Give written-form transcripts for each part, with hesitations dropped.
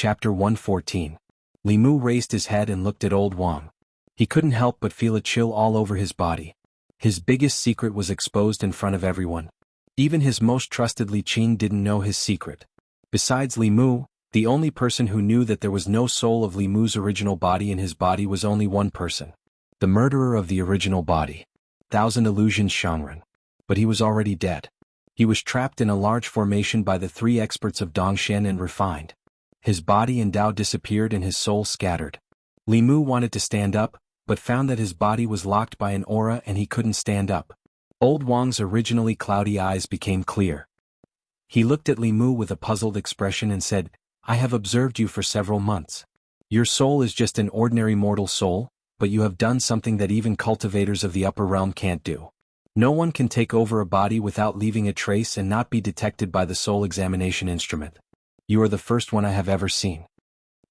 Chapter 114. Li Mu raised his head and looked at old Wang. He couldn't help but feel a chill all over his body. His biggest secret was exposed in front of everyone. Even his most trusted Li Qin didn't know his secret. Besides Li Mu, the only person who knew that there was no soul of Li Mu's original body in his body was only one person. The murderer of the original body. Thousand Illusions Xianxia. But he was already dead. He was trapped in a large formation by the three experts of Dongshan and refined. His body and Dao disappeared and his soul scattered. Li Mu wanted to stand up, but found that his body was locked by an aura and he couldn't stand up. Old Wang's originally cloudy eyes became clear. He looked at Li Mu with a puzzled expression and said, "I have observed you for several months. Your soul is just an ordinary mortal soul, but you have done something that even cultivators of the upper realm can't do. No one can take over a body without leaving a trace and not be detected by the soul examination instrument. You are the first one I have ever seen."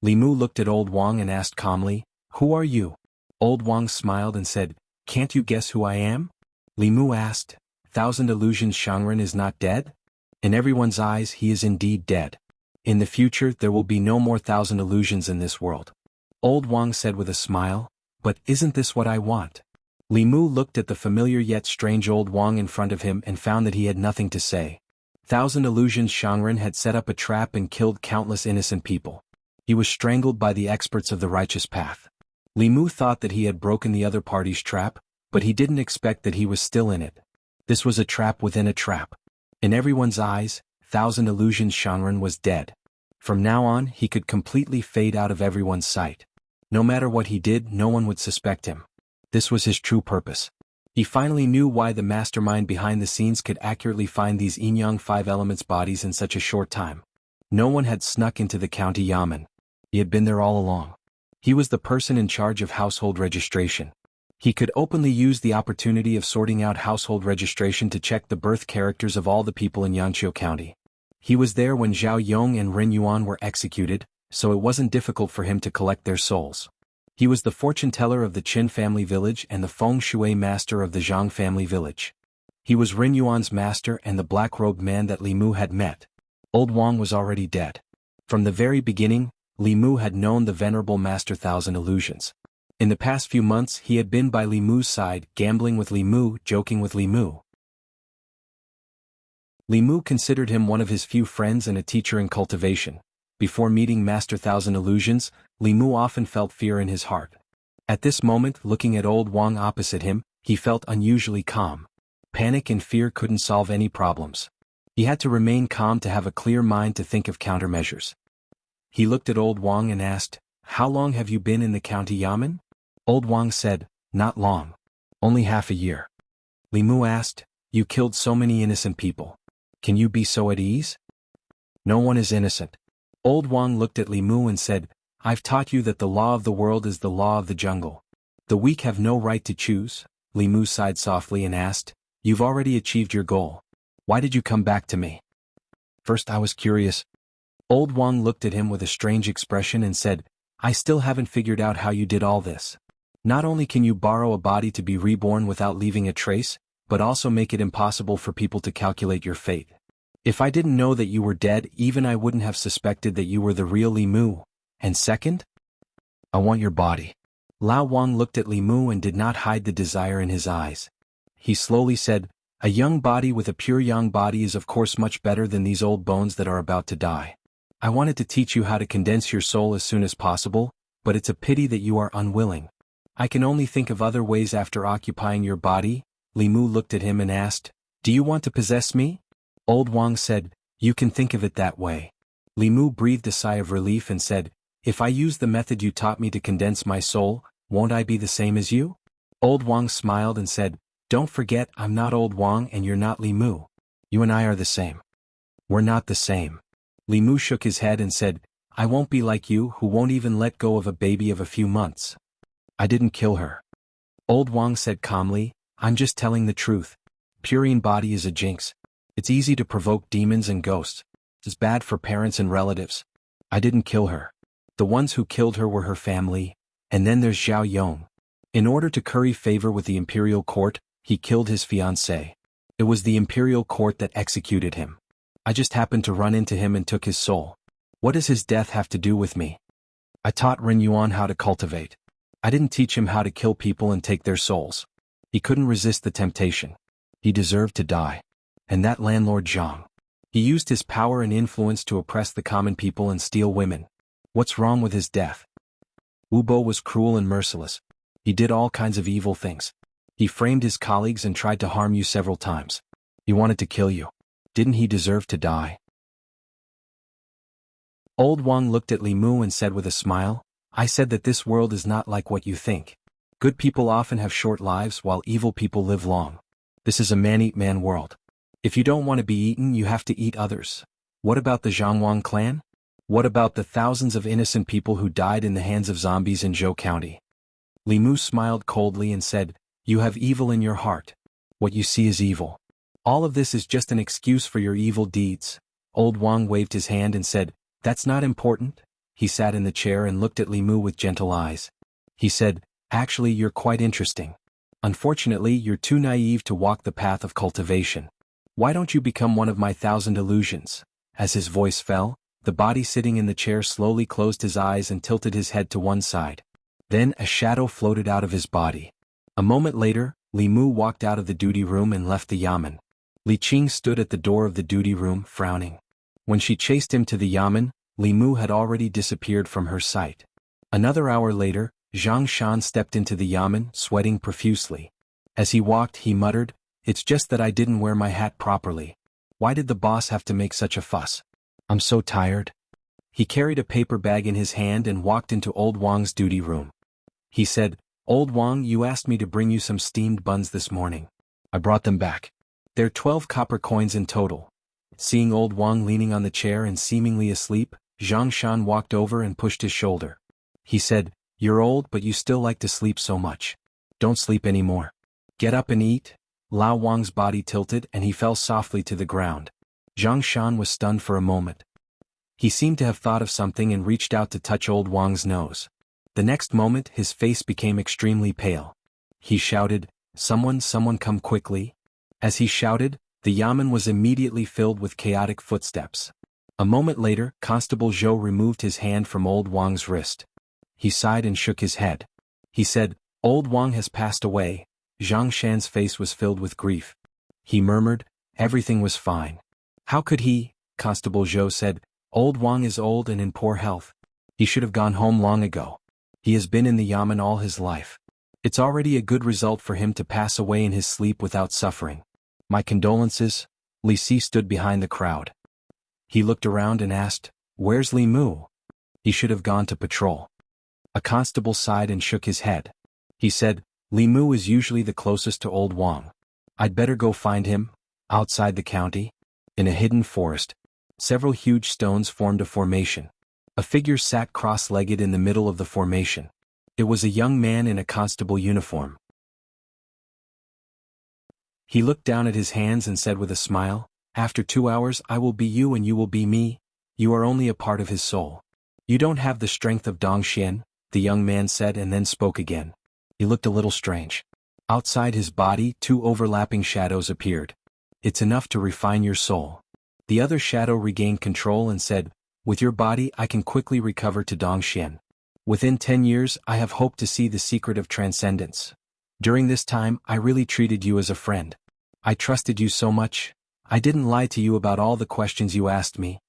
Li Mu looked at Old Wang and asked calmly, "Who are you?" Old Wang smiled and said, "Can't you guess who I am?" Li Mu asked, "Thousand Illusions Xianxia is not dead?" In everyone's eyes he is indeed dead. In the future there will be no more thousand illusions in this world. Old Wang said with a smile, "But isn't this what I want?" Li Mu looked at the familiar yet strange Old Wang in front of him and found that he had nothing to say. Thousand Illusions Xianxia had set up a trap and killed countless innocent people. He was strangled by the experts of the righteous path. Li Mu thought that he had broken the other party's trap, but he didn't expect that he was still in it. This was a trap within a trap. In everyone's eyes, Thousand Illusions Xianxia was dead. From now on he could completely fade out of everyone's sight. No matter what he did, no one would suspect him. This was his true purpose. He finally knew why the mastermind behind the scenes could accurately find these yin-yang five elements bodies in such a short time. No one had snuck into the county yamen. He had been there all along. He was the person in charge of household registration. He could openly use the opportunity of sorting out household registration to check the birth characters of all the people in Yangqiu County. He was there when Zhao Yong and Ren Yuan were executed, so it wasn't difficult for him to collect their souls. He was the fortune teller of the Qin family village and the feng shui master of the Zhang family village. He was Ren Yuan's master and the black-robed man that Li Mu had met. Old Wang was already dead. From the very beginning, Li Mu had known the venerable Master Thousand Illusions. In the past few months he had been by Li Mu's side, gambling with Li Mu, joking with Li Mu. Li Mu considered him one of his few friends and a teacher in cultivation. Before meeting Master Thousand Illusions, Li Mu often felt fear in his heart. At this moment, looking at Old Wang opposite him, he felt unusually calm. Panic and fear couldn't solve any problems. He had to remain calm to have a clear mind to think of countermeasures. He looked at Old Wang and asked, "How long have you been in the county yamen?" Old Wang said, "Not long. Only half a year." Li Mu asked, "You killed so many innocent people. Can you be so at ease?" "No one is innocent." Old Wang looked at Li Mu and said, "I've taught you that the law of the world is the law of the jungle. The weak have no right to choose." Li Mu sighed softly and asked, "You've already achieved your goal. Why did you come back to me?" "First I was curious." Old Wang looked at him with a strange expression and said, "I still haven't figured out how you did all this. Not only can you borrow a body to be reborn without leaving a trace, but also make it impossible for people to calculate your fate. If I didn't know that you were dead, even I wouldn't have suspected that you were the real Li Mu. And second? I want your body." Lao Wang looked at Li Mu and did not hide the desire in his eyes. He slowly said, "A young body with a pure yang body is of course much better than these old bones that are about to die. I wanted to teach you how to condense your soul as soon as possible, but it's a pity that you are unwilling. I can only think of other ways after occupying your body." Li Mu looked at him and asked, "Do you want to possess me?" Old Wang said, "You can think of it that way." Li Mu breathed a sigh of relief and said, "If I use the method you taught me to condense my soul, won't I be the same as you?" Old Wang smiled and said, "Don't forget I'm not Old Wang and you're not Li Mu. You and I are the same." "We're not the same." Li Mu shook his head and said, "I won't be like you who won't even let go of a baby of a few months. I didn't kill her." Old Wang said calmly, "I'm just telling the truth. Purine body is a jinx. It's easy to provoke demons and ghosts. It's bad for parents and relatives. I didn't kill her. The ones who killed her were her family, and then there's Zhao Yong. In order to curry favor with the imperial court, he killed his fiancée. It was the imperial court that executed him. I just happened to run into him and took his soul. What does his death have to do with me? I taught Ren Yuan how to cultivate. I didn't teach him how to kill people and take their souls. He couldn't resist the temptation. He deserved to die. And that landlord Zhang. He used his power and influence to oppress the common people and steal women. What's wrong with his death? Wu Bo was cruel and merciless. He did all kinds of evil things. He framed his colleagues and tried to harm you several times. He wanted to kill you. Didn't he deserve to die? Old Wang looked at Li Mu and said with a smile, I said that this world is not like what you think. Good people often have short lives while evil people live long. This is a man-eat-man world. If you don't want to be eaten, you have to eat others. What about the Zhangwang clan? What about the thousands of innocent people who died in the hands of zombies in Zhou County? Li Mu smiled coldly and said, You have evil in your heart. What you see is evil. All of this is just an excuse for your evil deeds. Old Wang waved his hand and said, That's not important. He sat in the chair and looked at Li Mu with gentle eyes. He said, Actually, you're quite interesting. Unfortunately, you're too naive to walk the path of cultivation. Why don't you become one of my 1,000 illusions? As his voice fell, the body sitting in the chair slowly closed his eyes and tilted his head to one side. Then a shadow floated out of his body. A moment later, Li Mu walked out of the duty room and left the yamen. Li Qing stood at the door of the duty room, frowning. When she chased him to the yamen, Li Mu had already disappeared from her sight. Another hour later, Zhang Shan stepped into the yamen, sweating profusely. As he walked, he muttered, It's just that I didn't wear my hat properly. Why did the boss have to make such a fuss? I'm so tired. He carried a paper bag in his hand and walked into Old Wang's duty room. He said, Old Wang, you asked me to bring you some steamed buns this morning. I brought them back. They're 12 copper coins in total. Seeing Old Wang leaning on the chair and seemingly asleep, Zhang Shan walked over and pushed his shoulder. He said, You're old, but you still like to sleep so much. Don't sleep anymore. Get up and eat. Lao Wang's body tilted and he fell softly to the ground. Zhang Shan was stunned for a moment. He seemed to have thought of something and reached out to touch Old Wang's nose. The next moment his face became extremely pale. He shouted, Someone come quickly. As he shouted, the yamen was immediately filled with chaotic footsteps. A moment later, Constable Zhou removed his hand from Old Wang's wrist. He sighed and shook his head. He said, Old Wang has passed away. Zhang Shan's face was filled with grief. He murmured, Everything was fine. How could he? Constable Zhou said, Old Wang is old and in poor health. He should have gone home long ago. He has been in the yamen all his life. It's already a good result for him to pass away in his sleep without suffering. My condolences. Li Si stood behind the crowd. He looked around and asked, Where's Li Mu? He should have gone to patrol. A constable sighed and shook his head. He said, Li Mu is usually the closest to Old Wang. I'd better go find him. Outside the county, in a hidden forest, several huge stones formed a formation. A figure sat cross-legged in the middle of the formation. It was a young man in a constable uniform. He looked down at his hands and said with a smile, After 2 hours I will be you and you will be me. You are only a part of his soul. You don't have the strength of Dongxian, the young man said and then spoke again. He looked a little strange. Outside his body, 2 overlapping shadows appeared. It's enough to refine your soul. The other shadow regained control and said, With your body I can quickly recover to Dongxian. Within 10 years I have hoped to see the secret of transcendence. During this time I really treated you as a friend. I trusted you so much. I didn't lie to you about all the questions you asked me.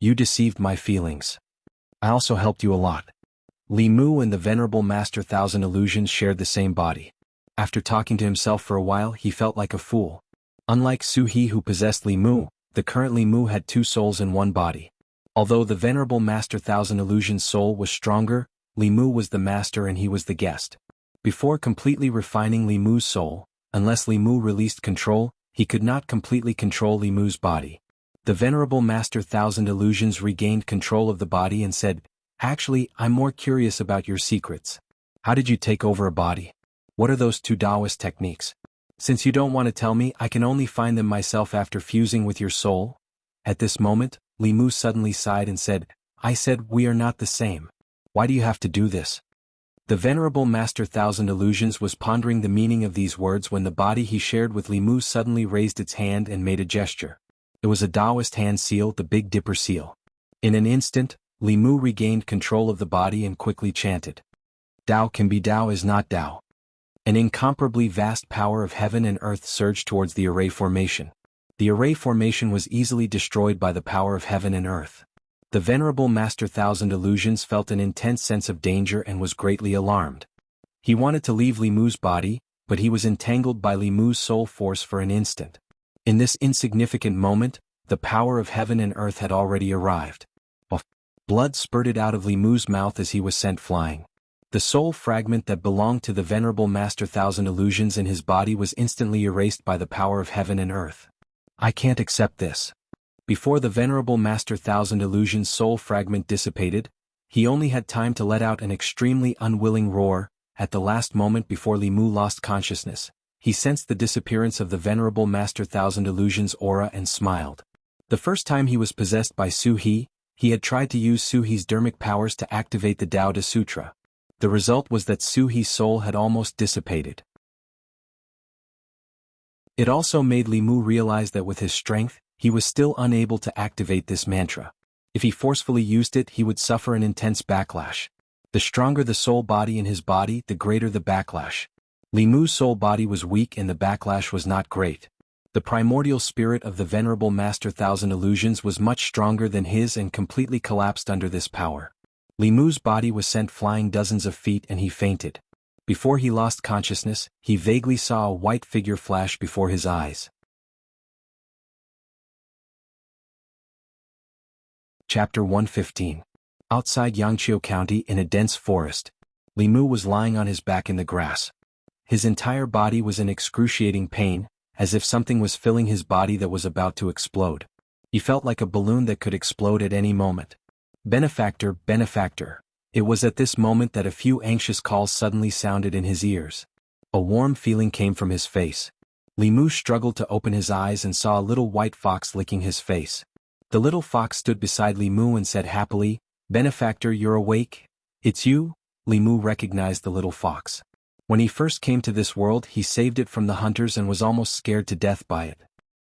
You deceived my feelings. I also helped you a lot. Li Mu and the Venerable Master Thousand Illusions shared the same body. After talking to himself for a while, he felt like a fool. Unlike Su He who possessed Li Mu, the current Li Mu had 2 souls in one body. Although the Venerable Master Thousand Illusions' soul was stronger, Li Mu was the master and he was the guest. Before completely refining Li Mu's soul, unless Li Mu released control, he could not completely control Li Mu's body. The Venerable Master Thousand Illusions regained control of the body and said, Actually, I'm more curious about your secrets. How did you take over a body? What are those 2 Taoist techniques? Since you don't want to tell me, I can only find them myself after fusing with your soul. At this moment, Li Mu suddenly sighed and said, I said we are not the same. Why do you have to do this? The Venerable Master Thousand Illusions was pondering the meaning of these words when the body he shared with Li Mu suddenly raised its hand and made a gesture. It was a Taoist hand seal, the Big Dipper seal. In an instant, Li Mu regained control of the body and quickly chanted. Tao can be Tao is not Tao. An incomparably vast power of heaven and earth surged towards the array formation. The array formation was easily destroyed by the power of heaven and earth. The venerable Master Thousand Illusions felt an intense sense of danger and was greatly alarmed. He wanted to leave Li Mu's body, but he was entangled by Li Mu's soul force for an instant. In this insignificant moment, the power of heaven and earth had already arrived. Blood spurted out of Li Mu's mouth as he was sent flying. The soul fragment that belonged to the venerable Master Thousand Illusions in his body was instantly erased by the power of heaven and earth. I can't accept this. Before the venerable Master Thousand Illusions' soul fragment dissipated, he only had time to let out an extremely unwilling roar. At the last moment before Li Mu lost consciousness, he sensed the disappearance of the venerable Master Thousand Illusions' aura and smiled. The first time he was possessed by Su He, he had tried to use Su He's dermic powers to activate the Tao Te Sutra. The result was that Su He's soul had almost dissipated. It also made Li Mu realize that with his strength, he was still unable to activate this mantra. If he forcefully used it, he would suffer an intense backlash. The stronger the soul body in his body, the greater the backlash. Li Mu's soul body was weak and the backlash was not great. The primordial spirit of the venerable Master Thousand Illusions was much stronger than his and completely collapsed under this power. Li Mu's body was sent flying dozens of feet and he fainted. Before he lost consciousness, he vaguely saw a white figure flash before his eyes. Chapter 115. Outside Xianxia County in a dense forest, Li Mu was lying on his back in the grass. His entire body was in excruciating pain, as if something was filling his body that was about to explode. He felt like a balloon that could explode at any moment. Benefactor, benefactor. It was at this moment that a few anxious calls suddenly sounded in his ears. A warm feeling came from his face. Li Mu struggled to open his eyes and saw a little white fox licking his face. The little fox stood beside Li Mu and said happily, "Benefactor, you're awake? It's you?" Li Mu recognized the little fox. When he first came to this world, he saved it from the hunters and was almost scared to death by it.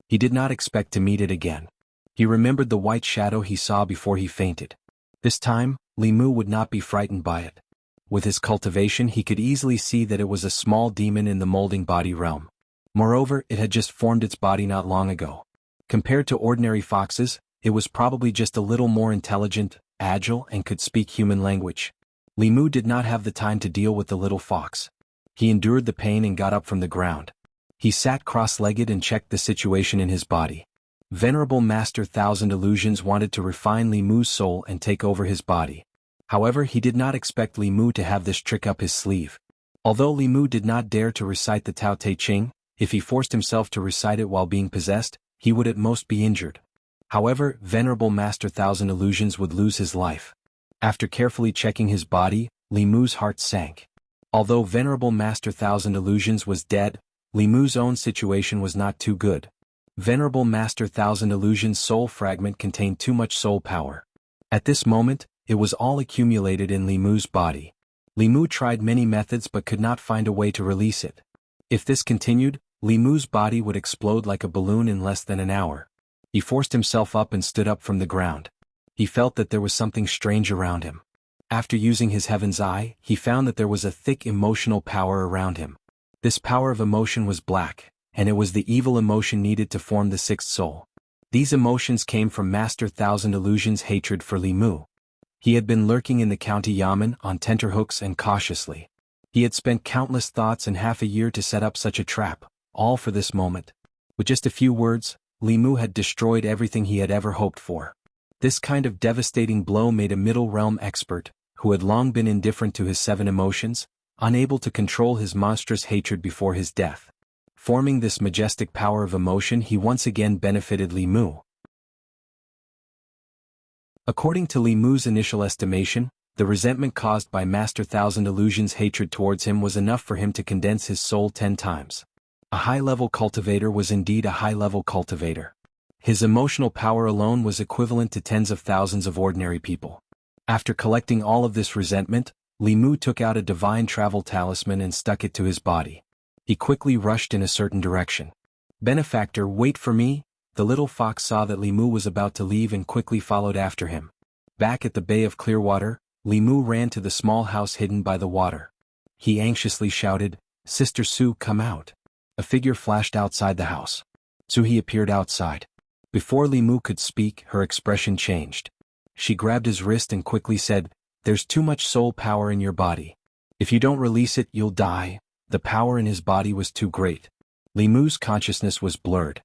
He did not expect to meet it again. He remembered the white shadow he saw before he fainted. This time, Li Mu would not be frightened by it. With his cultivation, he could easily see that it was a small demon in the molding body realm. Moreover, it had just formed its body not long ago. Compared to ordinary foxes, it was probably just a little more intelligent, agile, and could speak human language. Li Mu did not have the time to deal with the little fox. He endured the pain and got up from the ground. He sat cross-legged and checked the situation in his body. Venerable Master Thousand Illusions wanted to refine Li Mu's soul and take over his body. However, he did not expect Li Mu to have this trick up his sleeve. Although Li Mu did not dare to recite the Tao Te Ching, if he forced himself to recite it while being possessed, he would at most be injured. However, Venerable Master Thousand Illusions would lose his life. After carefully checking his body, Li Mu's heart sank. Although Venerable Master Thousand Illusions was dead, Li Mu's own situation was not too good. Venerable Master Thousand Illusions' soul fragment contained too much soul power. At this moment, it was all accumulated in Li Mu's body. Li Mu tried many methods but could not find a way to release it. If this continued, Li Mu's body would explode like a balloon in less than an hour. He forced himself up and stood up from the ground. He felt that there was something strange around him. After using his heaven's eye, he found that there was a thick emotional power around him. This power of emotion was black, and it was the evil emotion needed to form the sixth soul. These emotions came from Master Thousand Illusions' hatred for Li Mu. He had been lurking in the county yamen on tenterhooks and cautiously. He had spent countless thoughts and half a year to set up such a trap, all for this moment. With just a few words, Li Mu had destroyed everything he had ever hoped for. This kind of devastating blow made a middle realm expert, who had long been indifferent to his seven emotions, unable to control his monstrous hatred before his death. Forming this majestic power of emotion, he once again benefited Li Mu. According to Li Mu's initial estimation, the resentment caused by Master Thousand Illusions' hatred towards him was enough for him to condense his soul 10 times. A high-level cultivator was indeed a high-level cultivator. His emotional power alone was equivalent to tens of thousands of ordinary people. After collecting all of this resentment, Li Mu took out a divine travel talisman and stuck it to his body. He quickly rushed in a certain direction. "Benefactor, wait for me!" The little fox saw that Li Mu was about to leave and quickly followed after him. Back at the Bay of Clearwater, Li Mu ran to the small house hidden by the water. He anxiously shouted, "Sister Su, come out." A figure flashed outside the house. Suhi appeared outside. Before Li Mu could speak, her expression changed. She grabbed his wrist and quickly said, "There's too much soul power in your body. If you don't release it, you'll die." The power in his body was too great. Li Mu's consciousness was blurred.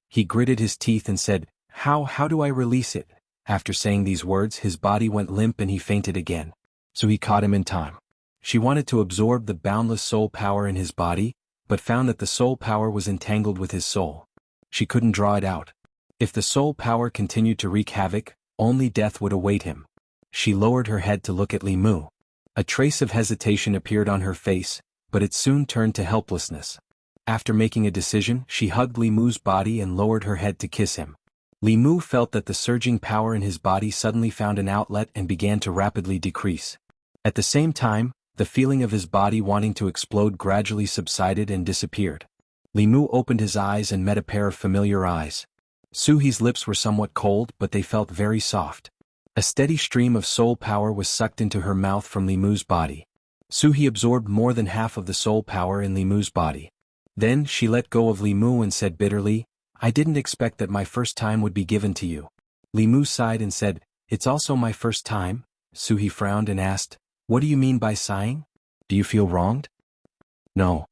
He gritted his teeth and said, How do I release it?" After saying these words, his body went limp and he fainted again. So he caught him in time. She wanted to absorb the boundless soul power in his body, but found that the soul power was entangled with his soul. She couldn't draw it out. If the soul power continued to wreak havoc, only death would await him. She lowered her head to look at Li Mu. A trace of hesitation appeared on her face, but it soon turned to helplessness. After making a decision, she hugged Li Mu's body and lowered her head to kiss him. Li Mu felt that the surging power in his body suddenly found an outlet and began to rapidly decrease. At the same time, the feeling of his body wanting to explode gradually subsided and disappeared. Li Mu opened his eyes and met a pair of familiar eyes. Suhi's lips were somewhat cold, but they felt very soft. A steady stream of soul power was sucked into her mouth from Li Mu's body. Suhi absorbed more than half of the soul power in Li Mu's body. Then she let go of Li Mu and said bitterly, "I didn't expect that my first time would be given to you." Li Mu sighed and said, "It's also my first time." Suhi frowned and asked, "What do you mean by sighing? Do you feel wronged?" "No."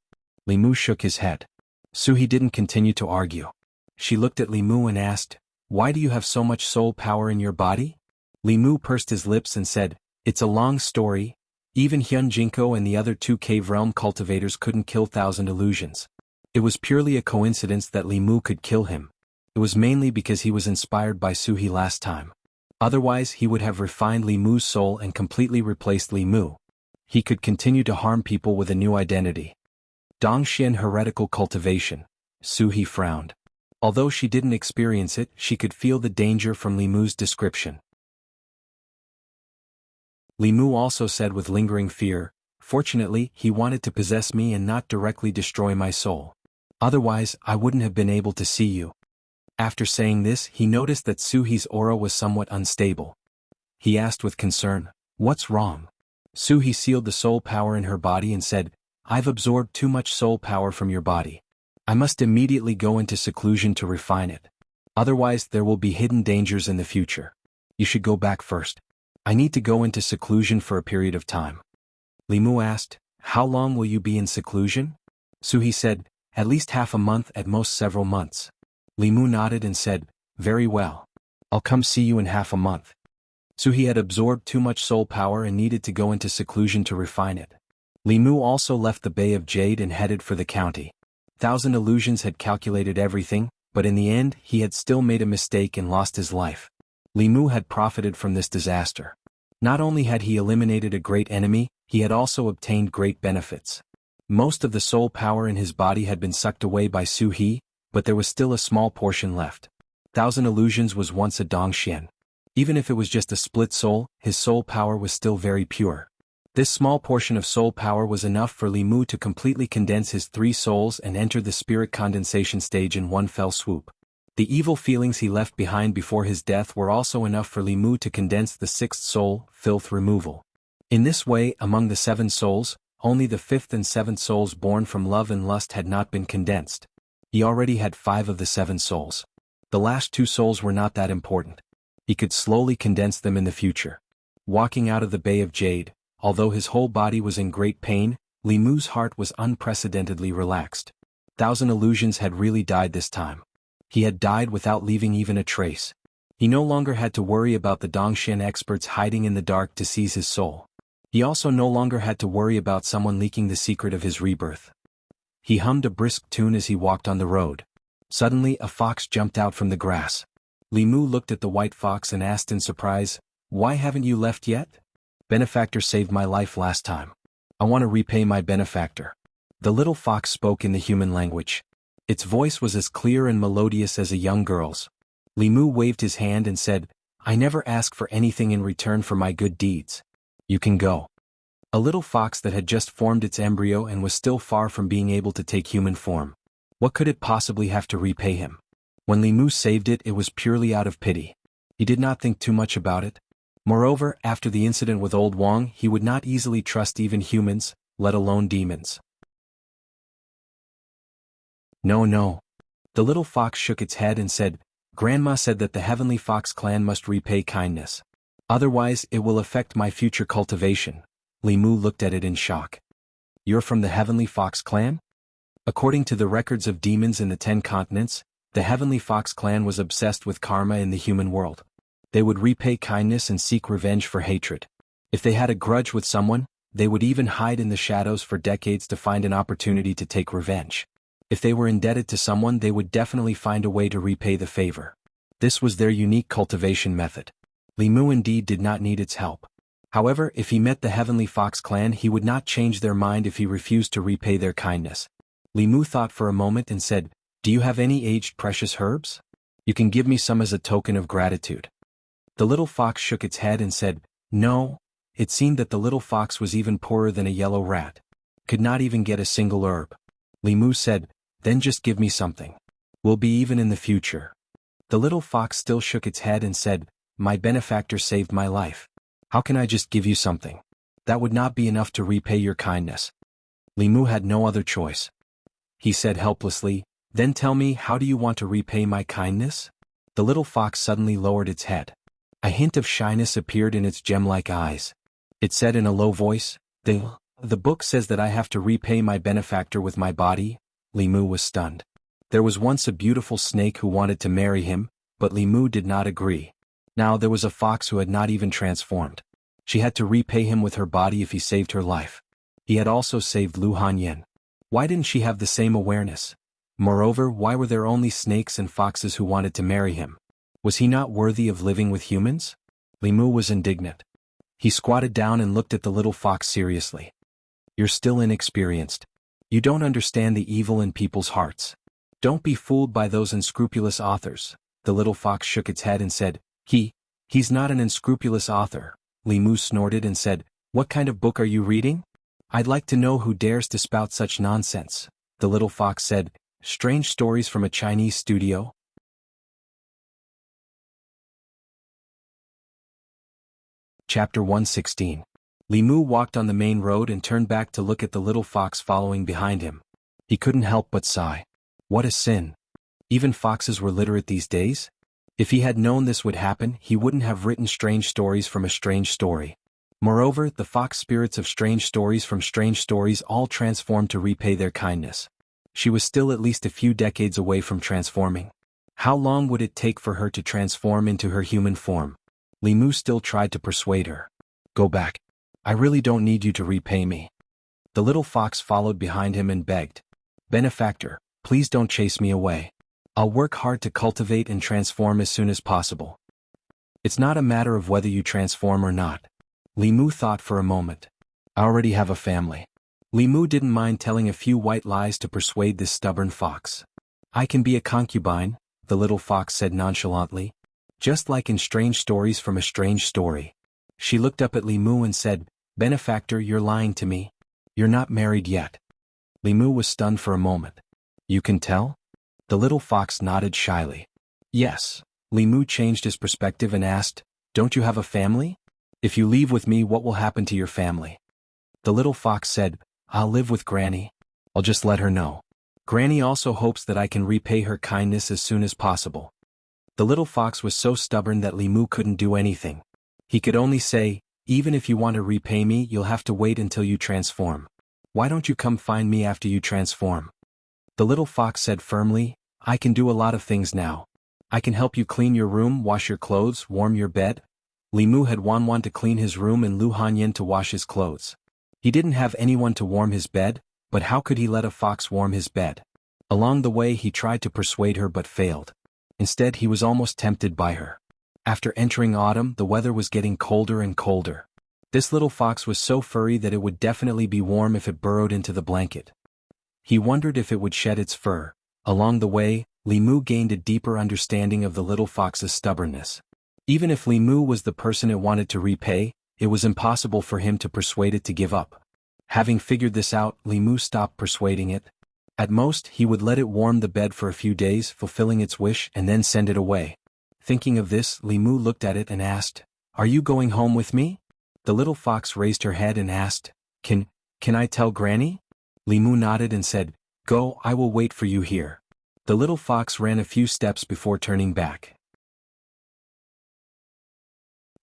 Li Mu shook his head. Suhi didn't continue to argue. She looked at Li Mu and asked, "Why do you have so much soul power in your body?" Li Mu pursed his lips and said, "It's a long story. Even Xianxia and the other 2 cave realm cultivators couldn't kill 1,000 illusions. It was purely a coincidence that Li Mu could kill him. It was mainly because he was inspired by Suhi last time. Otherwise he would have refined Li Mu's soul and completely replaced Li Mu. He could continue to harm people with a new identity." Dongxian heretical cultivation. Suhi frowned. Although she didn't experience it, she could feel the danger from Li Mu's description. Li Mu also said with lingering fear, "Fortunately, he wanted to possess me and not directly destroy my soul. Otherwise, I wouldn't have been able to see you." After saying this, he noticed that Suhi's aura was somewhat unstable. He asked with concern, "What's wrong?" Suhi sealed the soul power in her body and said, "I've absorbed too much soul power from your body. I must immediately go into seclusion to refine it. Otherwise there will be hidden dangers in the future. You should go back first." "I need to go into seclusion for a period of time." Li Mu asked, "How long will you be in seclusion?" Suhi said, "At least half a month, at most several months." Li Mu nodded and said, "Very well. I'll come see you in half a month." Suhi had absorbed too much soul power and needed to go into seclusion to refine it. Li Mu also left the Bay of Jade and headed for the county. 1,000 illusions had calculated everything, but in the end he had still made a mistake and lost his life. Li Mu had profited from this disaster. Not only had he eliminated a great enemy, he had also obtained great benefits. Most of the soul power in his body had been sucked away by Suhi, but there was still a small portion left. 1,000 illusions was once a Dongxian. Even if it was just a split soul, his soul power was still very pure. This small portion of soul power was enough for Li Mu to completely condense his 3 souls and enter the spirit condensation stage in one fell swoop. The evil feelings he left behind before his death were also enough for Li Mu to condense the 6th soul, filth removal. In this way, among the 7 souls, only the 5th and 7th souls born from love and lust had not been condensed. He already had 5 of the 7 souls. The last 2 souls were not that important. He could slowly condense them in the future. Walking out of the Bay of Jade, although his whole body was in great pain, Li Mu's heart was unprecedentedly relaxed. 1,000 illusions had really died this time. He had died without leaving even a trace. He no longer had to worry about the Dongxian experts hiding in the dark to seize his soul. He also no longer had to worry about someone leaking the secret of his rebirth. He hummed a brisk tune as he walked on the road. Suddenly a fox jumped out from the grass. Li Mu looked at the white fox and asked in surprise, "Why haven't you left yet?" "Benefactor saved my life last time. I want to repay my benefactor." The little fox spoke in the human language. Its voice was as clear and melodious as a young girl's. Li Mu waved his hand and said, "I never ask for anything in return for my good deeds. You can go." A little fox that had just formed its embryo and was still far from being able to take human form. What could it possibly have to repay him? When Li Mu saved it, it was purely out of pity. He did not think too much about it. Moreover, after the incident with Old Wang, he would not easily trust even humans, let alone demons. No, no. The little fox shook its head and said, Grandma said that the Heavenly Fox clan must repay kindness. Otherwise, it will affect my future cultivation. Li Mu looked at it in shock. You're from the Heavenly Fox clan? According to the records of demons in the 10 continents, the Heavenly Fox clan was obsessed with karma in the human world. They would repay kindness and seek revenge for hatred. If they had a grudge with someone, they would even hide in the shadows for decades to find an opportunity to take revenge. If they were indebted to someone, they would definitely find a way to repay the favor. This was their unique cultivation method. Li Mu indeed did not need its help. However, if he met the Heavenly Fox clan, he would not change their mind if he refused to repay their kindness. Li Mu thought for a moment and said, Do you have any aged precious herbs? You can give me some as a token of gratitude. The little fox shook its head and said, No. It seemed that the little fox was even poorer than a yellow rat. Could not even get a single herb. Li Mu said, Then just give me something. We'll be even in the future. The little fox still shook its head and said, My benefactor saved my life. How can I just give you something? That would not be enough to repay your kindness. Li Mu had no other choice. He said helplessly, Then tell me, how do you want to repay my kindness? The little fox suddenly lowered its head. A hint of shyness appeared in its gem-like eyes. It said in a low voice, The book says that I have to repay my benefactor with my body. Li Mu was stunned. There was once a beautiful snake who wanted to marry him, but Li Mu did not agree. Now there was a fox who had not even transformed. She had to repay him with her body if he saved her life. He had also saved Lu Hanyan. Why didn't she have the same awareness? Moreover, why were there only snakes and foxes who wanted to marry him? Was he not worthy of living with humans? Li Mu was indignant. He squatted down and looked at the little fox seriously. You're still inexperienced. You don't understand the evil in people's hearts. Don't be fooled by those unscrupulous authors. The little fox shook its head and said, He's not an unscrupulous author. Li Mu snorted and said, What kind of book are you reading? I'd like to know who dares to spout such nonsense. The little fox said, Strange stories from a Chinese studio? Chapter 116. Li Mu walked on the main road and turned back to look at the little fox following behind him. He couldn't help but sigh. What a sin. Even foxes were literate these days? If he had known this would happen, he wouldn't have written strange stories from a strange story. Moreover, the fox spirits of strange stories from strange stories all transformed to repay their kindness. She was still at least a few decades away from transforming. How long would it take for her to transform into her human form? Li Mu still tried to persuade her. Go back. I really don't need you to repay me. The little fox followed behind him and begged. Benefactor, please don't chase me away. I'll work hard to cultivate and transform as soon as possible. It's not a matter of whether you transform or not. Li Mu thought for a moment. I already have a family. Li Mu didn't mind telling a few white lies to persuade this stubborn fox. I can be a concubine, the little fox said nonchalantly. Just like in strange stories from a strange story. She looked up at Li Mu and said, Benefactor, you're lying to me. You're not married yet. Li Mu was stunned for a moment. You can tell? The little fox nodded shyly. Yes. Li Mu changed his perspective and asked, Don't you have a family? If you leave with me, what will happen to your family? The little fox said, I'll live with Granny. I'll just let her know. Granny also hopes that I can repay her kindness as soon as possible. The little fox was so stubborn that Li Mu couldn't do anything. He could only say, Even if you want to repay me, you'll have to wait until you transform. Why don't you come find me after you transform? The little fox said firmly, I can do a lot of things now. I can help you clean your room, wash your clothes, warm your bed. Li Mu had Wanwan to clean his room and Lu Hanyan to wash his clothes. He didn't have anyone to warm his bed, but how could he let a fox warm his bed? Along the way he tried to persuade her but failed. Instead he was almost tempted by her. After entering autumn, the weather was getting colder and colder. This little fox was so furry that it would definitely be warm if it burrowed into the blanket. He wondered if it would shed its fur. Along the way, Li Mu gained a deeper understanding of the little fox's stubbornness. Even if Li Mu was the person it wanted to repay, it was impossible for him to persuade it to give up. Having figured this out, Li Mu stopped persuading it. At most, he would let it warm the bed for a few days, fulfilling its wish, and then send it away. Thinking of this, Li Mu looked at it and asked, "Are you going home with me?" The little fox raised her head and asked, Can I tell Granny?" Limu nodded and said, "Go, I will wait for you here." The little fox ran a few steps before turning back.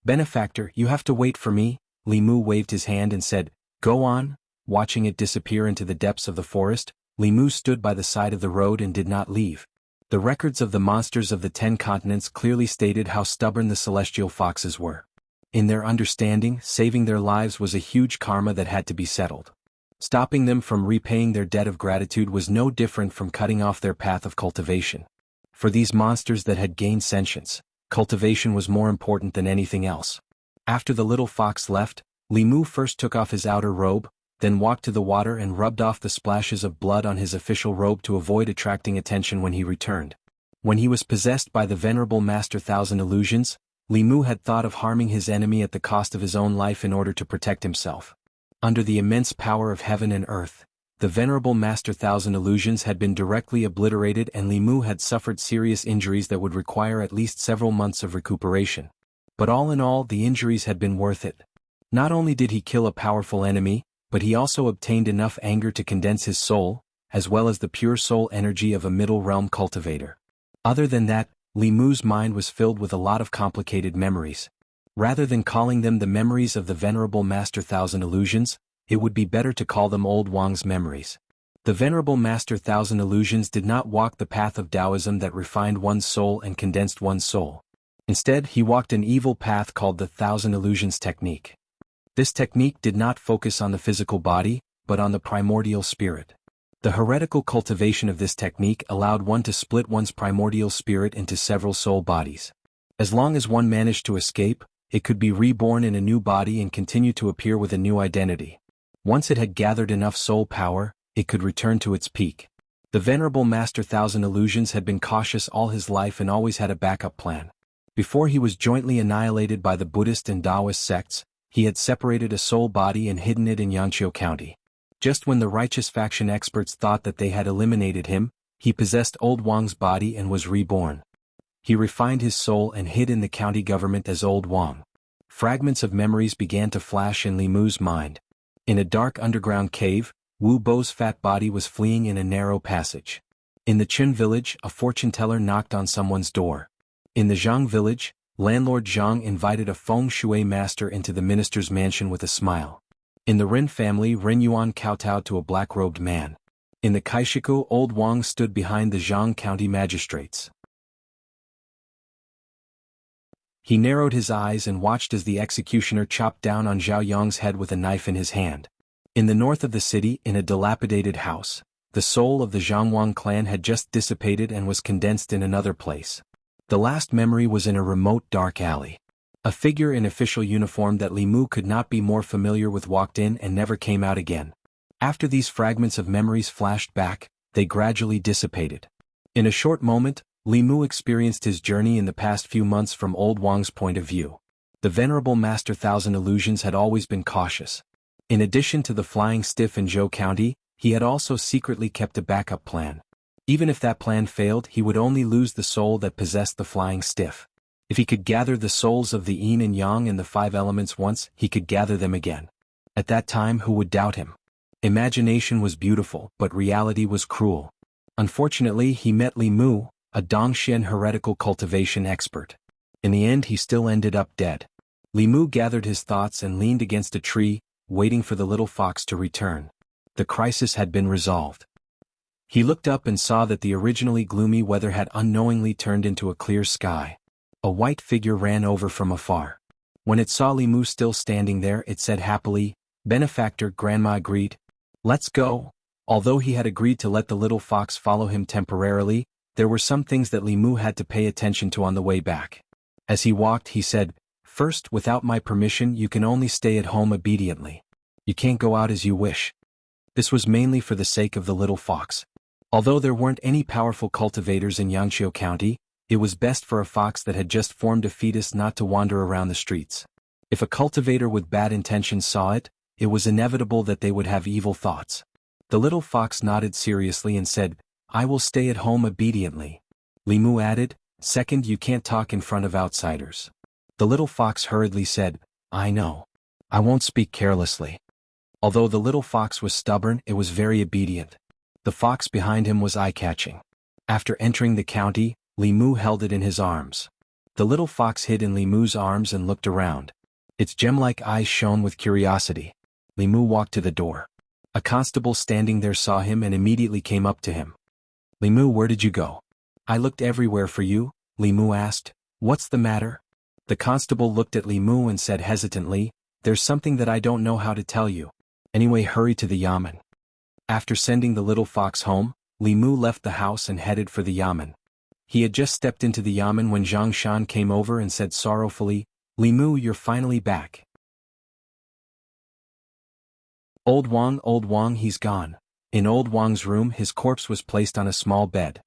"Benefactor, you have to wait for me." Limu waved his hand and said, "Go on." Watching it disappear into the depths of the forest, Limu stood by the side of the road and did not leave. The records of the monsters of the 10 continents clearly stated how stubborn the celestial foxes were. In their understanding, saving their lives was a huge karma that had to be settled. Stopping them from repaying their debt of gratitude was no different from cutting off their path of cultivation. For these monsters that had gained sentience, cultivation was more important than anything else. After the little fox left, Limu first took off his outer robe, then walked to the water and rubbed off the splashes of blood on his official robe to avoid attracting attention when he returned. When he was possessed by the venerable Master Thousand Illusions, Limu had thought of harming his enemy at the cost of his own life in order to protect himself. Under the immense power of heaven and earth, the venerable Master Thousand Illusions had been directly obliterated and Limu had suffered serious injuries that would require at least several months of recuperation. But all in all, the injuries had been worth it. Not only did he kill a powerful enemy, but he also obtained enough anger to condense his soul, as well as the pure soul energy of a middle realm cultivator. Other than that, Limu's mind was filled with a lot of complicated memories. Rather than calling them the memories of the venerable Master Thousand Illusions, it would be better to call them Old Wang's memories. The venerable Master Thousand Illusions did not walk the path of Taoism that refined one's soul and condensed one's soul. Instead, he walked an evil path called the Thousand Illusions technique. This technique did not focus on the physical body, but on the primordial spirit. The heretical cultivation of this technique allowed one to split one's primordial spirit into several soul bodies. As long as one managed to escape, it could be reborn in a new body and continue to appear with a new identity. Once it had gathered enough soul power, it could return to its peak. The venerable Master Thousand Illusions had been cautious all his life and always had a backup plan. Before he was jointly annihilated by the Buddhist and Taoist sects, he had separated a soul body and hidden it in Xianxia County. Just when the righteous faction experts thought that they had eliminated him, he possessed Old Wang's body and was reborn. He refined his soul and hid in the county government as Old Wang. Fragments of memories began to flash in Limu's mind. In a dark underground cave, Wu Bo's fat body was fleeing in a narrow passage. In the Qin village, a fortune teller knocked on someone's door. In the Zhang village, landlord Zhang invited a feng shui master into the minister's mansion with a smile. In the Ren family, Ren Yuan kowtowed to a black-robed man. In the Kaishiku, Old Wang stood behind the Zhang county magistrates. He narrowed his eyes and watched as the executioner chopped down on Zhao Yong's head with a knife in his hand. In the north of the city, in a dilapidated house, the soul of the Zhangwang clan had just dissipated and was condensed in another place. The last memory was in a remote dark alley. A figure in official uniform that Limu could not be more familiar with walked in and never came out again. After these fragments of memories flashed back, they gradually dissipated. In a short moment, Limu experienced his journey in the past few months from Old Wang's point of view. The venerable Master Thousand Illusions had always been cautious. In addition to the flying stiff in Zhou County, he had also secretly kept a backup plan. Even if that plan failed, he would only lose the soul that possessed the flying stiff. If he could gather the souls of the yin and yang and the 5 elements once, he could gather them again. At that time, who would doubt him? Imagination was beautiful, but reality was cruel. Unfortunately, he met Limu, a Dongxian heretical cultivation expert. In the end, he still ended up dead. Limu gathered his thoughts and leaned against a tree, waiting for the little fox to return. The crisis had been resolved. He looked up and saw that the originally gloomy weather had unknowingly turned into a clear sky. A white figure ran over from afar. When it saw Limu still standing there, it said happily, "Benefactor, Grandma agreed. Let's go." Although he had agreed to let the little fox follow him temporarily, there were some things that Limu had to pay attention to on the way back. As he walked, he said, "First, without my permission, you can only stay at home obediently. You can't go out as you wish." This was mainly for the sake of the little fox. Although there weren't any powerful cultivators in Xianxia County, it was best for a fox that had just formed a fetus not to wander around the streets. If a cultivator with bad intentions saw it, it was inevitable that they would have evil thoughts. The little fox nodded seriously and said, "I will stay at home obediently." Limu added, "Second, you can't talk in front of outsiders." The little fox hurriedly said, I know. I won't speak carelessly. Although the little fox was stubborn, it was very obedient. The fox behind him was eye-catching. After entering the county, Li Mu held it in his arms. The little fox hid in Li Mu's arms and looked around. Its gem-like eyes shone with curiosity. Li Mu walked to the door. A constable standing there saw him and immediately came up to him. Li Mu, where did you go? I looked everywhere for you, Li Mu asked. What's the matter? The constable looked at Li Mu and said hesitantly, There's something that I don't know how to tell you. Anyway, hurry to the yamen. After sending the little fox home, Li Mu left the house and headed for the yamen. He had just stepped into the yamen when Xianxia came over and said sorrowfully, Li Mu, you're finally back. Old Wang, he's gone. In Old Wang's room, his corpse was placed on a small bed.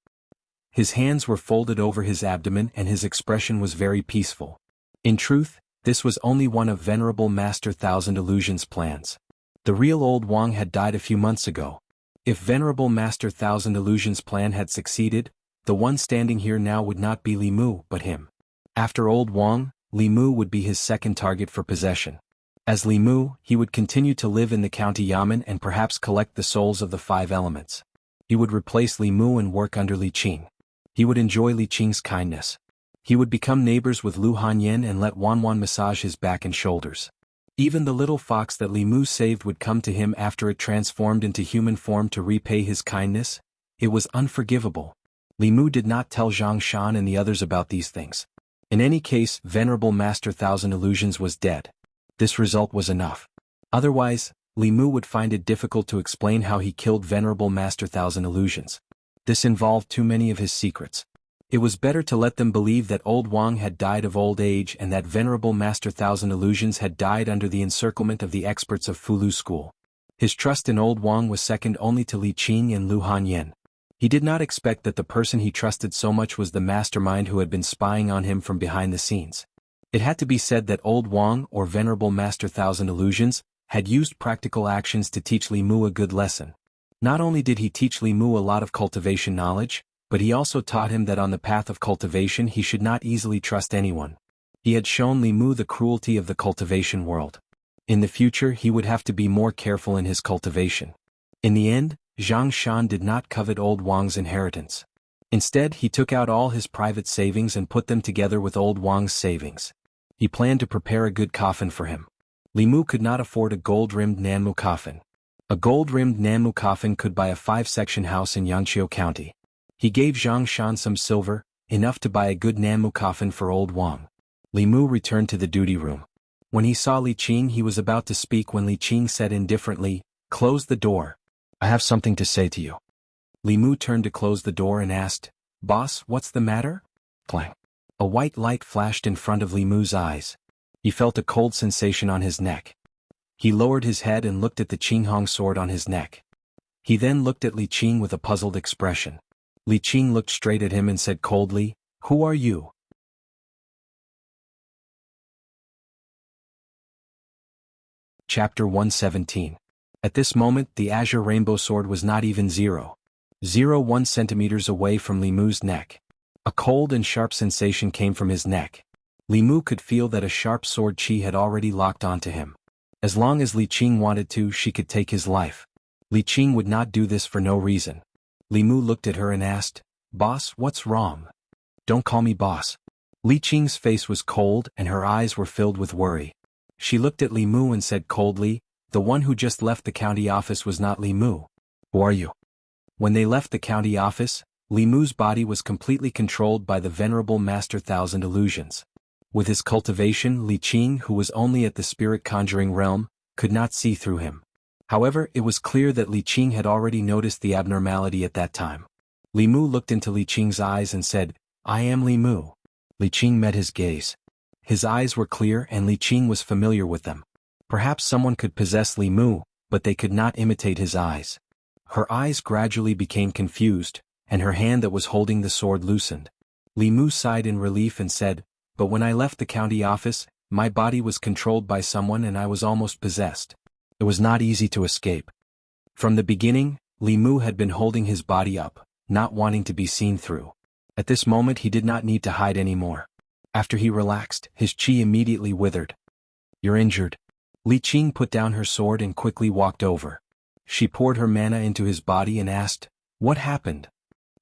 His hands were folded over his abdomen and his expression was very peaceful. In truth, this was only one of Venerable Master Thousand Illusions' plans. The real Old Wang had died a few months ago. If Venerable Master Thousand Illusions' plan had succeeded, the one standing here now would not be Li Mu but him. After Old Wang, Li Mu would be his second target for possession. As Li Mu, he would continue to live in the county yamen and perhaps collect the souls of the 5 elements. He would replace Li Mu and work under Li Qing. He would enjoy Li Qing's kindness. He would become neighbors with Lu Hanyan and let Wanwan massage his back and shoulders. Even the little fox that Li Mu saved would come to him after it transformed into human form to repay his kindness. It was unforgivable. Li Mu did not tell Xianxia and the others about these things. In any case, Venerable Master Thousand Illusions was dead. This result was enough. Otherwise, Li Mu would find it difficult to explain how he killed Venerable Master Thousand Illusions. This involved too many of his secrets. It was better to let them believe that Old Wang had died of old age and that Venerable Master Thousand Illusions had died under the encirclement of the experts of Fulu School. His trust in Old Wang was second only to Li Qing and Lu Hanyan. He did not expect that the person he trusted so much was the mastermind who had been spying on him from behind the scenes. It had to be said that Old Wang, or Venerable Master Thousand Illusions, had used practical actions to teach Li Mu a good lesson. Not only did he teach Li Mu a lot of cultivation knowledge, but he also taught him that on the path of cultivation he should not easily trust anyone. He had shown Li Mu the cruelty of the cultivation world. In the future he would have to be more careful in his cultivation. In the end, Xianxia did not covet Old Wang's inheritance. Instead, he took out all his private savings and put them together with Old Wang's savings. He planned to prepare a good coffin for him. Li Mu could not afford a gold-rimmed Nanmu coffin. A gold-rimmed Nanmu coffin could buy a 5-section house in Yangqiu County. He gave Xianxia some silver, enough to buy a good Nanmu coffin for Old Wang. Li Mu returned to the duty room. When he saw Li Qing, he was about to speak when Li Qing said indifferently, "Close the door. I have something to say to you." Li Mu turned to close the door and asked, "Boss, what's the matter?" Clang. A white light flashed in front of Li Mu's eyes. He felt a cold sensation on his neck. He lowered his head and looked at the Qinghong sword on his neck. He then looked at Li Qing with a puzzled expression. Li Qing looked straight at him and said coldly, "Who are you?" Chapter 117. At this moment the azure rainbow sword was not even 0.01 centimeters away from Li Mu's neck. A cold and sharp sensation came from his neck. Li Mu could feel that a sharp sword qi had already locked onto him. As long as Li Qing wanted to, she could take his life. Li Qing would not do this for no reason. Li Mu looked at her and asked, "Boss, what's wrong?" "Don't call me boss." Li Qing's face was cold and her eyes were filled with worry. She looked at Li Mu and said coldly, "The one who just left the county office was not Li Mu. Who are you?" When they left the county office, Li Mu's body was completely controlled by the Venerable Master Thousand Illusions. With his cultivation, Li Qing, who was only at the spirit conjuring realm, could not see through him. However, it was clear that Li Qing had already noticed the abnormality at that time. Li Mu looked into Li Qing's eyes and said, "I am Li Mu." Li Qing met his gaze. His eyes were clear and Li Qing was familiar with them. Perhaps someone could possess Li Mu, but they could not imitate his eyes. Her eyes gradually became confused, and her hand that was holding the sword loosened. Li Mu sighed in relief and said, "But when I left the county office, my body was controlled by someone and I was almost possessed. It was not easy to escape." From the beginning, Li Mu had been holding his body up, not wanting to be seen through. At this moment he did not need to hide anymore. After he relaxed, his chi immediately withered. "You're injured." Li Qing put down her sword and quickly walked over. She poured her mana into his body and asked, "What happened?"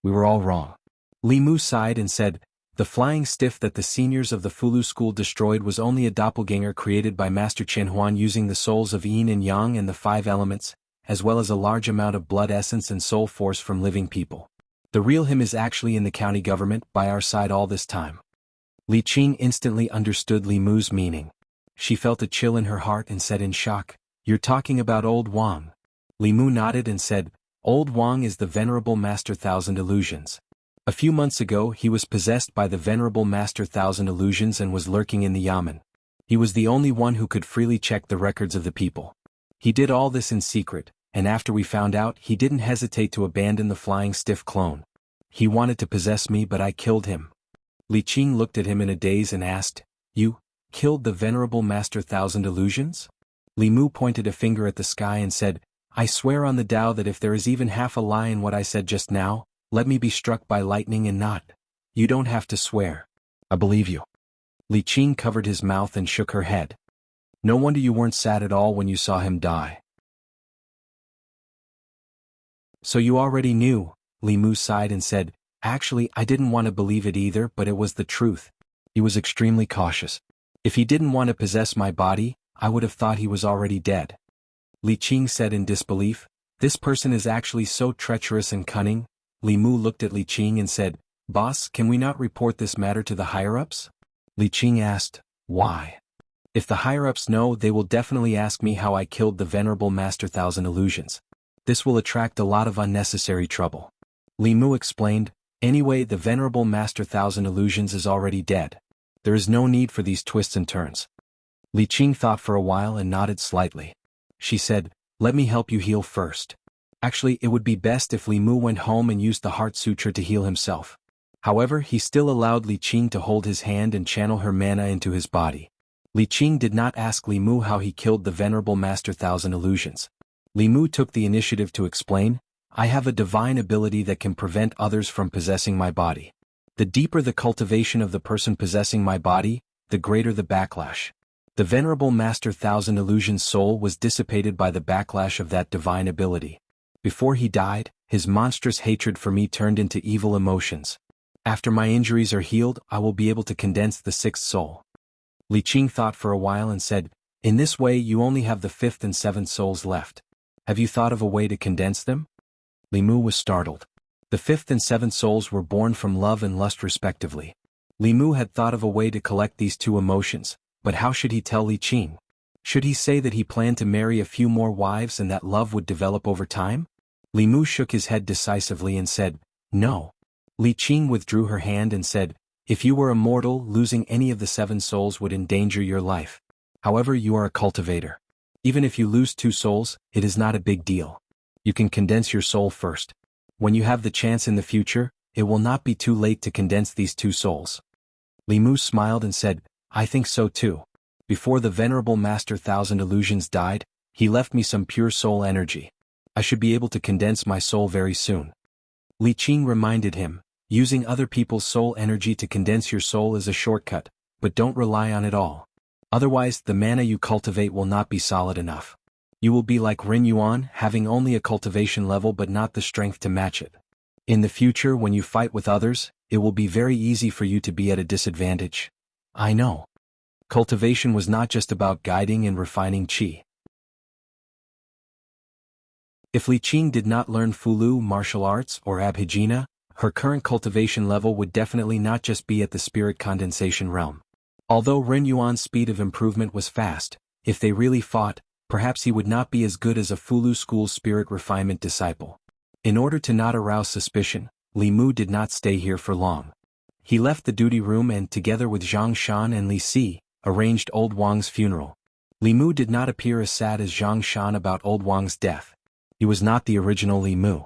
"We were all wrong." Li Mu sighed and said, "The flying stiff that the seniors of the Fulu school destroyed was only a doppelganger created by Master Chen Huan using the souls of yin and yang and the 5 elements, as well as a large amount of blood essence and soul force from living people. The real him is actually in the county government by our side all this time." Li Qing instantly understood Li Mu's meaning. She felt a chill in her heart and said in shock, "You're talking about Old Wang." Li Mu nodded and said, "Old Wang is the Venerable Master Thousand Illusions. A few months ago he was possessed by the Venerable Master Thousand Illusions and was lurking in the yamen. He was the only one who could freely check the records of the people. He did all this in secret, and after we found out he didn't hesitate to abandon the flying stiff clone. He wanted to possess me but I killed him." Li Qing looked at him in a daze and asked, "You killed the Venerable Master Thousand Illusions?" Li Mu pointed a finger at the sky and said, "I swear on the Tao that if there is even half a lie in what I said just now, let me be struck by lightning and not." "You don't have to swear. I believe you." Li Qing covered his mouth and shook her head. "No wonder you weren't sad at all when you saw him die." "So you already knew?" Li Mu sighed and said, "Actually I didn't want to believe it either but it was the truth." He was extremely cautious. "If he didn't want to possess my body, I would have thought he was already dead." Li Qing said in disbelief, "This person is actually so treacherous and cunning." Li Mu looked at Li Qing and said, "Boss, can we not report this matter to the higher-ups?" Li Qing asked, "Why?" "If the higher-ups know, they will definitely ask me how I killed the Venerable Master Thousand Illusions. This will attract a lot of unnecessary trouble." Li Mu explained, "Anyway, the Venerable Master Thousand Illusions is already dead. There is no need for these twists and turns." Li Qing thought for a while and nodded slightly. She said, "Let me help you heal first." Actually, it would be best if Li Mu went home and used the Heart Sutra to heal himself. However, he still allowed Li Qing to hold his hand and channel her mana into his body. Li Qing did not ask Li Mu how he killed the Venerable Master Thousand Illusions. Li Mu took the initiative to explain, "I have a divine ability that can prevent others from possessing my body. The deeper the cultivation of the person possessing my body, the greater the backlash. The Venerable Master Thousand Illusions' soul was dissipated by the backlash of that divine ability. Before he died, his monstrous hatred for me turned into evil emotions. After my injuries are healed, I will be able to condense the 6th soul." Li Qing thought for a while and said, "In this way you only have the 5th and 7th souls left. Have you thought of a way to condense them?" Li Mu was startled. The 5th and 7th souls were born from love and lust respectively. Li Mu had thought of a way to collect these two emotions, but how should he tell Li Qing? Should he say that he planned to marry a few more wives and that love would develop over time? Li Mu shook his head decisively and said, "No." Li Qing withdrew her hand and said, "If you were immortal, losing any of the 7 souls would endanger your life. However, you are a cultivator. Even if you lose 2 souls, it is not a big deal. You can condense your soul first. When you have the chance in the future, it will not be too late to condense these 2 souls." Li Mu smiled and said, "I think so too. Before the Venerable Master Thousand Illusions died, he left me some pure soul energy. I should be able to condense my soul very soon." Li Qing reminded him, "Using other people's soul energy to condense your soul is a shortcut, but don't rely on it all. Otherwise, the mana you cultivate will not be solid enough. You will be like Ren Yuan, having only a cultivation level but not the strength to match it. In the future, when you fight with others, it will be very easy for you to be at a disadvantage." "I know." Cultivation was not just about guiding and refining qi. If Li Qing did not learn Fulu martial arts or Abhijina, her current cultivation level would definitely not just be at the spirit condensation realm. Although Ren Yuan's speed of improvement was fast, if they really fought, perhaps he would not be as good as a Fulu school's spirit refinement disciple. In order to not arouse suspicion, Li Mu did not stay here for long. He left the duty room and, together with Zhang Shan and Li Si, arranged Old Wang's funeral. Li Mu did not appear as sad as Zhang Shan about Old Wang's death. He was not the original Li Mu.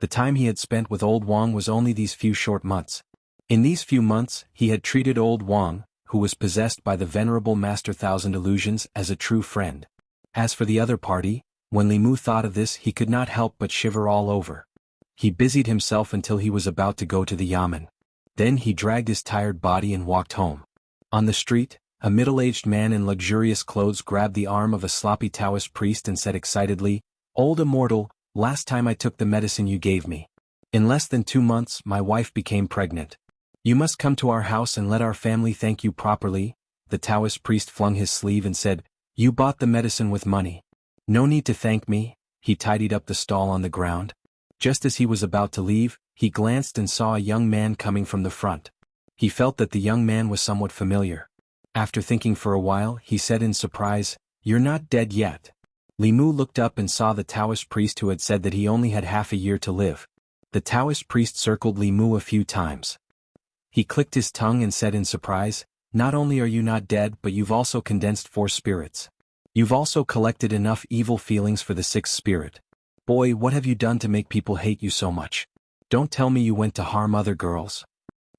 The time he had spent with Old Wang was only these few short months. In these few months, he had treated Old Wang, who was possessed by the Venerable Master Thousand Illusions, as a true friend. As for the other party, when Li Mu thought of this he could not help but shiver all over. He busied himself until he was about to go to the yamen. Then he dragged his tired body and walked home. On the street, a middle-aged man in luxurious clothes grabbed the arm of a sloppy Taoist priest and said excitedly, "Old Immortal, last time I took the medicine you gave me. In less than 2 months, my wife became pregnant. You must come to our house and let our family thank you properly." The Taoist priest flung his sleeve and said, "You bought the medicine with money. No need to thank me." He tidied up the stall on the ground. Just as he was about to leave, he glanced and saw a young man coming from the front. He felt that the young man was somewhat familiar. After thinking for a while, he said in surprise, "You're not dead yet." Li Mu looked up and saw the Taoist priest who had said that he only had half a year to live. The Taoist priest circled Li Mu a few times. He clicked his tongue and said in surprise, "Not only are you not dead, but you've also condensed 4 spirits. You've also collected enough evil feelings for the 6th spirit. Boy, what have you done to make people hate you so much? Don't tell me you went to harm other girls."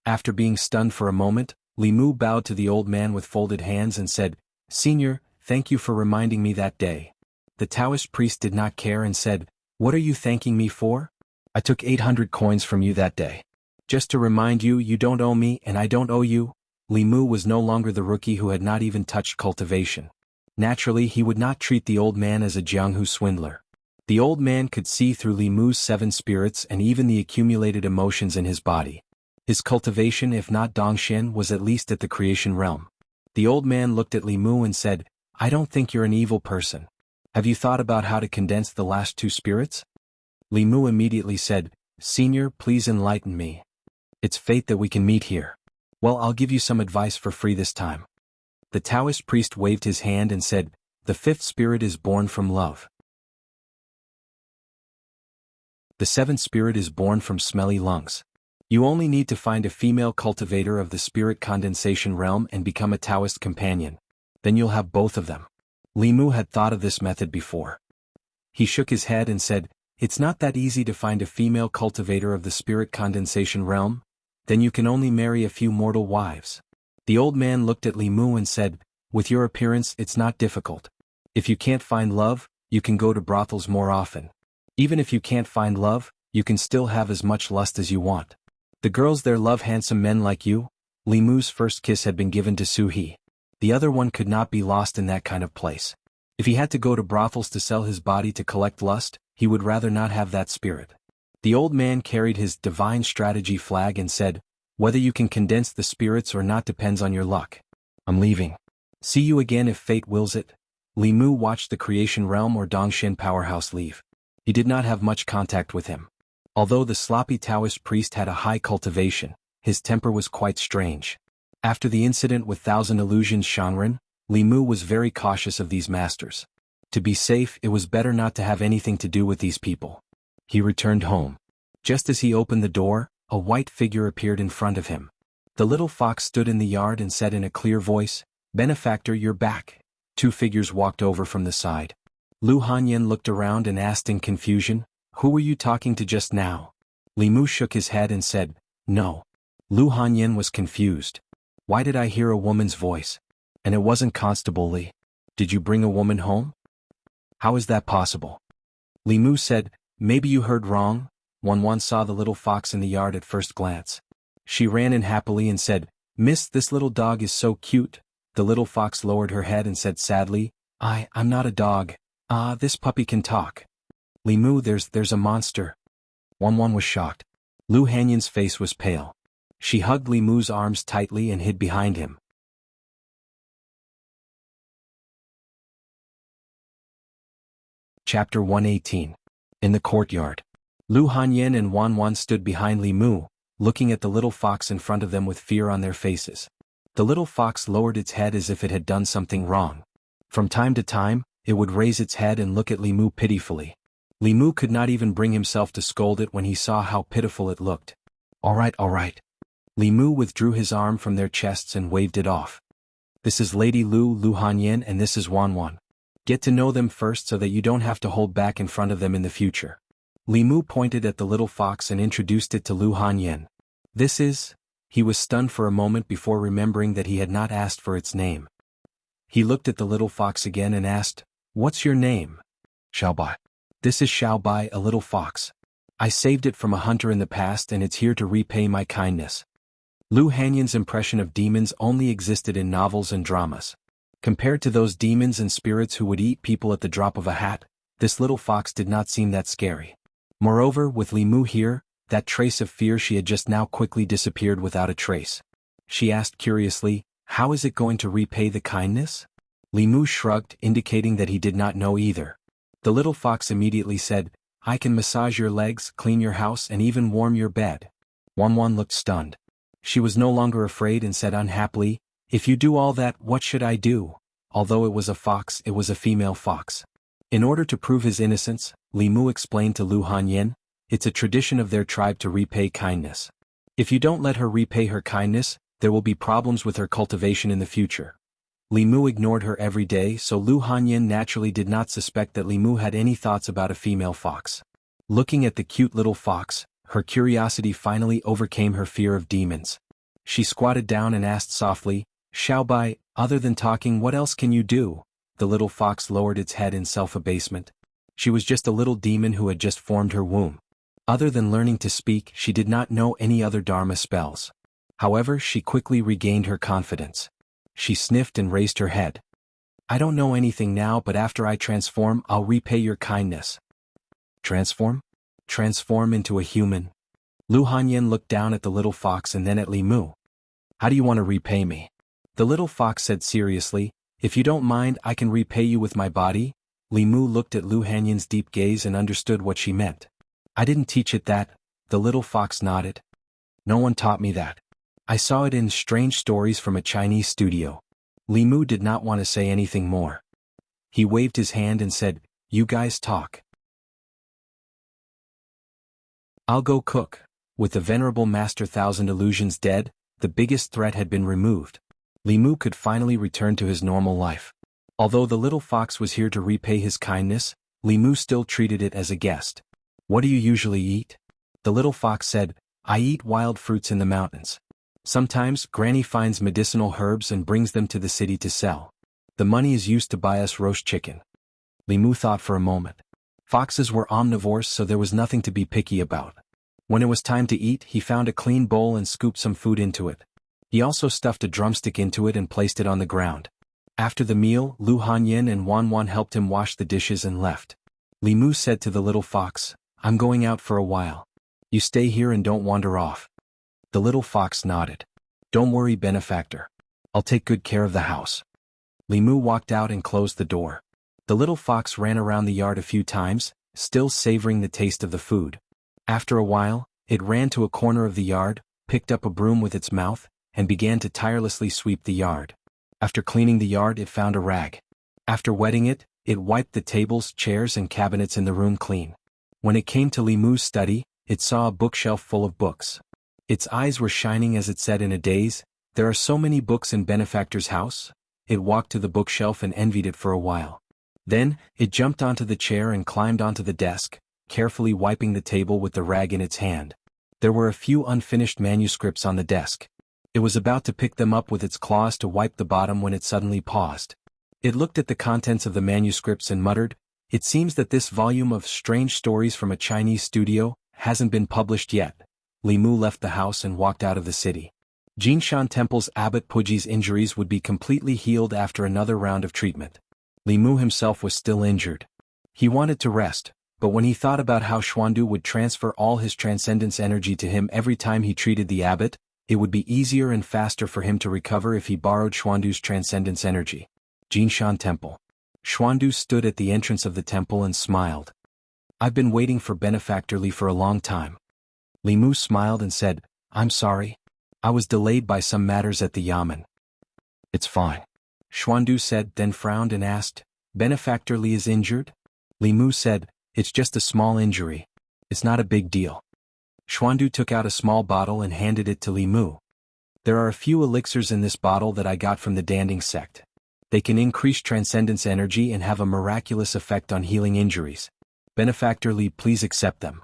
After being stunned for a moment, Li Mu bowed to the old man with folded hands and said, "Senior, thank you for reminding me that day." The Taoist priest did not care and said, "What are you thanking me for? I took 800 coins from you that day. Just to remind you, you don't owe me and I don't owe you." Li Mu was no longer the rookie who had not even touched cultivation. Naturally, he would not treat the old man as a Jianghu swindler. The old man could see through Li Mu's 7 spirits and even the accumulated emotions in his body. His cultivation, if not Dongxian, was at least at the creation realm. The old man looked at Li Mu and said, "I don't think you're an evil person. Have you thought about how to condense the last 2 spirits?" Li Mu immediately said, "Senior, please enlighten me. It's fate that we can meet here. Well, I'll give you some advice for free this time." The Taoist priest waved his hand and said, "The 5th spirit is born from love. The 7th spirit is born from smelly lungs. You only need to find a female cultivator of the spirit condensation realm and become a Taoist companion. Then you'll have both of them." Li Mu had thought of this method before. He shook his head and said, "It's not that easy to find a female cultivator of the spirit condensation realm. Then you can only marry a few mortal wives." The old man looked at Li Mu and said, "With your appearance, it's not difficult. If you can't find love, you can go to brothels more often. Even if you can't find love, you can still have as much lust as you want. The girls there love handsome men like you." Li Mu's first kiss had been given to Su He. The other one could not be lost in that kind of place. If he had to go to brothels to sell his body to collect lust, he would rather not have that spirit. The old man carried his divine strategy flag and said, "Whether you can condense the spirits or not depends on your luck. I'm leaving. See you again if fate wills it." Li Mu watched the creation realm or Dongxian powerhouse leave. He did not have much contact with him. Although the sloppy Taoist priest had a high cultivation, his temper was quite strange. After the incident with Thousand Illusions Shangren, Li Mu was very cautious of these masters. To be safe, it was better not to have anything to do with these people. He returned home. Just as he opened the door, a white figure appeared in front of him. The little fox stood in the yard and said in a clear voice, "Benefactor, you're back." 2 figures walked over from the side. Lu Hanyan looked around and asked in confusion, "Who were you talking to just now?" Li Mu shook his head and said, "No." Lu Hanyan was confused. "Why did I hear a woman's voice? And it wasn't Constable Li. Did you bring a woman home? How is that possible?" Li Mu said, "Maybe you heard wrong." Wan saw the little fox in the yard at first glance. She ran in happily and said, "Miss, this little dog is so cute." The little fox lowered her head and said sadly, I'm not a dog. This puppy can talk." "Li Mu, there's a monster." Wan was shocked. Lu Hanyan's face was pale. She hugged Li Mu's arms tightly and hid behind him. Chapter 118. In the courtyard. Lu Hanyan and Wan stood behind Li Mu, looking at the little fox in front of them with fear on their faces. The little fox lowered its head as if it had done something wrong. From time to time, it would raise its head and look at Li Mu pitifully. Li Mu could not even bring himself to scold it when he saw how pitiful it looked. All right. Li Mu withdrew his arm from their chests and waved it off. "This is Lady Lu Hanyan, and this is Wan. Get to know them first so that you don't have to hold back in front of them in the future." Li Mu pointed at the little fox and introduced it to Lu Hanyan. "This is..." He was stunned for a moment before remembering that he had not asked for its name. He looked at the little fox again and asked, "What's your name?" "Xiaobai." "This is Xiaobai, a little fox. I saved it from a hunter in the past and it's here to repay my kindness." Lu Hanyan's impression of demons only existed in novels and dramas. Compared to those demons and spirits who would eat people at the drop of a hat, this little fox did not seem that scary. Moreover, with Li Mu here, that trace of fear she had just now quickly disappeared without a trace. She asked curiously, "How is it going to repay the kindness?" Li Mu shrugged, indicating that he did not know either. The little fox immediately said, "I can massage your legs, clean your house, and even warm your bed." Wan looked stunned. She was no longer afraid and said unhappily, "If you do all that, what should I do?" Although it was a fox, it was a female fox. In order to prove his innocence, Li Mu explained to Lu Hanyan, "It's a tradition of their tribe to repay kindness. If you don't let her repay her kindness, there will be problems with her cultivation in the future." Li Mu ignored her every day, so Lu Hanyan naturally did not suspect that Li Mu had any thoughts about a female fox. Looking at the cute little fox, her curiosity finally overcame her fear of demons. She squatted down and asked softly, "Xiaobai, other than talking, what else can you do?" The little fox lowered its head in self-abasement. She was just a little demon who had just formed her womb. Other than learning to speak, she did not know any other Dharma spells. However, she quickly regained her confidence. She sniffed and raised her head. "I don't know anything now, but after I transform, I'll repay your kindness." Transform? Transform into a human? Lu Hanyan looked down at the little fox and then at Li Mu. "How do you want to repay me?" The little fox said seriously, "If you don't mind, I can repay you with my body." Li Mu looked at Lu Hanyan's deep gaze and understood what she meant. "I didn't teach it that," the little fox nodded. "No one taught me that. I saw it in strange stories from a Chinese studio." Li Mu did not want to say anything more. He waved his hand and said, "You guys talk. I'll go cook." With the venerable Master Thousand Illusions dead, the biggest threat had been removed. Li Mu could finally return to his normal life. Although the little fox was here to repay his kindness, Li Mu still treated it as a guest. "What do you usually eat?" The little fox said, "I eat wild fruits in the mountains. Sometimes, Granny finds medicinal herbs and brings them to the city to sell. The money is used to buy us roast chicken." Li Mu thought for a moment. Foxes were omnivores, so there was nothing to be picky about. When it was time to eat, he found a clean bowl and scooped some food into it. He also stuffed a drumstick into it and placed it on the ground. After the meal, Lu Hanyan and Wan helped him wash the dishes and left. Li Mu said to the little fox, "I'm going out for a while. You stay here and don't wander off." The little fox nodded. "Don't worry, benefactor. I'll take good care of the house." Li Mu walked out and closed the door. The little fox ran around the yard a few times, still savoring the taste of the food. After a while, it ran to a corner of the yard, picked up a broom with its mouth, and began to tirelessly sweep the yard. After cleaning the yard, it found a rag. After wetting it, it wiped the tables, chairs, and cabinets in the room clean. When it came to Li Mu's study, it saw a bookshelf full of books. Its eyes were shining as it said in a daze, "There are so many books in Benefactor's house." It walked to the bookshelf and envied it for a while. Then, it jumped onto the chair and climbed onto the desk, carefully wiping the table with the rag in its hand. There were a few unfinished manuscripts on the desk. It was about to pick them up with its claws to wipe the bottom when it suddenly paused. It looked at the contents of the manuscripts and muttered, "It seems that this volume of strange stories from a Chinese studio hasn't been published yet." Li Mu left the house and walked out of the city. Jingshan Temple's Abbot Puji's injuries would be completely healed after another round of treatment. Li Mu himself was still injured. He wanted to rest, but when he thought about how Xuandu would transfer all his transcendence energy to him every time he treated the abbot, it would be easier and faster for him to recover if he borrowed Xuandu's transcendence energy. Jingshan Temple. Xuandu stood at the entrance of the temple and smiled. "I've been waiting for Benefactor Li for a long time." Li Mu smiled and said, "I'm sorry. I was delayed by some matters at the yamen." "It's fine," Xuandu said, then frowned and asked, "Benefactor Li is injured?" Li Mu said, "It's just a small injury. It's not a big deal." Xuandu took out a small bottle and handed it to Li Mu. "There are a few elixirs in this bottle that I got from the Danding sect. They can increase transcendence energy and have a miraculous effect on healing injuries. Benefactor Li, please accept them."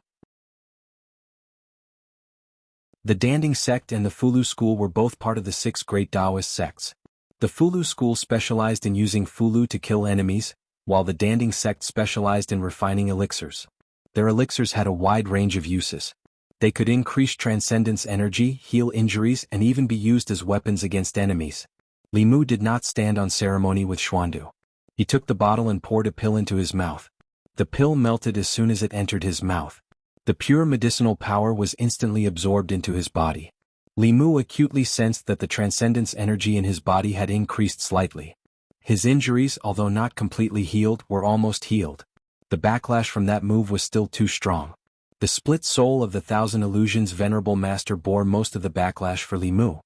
The Danding sect and the Fulu school were both part of the 6 great Taoist sects. The Fulu school specialized in using Fulu to kill enemies, while the Danding sect specialized in refining elixirs. Their elixirs had a wide range of uses. They could increase transcendence energy, heal injuries, and even be used as weapons against enemies. Li Mu did not stand on ceremony with Xuandu. He took the bottle and poured a pill into his mouth. The pill melted as soon as it entered his mouth. The pure medicinal power was instantly absorbed into his body. Li Mu acutely sensed that the transcendence energy in his body had increased slightly. His injuries, although not completely healed, were almost healed. The backlash from that move was still too strong. The split soul of the Thousand Illusions Venerable Master bore most of the backlash for Li Mu.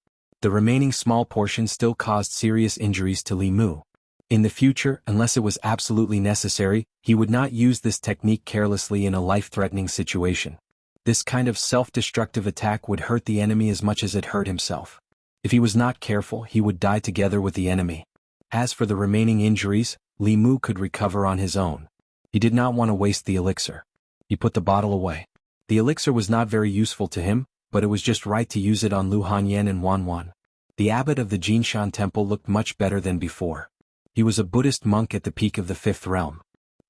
The remaining small portion still caused serious injuries to Li Mu. In the future, unless it was absolutely necessary, he would not use this technique carelessly in a life-threatening situation. This kind of self-destructive attack would hurt the enemy as much as it hurt himself. If he was not careful, he would die together with the enemy. As for the remaining injuries, Li Mu could recover on his own. He did not want to waste the elixir. He put the bottle away. The elixir was not very useful to him, but it was just right to use it on Lu Hanyan and Wan Wan. The abbot of the Jinshan temple looked much better than before. He was a Buddhist monk at the peak of the fifth realm.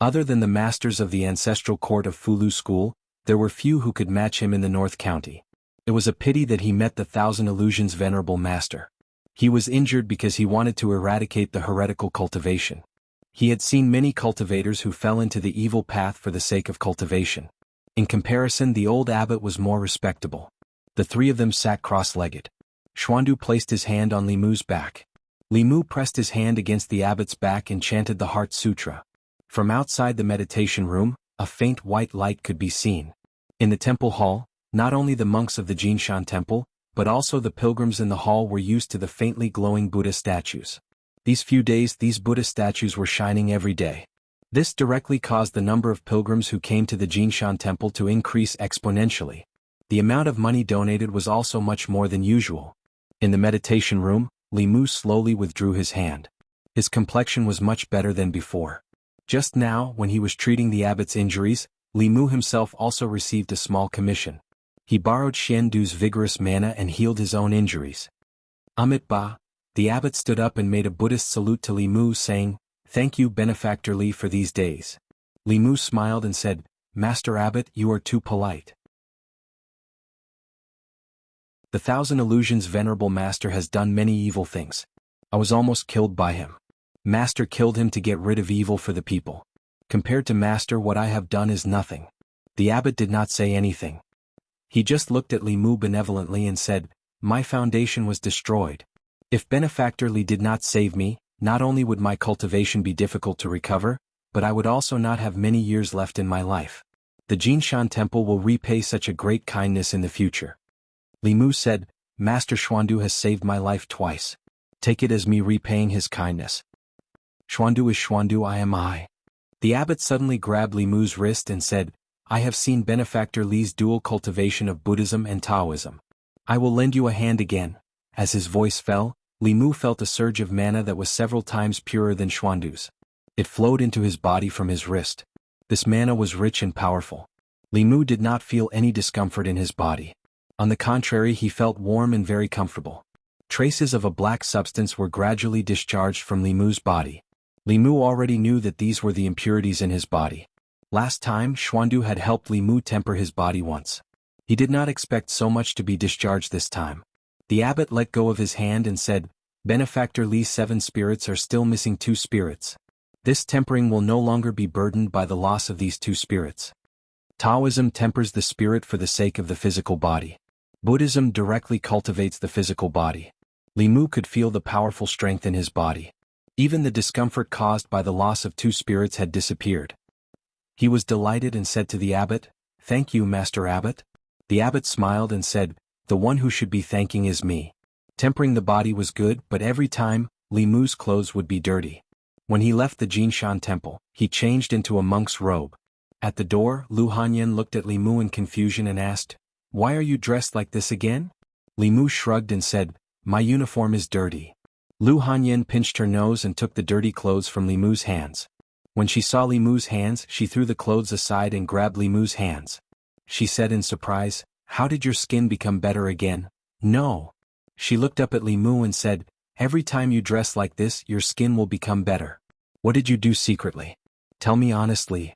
Other than the masters of the ancestral court of Fulu School, there were few who could match him in the North County. It was a pity that he met the Thousand Illusions Venerable Master. He was injured because he wanted to eradicate the heretical cultivation. He had seen many cultivators who fell into the evil path for the sake of cultivation. In comparison, the old abbot was more respectable. The three of them sat cross-legged. Xuandu placed his hand on Li Mu's back. Li Mu pressed his hand against the abbot's back and chanted the Heart Sutra. From outside the meditation room, a faint white light could be seen. In the temple hall, not only the monks of the Jinshan temple, but also the pilgrims in the hall were used to the faintly glowing Buddha statues. These few days these Buddha statues were shining every day. This directly caused the number of pilgrims who came to the Jinshan temple to increase exponentially. The amount of money donated was also much more than usual. In the meditation room, Li Mu slowly withdrew his hand. His complexion was much better than before. Just now, when he was treating the abbot's injuries, Li Mu himself also received a small commission. He borrowed Xiandu's vigorous mana and healed his own injuries. Amit Ba, the abbot stood up and made a Buddhist salute to Li Mu, saying, "Thank you, Benefactor Li, for these days." Li Mu smiled and said, "Master Abbot, you are too polite. The Thousand Illusions Venerable Master has done many evil things. I was almost killed by him. Master killed him to get rid of evil for the people. Compared to Master, what I have done is nothing." The abbot did not say anything. He just looked at Li Mu benevolently and said, "My foundation was destroyed. If Benefactor Li did not save me, not only would my cultivation be difficult to recover, but I would also not have many years left in my life. The Jinshan temple will repay such a great kindness in the future." Li Mu said, "Master Xuandu has saved my life twice. Take it as me repaying his kindness. Xuandu is Xuandu, I am I." The abbot suddenly grabbed Li Mu's wrist and said, "I have seen Benefactor Li's dual cultivation of Buddhism and Taoism. I will lend you a hand again." As his voice fell, Li Mu felt a surge of mana that was several times purer than Xuandu's. It flowed into his body from his wrist. This mana was rich and powerful. Li Mu did not feel any discomfort in his body. On the contrary, he felt warm and very comfortable. Traces of a black substance were gradually discharged from Li Mu's body. Li Mu already knew that these were the impurities in his body. Last time, Xuandu had helped Li Mu temper his body once. He did not expect so much to be discharged this time. The abbot let go of his hand and said, "Benefactor Li's 7 spirits are still missing 2 spirits. This tempering will no longer be burdened by the loss of these 2 spirits. Taoism tempers the spirit for the sake of the physical body. Buddhism directly cultivates the physical body." Li Mu could feel the powerful strength in his body. Even the discomfort caused by the loss of 2 spirits had disappeared. He was delighted and said to the abbot, "Thank you, Master Abbot." The abbot smiled and said, "The one who should be thanking is me." Tempering the body was good, but every time, Li Mu's clothes would be dirty. When he left the Jinshan temple, he changed into a monk's robe. At the door, Lu Hanyan looked at Li Mu in confusion and asked, "Why are you dressed like this again?" Li Mu shrugged and said, "My uniform is dirty." Lu Hanyan pinched her nose and took the dirty clothes from Li Mu's hands. When she saw Li Mu's hands, she threw the clothes aside and grabbed Li Mu's hands. She said in surprise, "How did your skin become better again?" "No." She looked up at Li Mu and said, "Every time you dress like this, your skin will become better. What did you do secretly? Tell me honestly."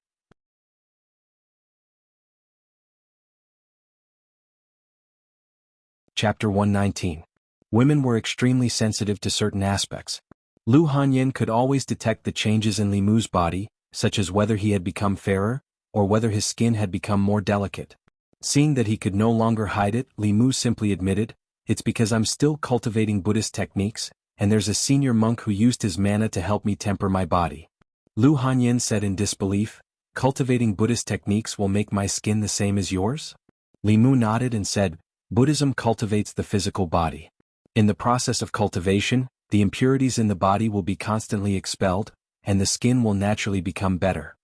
Chapter 119. Women were extremely sensitive to certain aspects. Lu Hanyin could always detect the changes in Li Mu's body, such as whether he had become fairer, or whether his skin had become more delicate. Seeing that he could no longer hide it, Li Mu simply admitted, "It's because I'm still cultivating Buddhist techniques, and there's a senior monk who used his mana to help me temper my body." Lu Hanyin said in disbelief, "Cultivating Buddhist techniques will make my skin the same as yours?" Li Mu nodded and said, "Buddhism cultivates the physical body. In the process of cultivation, the impurities in the body will be constantly expelled, and the skin will naturally become better."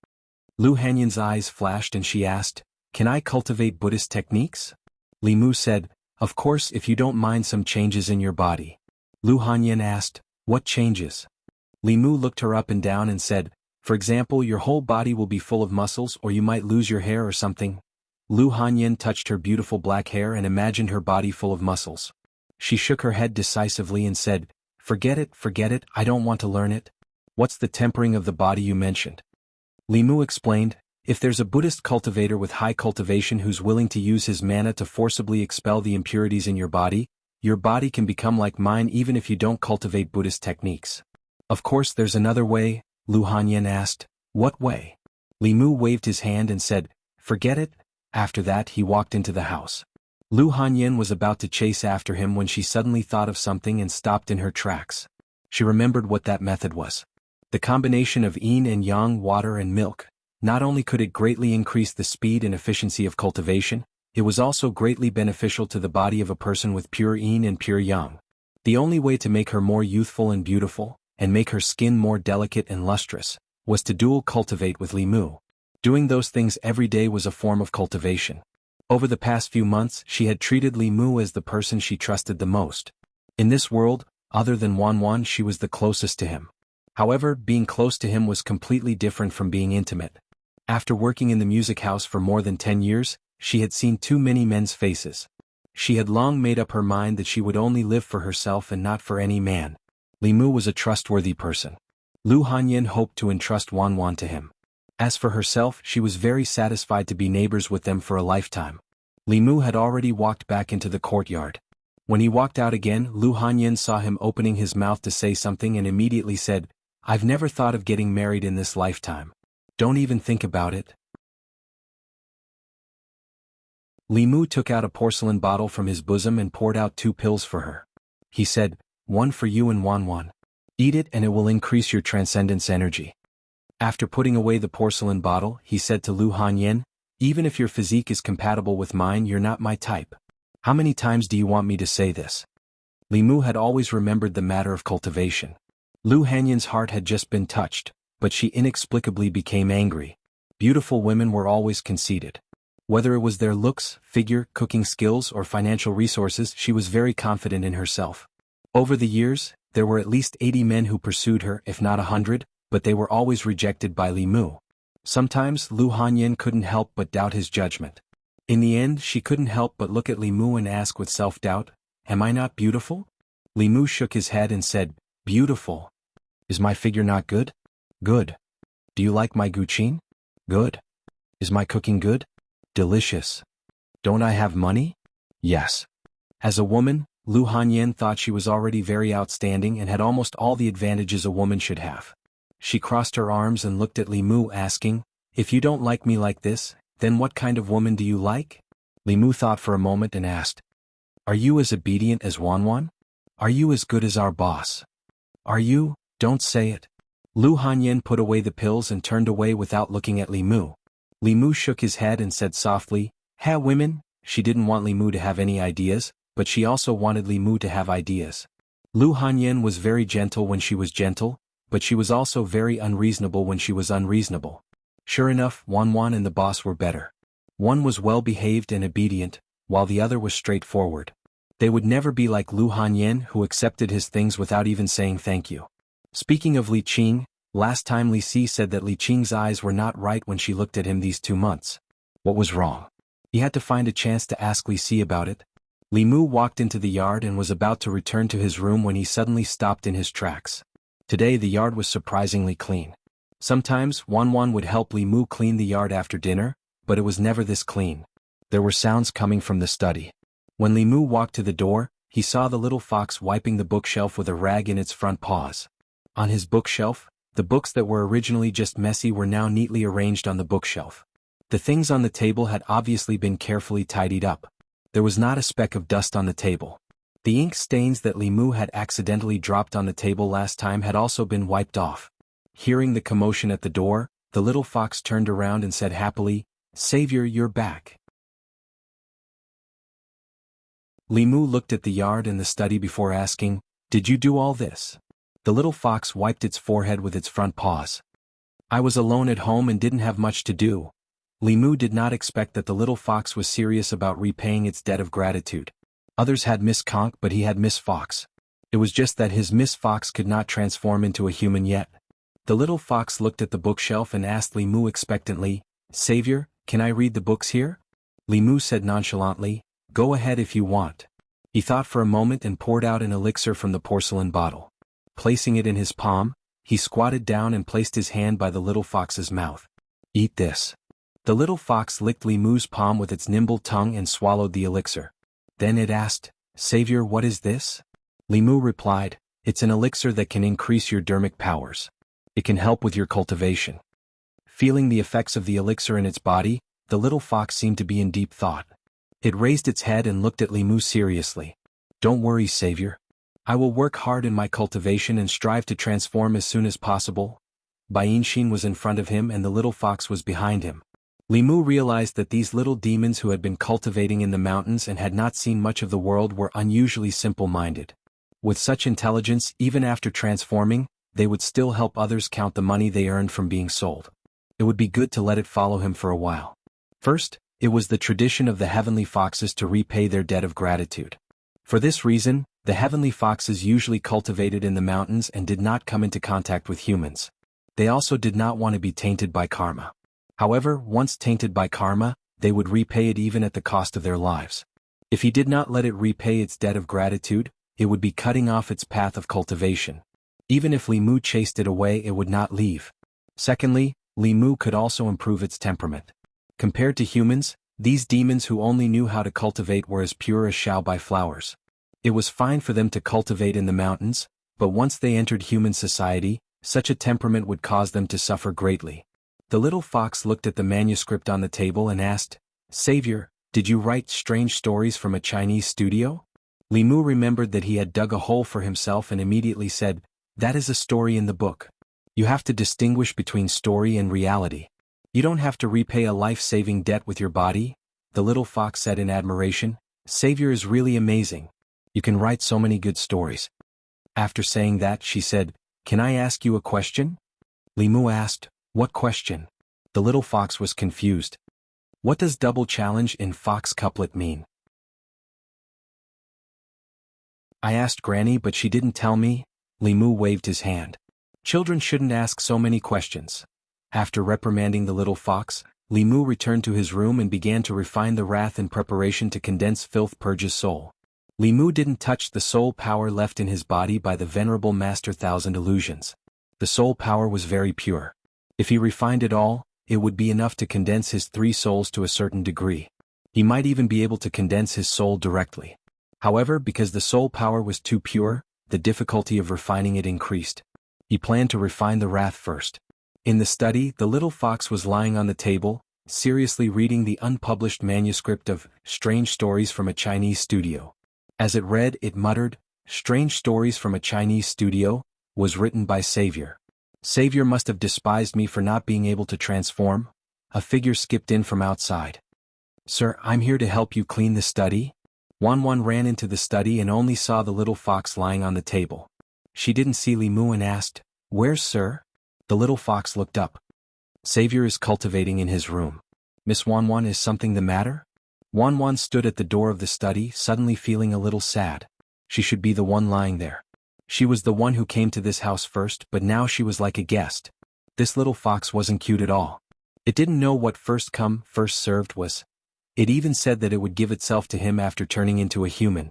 Lu Hanyin's eyes flashed and she asked, "Can I cultivate Buddhist techniques?" Li Mu said, "Of course, if you don't mind some changes in your body." Lu Hanyin asked, "What changes?" Li Mu looked her up and down and said, "For example, your whole body will be full of muscles, or you might lose your hair or something." Lu Hanyin touched her beautiful black hair and imagined her body full of muscles. She shook her head decisively and said, forget it, I don't want to learn it." "What's the tempering of the body you mentioned?" Li Mu explained, "If there's a Buddhist cultivator with high cultivation who's willing to use his mana to forcibly expel the impurities in your body can become like mine even if you don't cultivate Buddhist techniques." "Of course there's another way," Lu Hanyin asked. "What way?" Li Mu waved his hand and said, "Forget it." After that he walked into the house. Lu Hanyin was about to chase after him when she suddenly thought of something and stopped in her tracks. She remembered what that method was. The combination of yin and yang, water and milk. Not only could it greatly increase the speed and efficiency of cultivation, it was also greatly beneficial to the body of a person with pure yin and pure yang. The only way to make her more youthful and beautiful, and make her skin more delicate and lustrous, was to dual cultivate with Li Mu. Doing those things every day was a form of cultivation. Over the past few months she had treated Li Mu as the person she trusted the most. In this world, other than Wan, she was the closest to him. However, being close to him was completely different from being intimate. After working in the music house for more than 10 years, she had seen too many men's faces. She had long made up her mind that she would only live for herself and not for any man. Li Mu was a trustworthy person. Lu Hanyin hoped to entrust Wan to him. As for herself, she was very satisfied to be neighbors with them for a lifetime. Li Mu had already walked back into the courtyard. When he walked out again, Lu Hanyin saw him opening his mouth to say something and immediately said, "I've never thought of getting married in this lifetime. Don't even think about it." Li Mu took out a porcelain bottle from his bosom and poured out 2 pills for her. He said, "One for you and Wan. Eat it and it will increase your transcendence energy." After putting away the porcelain bottle, he said to Lu Hanyin, "Even if your physique is compatible with mine, you're not my type. How many times do you want me to say this?" Li Mu had always remembered the matter of cultivation. Lu Hanyin's heart had just been touched, but she inexplicably became angry. Beautiful women were always conceited. Whether it was their looks, figure, cooking skills or financial resources, she was very confident in herself. Over the years, there were at least 80 men who pursued her, if not 100, but they were always rejected by Li Mu. Sometimes Lu Hanyin couldn't help but doubt his judgment. In the end, she couldn't help but look at Li Mu and ask with self-doubt, "Am I not beautiful?" Li Mu shook his head and said, "Beautiful. Is my figure not good? Good. Do you like my guqin? Good. Is my cooking good? Delicious. Don't I have money? Yes." As a woman, Lu Hanyin thought she was already very outstanding and had almost all the advantages a woman should have. She crossed her arms and looked at Li Mu asking, "If you don't like me like this, then what kind of woman do you like?" Li Mu thought for a moment and asked, "Are you as obedient as Wan? Are you as good as our boss? Are you? Don't say it." Lu Hanyin put away the pills and turned away without looking at Li Mu. Li Mu shook his head and said softly, "Ha women." She didn't want Li Mu to have any ideas, but she also wanted Li Mu to have ideas. Lu Hanyin was very gentle when she was gentle, but she was also very unreasonable when she was unreasonable. Sure enough, Wan and the boss were better. One was well-behaved and obedient, while the other was straightforward. They would never be like Lu Hanyin, who accepted his things without even saying thank you. Speaking of Li Qing, last time Li Si said that Li Qing's eyes were not right when she looked at him these 2 months. What was wrong? He had to find a chance to ask Li Si about it. Li Mu walked into the yard and was about to return to his room when he suddenly stopped in his tracks. Today the yard was surprisingly clean. Sometimes Wan would help Li Mu clean the yard after dinner, but it was never this clean. There were sounds coming from the study. When Li Mu walked to the door, he saw the little fox wiping the bookshelf with a rag in its front paws. On his bookshelf, the books that were originally just messy were now neatly arranged on the bookshelf. The things on the table had obviously been carefully tidied up. There was not a speck of dust on the table. The ink stains that Li Mu had accidentally dropped on the table last time had also been wiped off. Hearing the commotion at the door, the little fox turned around and said happily, "Savior, you're back." Li Mu looked at the yard and the study before asking, "Did you do all this?" The little fox wiped its forehead with its front paws. "I was alone at home and didn't have much to do." Li Mu did not expect that the little fox was serious about repaying its debt of gratitude. Others had Miss Conch, but he had Miss Fox. It was just that his Miss Fox could not transform into a human yet. The little fox looked at the bookshelf and asked Li Mu expectantly, "Savior, can I read the books here?" Li Mu said nonchalantly, "Go ahead if you want." He thought for a moment and poured out an elixir from the porcelain bottle. Placing it in his palm, he squatted down and placed his hand by the little fox's mouth. "Eat this." The little fox licked Li Mu's palm with its nimble tongue and swallowed the elixir. Then it asked, "Savior, what is this?" Li Mu replied, "It's an elixir that can increase your dermic powers. It can help with your cultivation." Feeling the effects of the elixir in its body, the little fox seemed to be in deep thought. It raised its head and looked at Li Mu seriously. "Don't worry, Savior. I will work hard in my cultivation and strive to transform as soon as possible." Bianxin was in front of him and the little fox was behind him. Li Mu realized that these little demons who had been cultivating in the mountains and had not seen much of the world were unusually simple-minded. With such intelligence, even after transforming, they would still help others count the money they earned from being sold. It would be good to let it follow him for a while. First, it was the tradition of the heavenly foxes to repay their debt of gratitude. For this reason, the heavenly foxes usually cultivated in the mountains and did not come into contact with humans. They also did not want to be tainted by karma. However, once tainted by karma, they would repay it even at the cost of their lives. If he did not let it repay its debt of gratitude, it would be cutting off its path of cultivation. Even if Li Mu chased it away, it would not leave. Secondly, Li Mu could also improve its temperament. Compared to humans, these demons who only knew how to cultivate were as pure as Xiaobai flowers. It was fine for them to cultivate in the mountains, but once they entered human society, such a temperament would cause them to suffer greatly. The little fox looked at the manuscript on the table and asked, "Savior, did you write strange stories from a Chinese studio?" Li Mu remembered that he had dug a hole for himself and immediately said, "That is a story in the book. You have to distinguish between story and reality. You don't have to repay a life-saving debt with your body," the little fox said in admiration. "Savior is really amazing. You can write so many good stories." After saying that, she said, "Can I ask you a question?" Li Mu asked, "What question?" The little fox was confused. "What does double challenge in fox couplet mean?" "I asked Granny, but she didn't tell me." Li Mu waved his hand. "Children shouldn't ask so many questions." After reprimanding the little fox, Li Mu returned to his room and began to refine the wrath in preparation to condense filth purge his soul. Li Mu didn't touch the soul power left in his body by the venerable Master Thousand Illusions. The soul power was very pure. If he refined it all, it would be enough to condense his 3 souls to a certain degree. He might even be able to condense his soul directly. However, because the soul power was too pure, the difficulty of refining it increased. He planned to refine the wrath first. In the study, the little fox was lying on the table, seriously reading the unpublished manuscript of Strange Stories from a Chinese Studio. As it read, it muttered, "Strange Stories from a Chinese Studio, was written by Savior. Savior must have despised me for not being able to transform." A figure skipped in from outside. "Sir, I'm here to help you clean the study." Wanwan ran into the study and only saw the little fox lying on the table. She didn't see Li Mu and asked, "Where's Sir?" The little fox looked up. "Savior is cultivating in his room." "Miss Wanwan, is something the matter?" Wanwan stood at the door of the study, suddenly feeling a little sad. She should be the one lying there. She was the one who came to this house first, but now she was like a guest. This little fox wasn't cute at all. It didn't know what first come, first served was. It even said that it would give itself to him after turning into a human.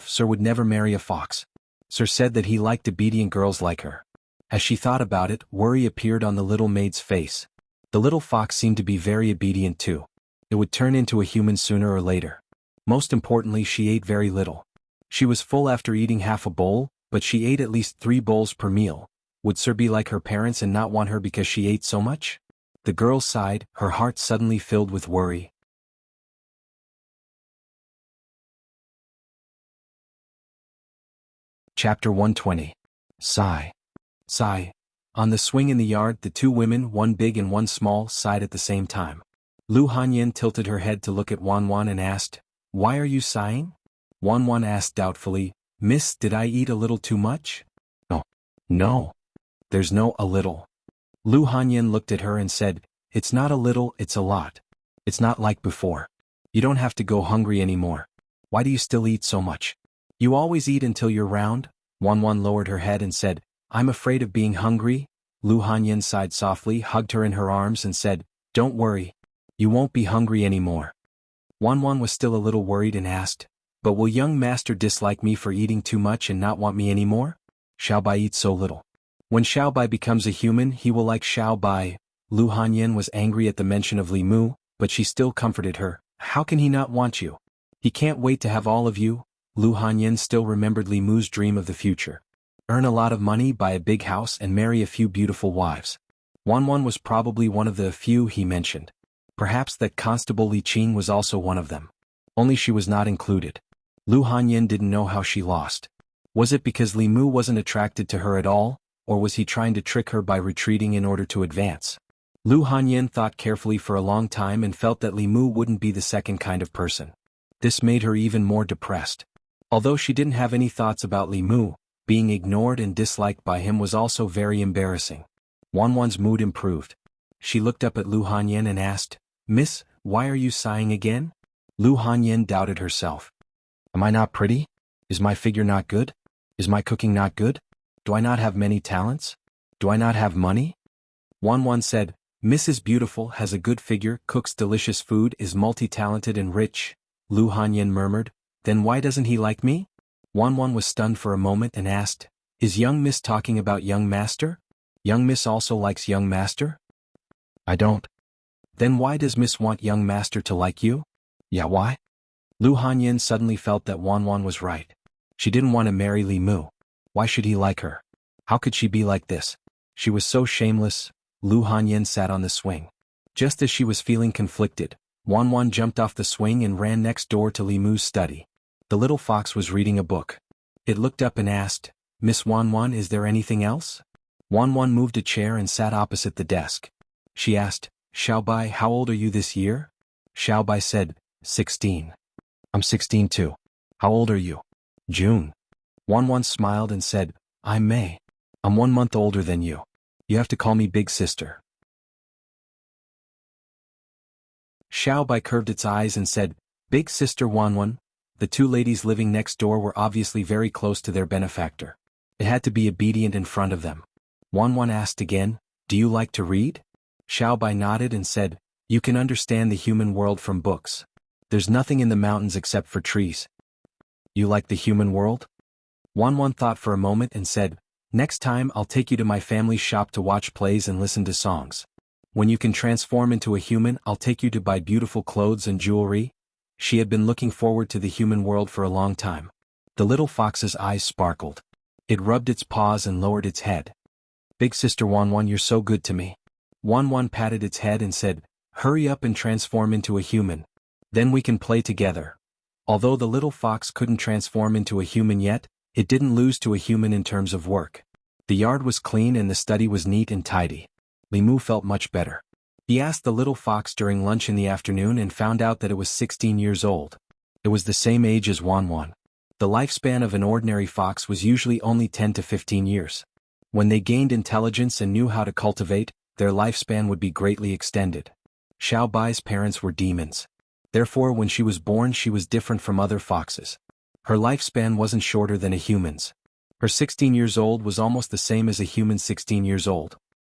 Sir would never marry a fox. Sir said that he liked obedient girls like her. As she thought about it, worry appeared on the little maid's face. The little fox seemed to be very obedient too. It would turn into a human sooner or later. Most importantly, she ate very little. She was full after eating half a bowl, but she ate at least 3 bowls per meal. Would Sir be like her parents and not want her because she ate so much? The girl sighed, her heart suddenly filled with worry. Chapter 120. Sigh. Sigh. On the swing in the yard, the 2 women, one big and one small, sighed at the same time. Lu Hanyin tilted her head to look at Wan Wan and asked, "Why are you sighing?" Wan Wan asked doubtfully, "Miss, did I eat a little too much?" "No. No. There's no a little." Lu Hanyin looked at her and said, "It's not a little, it's a lot. It's not like before. You don't have to go hungry anymore. Why do you still eat so much? You always eat until you're round?" Wan Wan lowered her head and said, "I'm afraid of being hungry." Lu Hanyin sighed softly, hugged her in her arms and said, "Don't worry. You won't be hungry anymore." Wan Wan was still a little worried and asked, "But will young master dislike me for eating too much and not want me anymore? Xiaobai eats so little. When Xiaobai becomes a human, he will like Xiaobai." Lu Hanyin was angry at the mention of Li Mu, but she still comforted her. "How can he not want you? He can't wait to have all of you." Lu Hanyin still remembered Li Mu's dream of the future. Earn a lot of money, buy a big house and marry a few beautiful wives. Wan Wan was probably one of the few he mentioned. Perhaps that Constable Li Qing was also one of them. Only she was not included. Lu Hanyin didn't know how she lost. Was it because Li Mu wasn't attracted to her at all, or was he trying to trick her by retreating in order to advance? Lu Hanyin thought carefully for a long time and felt that Li Mu wouldn't be the second kind of person. This made her even more depressed. Although she didn't have any thoughts about Li Mu, being ignored and disliked by him was also very embarrassing. Wan Wan's mood improved. She looked up at Lu Hanyin and asked, "Miss, why are you sighing again?" Lu Hanyin doubted herself. "Am I not pretty? Is my figure not good? Is my cooking not good? Do I not have many talents? Do I not have money?" Wan Wan said, "Miss is beautiful, has a good figure, cooks delicious food, is multi-talented and rich." Lu Hanyin murmured, "Then why doesn't he like me?" Wan Wan was stunned for a moment and asked, "Is young Miss talking about young master? Young Miss also likes young master?" "I don't." "Then why does Miss want young master to like you?" "Yeah, why?" Lu Hanyin suddenly felt that Wan Wan was right. She didn't want to marry Li Mu. Why should he like her? How could she be like this? She was so shameless. Lu Hanyin sat on the swing. Just as she was feeling conflicted, Wan Wan jumped off the swing and ran next door to Li Mu's study. The little fox was reading a book. It looked up and asked, "Miss Wan Wan, is there anything else?" Wan Wan moved a chair and sat opposite the desk. She asked, "Xiaobai, how old are you this year?" Xiaobai said, 16. "I'm 16 too. How old are you?" "June." Wan Wan smiled and said, "I'm May. I'm 1 month older than you. You have to call me big sister." Xiaobai curved its eyes and said, "Big sister Wan Wan." The 2 ladies living next door were obviously very close to their benefactor. It had to be obedient in front of them. Wan Wan asked again, "Do you like to read?" Xiaobai nodded and said, "You can understand the human world from books. There's nothing in the mountains except for trees." "You like the human world?" Wan Wan thought for a moment and said, "Next time I'll take you to my family's shop to watch plays and listen to songs. When you can transform into a human, I'll take you to buy beautiful clothes and jewelry." She had been looking forward to the human world for a long time. The little fox's eyes sparkled. It rubbed its paws and lowered its head. "Big sister Wan Wan, you're so good to me." Wan Wan patted its head and said, "Hurry up and transform into a human. Then we can play together." Although the little fox couldn't transform into a human yet, it didn't lose to a human in terms of work. The yard was clean and the study was neat and tidy. Li Mu felt much better. He asked the little fox during lunch in the afternoon and found out that it was 16 years old. It was the same age as Wan Wan. The lifespan of an ordinary fox was usually only 10 to 15 years. When they gained intelligence and knew how to cultivate, their lifespan would be greatly extended. Xiaobai's parents were demons. Therefore, when she was born, she was different from other foxes. Her lifespan wasn't shorter than a human's. Her 16 years old was almost the same as a human's 16 years old.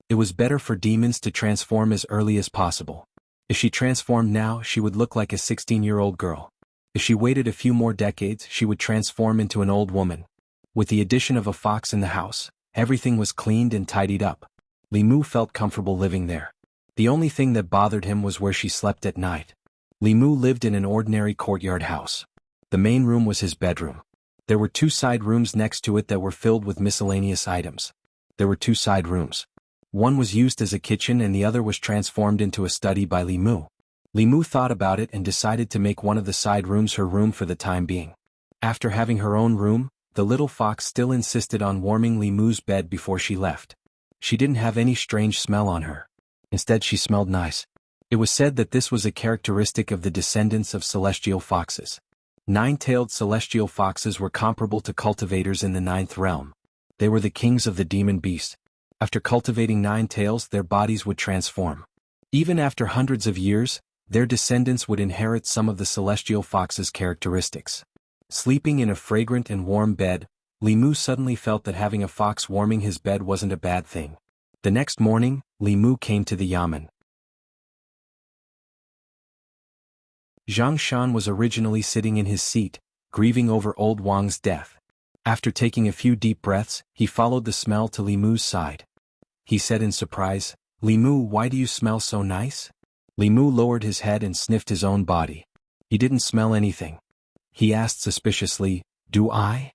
It was better for demons to transform as early as possible. If she transformed now, she would look like a 16-year-old girl. If she waited a few more decades, she would transform into an old woman. With the addition of a fox in the house, everything was cleaned and tidied up. Li Mu felt comfortable living there. The only thing that bothered him was where she slept at night. Li Mu lived in an ordinary courtyard house. The main room was his bedroom. There were 2 side rooms next to it that were filled with miscellaneous items. There were 2 side rooms. One was used as a kitchen and the other was transformed into a study by Li Mu. Li Mu thought about it and decided to make one of the side rooms her room for the time being. After having her own room, the little fox still insisted on warming Li Mu's bed before she left. She didn't have any strange smell on her. Instead, she smelled nice. It was said that this was a characteristic of the descendants of celestial foxes. 9-tailed celestial foxes were comparable to cultivators in the 9th realm. They were the kings of the demon beast. After cultivating 9 tails, their bodies would transform. Even after hundreds of years, their descendants would inherit some of the celestial fox's characteristics. Sleeping in a fragrant and warm bed, Li Mu suddenly felt that having a fox warming his bed wasn't a bad thing. The next morning, Li Mu came to the yamen. Xianxia was originally sitting in his seat, grieving over old Wang's death. After taking a few deep breaths, he followed the smell to Li Mu's side. He said in surprise, "Li Mu, why do you smell so nice?" Li Mu lowered his head and sniffed his own body. He didn't smell anything. He asked suspiciously, "Do I?"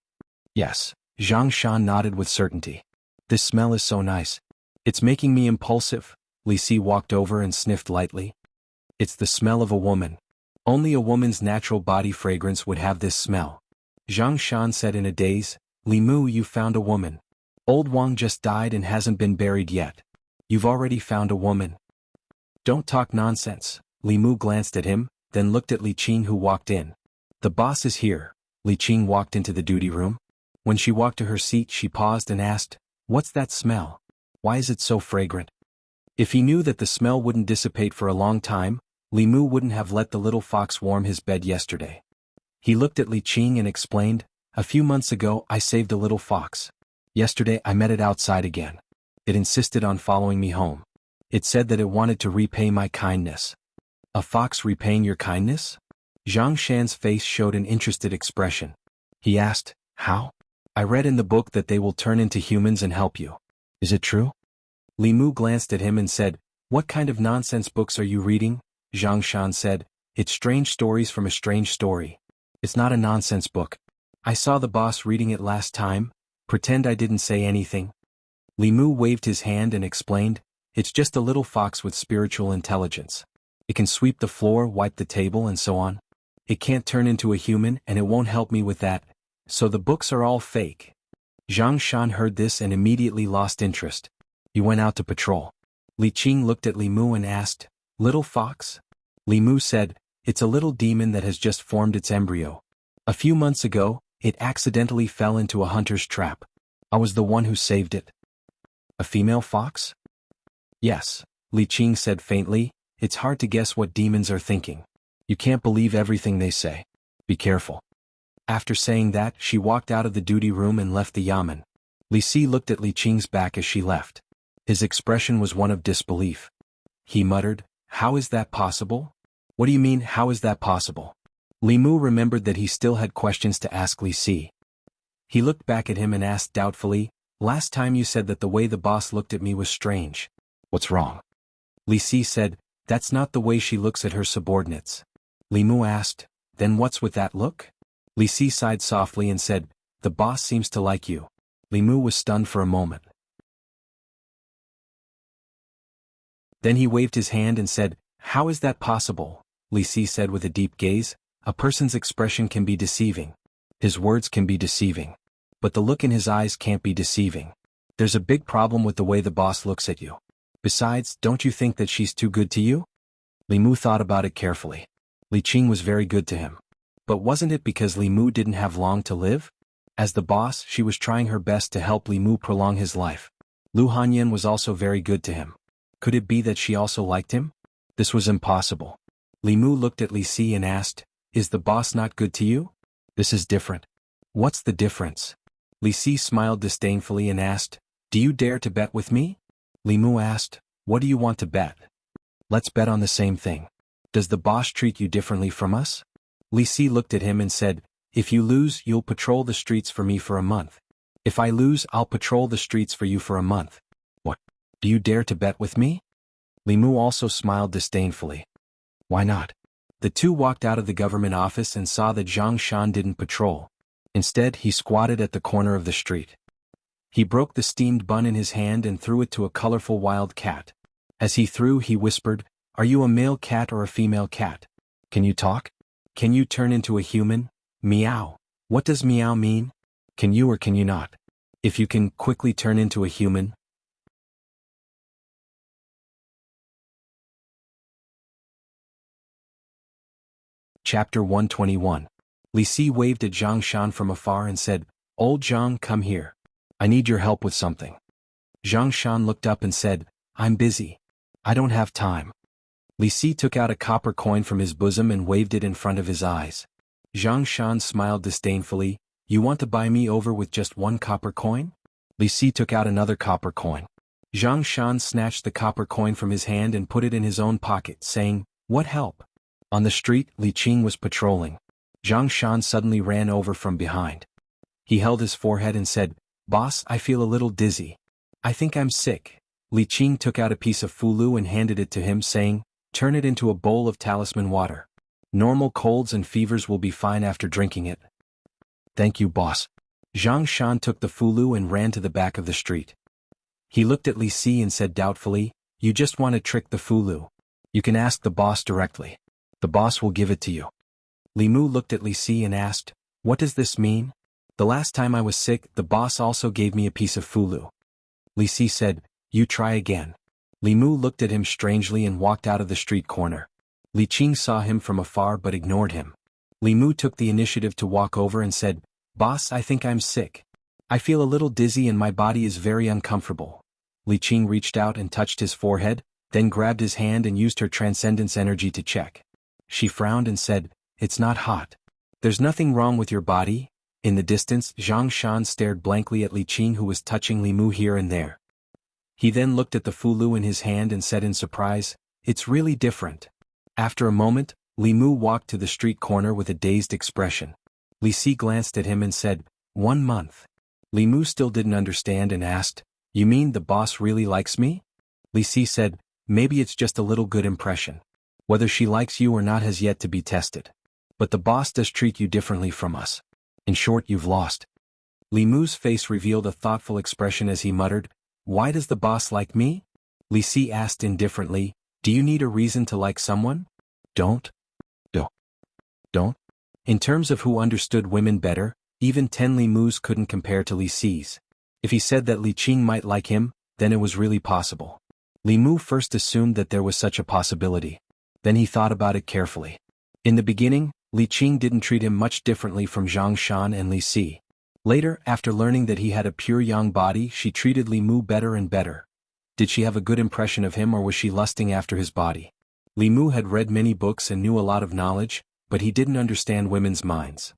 "Yes." Xianxia nodded with certainty. "This smell is so nice. It's making me impulsive." Li Si walked over and sniffed lightly. "It's the smell of a woman. Only a woman's natural body fragrance would have this smell." Xianxia said in a daze, "Li Mu, you found a woman. Old Wang just died and hasn't been buried yet. You've already found a woman." "Don't talk nonsense." Li Mu glanced at him, then looked at Li Qing, who walked in. "The boss is here." Li Qing walked into the duty room. When she walked to her seat, she paused and asked, "What's that smell? Why is it so fragrant?" If he knew that the smell wouldn't dissipate for a long time, Li Mu wouldn't have let the little fox warm his bed yesterday. He looked at Li Qing and explained, "A few months ago I saved a little fox. Yesterday I met it outside again. It insisted on following me home. It said that it wanted to repay my kindness." "A fox repaying your kindness?" Xianxia's face showed an interested expression. He asked, "How?" "I read in the book that they will turn into humans and help you. Is it true?" Li Mu glanced at him and said, "What kind of nonsense books are you reading?" Xianxia said, "It's strange stories from a strange story. It's not a nonsense book. I saw the boss reading it last time. Pretend I didn't say anything." Li Mu waved his hand and explained, "It's just a little fox with spiritual intelligence. It can sweep the floor, wipe the table, and so on. It can't turn into a human and it won't help me with that. So the books are all fake." Xianxia heard this and immediately lost interest. He went out to patrol. Li Qing looked at Li Mu and asked, "Little fox?" Li Mu said, "It's a little demon that has just formed its embryo. A few months ago, it accidentally fell into a hunter's trap. I was the one who saved it." "A female fox?" "Yes," Li Qing said faintly. "It's hard to guess what demons are thinking. You can't believe everything they say. Be careful." After saying that, she walked out of the duty room and left the yamen. Li Si looked at Li Qing's back as she left. His expression was one of disbelief. He muttered, "How is that possible?" "What do you mean, how is that possible?" Li Mu remembered that he still had questions to ask Li Si. He looked back at him and asked doubtfully, "Last time you said that the way the boss looked at me was strange. What's wrong?" Li Si said, "That's not the way she looks at her subordinates." Li Mu asked, "Then what's with that look?" Li Si sighed softly and said, "The boss seems to like you." Li Mu was stunned for a moment. Then he waved his hand and said, "How is that possible?" Li Si said with a deep gaze, "A person's expression can be deceiving. His words can be deceiving. But the look in his eyes can't be deceiving. There's a big problem with the way the boss looks at you. Besides, don't you think that she's too good to you?" Li Mu thought about it carefully. Li Qing was very good to him. But wasn't it because Li Mu didn't have long to live? As the boss, she was trying her best to help Li Mu prolong his life. Lu Hanyan was also very good to him. Could it be that she also liked him? This was impossible. Li Mu looked at Li Si and asked, "Is the boss not good to you?" "This is different." "What's the difference?" Li Si smiled disdainfully and asked, "Do you dare to bet with me?" Li Mu asked, "What do you want to bet?" "Let's bet on the same thing. Does the boss treat you differently from us?" Li Si looked at him and said, "If you lose, you'll patrol the streets for me for a month. If I lose, I'll patrol the streets for you for a month. What? Do you dare to bet with me?" Li Mu also smiled disdainfully. "Why not? The two walked out of the government office and saw that Xianxia didn't patrol. Instead, he squatted at the corner of the street. He broke the steamed bun in his hand and threw it to a colorful wild cat. As he threw, he whispered, "Are you a male cat or a female cat? Can you talk? Can you turn into a human? Meow. What does meow mean? Can you or can you not? If you can, quickly turn into a human." Chapter 121. Li Si waved at Zhang Shan from afar and said, "Old Zhang, come here. I need your help with something." Zhang Shan looked up and said, "I'm busy. I don't have time." Li Si took out a copper coin from his bosom and waved it in front of his eyes. Zhang Shan smiled disdainfully. "You want to buy me over with just one copper coin?" Li Si took out another copper coin. Zhang Shan snatched the copper coin from his hand and put it in his own pocket, saying, "What help?" On the street, Li Qing was patrolling. Zhang Shan suddenly ran over from behind. He held his forehead and said, "Boss, I feel a little dizzy. I think I'm sick." Li Qing took out a piece of fulu and handed it to him, saying, "Turn it into a bowl of talisman water. Normal colds and fevers will be fine after drinking it." "Thank you, boss." Zhang Shan took the fulu and ran to the back of the street. He looked at Li Si and said doubtfully, "You just want to trick the fulu. You can ask the boss directly. The boss will give it to you." Li Mu looked at Li Si and asked, "What does this mean?" "The last time I was sick, the boss also gave me a piece of fulu." Li Si said, "You try again." Li Mu looked at him strangely and walked out of the street corner. Li Qing saw him from afar but ignored him. Li Mu took the initiative to walk over and said, "Boss, I think I'm sick. I feel a little dizzy and my body is very uncomfortable." Li Qing reached out and touched his forehead, then grabbed his hand and used her transcendence energy to check. She frowned and said, "It's not hot. There's nothing wrong with your body." In the distance, Zhang Shan stared blankly at Li Qing, who was touching Li Mu here and there. He then looked at the fulu in his hand and said in surprise, "It's really different." After a moment, Li Mu walked to the street corner with a dazed expression. Li Si glanced at him and said, "1 month." Li Mu still didn't understand and asked, "You mean the boss really likes me?" Li Si said, "Maybe it's just a little good impression. Whether she likes you or not has yet to be tested. But the boss does treat you differently from us. In short, you've lost." Li Mu's face revealed a thoughtful expression as he muttered, "Why does the boss like me?" Li Si asked indifferently, "Do you need a reason to like someone?" Don't. In terms of who understood women better, even 10 Li Mu's couldn't compare to Li Si's. If he said that Li Qing might like him, then it was really possible. Li Mu first assumed that there was such a possibility. Then he thought about it carefully. In the beginning, Li Qing didn't treat him much differently from Zhang Shan and Li Si. Later, after learning that he had a pure yang body, she treated Li Mu better and better. Did she have a good impression of him, or was she lusting after his body? Li Mu had read many books and knew a lot of knowledge, but he didn't understand women's minds.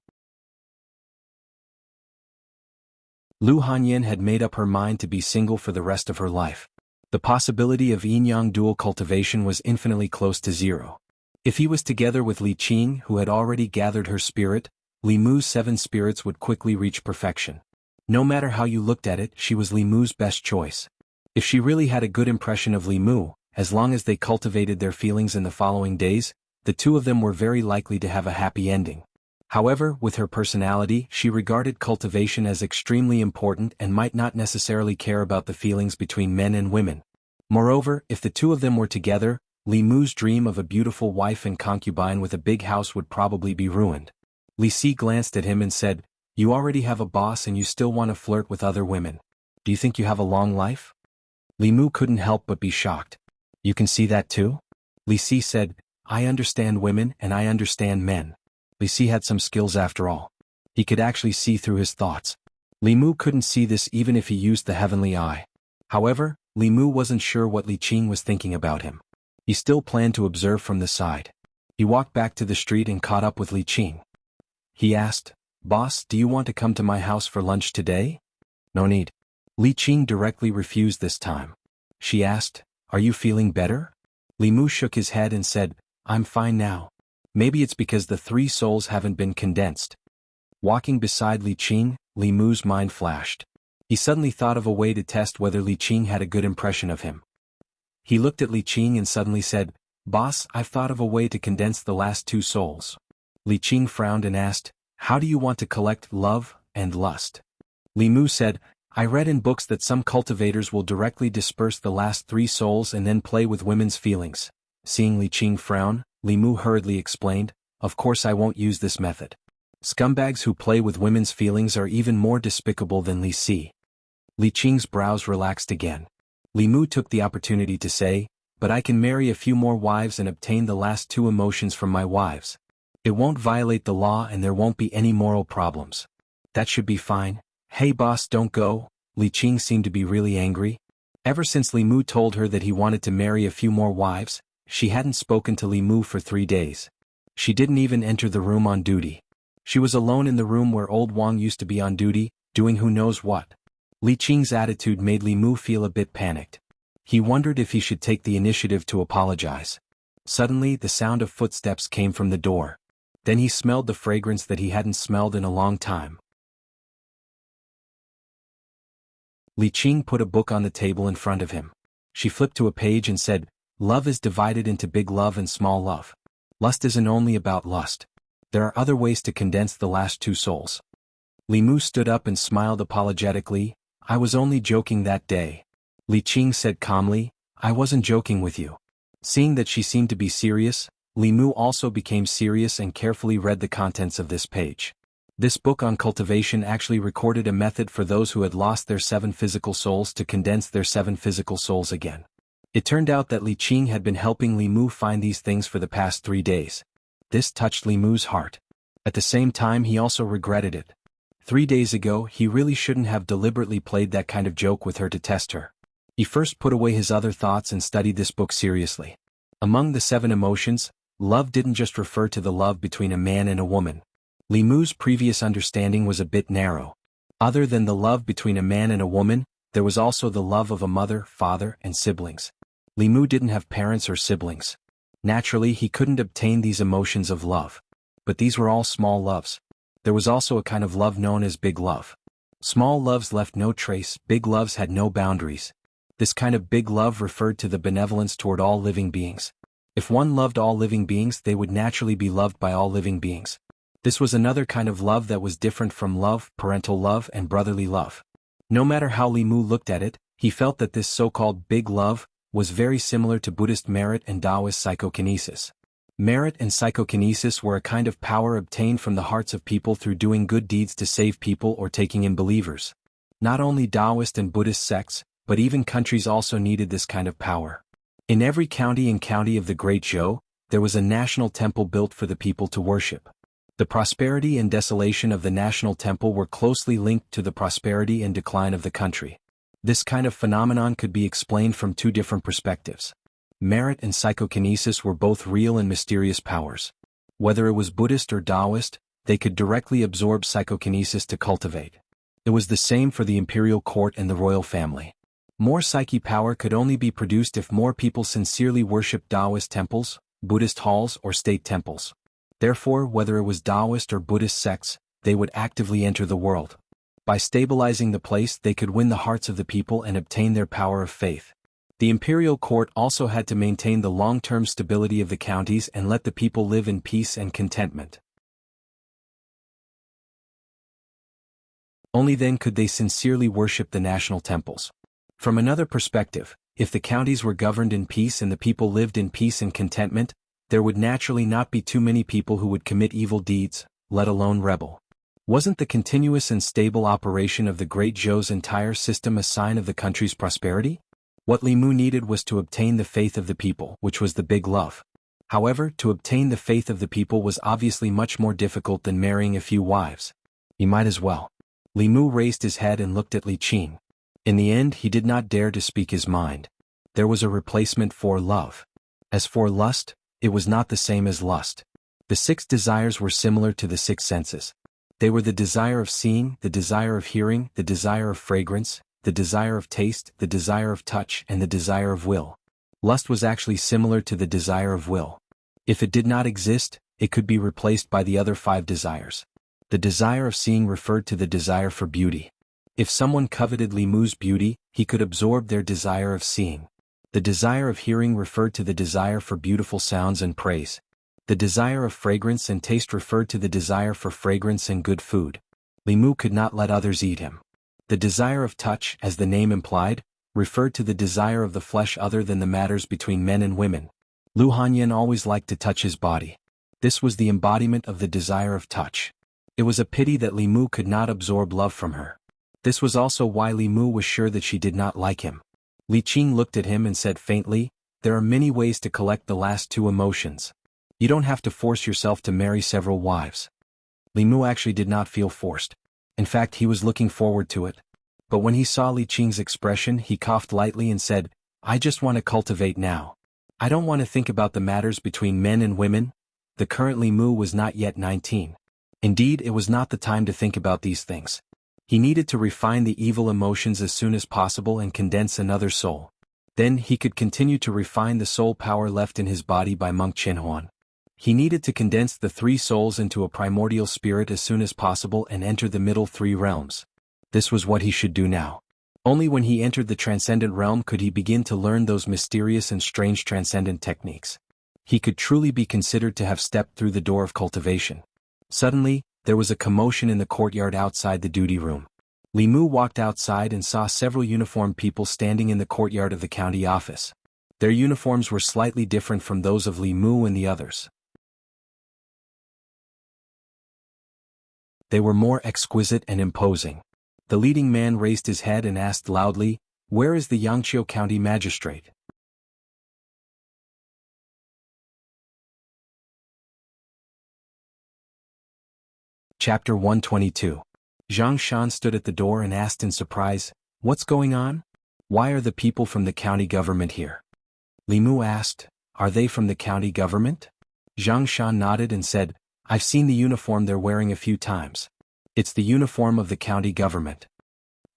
Lu Hanyan had made up her mind to be single for the rest of her life. The possibility of yin-yang dual cultivation was infinitely close to zero. If he was together with Li Qing, who had already gathered her spirit, Li Mu's 7 spirits would quickly reach perfection. No matter how you looked at it, she was Li Mu's best choice. If she really had a good impression of Li Mu, as long as they cultivated their feelings in the following days, the two of them were very likely to have a happy ending. However, with her personality, she regarded cultivation as extremely important and might not necessarily care about the feelings between men and women. Moreover, if the two of them were together, Li Mu's dream of a beautiful wife and concubine with a big house would probably be ruined. Li Si glanced at him and said, "You already have a boss and you still want to flirt with other women. Do you think you have a long life?" Li Mu couldn't help but be shocked. "You can see that too?" Li Si said, "I understand women and I understand men." Li Si had some skills after all. He could actually see through his thoughts. Li Mu couldn't see this even if he used the heavenly eye. However, Li Mu wasn't sure what Li Qing was thinking about him. He still planned to observe from the side. He walked back to the street and caught up with Li Qing. He asked, "Boss, do you want to come to my house for lunch today?" "No need." Li Qing directly refused this time. She asked, "Are you feeling better?" Li Mu shook his head and said, "I'm fine now. Maybe it's because the 3 souls haven't been condensed." Walking beside Li Qing, Li Mu's mind flashed. He suddenly thought of a way to test whether Li Qing had a good impression of him. He looked at Li Qing and suddenly said, "Boss, I've thought of a way to condense the last two souls." Li Qing frowned and asked, "How do you want to collect love and lust?" Li Mu said, "I read in books that some cultivators will directly disperse the last three souls and then play with women's feelings." Seeing Li Qing frown, Li Mu hurriedly explained, "Of course I won't use this method. Scumbags who play with women's feelings are even more despicable than Li Si." Li Qing's brows relaxed again. Li Mu took the opportunity to say, "But I can marry a few more wives and obtain the last two emotions from my wives. It won't violate the law and there won't be any moral problems. That should be fine." "Hey boss, don't go." Li Qing seemed to be really angry. Ever since Li Mu told her that he wanted to marry a few more wives, she hadn't spoken to Li Mu for 3 days. She didn't even enter the room on duty. She was alone in the room where old Wang used to be on duty, doing who knows what. Li Qing's attitude made Li Mu feel a bit panicked. He wondered if he should take the initiative to apologize. Suddenly the sound of footsteps came from the door. Then he smelled the fragrance that he hadn't smelled in a long time. Li Qing put a book on the table in front of him. She flipped to a page and said, "Love is divided into big love and small love. Lust isn't only about lust. There are other ways to condense the last two souls." Li Mu stood up and smiled apologetically. "I was only joking that day." Li Qing said calmly, "I wasn't joking with you." Seeing that she seemed to be serious, Li Mu also became serious and carefully read the contents of this page. This book on cultivation actually recorded a method for those who had lost their 7 physical souls to condense their 7 physical souls again. It turned out that Li Qing had been helping Li Mu find these things for the past 3 days. This touched Li Mu's heart. At the same time he also regretted it. 3 days ago he really shouldn't have deliberately played that kind of joke with her to test her. He first put away his other thoughts and studied this book seriously. Among the 7 emotions, love didn't just refer to the love between a man and a woman. Li Mu's previous understanding was a bit narrow. Other than the love between a man and a woman, there was also the love of a mother, father, and siblings. Li Mu didn't have parents or siblings. Naturally he couldn't obtain these emotions of love. But these were all small loves. There was also a kind of love known as big love. Small loves left no trace, big loves had no boundaries. This kind of big love referred to the benevolence toward all living beings. If one loved all living beings, they would naturally be loved by all living beings. This was another kind of love that was different from love, parental love, and brotherly love. No matter how Li Mu looked at it, he felt that this so-called big love was very similar to Buddhist merit and Taoist psychokinesis. Merit and psychokinesis were a kind of power obtained from the hearts of people through doing good deeds to save people or taking in believers. Not only Taoist and Buddhist sects, but even countries also needed this kind of power. In every county and county of the Great Zhou, there was a national temple built for the people to worship. The prosperity and desolation of the national temple were closely linked to the prosperity and decline of the country. This kind of phenomenon could be explained from 2 different perspectives. Merit and psychokinesis were both real and mysterious powers. Whether it was Buddhist or Taoist, they could directly absorb psychokinesis to cultivate. It was the same for the imperial court and the royal family. More psyche power could only be produced if more people sincerely worshipped Taoist temples, Buddhist halls, or state temples. Therefore, whether it was Taoist or Buddhist sects, they would actively enter the world. By stabilizing the place, they could win the hearts of the people and obtain their power of faith. The imperial court also had to maintain the long-term stability of the counties and let the people live in peace and contentment. Only then could they sincerely worship the national temples. From another perspective, if the counties were governed in peace and the people lived in peace and contentment, there would naturally not be too many people who would commit evil deeds, let alone rebel. Wasn't the continuous and stable operation of the Great Zhou's entire system a sign of the country's prosperity? What Li Mu needed was to obtain the faith of the people, which was the big love. However, to obtain the faith of the people was obviously much more difficult than marrying a few wives. He might as well. Li Mu raised his head and looked at Li Qing. In the end, he did not dare to speak his mind. There was a replacement for love. As for lust, it was not the same as lust. The 6 desires were similar to the 6 senses. They were the desire of seeing, the desire of hearing, the desire of fragrance, the desire of taste, the desire of touch, and the desire of will. Lust was actually similar to the desire of will. If it did not exist, it could be replaced by the other 5 desires. The desire of seeing referred to the desire for beauty. If someone coveted Li Mu's beauty, he could absorb their desire of seeing. The desire of hearing referred to the desire for beautiful sounds and praise. The desire of fragrance and taste referred to the desire for fragrance and good food. Li Mu could not let others eat him. The desire of touch, as the name implied, referred to the desire of the flesh other than the matters between men and women. Lu Hanyan always liked to touch his body. This was the embodiment of the desire of touch. It was a pity that Li Mu could not absorb love from her. This was also why Li Mu was sure that she did not like him. Li Qing looked at him and said faintly, "There are many ways to collect the last two emotions. You don't have to force yourself to marry several wives." Li Mu actually did not feel forced. In fact, he was looking forward to it. But when he saw Li Qing's expression, he coughed lightly and said, "I just want to cultivate now. I don't want to think about the matters between men and women." The current Li Mu was not yet 19. Indeed, it was not the time to think about these things. He needed to refine the evil emotions as soon as possible and condense another soul. Then he could continue to refine the soul power left in his body by Monk Qianhuan. He needed to condense the three souls into a primordial spirit as soon as possible and enter the middle three realms. This was what he should do now. Only when he entered the transcendent realm could he begin to learn those mysterious and strange transcendent techniques. He could truly be considered to have stepped through the door of cultivation. Suddenly, there was a commotion in the courtyard outside the duty room. Li Mu walked outside and saw several uniformed people standing in the courtyard of the county office. Their uniforms were slightly different from those of Li Mu and the others. They were more exquisite and imposing. The leading man raised his head and asked loudly, "Where is the Xianxia County Magistrate?" Chapter 122. Zhang Shan stood at the door and asked in surprise, "What's going on? Why are the people from the county government here?" Li Mu asked, "Are they from the county government?" Zhang Shan nodded and said, "I've seen the uniform they're wearing a few times. It's the uniform of the county government."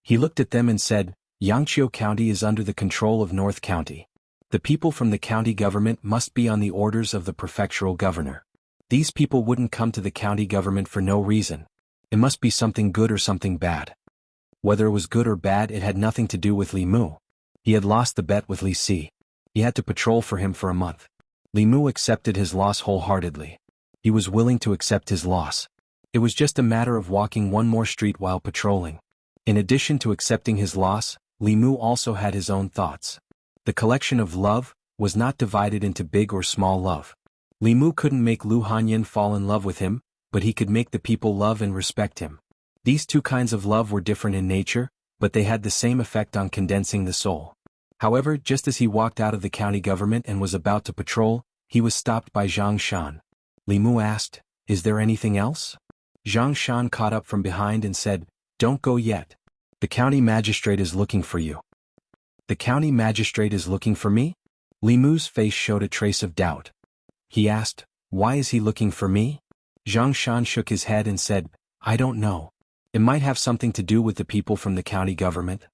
He looked at them and said, "Yangqiu County is under the control of North County. The people from the county government must be on the orders of the prefectural governor. These people wouldn't come to the county government for no reason. It must be something good or something bad." Whether it was good or bad, it had nothing to do with Li Mu. He had lost the bet with Li Si. He had to patrol for him for a month. Li Mu accepted his loss wholeheartedly. He was willing to accept his loss. It was just a matter of walking one more street while patrolling. In addition to accepting his loss, Li Mu also had his own thoughts. The collection of love was not divided into big or small love. Li Mu couldn't make Lu Hanyan fall in love with him, but he could make the people love and respect him. These two kinds of love were different in nature, but they had the same effect on condensing the soul. However, just as he walked out of the county government and was about to patrol, he was stopped by Zhang Shan. Li Mu asked, "Is there anything else?" Zhang Shan caught up from behind and said, "Don't go yet. The county magistrate is looking for you." "The county magistrate is looking for me?" Li Mu's face showed a trace of doubt. He asked, "Why is he looking for me?" Zhang Shan shook his head and said, "I don't know. It might have something to do with the people from the county government."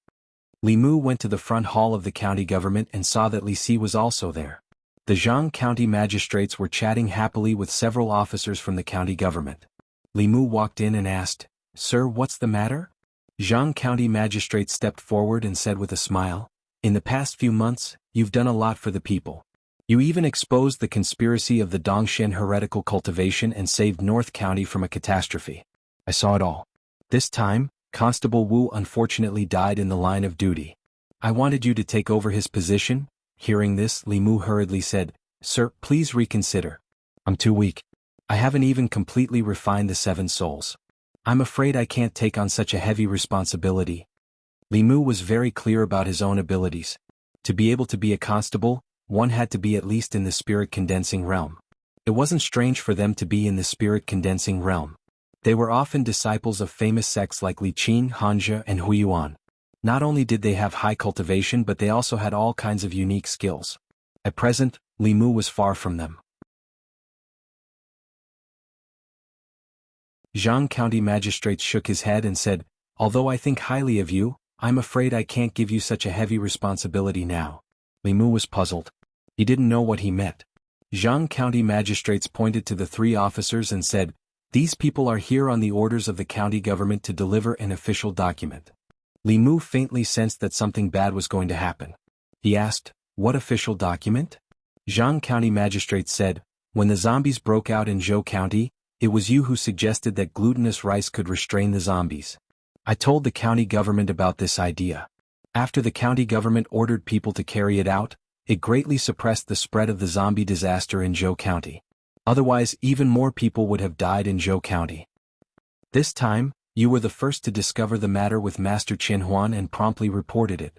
Li Mu went to the front hall of the county government and saw that Li Si was also there. The Jianghu county magistrates were chatting happily with several officers from the county government. Li Mu walked in and asked, "Sir, what's the matter?" Jianghu county magistrate stepped forward and said with a smile, "In the past few months, you've done a lot for the people. You even exposed the conspiracy of the Dongshan heretical cultivation and saved North County from a catastrophe. I saw it all. This time, Constable Wu unfortunately died in the line of duty. I wanted you to take over his position." Hearing this, Li Mu hurriedly said, "Sir, please reconsider. I'm too weak. I haven't even completely refined the 7 souls. I'm afraid I can't take on such a heavy responsibility." Li Mu was very clear about his own abilities. To be able to be a constable, one had to be at least in the spirit-condensing realm. It wasn't strange for them to be in the spirit-condensing realm. They were often disciples of famous sects like Li Qin, Hanja, and Huiyuan. Not only did they have high cultivation, but they also had all kinds of unique skills. At present, Li Mu was far from them. Jianghu County Magistrate shook his head and said, "Although I think highly of you, I'm afraid I can't give you such a heavy responsibility now." Li Mu was puzzled. He didn't know what he meant. Jianghu County Magistrates pointed to the 3 officers and said, "These people are here on the orders of the county government to deliver an official document." Li Mu faintly sensed that something bad was going to happen. He asked, What official document? Jianghu County Magistrate said, when the zombies broke out in Zhou County, it was you who suggested that glutinous rice could restrain the zombies. I told the county government about this idea. After the county government ordered people to carry it out, it greatly suppressed the spread of the zombie disaster in Zhou County. Otherwise, even more people would have died in Zhou County. This time, you were the first to discover the matter with Master Qin Huan and promptly reported it.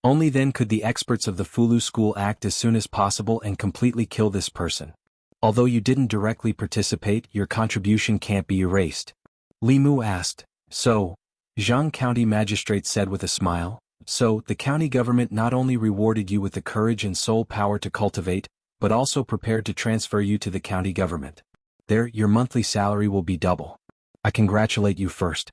Only then could the experts of the Fulu school act as soon as possible and completely kill this person. Although you didn't directly participate, your contribution can't be erased. Li Mu asked, so? Jianghu County Magistrate said with a smile, so, the county government not only rewarded you with the courage and soul power to cultivate, but also prepared to transfer you to the county government. There, your monthly salary will be double. I congratulate you first.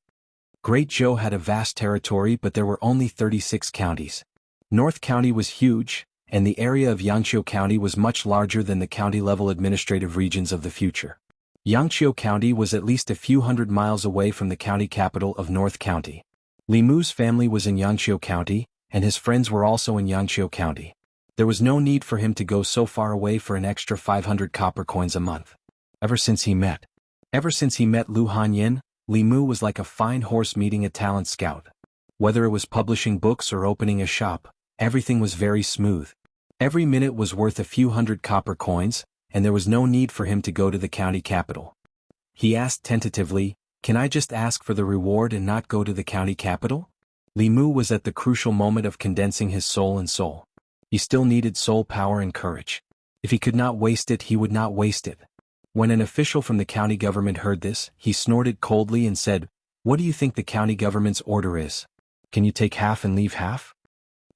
Great Zhou had a vast territory, but there were only 36 counties. North County was huge, and the area of Xianxia County was much larger than the county-level administrative regions of the future. Xianxia County was at least a few hundred miles away from the county capital of North County. Li Mu's family was in Xianxia County, and his friends were also in Xianxia County. There was no need for him to go so far away for an extra 500 copper coins a month. Ever since he met Lu Hanyin, Li Mu was like a fine horse meeting a talent scout. Whether it was publishing books or opening a shop, everything was very smooth. Every minute was worth a few hundred copper coins, and there was no need for him to go to the county capital. He asked tentatively, can I just ask for the reward and not go to the county capital? Li Mu was at the crucial moment of condensing his soul and soul. He still needed soul power and courage. If he could not waste it, he would not waste it. When an official from the county government heard this, he snorted coldly and said, what do you think the county government's order is? Can you take half and leave half?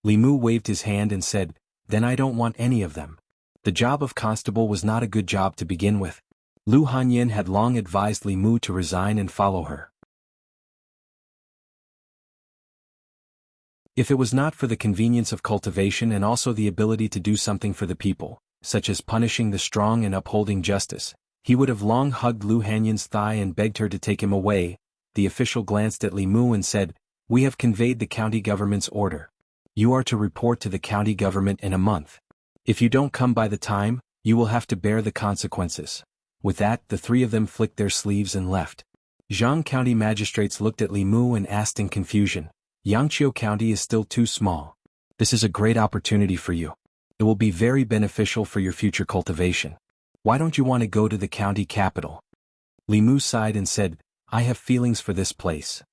Li Mu waved his hand and said, then I don't want any of them. The job of constable was not a good job to begin with. Lu Hanyin had long advised Li Mu to resign and follow her. If it was not for the convenience of cultivation and also the ability to do something for the people, such as punishing the strong and upholding justice, he would have long hugged Lu Hanyin's thigh and begged her to take him away. The official glanced at Li Mu and said, we have conveyed the county government's order. You are to report to the county government in a month. If you don't come by the time, you will have to bear the consequences. With that, the three of them flicked their sleeves and left. Jianghu County magistrates looked at Li Mu and asked in confusion, Xianxia County is still too small. This is a great opportunity for you. It will be very beneficial for your future cultivation. Why don't you want to go to the county capital? Li Mu sighed and said, I have feelings for this place.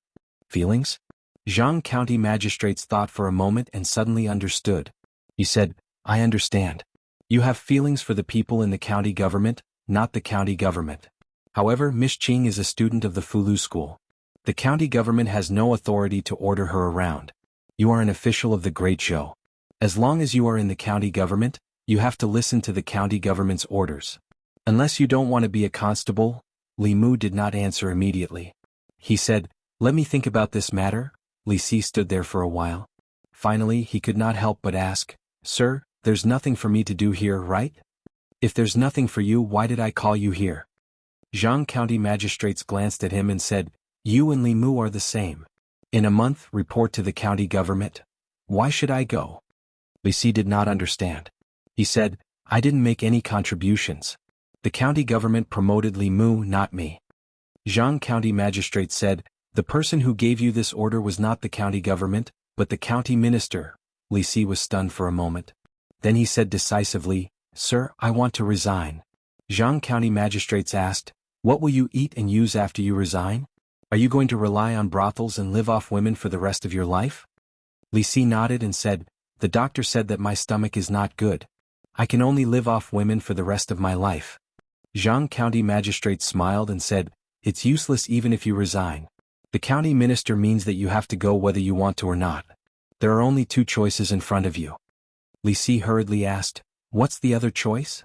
Feelings? Jianghu County magistrates thought for a moment and suddenly understood. He said, I understand. You have feelings for the people in the county government, not the county government. However, Miss Qing is a student of the Fulu school. The county government has no authority to order her around. You are an official of the Great Zhou. As long as you are in the county government, you have to listen to the county government's orders. Unless you don't want to be a constable. Li Mu did not answer immediately. He said, let me think about this matter. Li Si stood there for a while. Finally, he could not help but ask, sir, there's nothing for me to do here, right? If there's nothing for you, why did I call you here? Jianghu County magistrates glanced at him and said, you and Li Mu are the same. In a month, report to the county government. Why should I go? Li Si did not understand. He said, I didn't make any contributions. The county government promoted Li Mu, not me. Jianghu County magistrate said, the person who gave you this order was not the county government, but the county minister. Li Si was stunned for a moment. Then he said decisively, sir, I want to resign. Jianghu County magistrates asked, what will you eat and use after you resign? Are you going to rely on brothels and live off women for the rest of your life? Li Si nodded and said, the doctor said that my stomach is not good. I can only live off women for the rest of my life. Jianghu County magistrate smiled and said, it's useless even if you resign. The county minister means that you have to go whether you want to or not. There are only two choices in front of you. Li Si hurriedly asked, what's the other choice?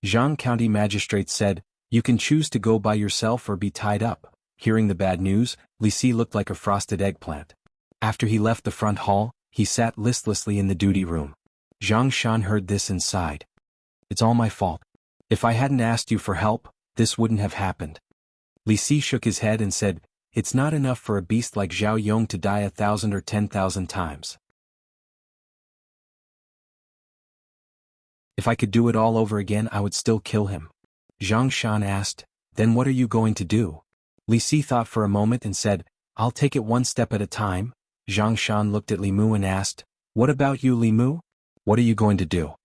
Jianghu County magistrate said, you can choose to go by yourself or be tied up. Hearing the bad news, Li Si looked like a frosted eggplant. After he left the front hall, he sat listlessly in the duty room. Zhang Shan heard this and sighed. It's all my fault. If I hadn't asked you for help, this wouldn't have happened. Li Si shook his head and said, it's not enough for a beast like Zhao Yong to die 1,000 or 10,000 times. If I could do it all over again I would still kill him. Xianxia asked, then what are you going to do? Li Si thought for a moment and said, I'll take it one step at a time. Xianxia looked at Li Mu and asked, what about you, Li Mu? What are you going to do?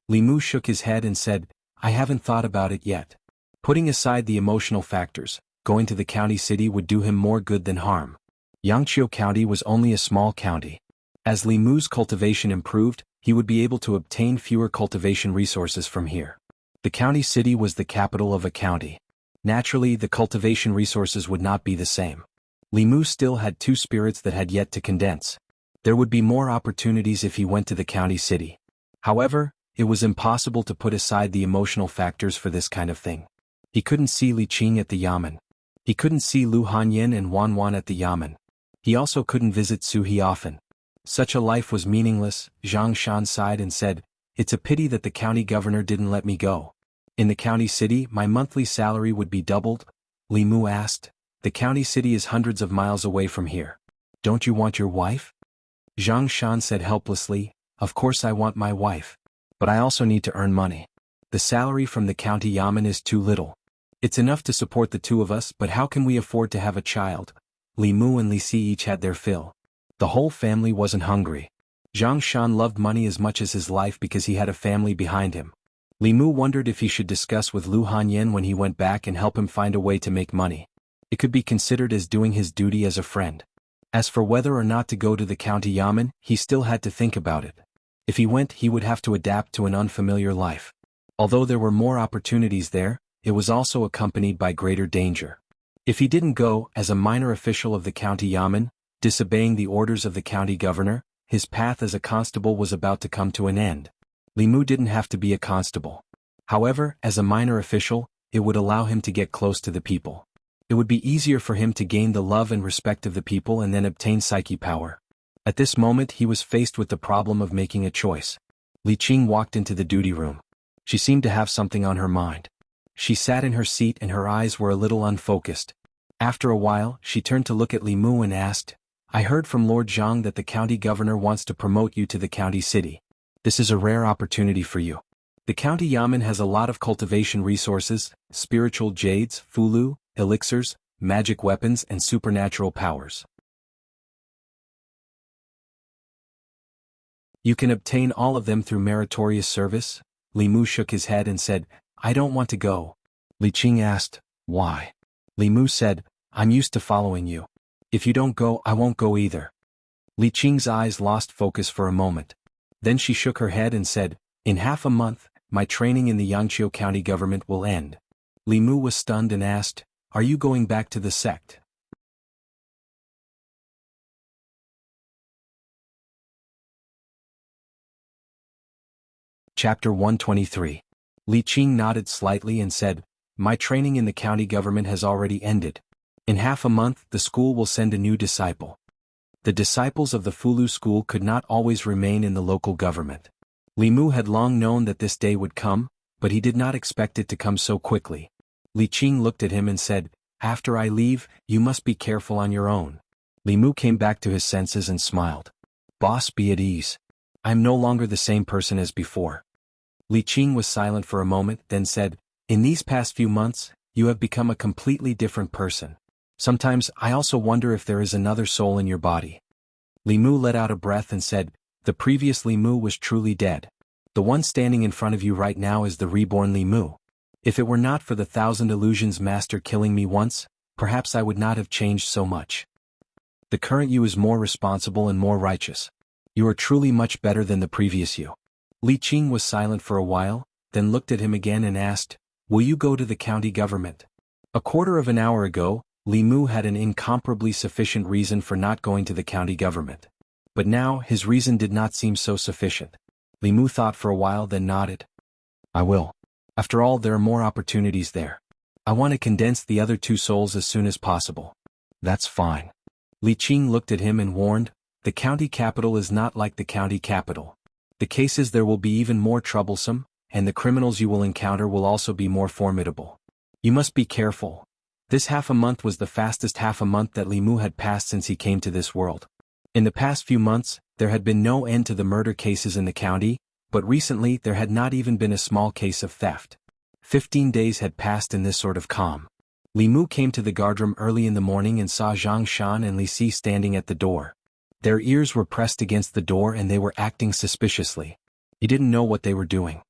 Li Mu shook his head and said, I haven't thought about it yet. Putting aside the emotional factors, going to the county city would do him more good than harm. Yangqiu County was only a small county. As Li Mu's cultivation improved, he would be able to obtain fewer cultivation resources from here. The county city was the capital of a county. Naturally, the cultivation resources would not be the same. Li Mu still had two spirits that had yet to condense. There would be more opportunities if he went to the county city. However, it was impossible to put aside the emotional factors for this kind of thing. He couldn't see Li Qing at the yamen. He couldn't see Lu Hanyin and Wan Wan at the yamen. He also couldn't visit Su He often. Such a life was meaningless. Zhang Shan sighed and said, it's a pity that the county governor didn't let me go. In the county city, my monthly salary would be doubled. Li Mu asked, the county city is hundreds of miles away from here. Don't you want your wife? Zhang Shan said helplessly, of course I want my wife. But I also need to earn money. The salary from the county yamen is too little. It's enough to support the two of us, but how can we afford to have a child? Li Mu and Li Si each had their fill. The whole family wasn't hungry. Zhang Shan loved money as much as his life because he had a family behind him. Li Mu wondered if he should discuss with Lu Hanyin when he went back and help him find a way to make money. It could be considered as doing his duty as a friend. As for whether or not to go to the county yamen, he still had to think about it. If he went, he would have to adapt to an unfamiliar life. Although there were more opportunities there, it was also accompanied by greater danger. If he didn't go, as a minor official of the county yamen, disobeying the orders of the county governor, his path as a constable was about to come to an end. Li Mu didn't have to be a constable. However, as a minor official, it would allow him to get close to the people. It would be easier for him to gain the love and respect of the people and then obtain psyche power. At this moment he was faced with the problem of making a choice. Li Qing walked into the duty room. She seemed to have something on her mind. She sat in her seat and her eyes were a little unfocused. After a while, she turned to look at Li Mu and asked, I heard from Lord Zhang that the county governor wants to promote you to the county city. This is a rare opportunity for you. The county yamen has a lot of cultivation resources, spiritual jades, fulu, elixirs, magic weapons and supernatural powers. You can obtain all of them through meritorious service. Li Mu shook his head and said, I don't want to go. Li Qing asked, why? Li Mu said, I'm used to following you. If you don't go, I won't go either. Li Qing's eyes lost focus for a moment. Then she shook her head and said, in half a month, my training in the Yangqiu County government will end. Li Mu was stunned and asked, are you going back to the sect? Chapter 123. Li Qing nodded slightly and said, my training in the county government has already ended. In half a month, the school will send a new disciple. The disciples of the Fulu school could not always remain in the local government. Li Mu had long known that this day would come, but he did not expect it to come so quickly. Li Qing looked at him and said, after I leave, you must be careful on your own. Li Mu came back to his senses and smiled. Boss, be at ease. I am no longer the same person as before. Li Qing was silent for a moment, then said, in these past few months, you have become a completely different person. Sometimes I also wonder if there is another soul in your body. Li Mu let out a breath and said, the previous Li Mu was truly dead. The one standing in front of you right now is the reborn Li Mu. If it were not for the 1,000 illusions master killing me once, perhaps I would not have changed so much. The current you is more responsible and more righteous. You are truly much better than the previous you. Li Qing was silent for a while, then looked at him again and asked, will you go to the county government? A quarter of an hour ago, Li Mu had an incomparably sufficient reason for not going to the county government. But now, his reason did not seem so sufficient. Li Mu thought for a while then nodded. I will. After all, there are more opportunities there. I want to condense the other two souls as soon as possible. That's fine. Li Qing looked at him and warned, the county capital is not like the county capital. The cases there will be even more troublesome, and the criminals you will encounter will also be more formidable. You must be careful. This half a month was the fastest half a month that Li Mu had passed since he came to this world. In the past few months, there had been no end to the murder cases in the county, But recently there had not even been a small case of theft. 15 days had passed in this sort of calm. Li Mu came to the guardroom early in the morning and saw Zhang Shan and Li Si standing at the door. Their ears were pressed against the door and they were acting suspiciously. He didn't know what they were doing.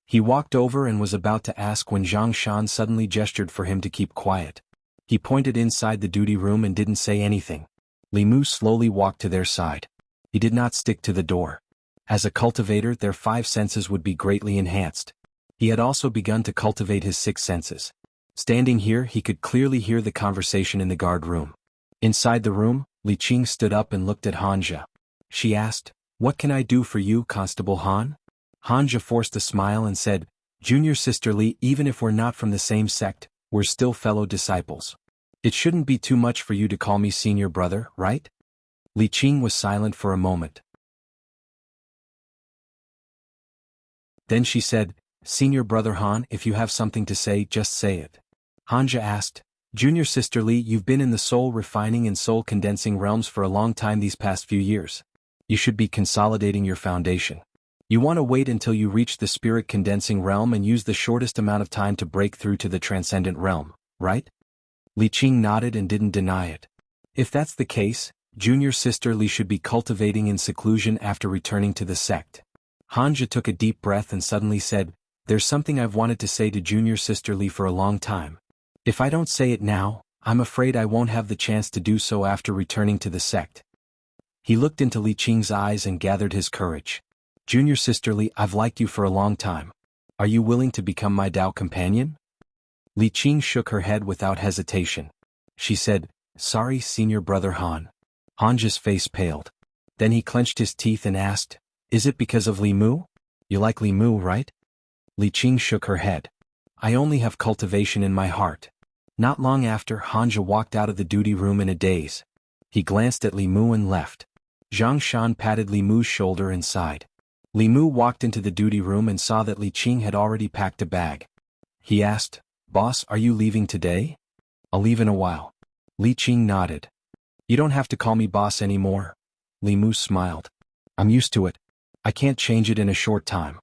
He walked over and was about to ask when Zhang Shan suddenly gestured for him to keep quiet. He pointed inside the duty room and didn't say anything. Li Mu slowly walked to their side. He did not stick to the door. As a cultivator, their 5 senses would be greatly enhanced. He had also begun to cultivate his 6 senses. Standing here, he could clearly hear the conversation in the guard room. Inside the room, Li Qing stood up and looked at Hanja. She asked, "What can I do for you, Constable Han?" Hanja forced a smile and said, "Junior Sister Li, even if we're not from the same sect, we're still fellow disciples. It shouldn't be too much for you to call me senior brother, right?" Li Qing was silent for a moment. Then she said, "Senior brother Han, if you have something to say, just say it." Hanja asked, "Junior Sister Li, you've been in the soul refining and soul condensing realms for a long time these past few years. You should be consolidating your foundation. You want to wait until you reach the spirit condensing realm and use the shortest amount of time to break through to the transcendent realm, right?" Li Qing nodded and didn't deny it. If that's the case, Junior Sister Li should be cultivating in seclusion after returning to the sect. Hanja took a deep breath and suddenly said, "There's something I've wanted to say to Junior Sister Li for a long time. If I don't say it now, I'm afraid I won't have the chance to do so after returning to the sect." He looked into Li Qing's eyes and gathered his courage. "Junior Sister Li, I've liked you for a long time. Are you willing to become my Tao companion?" Li Qing shook her head without hesitation. She said, "Sorry, Senior Brother Han." Hanja's face paled. Then he clenched his teeth and asked, "Is it because of Li Mu? You like Li Mu, right?" Li Qing shook her head. "I only have cultivation in my heart." Not long after, Hanja walked out of the duty room in a daze. He glanced at Li Mu and left. Zhang Shan patted Li Mu's shoulder and sighed. Li Mu walked into the duty room and saw that Li Qing had already packed a bag. He asked, "Boss, are you leaving today?" "I'll leave in a while." Li Qing nodded. "You don't have to call me boss anymore." Li Mu smiled. "I'm used to it. I can't change it in a short time."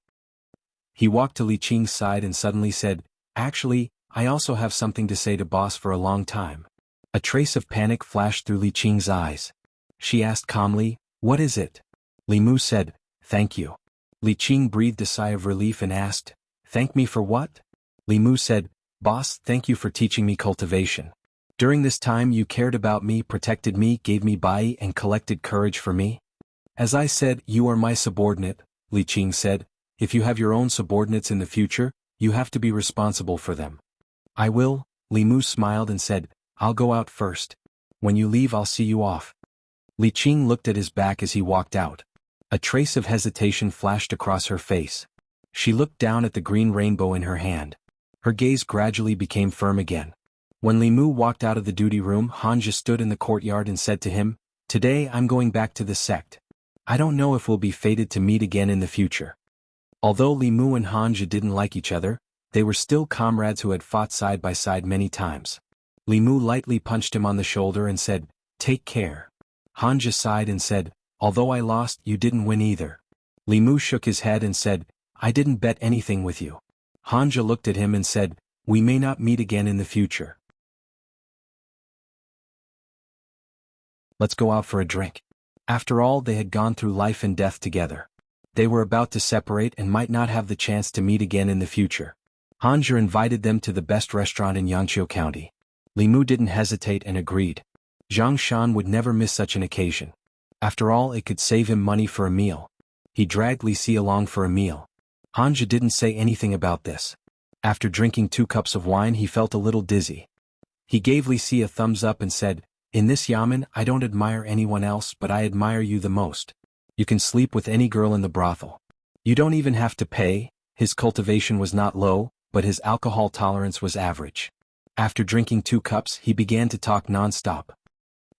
He walked to Li Qing's side and suddenly said, "Actually, I also have something to say to boss for a long time." A trace of panic flashed through Li Qing's eyes. She asked calmly, "What is it?" Li Mu said, "Thank you." Li Qing breathed a sigh of relief and asked, "Thank me for what?" Li Mu said, "Boss, thank you for teaching me cultivation. During this time you cared about me, protected me, gave me bai and collected courage for me." "As I said, you are my subordinate," Li Qing said. "If you have your own subordinates in the future, you have to be responsible for them." "I will," Li Mu smiled and said, "I'll go out first. When you leave I'll see you off." Li Qing looked at his back as he walked out. A trace of hesitation flashed across her face. She looked down at the green rainbow in her hand. Her gaze gradually became firm again. When Li Mu walked out of the duty room, Hanja stood in the courtyard and said to him, "Today I'm going back to the sect. I don't know if we'll be fated to meet again in the future." Although Li Mu and Hanja didn't like each other, they were still comrades who had fought side by side many times. Li Mu lightly punched him on the shoulder and said, "Take care." Hanja sighed and said, "Although I lost, you didn't win either." Li Mu shook his head and said, "I didn't bet anything with you." Hanja looked at him and said, "We may not meet again in the future. Let's go out for a drink." After all, they had gone through life and death together. They were about to separate and might not have the chance to meet again in the future. Hanja invited them to the best restaurant in Yangqiu County. Li Mu didn't hesitate and agreed. Zhang Shan would never miss such an occasion. After all, it could save him money for a meal. He dragged Li Si along for a meal. Hanja didn't say anything about this. After drinking 2 cups of wine, he felt a little dizzy. He gave Li Si a thumbs up and said, "In this yamen, I don't admire anyone else, but I admire you the most. You can sleep with any girl in the brothel. You don't even have to pay." His cultivation was not low, but his alcohol tolerance was average. After drinking 2 cups, he began to talk non-stop.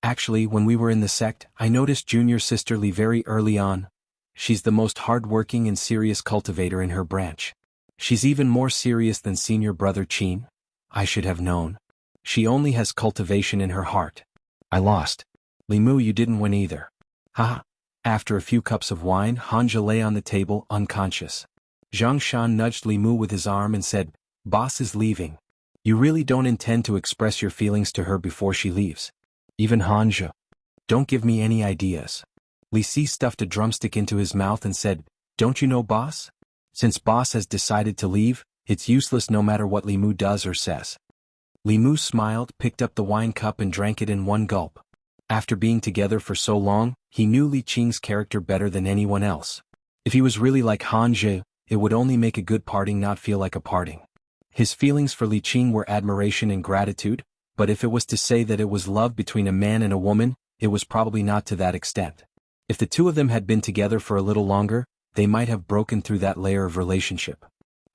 "Actually, when we were in the sect, I noticed Junior Sister Li very early on. She's the most hard-working and serious cultivator in her branch. She's even more serious than Senior Brother Qin. I should have known. She only has cultivation in her heart. I lost." "Li Mu, you didn't win either." "Haha. After a few cups of wine, Hanja lay on the table, unconscious. Xianxia nudged Li Mu with his arm and said, "Boss is leaving. You really don't intend to express your feelings to her before she leaves?" "Even Hanja. Don't give me any ideas." Li Si stuffed a drumstick into his mouth and said, "Don't you know boss? Since boss has decided to leave, it's useless no matter what Li Mu does or says." Li Mu smiled, picked up the wine cup and drank it in one gulp. After being together for so long, he knew Li Qing's character better than anyone else. If he was really like Hanja, it would only make a good parting not feel like a parting. His feelings for Li Qing were admiration and gratitude, but if it was to say that it was love between a man and a woman, it was probably not to that extent. If the two of them had been together for a little longer, they might have broken through that layer of relationship.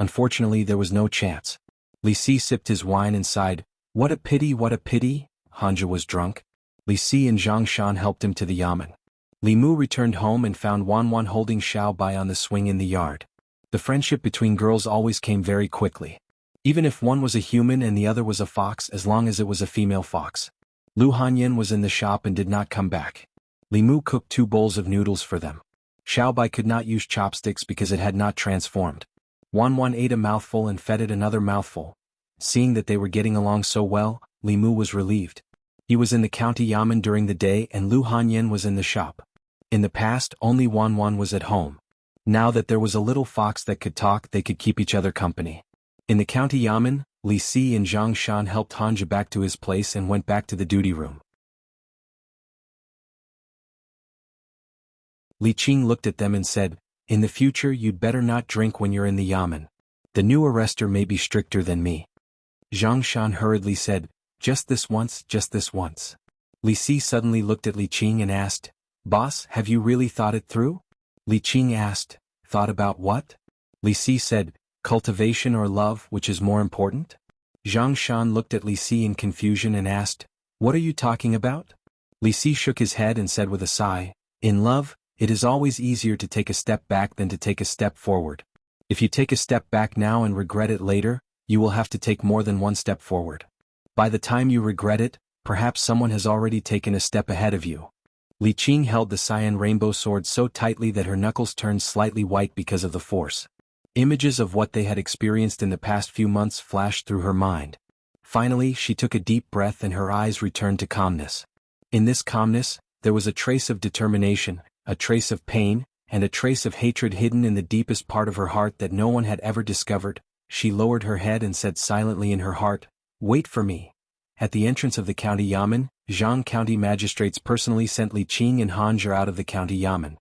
Unfortunately, there was no chance. Li Si sipped his wine and sighed, "What a pity, what a pity." Hanja was drunk. Li Si and Zhang Shan helped him to the yamen. Li Mu returned home and found Wan Wan holding Xiao Bai on the swing in the yard. The friendship between girls always came very quickly. Even if one was a human and the other was a fox, as long as it was a female fox. Lu Hanyan was in the shop and did not come back. Li Mu cooked 2 bowls of noodles for them. Xiao Bai could not use chopsticks because it had not transformed. Wan Wan ate a mouthful and fed it another mouthful. Seeing that they were getting along so well, Li Mu was relieved. He was in the county yamen during the day and Lu Hanyan was in the shop. In the past, only Wan Wan was at home. Now that there was a little fox that could talk, they could keep each other company. In the county yamen, Li Si and Zhang Shan helped Hanja back to his place and went back to the duty room. Li Qing looked at them and said, "In the future you'd better not drink when you're in the yamen. The new arrestor may be stricter than me." Zhang Shan hurriedly said, "Just this once, just this once." Li Si suddenly looked at Li Qing and asked, "Boss, have you really thought it through?" Li Qing asked, "Thought about what?" Li Si said, "Cultivation or love, which is more important?" Zhang Shan looked at Li Si in confusion and asked, "What are you talking about?" Li Si shook his head and said with a sigh, "In love, it is always easier to take a step back than to take a step forward. If you take a step back now and regret it later, you will have to take more than one step forward. By the time you regret it, perhaps someone has already taken a step ahead of you." Li Qing held the cyan rainbow sword so tightly that her knuckles turned slightly white because of the force. Images of what they had experienced in the past few months flashed through her mind. Finally, she took a deep breath and her eyes returned to calmness. In this calmness, there was a trace of determination, a trace of pain, and a trace of hatred hidden in the deepest part of her heart that no one had ever discovered. She lowered her head and said silently in her heart, "Wait for me." At the entrance of the county yamen, Zhang county magistrates personally sent Li Qing and Hanja out of the county yamen.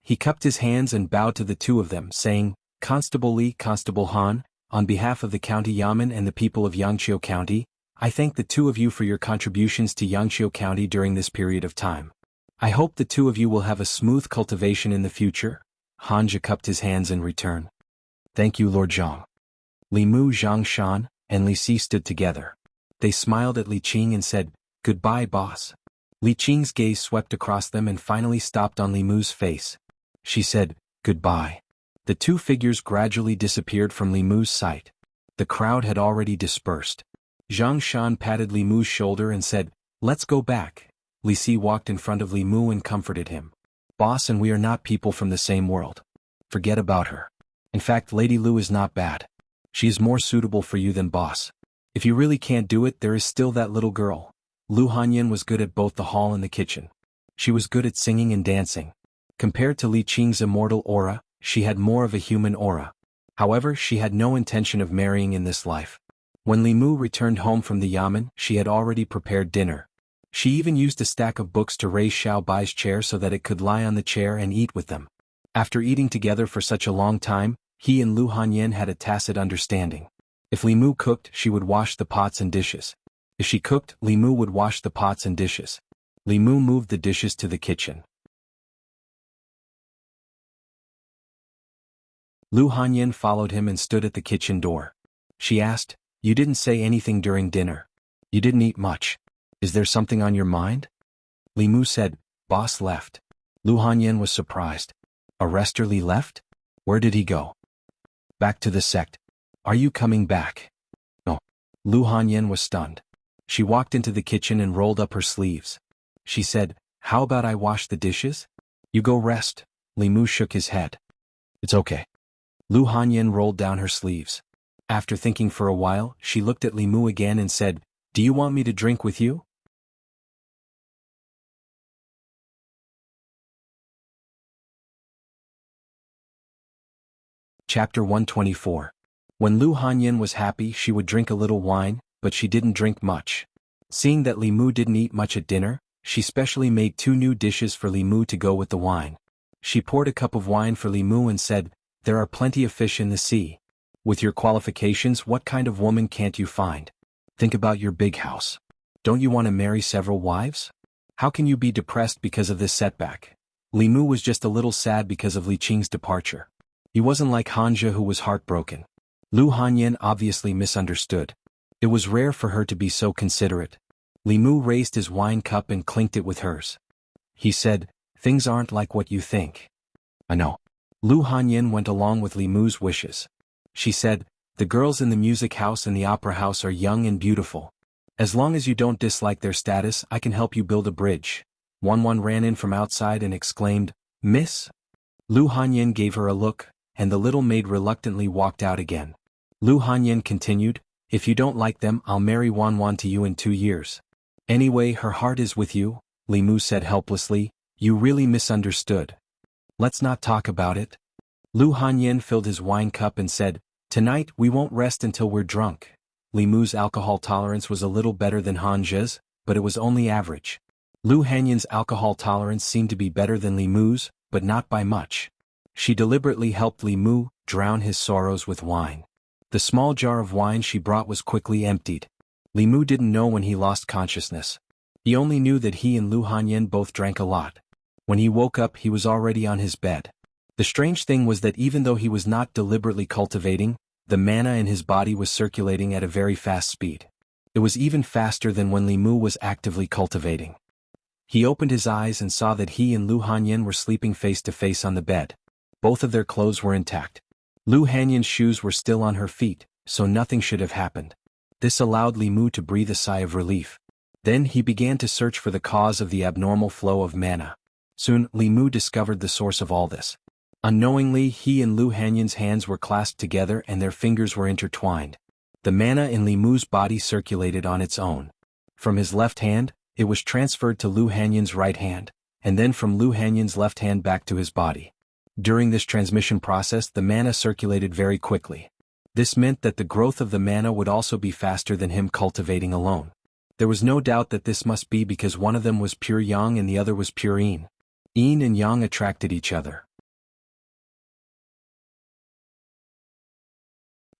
He cupped his hands and bowed to the two of them, saying, "Constable Li, Constable Han, on behalf of the county yamen and the people of Yangqiu County, I thank the two of you for your contributions to Yangqiu County during this period of time. I hope the two of you will have a smooth cultivation in the future." Hanja cupped his hands in return. "Thank you, Lord Zhang." Li Mu, Zhang Shan, and Li Si stood together. They smiled at Li Qing and said, "Goodbye, boss." Li Qing's gaze swept across them and finally stopped on Li Mu's face. She said, "Goodbye." The two figures gradually disappeared from Li Mu's sight. The crowd had already dispersed. Zhang Shan patted Li Mu's shoulder and said, "Let's go back." Li Si walked in front of Li Mu and comforted him. "Boss and we are not people from the same world. Forget about her. In fact, Lady Lu is not bad. She is more suitable for you than boss. If you really can't do it, there is still that little girl." Lu Hanyan was good at both the hall and the kitchen. She was good at singing and dancing. Compared to Li Qing's immortal aura, she had more of a human aura. However, she had no intention of marrying in this life. When Li Mu returned home from the yamen, she had already prepared dinner. She even used a stack of books to raise Xiao Bai's chair so that it could lie on the chair and eat with them. After eating together for such a long time, he and Lu Hanyan had a tacit understanding. If Li Mu cooked, she would wash the pots and dishes. If she cooked, Li Mu would wash the pots and dishes. Li Mu moved the dishes to the kitchen. Lu Hanyan followed him and stood at the kitchen door. She asked, "You didn't say anything during dinner. You didn't eat much. Is there something on your mind?" Li Mu said, "Boss left." Lu Hanyan was surprised. "Arrestor Li left? Where did he go?" "Back to the sect. Are you coming back?" "No." Lu Hanyan was stunned. She walked into the kitchen and rolled up her sleeves. She said, "How about I wash the dishes?" You go rest. Li Mu shook his head. It's okay. Lu Hanyin rolled down her sleeves. After thinking for a while, she looked at Li Mu again and said, Do you want me to drink with you? Chapter 124. When Lu Hanyin was happy she would drink a little wine, but she didn't drink much. Seeing that Li Mu didn't eat much at dinner, she specially made 2 new dishes for Li Mu to go with the wine. She poured a cup of wine for Li Mu and said, There are plenty of fish in the sea. With your qualifications, what kind of woman can't you find? Think about your big house. Don't you want to marry several wives? How can you be depressed because of this setback? Li Mu was just a little sad because of Li Qing's departure. He wasn't like Xianxia who was heartbroken. Lu Hanyin obviously misunderstood. It was rare for her to be so considerate. Li Mu raised his wine cup and clinked it with hers. He said, Things aren't like what you think. I know. Lu Hanyin went along with Li Mu's wishes. She said, The girls in the music house and the opera house are young and beautiful. As long as you don't dislike their status, I can help you build a bridge. One ran in from outside and exclaimed, Miss? Lu Hanyin gave her a look, and the little maid reluctantly walked out again. Lu Hanyin continued, If you don't like them, I'll marry Wan to you in 2 years. Anyway, her heart is with you, Li Mu said helplessly. You really misunderstood. Let's not talk about it. Lu Hanyin filled his wine cup and said, Tonight we won't rest until we're drunk. Li Mu's alcohol tolerance was a little better than Hanxia's, but it was only average. Lu Hanyin's alcohol tolerance seemed to be better than Li Mu's, but not by much. She deliberately helped Li Mu drown his sorrows with wine. The small jar of wine she brought was quickly emptied. Li Mu didn't know when he lost consciousness. He only knew that he and Lu Hanyin both drank a lot. When he woke up he was already on his bed. The strange thing was that even though he was not deliberately cultivating, the mana in his body was circulating at a very fast speed. It was even faster than when Li Mu was actively cultivating. He opened his eyes and saw that he and Lu Hanyin were sleeping face to face on the bed. Both of their clothes were intact. Lu Hanyin's shoes were still on her feet, so nothing should have happened. This allowed Li Mu to breathe a sigh of relief. Then he began to search for the cause of the abnormal flow of mana. Soon, Li Mu discovered the source of all this. Unknowingly, he and Lu Hanyin's hands were clasped together and their fingers were intertwined. The mana in Li Mu's body circulated on its own. From his left hand, it was transferred to Lu Hanyin's right hand, and then from Lu Hanyin's left hand back to his body. During this transmission process, the mana circulated very quickly. This meant that the growth of the mana would also be faster than him cultivating alone. There was no doubt that this must be because one of them was pure yang and the other was pure yin. Yin and yang attracted each other.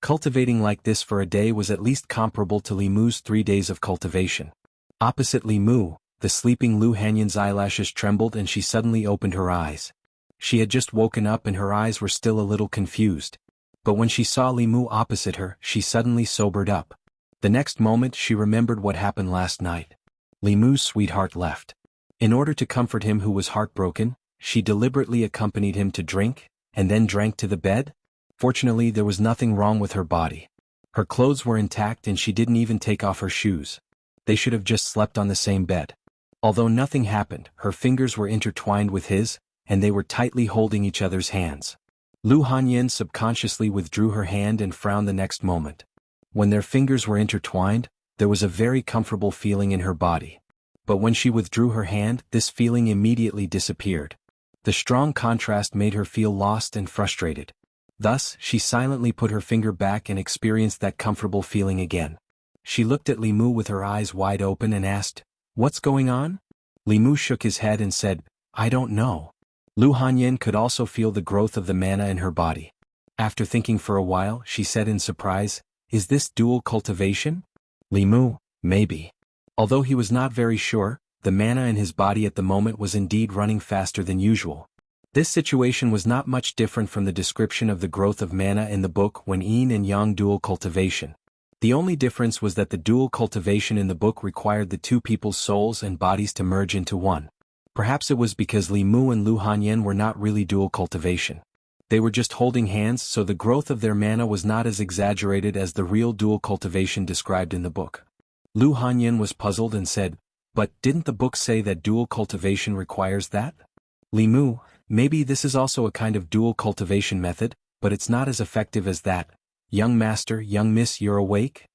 Cultivating like this for a day was at least comparable to Li Mu's 3 days of cultivation. Opposite Li Mu, the sleeping Lu Hanyin's eyelashes trembled and she suddenly opened her eyes. She had just woken up and her eyes were still a little confused. But when she saw Li Mu opposite her, she suddenly sobered up. The next moment she remembered what happened last night. Li Mu's sweetheart left. In order to comfort him who was heartbroken, she deliberately accompanied him to drink, and then drank to the bed. Fortunately, there was nothing wrong with her body. Her clothes were intact and she didn't even take off her shoes. They should have just slept on the same bed. Although nothing happened, her fingers were intertwined with his, and they were tightly holding each other's hands. Lu Hanyin subconsciously withdrew her hand and frowned the next moment. When their fingers were intertwined, there was a very comfortable feeling in her body. But when she withdrew her hand, this feeling immediately disappeared. The strong contrast made her feel lost and frustrated. Thus, she silently put her finger back and experienced that comfortable feeling again. She looked at Li Mu with her eyes wide open and asked, "What's going on?" Li Mu shook his head and said, "I don't know." Lu Hanyin could also feel the growth of the mana in her body. After thinking for a while, she said in surprise, "Is this dual cultivation?" Li Mu, maybe. Although he was not very sure, the mana in his body at the moment was indeed running faster than usual. This situation was not much different from the description of the growth of mana in the book when yin and yang dual cultivation. The only difference was that the dual cultivation in the book required the two people's souls and bodies to merge into one. Perhaps it was because Li Mu and Lu Hanyin were not really dual cultivation. They were just holding hands, so the growth of their mana was not as exaggerated as the real dual cultivation described in the book. Lu Hanyin was puzzled and said, "But didn't the book say that dual cultivation requires that?" Li Mu, maybe this is also a kind of dual cultivation method, but it's not as effective as that. Young master, young miss, you're awake?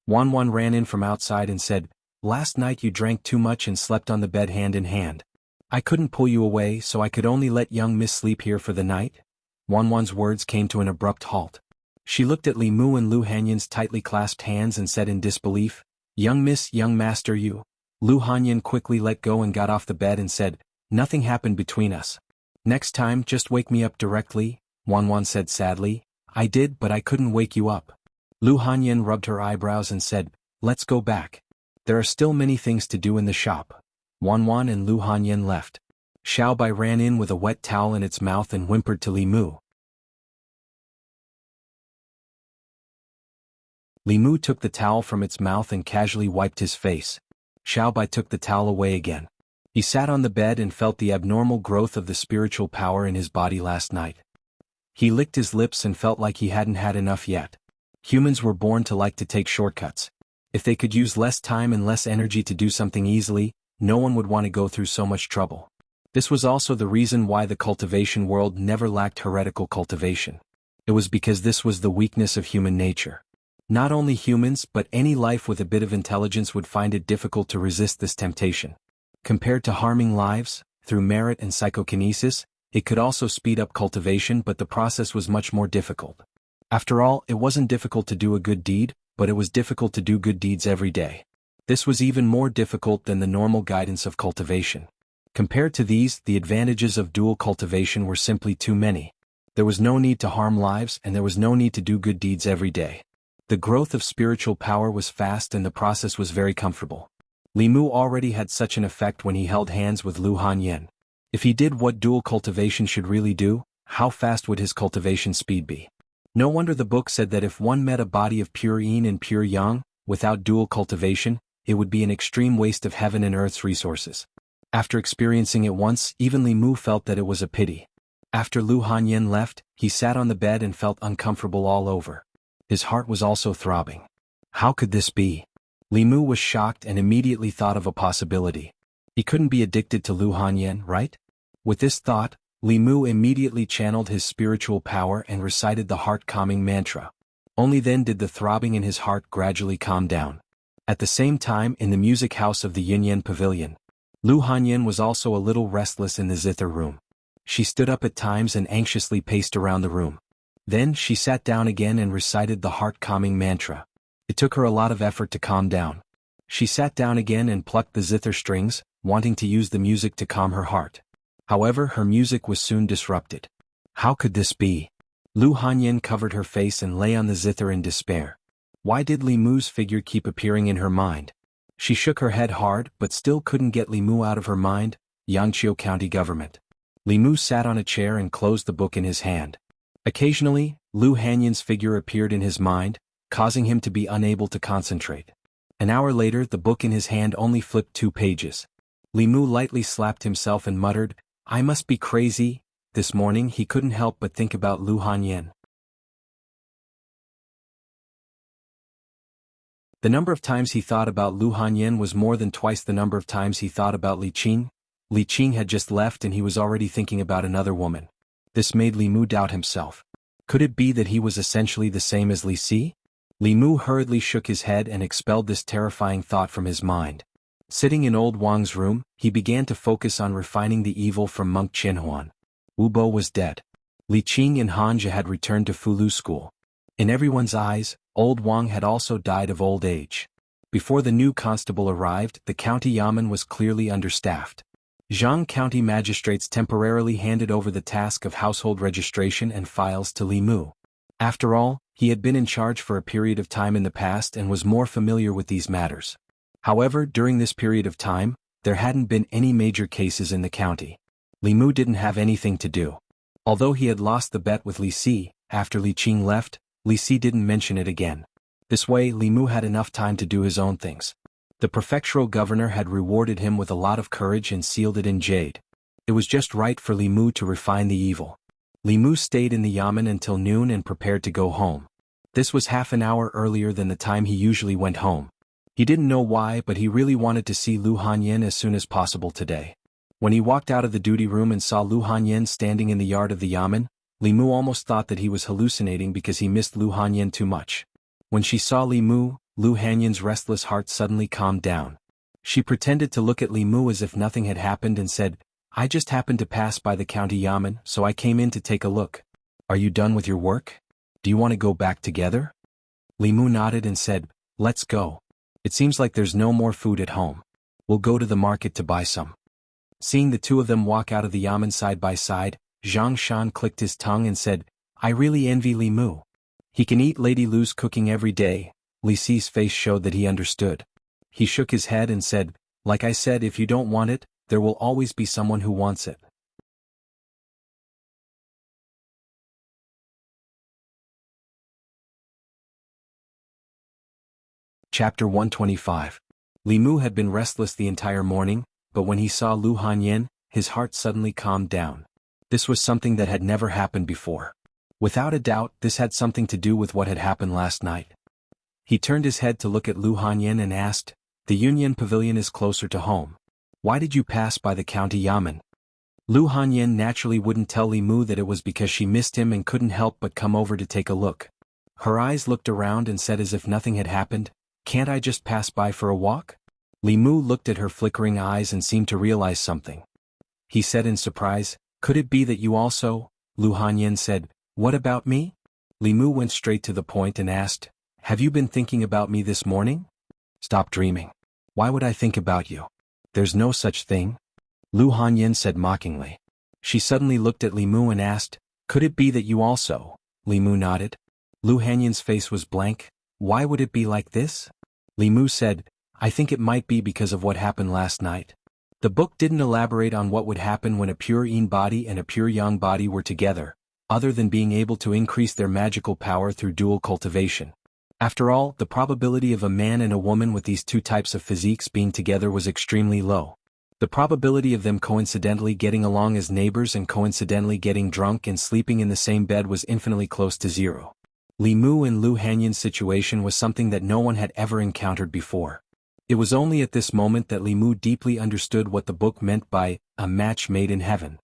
Wan ran in from outside and said, last night you drank too much and slept on the bed hand in hand. I couldn't pull you away, so I could only let young miss sleep here for the night? Wan's words came to an abrupt halt. She looked at Li Mu and Lu Hanyan's tightly clasped hands and said in disbelief, young miss, young master, you. Lu Hanyan quickly let go and got off the bed and said, nothing happened between us. Next time just wake me up directly, Wan said sadly. I did, but I couldn't wake you up. Lu Hanyan rubbed her eyebrows and said, let's go back. There are still many things to do in the shop. Wan and Lu Hanyan left. Xiao Bai ran in with a wet towel in its mouth and whimpered to Li Mu. Li Mu took the towel from its mouth and casually wiped his face. Xiao Bai took the towel away again. He sat on the bed and felt the abnormal growth of the spiritual power in his body last night. He licked his lips and felt like he hadn't had enough yet. Humans were born to like to take shortcuts. If they could use less time and less energy to do something easily, no one would want to go through so much trouble. This was also the reason why the cultivation world never lacked heretical cultivation. It was because this was the weakness of human nature. Not only humans but any life with a bit of intelligence would find it difficult to resist this temptation. Compared to harming lives, through merit and psychokinesis, it could also speed up cultivation, but the process was much more difficult. After all, it wasn't difficult to do a good deed, but it was difficult to do good deeds every day. This was even more difficult than the normal guidance of cultivation. Compared to these, the advantages of dual cultivation were simply too many. There was no need to harm lives and there was no need to do good deeds every day. The growth of spiritual power was fast and the process was very comfortable. Li Mu already had such an effect when he held hands with Lu Hanyan. If he did what dual cultivation should really do, how fast would his cultivation speed be? No wonder the book said that if one met a body of pure yin and pure yang, without dual cultivation, it would be an extreme waste of heaven and earth's resources. After experiencing it once, even Li Mu felt that it was a pity. After Lu Hanyan left, he sat on the bed and felt uncomfortable all over. His heart was also throbbing. How could this be? Li Mu was shocked and immediately thought of a possibility. He couldn't be addicted to Lu Hanyan, right? With this thought, Li Mu immediately channeled his spiritual power and recited the heart-calming mantra. Only then did the throbbing in his heart gradually calm down. At the same time, in the music house of the Yunyan Pavilion, Lu Hanyan was also a little restless in the zither room. She stood up at times and anxiously paced around the room. Then she sat down again and recited the heart-calming mantra. It took her a lot of effort to calm down. She sat down again and plucked the zither strings, wanting to use the music to calm her heart. However, her music was soon disrupted. How could this be? Lu Hanyan covered her face and lay on the zither in despair. Why did Li Mu's figure keep appearing in her mind? She shook her head hard but still couldn't get Li Mu out of her mind. Jianghu County Government. Li Mu sat on a chair and closed the book in his hand. Occasionally, Lu Hanyan's figure appeared in his mind, causing him to be unable to concentrate. An hour later, the book in his hand only flipped 2 pages. Li Mu lightly slapped himself and muttered, I must be crazy. This morning he couldn't help but think about Lu Hanyan. The number of times he thought about Lu Hanyan was more than twice the number of times he thought about Li Qing. Li Qing had just left and he was already thinking about another woman. This made Li Mu doubt himself. Could it be that he was essentially the same as Li Si? Li Mu hurriedly shook his head and expelled this terrifying thought from his mind. Sitting in old Wang's room, he began to focus on refining the evil from monk Qinhuan. Wu Bo was dead. Li Qing and Hanja had returned to Fulu school. In everyone's eyes, old Wang had also died of old age. Before the new constable arrived, the county yamen was clearly understaffed. Jianghu County magistrates temporarily handed over the task of household registration and files to Li Mu. After all, he had been in charge for a period of time in the past and was more familiar with these matters. However, during this period of time, there hadn't been any major cases in the county. Li Mu didn't have anything to do. Although he had lost the bet with Li Si, after Li Qing left, Li Si didn't mention it again. This way, Li Mu had enough time to do his own things. The prefectural governor had rewarded him with a lot of courage and sealed it in jade. It was just right for Li Mu to refine the evil. Li Mu stayed in the yamen until noon and prepared to go home. This was half an hour earlier than the time he usually went home. He didn't know why, but he really wanted to see Lu Hanyan as soon as possible today. When he walked out of the duty room and saw Lu Hanyan standing in the yard of the yamen, Li Mu almost thought that he was hallucinating because he missed Lu Hanyan too much. When she saw Li Mu, Lu Hanyan's restless heart suddenly calmed down. She pretended to look at Li Mu as if nothing had happened and said, "I just happened to pass by the county yamen, so I came in to take a look. Are you done with your work? Do you want to go back together?" Li Mu nodded and said, "Let's go. It seems like there's no more food at home. We'll go to the market to buy some." Seeing the two of them walk out of the yamen side by side, Xianxia clicked his tongue and said, "I really envy Li Mu. He can eat Lady Lu's cooking every day." Li Si's face showed that he understood. He shook his head and said, "Like I said, if you don't want it, there will always be someone who wants it." Chapter 125. Li Mu had been restless the entire morning, but when he saw Lu Hanyan, his heart suddenly calmed down. This was something that had never happened before. Without a doubt, this had something to do with what had happened last night. He turned his head to look at Lu Hanyan and asked, "The Union Pavilion is closer to home. Why did you pass by the county yamen?" Lu Hanyan naturally wouldn't tell Li Mu that it was because she missed him and couldn't help but come over to take a look. Her eyes looked around and said as if nothing had happened, "Can't I just pass by for a walk?" Li Mu looked at her flickering eyes and seemed to realize something. He said in surprise, "Could it be that you also?" Lu Hanyan said, "What about me?" Li Mu went straight to the point and asked, "Have you been thinking about me this morning?" "Stop dreaming. Why would I think about you? There's no such thing," Lu Hanyan said mockingly. She suddenly looked at Li Mu and asked, "Could it be that you also?" Li Mu nodded. Lu Hanyan's face was blank. "Why would it be like this?" Li Mu said, "I think it might be because of what happened last night." The book didn't elaborate on what would happen when a pure yin body and a pure yang body were together, other than being able to increase their magical power through dual cultivation. After all, the probability of a man and a woman with these two types of physiques being together was extremely low. The probability of them coincidentally getting along as neighbors and coincidentally getting drunk and sleeping in the same bed was infinitely close to zero. Li Mu and Lu Hanyan's situation was something that no one had ever encountered before. It was only at this moment that Li Mu deeply understood what the book meant by a match made in heaven.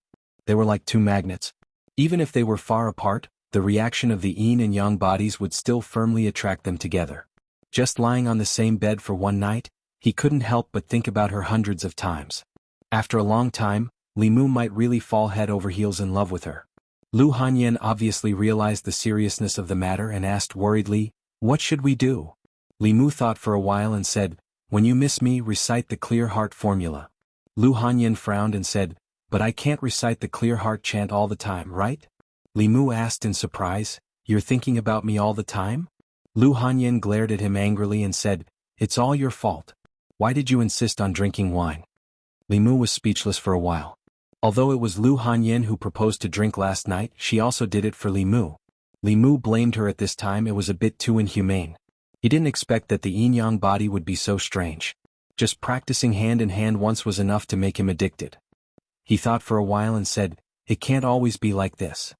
They were like two magnets. Even if they were far apart, the reaction of the yin and yang bodies would still firmly attract them together. Just lying on the same bed for one night, he couldn't help but think about her hundreds of times. After a long time, Li Mu might really fall head over heels in love with her. Lu Hanyan obviously realized the seriousness of the matter and asked worriedly, "What should we do?" Li Mu thought for a while and said, "When you miss me, recite the clear heart formula." Lu Hanyan frowned and said, "But I can't recite the clear heart chant all the time, right?" Li Mu asked in surprise, "You're thinking about me all the time?" Lu Hanyan glared at him angrily and said, "It's all your fault. Why did you insist on drinking wine?" Li Mu was speechless for a while. Although it was Lu Hanyan who proposed to drink last night, she also did it for Li Mu. Li Mu blamed her at this time. It was a bit too inhumane. He didn't expect that the yin-yang body would be so strange. Just practicing hand-in-hand once was enough to make him addicted. He thought for a while and said, "It can't always be like this.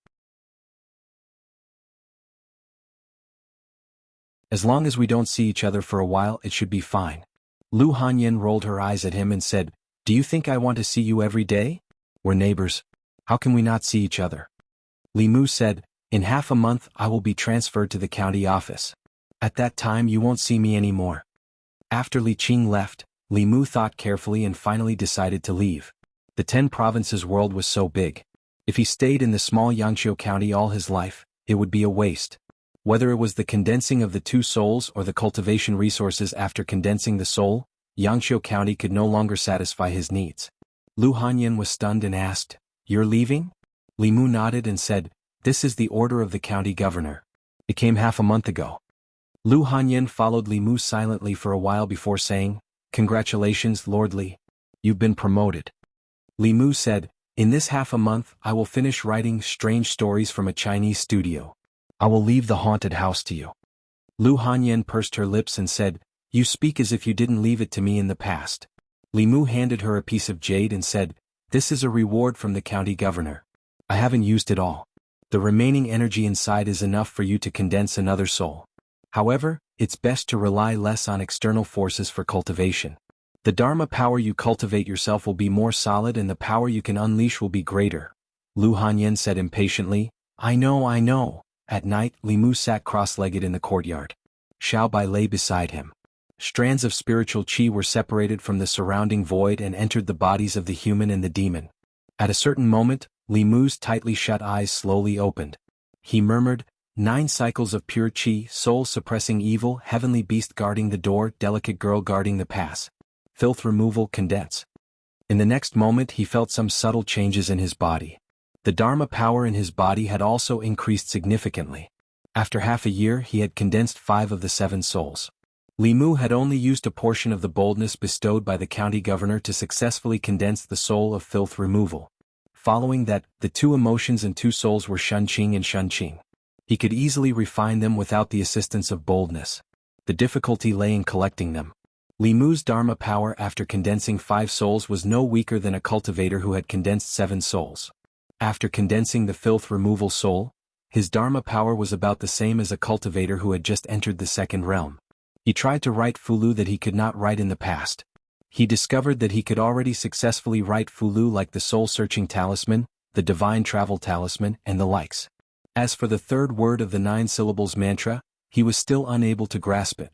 As long as we don't see each other for a while, it should be fine." Lu Hanyan rolled her eyes at him and said, "Do you think I want to see you every day? We're neighbors. How can we not see each other?" Li Mu said, "In half a month I will be transferred to the county office. At that time you won't see me anymore." After Li Qing left, Li Mu thought carefully and finally decided to leave. The 10 provinces world was so big. If he stayed in the small Yangqiu county all his life, it would be a waste. Whether it was the condensing of the two souls or the cultivation resources after condensing the soul, Yangqiu county could no longer satisfy his needs. Lu Hanyan was stunned and asked, "You're leaving?" Li Mu nodded and said, "This is the order of the county governor. It came half a month ago." Lu Hanyan followed Li Mu silently for a while before saying, "Congratulations, Lord Li. You've been promoted." Li Mu said, "In this half a month I will finish writing strange stories from a Chinese studio. I will leave the haunted house to you." Lu Hanyan pursed her lips and said, "You speak as if you didn't leave it to me in the past." Li Mu handed her a piece of jade and said, "This is a reward from the county governor. I haven't used it all. The remaining energy inside is enough for you to condense another soul. However, it's best to rely less on external forces for cultivation. The Dharma power you cultivate yourself will be more solid and the power you can unleash will be greater. Lu Hanyan said impatiently. I know. At night, Li Mu sat cross-legged in the courtyard. Xiao Bai lay beside him. Strands of spiritual qi were separated from the surrounding void and entered the bodies of the human and the demon. At a certain moment, Li Mu's tightly shut eyes slowly opened. He murmured, 9 cycles of pure qi, soul suppressing evil, heavenly beast guarding the door, delicate girl guarding the pass. Filth removal, condense. In the next moment he felt some subtle changes in his body. The Dharma power in his body had also increased significantly. After half a year he had condensed 5 of the 7 souls. Li Mu had only used a portion of the boldness bestowed by the county governor to successfully condense the soul of filth removal. Following that, the 2 emotions and 2 souls were Shunqing and Shunqing. He could easily refine them without the assistance of boldness. The difficulty lay in collecting them. Li Mu's Dharma power after condensing 5 souls was no weaker than a cultivator who had condensed 7 souls. After condensing the filth removal soul, his Dharma power was about the same as a cultivator who had just entered the 2nd realm. He tried to write Fulu that he could not write in the past. He discovered that he could already successfully write Fulu like the soul-searching talisman, the divine travel talisman, and the likes. As for the 3rd word of the 9 syllables mantra, he was still unable to grasp it.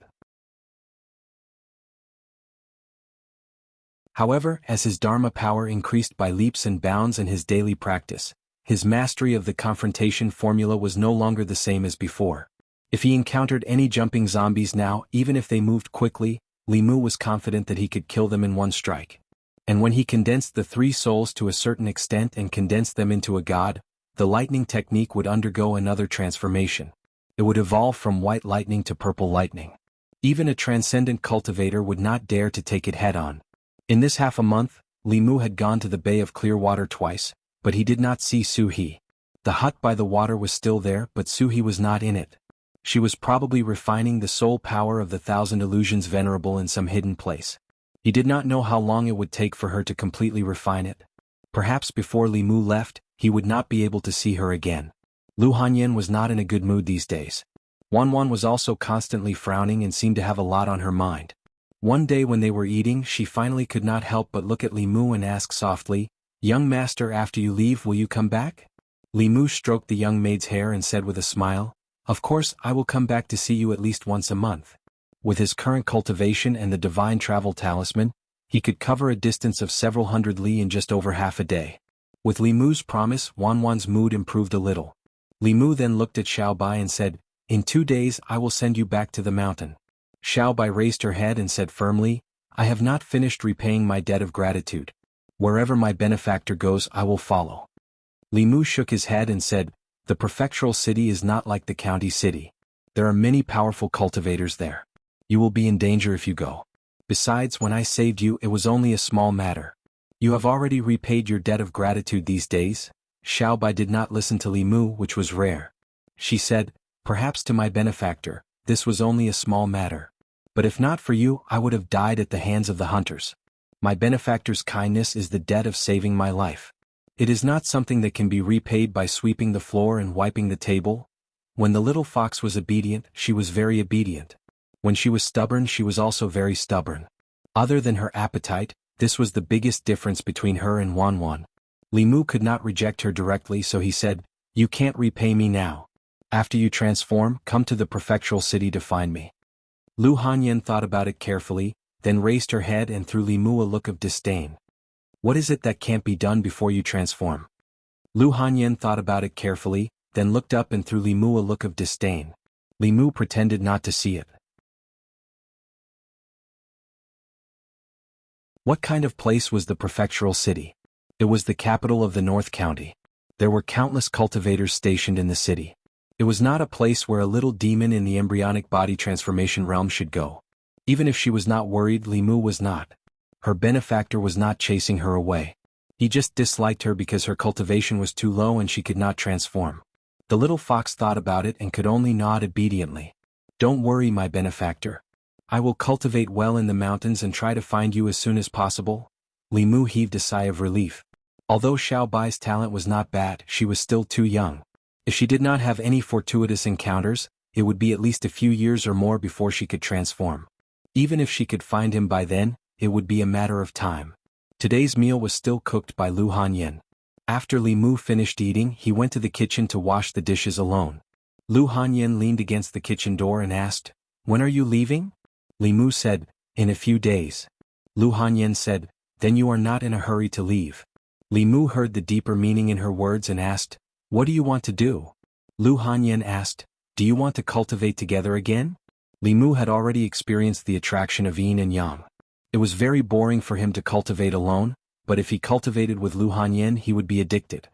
However, as his Dharma power increased by leaps and bounds in his daily practice, his mastery of the confrontation formula was no longer the same as before. If he encountered any jumping zombies now, even if they moved quickly, Li Mu was confident that he could kill them in one strike. And when he condensed the 3 souls to a certain extent and condensed them into a god, the lightning technique would undergo another transformation. It would evolve from white lightning to purple lightning. Even a transcendent cultivator would not dare to take it head-on. In this half a month, Li Mu had gone to the Bay of Clearwater twice, but he did not see Su He. The hut by the water was still there, but Su He was not in it. She was probably refining the soul power of the 1,000 illusions venerable in some hidden place. He did not know how long it would take for her to completely refine it. Perhaps before Li Mu left, he would not be able to see her again. Lu Hanyan was not in a good mood these days. Wan was also constantly frowning and seemed to have a lot on her mind. One day when they were eating, she finally could not help but look at Li Mu and ask softly, "Young master, after you leave will you come back?" Li Mu stroked the young maid's hair and said with a smile, "Of course I will come back to see you at least once a month." With his current cultivation and the divine travel talisman, he could cover a distance of several hundred li in just over half a day. With Li Mu's promise, Wan's mood improved a little. Li Mu then looked at Xiao Bai and said, "In 2 days I will send you back to the mountain." Xiao Bai raised her head and said firmly, "I have not finished repaying my debt of gratitude. Wherever my benefactor goes I will follow." Li Mu shook his head and said, "The prefectural city is not like the county city. There are many powerful cultivators there. You will be in danger if you go. Besides, when I saved you it was only a small matter. You have already repaid your debt of gratitude these days." Xiao Bai did not listen to Li Mu, which was rare. She said, "Perhaps to my benefactor, this was only a small matter. But if not for you I would have died at the hands of the hunters. My benefactor's kindness is the debt of saving my life. It is not something that can be repaid by sweeping the floor and wiping the table." When the little fox was obedient, she was very obedient. When she was stubborn, she was also very stubborn. Other than her appetite, this was the biggest difference between her and Wan. Li Mu could not reject her directly, so he said, "You can't repay me now. After you transform, come to the prefectural city to find me." Lu Hanyan thought about it carefully, then raised her head and threw Li Mu a look of disdain. "What is it that can't be done before you transform?" Lu Hanyan thought about it carefully, then looked up and threw Li Mu a look of disdain. Li Mu pretended not to see it. What kind of place was the prefectural city? It was the capital of the North County. There were countless cultivators stationed in the city. It was not a place where a little demon in the embryonic body transformation realm should go. Even if she was not worried, Li Mu was not. Her benefactor was not chasing her away. He just disliked her because her cultivation was too low and she could not transform. The little fox thought about it and could only nod obediently. "Don't worry, my benefactor. I will cultivate well in the mountains and try to find you as soon as possible." Li Mu heaved a sigh of relief. Although Xiao Bai's talent was not bad, she was still too young. If she did not have any fortuitous encounters, it would be at least a few years or more before she could transform. Even if she could find him by then, it would be a matter of time. Today's meal was still cooked by Lu Hanyan. After Li Mu finished eating, he went to the kitchen to wash the dishes alone. Lu Hanyan leaned against the kitchen door and asked, "When are you leaving?" Li Mu said, "In a few days." Lu Hanyan said, "Then you are not in a hurry to leave." Li Mu heard the deeper meaning in her words and asked, "What do you want to do?" Lu Hanyan asked, "Do you want to cultivate together again?" Li Mu had already experienced the attraction of yin and yang. It was very boring for him to cultivate alone, but if he cultivated with Lu Hanyan he would be addicted.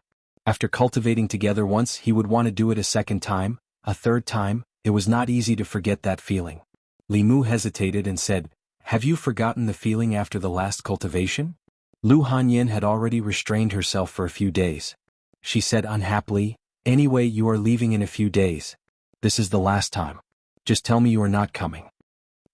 After cultivating together once he would want to do it a second time, a third time. It was not easy to forget that feeling. Li Mu hesitated and said, "Have you forgotten the feeling after the last cultivation?" Lu Hanyan had already restrained herself for a few days. She said unhappily, "Anyway, you are leaving in a few days. This is the last time. Just tell me you are not coming."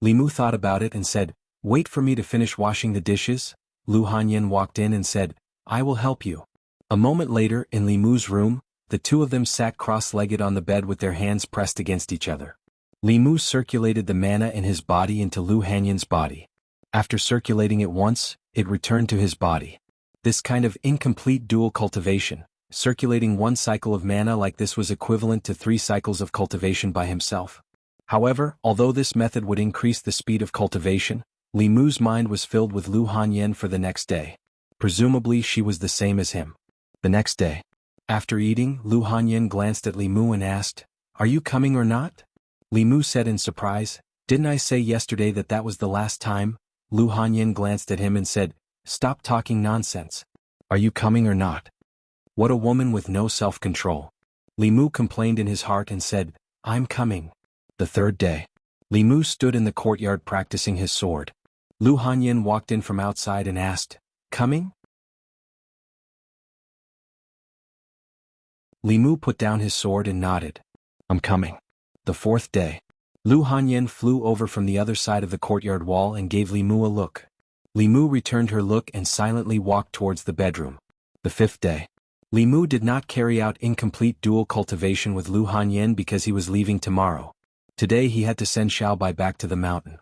Li Mu thought about it and said, "Wait for me to finish washing the dishes." Lu Hanyan walked in and said, "I will help you." A moment later, in Li Mu's room, the two of them sat cross-legged on the bed with their hands pressed against each other. Li Mu circulated the mana in his body into Lu Hanyan's body. After circulating it once, it returned to his body. This kind of incomplete dual cultivation, circulating one cycle of mana like this, was equivalent to 3 cycles of cultivation by himself. However, although this method would increase the speed of cultivation, Li Mu's mind was filled with Lu Hanyan for the next day. Presumably she was the same as him. The next day, after eating, Lu Hanyan glanced at Li Mu and asked, "Are you coming or not?" Li Mu said in surprise, "Didn't I say yesterday that that was the last time?" Lu Hanyan glanced at him and said, "Stop talking nonsense. Are you coming or not?" What a woman with no self-control. Li Mu complained in his heart and said, "I'm coming." The third day, Li Mu stood in the courtyard practicing his sword. Lu Hanyan walked in from outside and asked, "Coming?" Li Mu put down his sword and nodded. "I'm coming." The fourth day, Lu Hanyan flew over from the other side of the courtyard wall and gave Li Mu a look. Li Mu returned her look and silently walked towards the bedroom. The fifth day, Li Mu did not carry out incomplete dual cultivation with Lu Hanyan because he was leaving tomorrow. Today he had to send Xiaobai back to the mountain.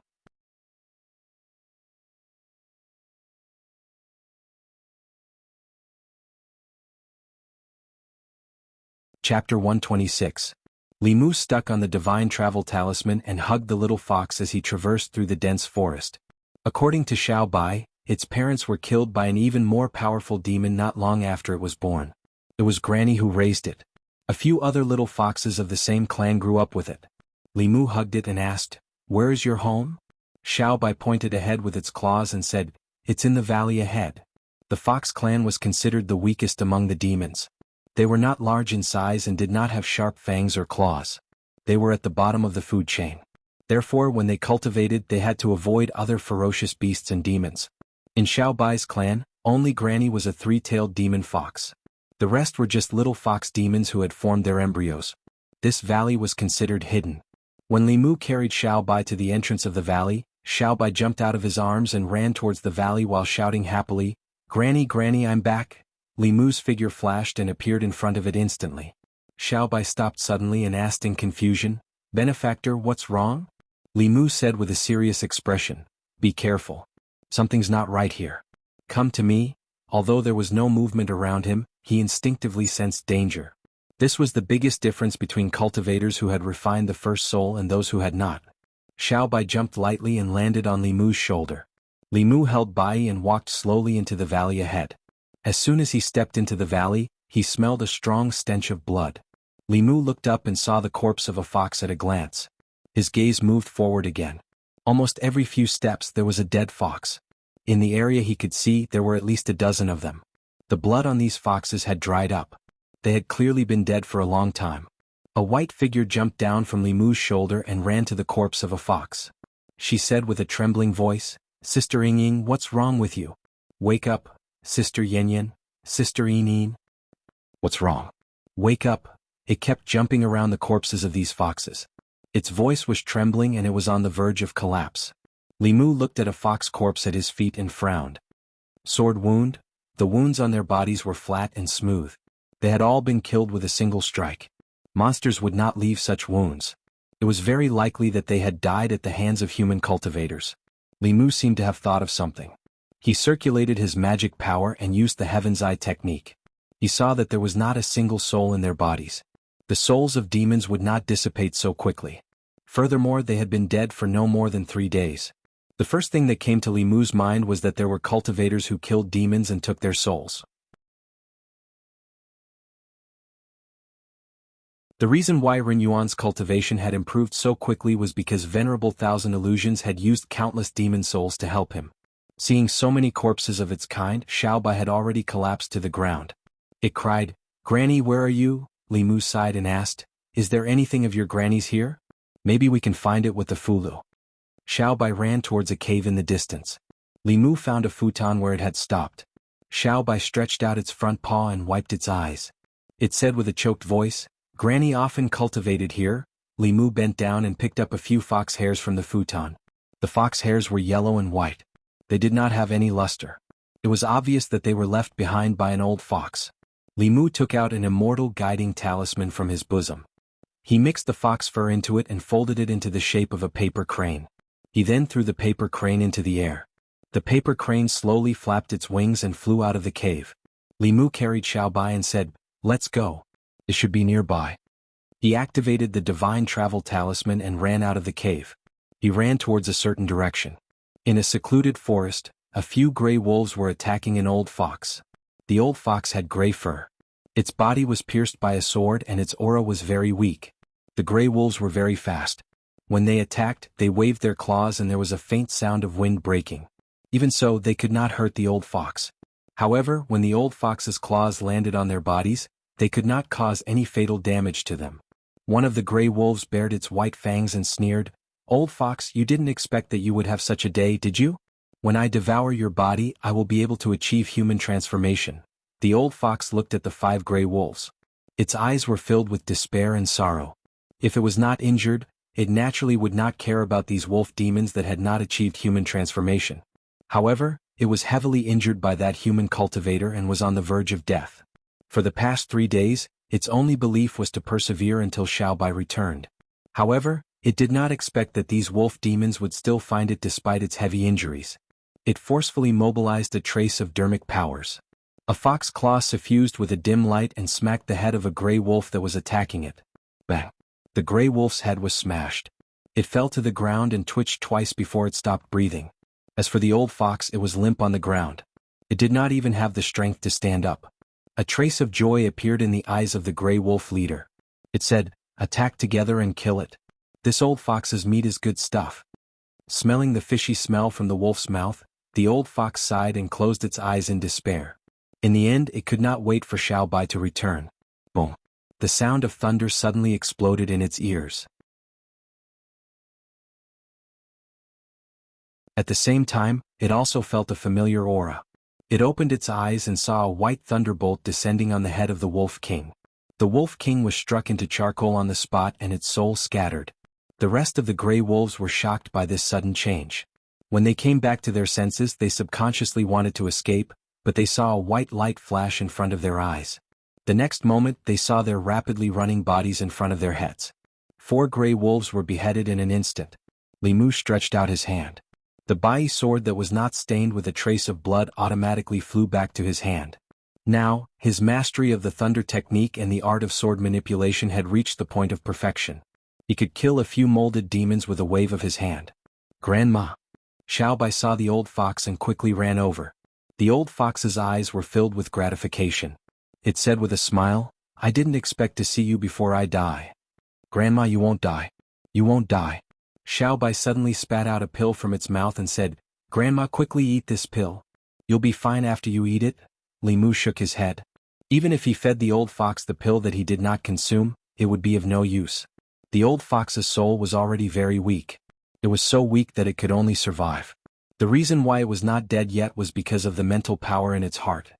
Chapter 126. Li Mu stuck on the divine travel talisman and hugged the little fox as he traversed through the dense forest. According to Xiaobai, its parents were killed by an even more powerful demon not long after it was born. It was Granny who raised it. A few other little foxes of the same clan grew up with it. Li Mu hugged it and asked, "Where is your home?" Xiaobai pointed ahead with its claws and said, "It's in the valley ahead." The fox clan was considered the weakest among the demons. They were not large in size and did not have sharp fangs or claws. They were at the bottom of the food chain. Therefore, when they cultivated, they had to avoid other ferocious beasts and demons. In Xiaobai's clan, only Granny was a 3-tailed demon fox. The rest were just little fox demons who had formed their embryos. This valley was considered hidden. When Li Mu carried Xiaobai to the entrance of the valley, Xiaobai jumped out of his arms and ran towards the valley while shouting happily, "Granny, Granny, I'm back!" Li Mu's figure flashed and appeared in front of it instantly. Xiaobai stopped suddenly and asked in confusion, "Benefactor, what's wrong?" Li Mu said with a serious expression, "Be careful. Something's not right here. Come to me." Although there was no movement around him, he instinctively sensed danger. This was the biggest difference between cultivators who had refined the first soul and those who had not. Xiaobai jumped lightly and landed on Li Mu's shoulder. Li Mu held Bai and walked slowly into the valley ahead. As soon as he stepped into the valley, he smelled a strong stench of blood. Li Mu looked up and saw the corpse of a fox at a glance. His gaze moved forward again. Almost every few steps there was a dead fox. In the area he could see, there were at least a dozen of them. The blood on these foxes had dried up. They had clearly been dead for a long time. A white figure jumped down from Li Mu's shoulder and ran to the corpse of a fox. She said with a trembling voice, "Sister Yingying, what's wrong with you? Wake up, Sister Yanyan, Sister Yinyin. What's wrong? Wake up." It kept jumping around the corpses of these foxes. Its voice was trembling and it was on the verge of collapse. Li Mu looked at a fox corpse at his feet and frowned. Sword wound? The wounds on their bodies were flat and smooth. They had all been killed with a single strike. Monsters would not leave such wounds. It was very likely that they had died at the hands of human cultivators. Li Mu seemed to have thought of something. He circulated his magic power and used the Heaven's Eye technique. He saw that there was not a single soul in their bodies. The souls of demons would not dissipate so quickly. Furthermore, they had been dead for no more than 3 days. The first thing that came to Li Mu's mind was that there were cultivators who killed demons and took their souls. The reason why Ren Yuan's cultivation had improved so quickly was because Venerable Thousand Illusions had used countless demon souls to help him. Seeing so many corpses of its kind, Xiaobai had already collapsed to the ground. It cried, "Granny, where are you?" Li Mu sighed and asked, "Is there anything of your granny's here? Maybe we can find it with the Fulu." Xiaobai ran towards a cave in the distance. Li Mu found a futon where it had stopped. Xiaobai stretched out its front paw and wiped its eyes. It said with a choked voice, "Granny often cultivated here." Li Mu bent down and picked up a few fox hairs from the futon. The fox hairs were yellow and white. They did not have any luster. It was obvious that they were left behind by an old fox. Li Mu took out an immortal guiding talisman from his bosom. He mixed the fox fur into it and folded it into the shape of a paper crane. He then threw the paper crane into the air. The paper crane slowly flapped its wings and flew out of the cave. Li Mu carried Xiaobai and said, "Let's go. It should be nearby." He activated the divine travel talisman and ran out of the cave. He ran towards a certain direction. In a secluded forest, a few gray wolves were attacking an old fox. The old fox had gray fur. Its body was pierced by a sword and its aura was very weak. The gray wolves were very fast. When they attacked, they waved their claws and there was a faint sound of wind breaking. Even so, they could not hurt the old fox. However, when the old fox's claws landed on their bodies, they could not cause any fatal damage to them. One of the gray wolves bared its white fangs and sneered, "Old fox, you didn't expect that you would have such a day, did you? When I devour your body, I will be able to achieve human transformation." The old fox looked at the 5 gray wolves. Its eyes were filled with despair and sorrow. If it was not injured, it naturally would not care about these wolf demons that had not achieved human transformation. However, it was heavily injured by that human cultivator and was on the verge of death. For the past 3 days, its only belief was to persevere until Xiaobai returned. However, it did not expect that these wolf demons would still find it despite its heavy injuries. It forcefully mobilized a trace of dermic powers. A fox claw suffused with a dim light and smacked the head of a gray wolf that was attacking it. Bang! The gray wolf's head was smashed. It fell to the ground and twitched twice before it stopped breathing. As for the old fox, it was limp on the ground. It did not even have the strength to stand up. A trace of joy appeared in the eyes of the gray wolf leader. It said, "Attack together and kill it. This old fox's meat is good stuff." Smelling the fishy smell from the wolf's mouth, the old fox sighed and closed its eyes in despair. In the end, it could not wait for Xiaobai to return. Boom! The sound of thunder suddenly exploded in its ears. At the same time, it also felt a familiar aura. It opened its eyes and saw a white thunderbolt descending on the head of the Wolf King. The Wolf King was struck into charcoal on the spot and its soul scattered. The rest of the gray wolves were shocked by this sudden change. When they came back to their senses, they subconsciously wanted to escape, but they saw a white light flash in front of their eyes. The next moment, they saw their rapidly running bodies in front of their heads. 4 gray wolves were beheaded in an instant. Li Mu stretched out his hand. The Bai sword that was not stained with a trace of blood automatically flew back to his hand. Now, his mastery of the thunder technique and the art of sword manipulation had reached the point of perfection. He could kill a few molded demons with a wave of his hand. "Grandma!" Xiaobai saw the old fox and quickly ran over. The old fox's eyes were filled with gratification. It said with a smile, "I didn't expect to see you before I die." "Grandma, you won't die. You won't die." Xiaobai suddenly spat out a pill from its mouth and said, "Grandma, quickly eat this pill. You'll be fine after you eat it." Li Mu shook his head. Even if he fed the old fox the pill that he did not consume, it would be of no use. The old fox's soul was already very weak. It was so weak that it could only survive. The reason why it was not dead yet was because of the mental power in its heart.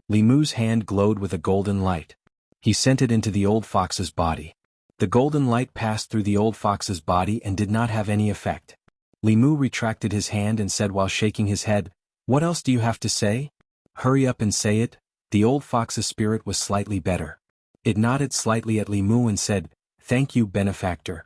Li Mu's hand glowed with a golden light. He sent it into the old fox's body. The golden light passed through the old fox's body and did not have any effect. Li Mu retracted his hand and said while shaking his head, "What else do you have to say? Hurry up and say it." The old fox's spirit was slightly better. It nodded slightly at Li Mu and said, "Thank you, benefactor."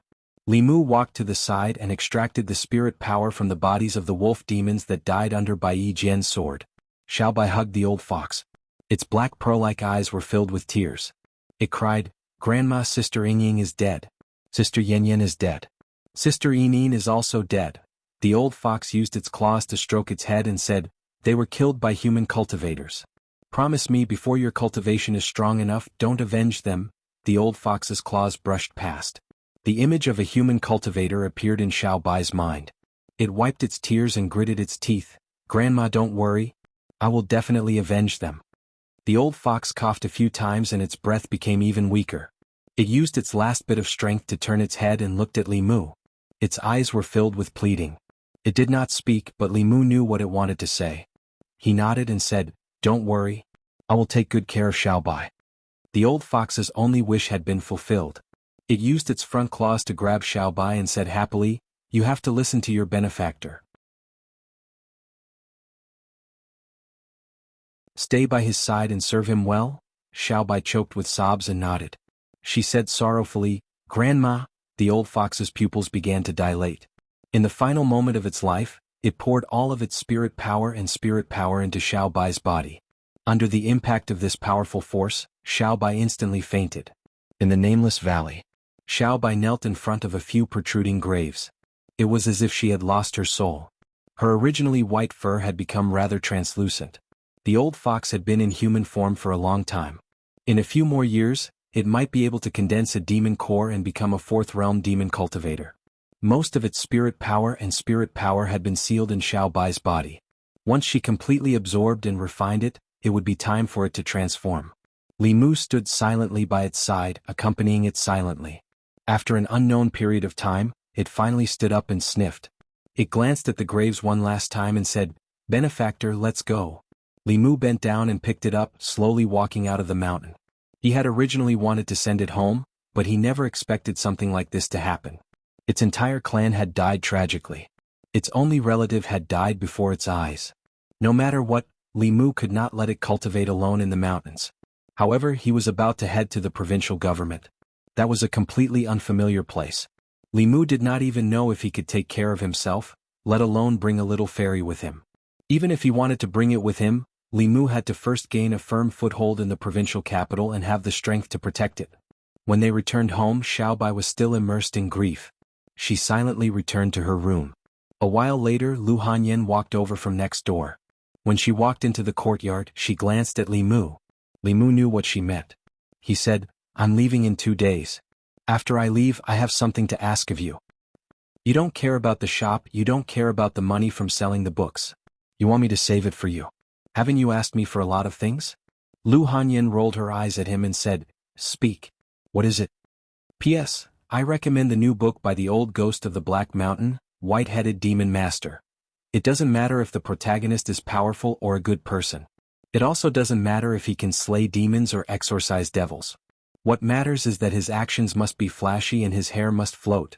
Li Mu walked to the side and extracted the spirit power from the bodies of the wolf demons that died under Bai Jian's sword. Xiaobai hugged the old fox. Its black pearl-like eyes were filled with tears. It cried, "Grandma, Sister Yingying is dead. Sister Yanyan is dead. Sister Yinyin is also dead." The old fox used its claws to stroke its head and said, "They were killed by human cultivators. Promise me before your cultivation is strong enough, don't avenge them." The old fox's claws brushed past. The image of a human cultivator appeared in Xiaobai's mind. It wiped its tears and gritted its teeth. "Grandma, don't worry. I will definitely avenge them." The old fox coughed a few times and its breath became even weaker. It used its last bit of strength to turn its head and looked at Li Mu. Its eyes were filled with pleading. It did not speak, but Li Mu knew what it wanted to say. He nodded and said, "Don't worry. I will take good care of Xiaobai." The old fox's only wish had been fulfilled. It used its front claws to grab Xiaobai and said happily, "You have to listen to your benefactor. Stay by his side and serve him well." Xiaobai choked with sobs and nodded. She said sorrowfully, "Grandma." The old fox's pupils began to dilate. In the final moment of its life, it poured all of its spirit power into Xiaobai's body. Under the impact of this powerful force, Xiaobai instantly fainted. In the nameless valley, Xiaobai knelt in front of a few protruding graves. It was as if she had lost her soul. Her originally white fur had become rather translucent. The old fox had been in human form for a long time. In a few more years, it might be able to condense a demon core and become a fourth-realm demon cultivator. Most of its spirit power had been sealed in Xiaobai's body. Once she completely absorbed and refined it, it would be time for it to transform. Li Mu stood silently by its side, accompanying it silently. After an unknown period of time, it finally stood up and sniffed. It glanced at the graves one last time and said, "Benefactor, let's go." Li Mu bent down and picked it up, slowly walking out of the mountain. He had originally wanted to send it home, but he never expected something like this to happen. Its entire clan had died tragically. Its only relative had died before its eyes. No matter what, Li Mu could not let it cultivate alone in the mountains. However, he was about to head to the provincial government. That was a completely unfamiliar place. Li Mu did not even know if he could take care of himself, let alone bring a little fairy with him. Even if he wanted to bring it with him, Li Mu had to first gain a firm foothold in the provincial capital and have the strength to protect it. When they returned home, Xiaobai was still immersed in grief. She silently returned to her room. A while later, Lu Hanyan walked over from next door. When she walked into the courtyard, she glanced at Li Mu. Li Mu knew what she meant. He said, "I'm leaving in 2 days. After I leave, I have something to ask of you. You don't care about the shop, you don't care about the money from selling the books. You want me to save it for you. Haven't you asked me for a lot of things?" Lu Hanyan rolled her eyes at him and said, "Speak. What is it?" "P.S. I recommend the new book by the old ghost of the Black Mountain, White-Headed Demon Master. It doesn't matter if the protagonist is powerful or a good person. It also doesn't matter if he can slay demons or exorcise devils. What matters is that his actions must be flashy and his hair must float."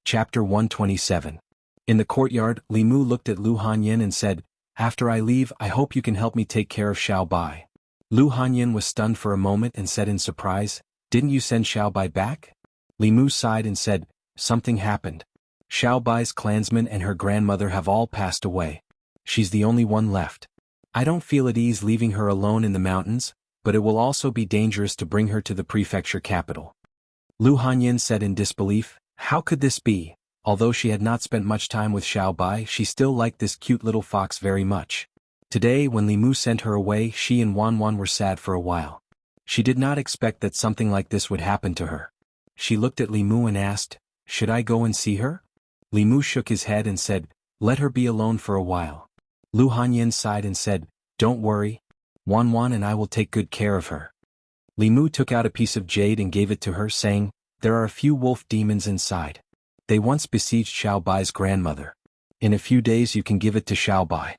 Chapter 127. In the courtyard, Li Mu looked at Lu Hanyan and said, "After I leave, I hope you can help me take care of Xiaobai." Lu Hanyan was stunned for a moment and said in surprise, "Didn't you send Xiaobai back?" Li Mu sighed and said, "Something happened. Xiaobai's clansmen and her grandmother have all passed away. She's the only one left. I don't feel at ease leaving her alone in the mountains, but it will also be dangerous to bring her to the prefecture capital." Lu Hanyan said in disbelief, "How could this be?" Although she had not spent much time with Xiaobai, she still liked this cute little fox very much. Today, when Li Mu sent her away, she and Wanwan were sad for a while. She did not expect that something like this would happen to her. She looked at Li Mu and asked, "Should I go and see her?" Li Mu shook his head and said, "Let her be alone for a while." Lu Hanyan sighed and said, "Don't worry. Wanwan and I will take good care of her." Li Mu took out a piece of jade and gave it to her, saying, "There are a few wolf demons inside. They once besieged Xiaobai's grandmother. In a few days you can give it to Xiaobai."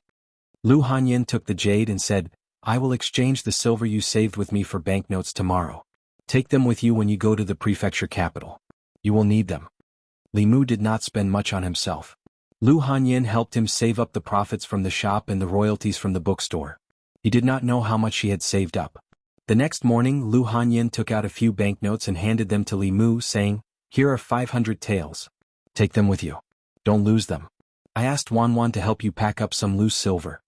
Lu Hanyan took the jade and said, "I will exchange the silver you saved with me for banknotes tomorrow. Take them with you when you go to the prefecture capital. You will need them." Li Mu did not spend much on himself. Lu Hanyin helped him save up the profits from the shop and the royalties from the bookstore. He did not know how much she had saved up. The next morning Lu Hanyin took out a few banknotes and handed them to Li Mu, saying, "Here are 500 taels. Take them with you. Don't lose them. I asked Wan to help you pack up some loose silver."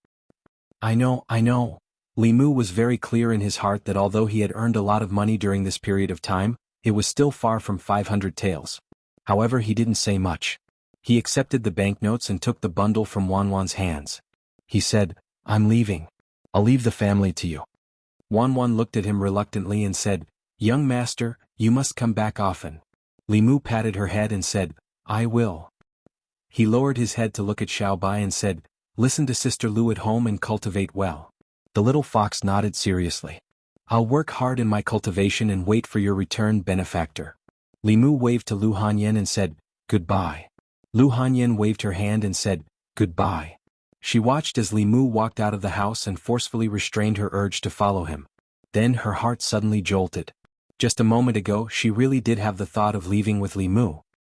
I know. Li Mu was very clear in his heart that although he had earned a lot of money during this period of time, it was still far from 500 taels. However, he didn't say much. He accepted the banknotes and took the bundle from Wan's hands. He said, "I'm leaving. I'll leave the family to you." Wan looked at him reluctantly and said, "Young master, you must come back often." Li Mu patted her head and said, "I will." He lowered his head to look at Xiaobai and said, "Listen to Sister Lu at home and cultivate well." The little fox nodded seriously. "I'll work hard in my cultivation and wait for your return, benefactor." Li Mu waved to Lu Hanyin and said, "Goodbye." Lu Hanyin waved her hand and said, "Goodbye." She watched as Li Mu walked out of the house and forcefully restrained her urge to follow him. Then her heart suddenly jolted. Just a moment ago she really did have the thought of leaving with Li Mu.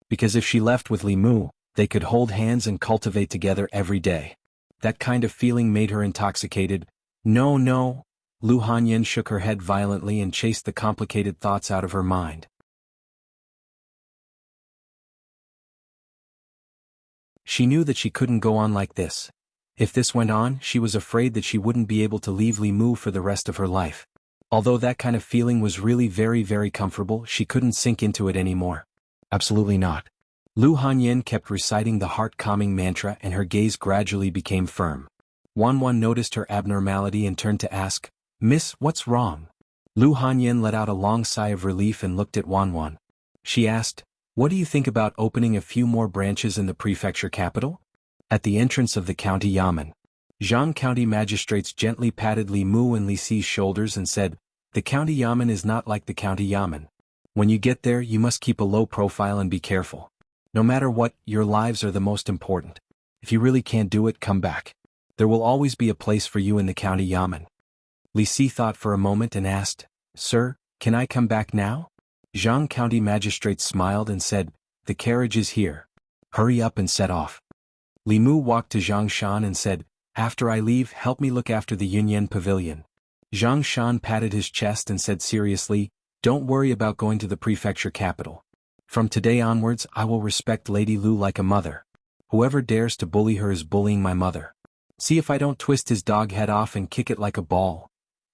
Because if she left with Li Mu, they could hold hands and cultivate together every day. That kind of feeling made her intoxicated. No. Lu Hanyin shook her head violently and chased the complicated thoughts out of her mind. She knew that she couldn't go on like this. If this went on, she was afraid that she wouldn't be able to leave Li Mu for the rest of her life. Although that kind of feeling was really very, very comfortable, she couldn't sink into it anymore. Absolutely not. Lu Hanyin kept reciting the heart-calming mantra and her gaze gradually became firm. Wan noticed her abnormality and turned to ask, "Miss, what's wrong?" Lu Hanyin let out a long sigh of relief and looked at Wan. She asked, "What do you think about opening a few more branches in the prefecture capital?" At the entrance of the county yamen, Jianghu county magistrates gently patted Li Mu and Li Xi's shoulders and said, "The county yamen is not like the county yamen. When you get there you must keep a low profile and be careful. No matter what, your lives are the most important. If you really can't do it, come back. There will always be a place for you in the county yamen." Li Xi thought for a moment and asked, "Sir, can I come back now?" Jianghu county magistrate smiled and said, "The carriage is here. Hurry up and set off." Li Mu walked to Zhang Shan and said, "After I leave, help me look after the Yunyan pavilion." Zhang Shan patted his chest and said seriously, "Don't worry about going to the prefecture capital. From today onwards I will respect Lady Lu like a mother. Whoever dares to bully her is bullying my mother. See if I don't twist his dog head off and kick it like a ball."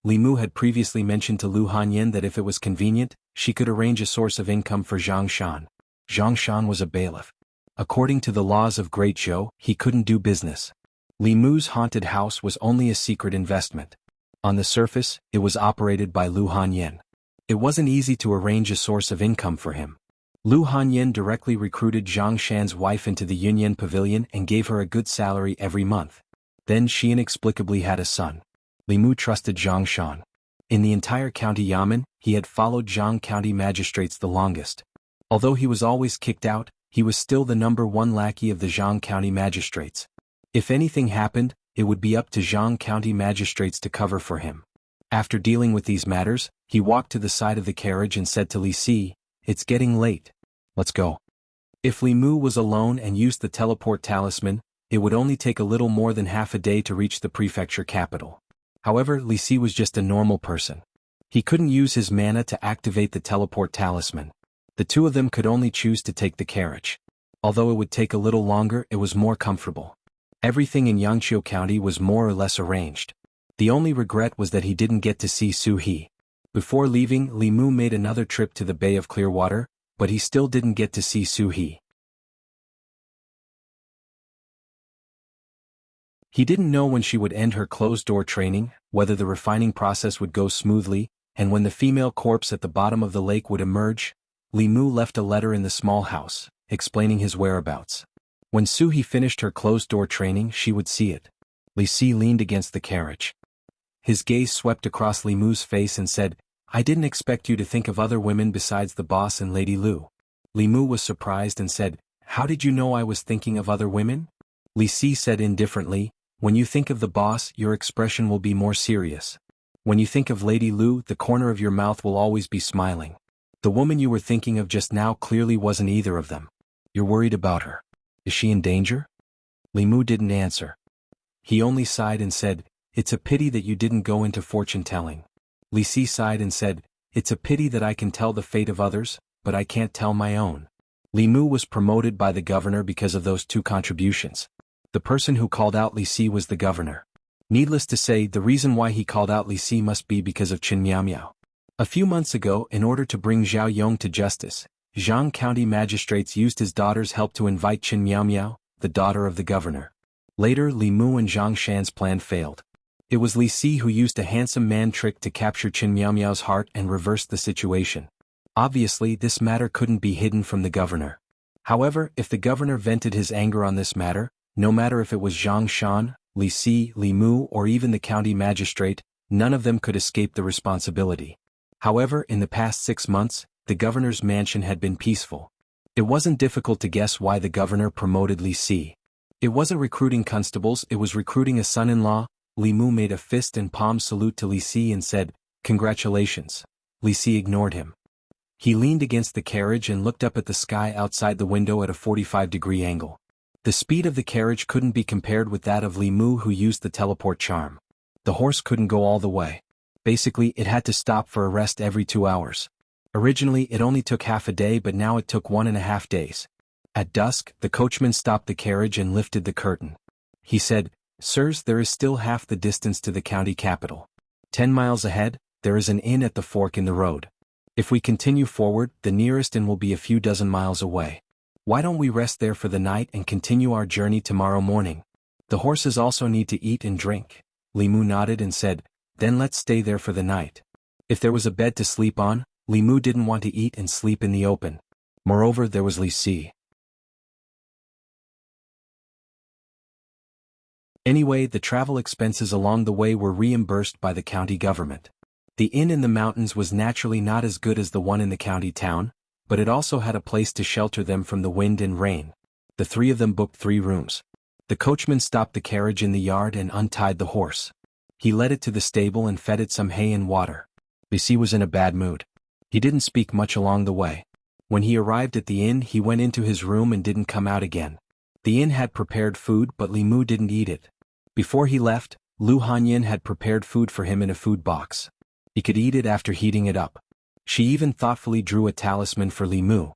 Li Mu had previously mentioned to Lu Hanyin that if it was convenient, she could arrange a source of income for Zhang Shan. Zhang Shan was a bailiff. According to the laws of Great Zhou, he couldn't do business. Li Mu's haunted house was only a secret investment. On the surface, it was operated by Lu Hanyin. It wasn't easy to arrange a source of income for him. Lu Hanyin directly recruited Zhang Shan's wife into the Yunyan pavilion and gave her a good salary every month. Then she inexplicably had a son. Li Mu trusted Zhang Shan. In the entire county yamen, he had followed Jianghu county magistrates the longest. Although he was always kicked out, he was still the #1 lackey of the Jianghu county magistrates. If anything happened, it would be up to Jianghu county magistrates to cover for him. After dealing with these matters, he walked to the side of the carriage and said to Li Xi, "It's getting late. Let's go." If Li Mu was alone and used the teleport talisman, it would only take a little more than half a day to reach the prefecture capital. However, Li Xi was just a normal person. He couldn't use his mana to activate the teleport talisman. The two of them could only choose to take the carriage. Although it would take a little longer, it was more comfortable. Everything in Yangqiu County was more or less arranged. The only regret was that he didn't get to see Su He. Before leaving, Li Mu made another trip to the Bay of Clearwater, but he still didn't get to see Su He. He didn't know when she would end her closed-door training, whether the refining process would go smoothly, and when the female corpse at the bottom of the lake would emerge. Li Mu left a letter in the small house, explaining his whereabouts. When Su He finished her closed-door training, she would see it. Li Xi leaned against the carriage. His gaze swept across Li Mu's face and said, "I didn't expect you to think of other women besides the boss and Lady Lu." Li Mu was surprised and said, "How did you know I was thinking of other women?" Li Xi said indifferently, "When you think of the boss, your expression will be more serious. When you think of Lady Lu, the corner of your mouth will always be smiling. The woman you were thinking of just now clearly wasn't either of them. You're worried about her. Is she in danger?" Li Mu didn't answer. He only sighed and said, "It's a pity that you didn't go into fortune-telling." Li Si sighed and said, "It's a pity that I can tell the fate of others, but I can't tell my own." Li Mu was promoted by the governor because of those two contributions. The person who called out Li Si was the governor. Needless to say, the reason why he called out Li Si must be because of Qin Miaomiao. A few months ago, in order to bring Zhao Yong to justice, Jianghu County magistrates used his daughter's help to invite Qin Miaomiao, the daughter of the governor. Later, Li Mu and Zhang Shan's plan failed. It was Li Si who used a handsome man trick to capture Qin Miaomiao's heart and reverse the situation. Obviously, this matter couldn't be hidden from the governor. However, if the governor vented his anger on this matter, no matter if it was Zhang Shan, Li Si, Li Mu, or even the county magistrate, none of them could escape the responsibility. However, in the past 6 months, the governor's mansion had been peaceful. It wasn't difficult to guess why the governor promoted Li Si. It wasn't recruiting constables, it was recruiting a son-in-law. Li Mu made a fist and palm salute to Li Si and said, "Congratulations." Li Si ignored him. He leaned against the carriage and looked up at the sky outside the window at a 45-degree angle. The speed of the carriage couldn't be compared with that of Li Mu, who used the teleport charm. The horse couldn't go all the way. Basically, it had to stop for a rest every 2 hours. Originally, it only took half a day, but now it took 1.5 days. At dusk, the coachman stopped the carriage and lifted the curtain. He said, "Sirs, there is still half the distance to the county capital. 10 miles ahead, there is an inn at the fork in the road. If we continue forward, the nearest inn will be a few dozen miles away. Why don't we rest there for the night and continue our journey tomorrow morning? The horses also need to eat and drink." Li Mu nodded and said, "Then let's stay there for the night." If there was a bed to sleep on, Li Mu didn't want to eat and sleep in the open. Moreover, there was Li Si. Anyway, the travel expenses along the way were reimbursed by the county government. The inn in the mountains was naturally not as good as the one in the county town, but it also had a place to shelter them from the wind and rain. The three of them booked 3 rooms. The coachman stopped the carriage in the yard and untied the horse. He led it to the stable and fed it some hay and water. Li Si was in a bad mood. He didn't speak much along the way. When he arrived at the inn, he went into his room and didn't come out again. The inn had prepared food, but Li Mu didn't eat it. Before he left, Lu Hanyin had prepared food for him in a food box. He could eat it after heating it up. She even thoughtfully drew a talisman for Li Mu.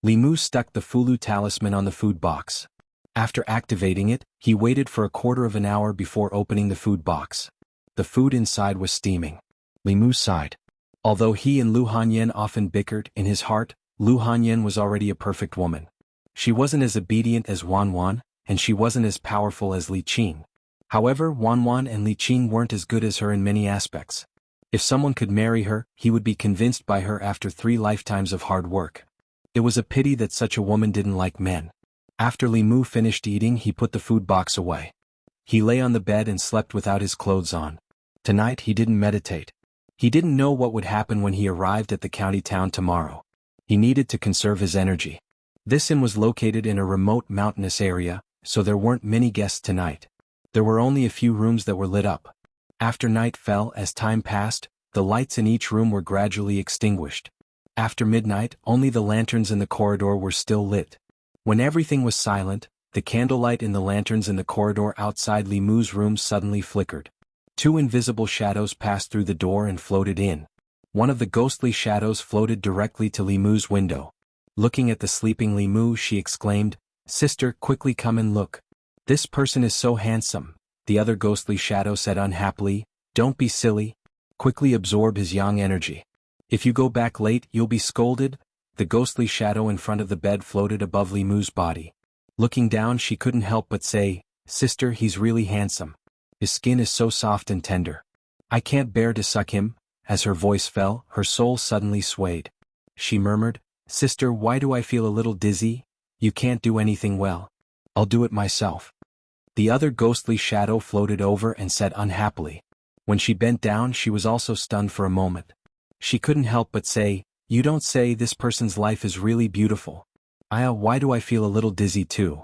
Li Mu stuck the Fulu talisman on the food box. After activating it, he waited for a quarter of an hour before opening the food box. The food inside was steaming. Li Mu sighed. Although he and Lu Hanyin often bickered, in his heart, Lu Hanyin was already a perfect woman. She wasn't as obedient as Wan Wan, and she wasn't as powerful as Li Qing. However, Wan Wan and Li Qing weren't as good as her in many aspects. If someone could marry her, he would be convinced by her after 3 lifetimes of hard work. It was a pity that such a woman didn't like men. After Li Mu finished eating, he put the food box away. He lay on the bed and slept without his clothes on. Tonight he didn't meditate. He didn't know what would happen when he arrived at the county town tomorrow. He needed to conserve his energy. This inn was located in a remote mountainous area, so there weren't many guests tonight. There were only a few rooms that were lit up. After night fell, as time passed, the lights in each room were gradually extinguished. After midnight, only the lanterns in the corridor were still lit. When everything was silent, the candlelight in the lanterns in the corridor outside Li Mu's room suddenly flickered. 2 invisible shadows passed through the door and floated in. One of the ghostly shadows floated directly to Li Mu's window. Looking at the sleeping Li Mu, she exclaimed, "Sister, quickly come and look. This person is so handsome." The other ghostly shadow said unhappily, "Don't be silly. Quickly absorb his yang energy. If you go back late, you'll be scolded." The ghostly shadow in front of the bed floated above Li Mu's body. Looking down, she couldn't help but say, "Sister, he's really handsome. His skin is so soft and tender. I can't bear to suck him." As her voice fell, her soul suddenly swayed. She murmured, "Sister, why do I feel a little dizzy? You can't do anything well. I'll do it myself." The other ghostly shadow floated over and said unhappily. When she bent down, she was also stunned for a moment. She couldn't help but say, "You don't say this person's life is really beautiful. Why do I feel a little dizzy too?"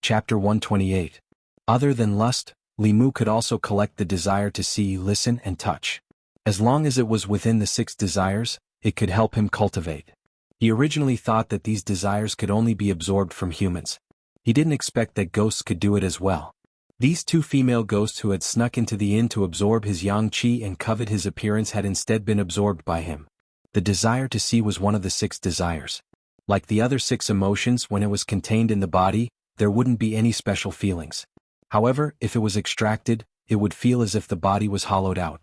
Chapter 128. Other than lust, Li Mu could also collect the desire to see, listen, and touch. As long as it was within the 6 desires, it could help him cultivate. He originally thought that these desires could only be absorbed from humans. He didn't expect that ghosts could do it as well. These 2 female ghosts who had snuck into the inn to absorb his yang qi and covet his appearance had instead been absorbed by him. The desire to see was one of the 6 desires. Like the other 6 emotions, when it was contained in the body, there wouldn't be any special feelings. However, if it was extracted, it would feel as if the body was hollowed out.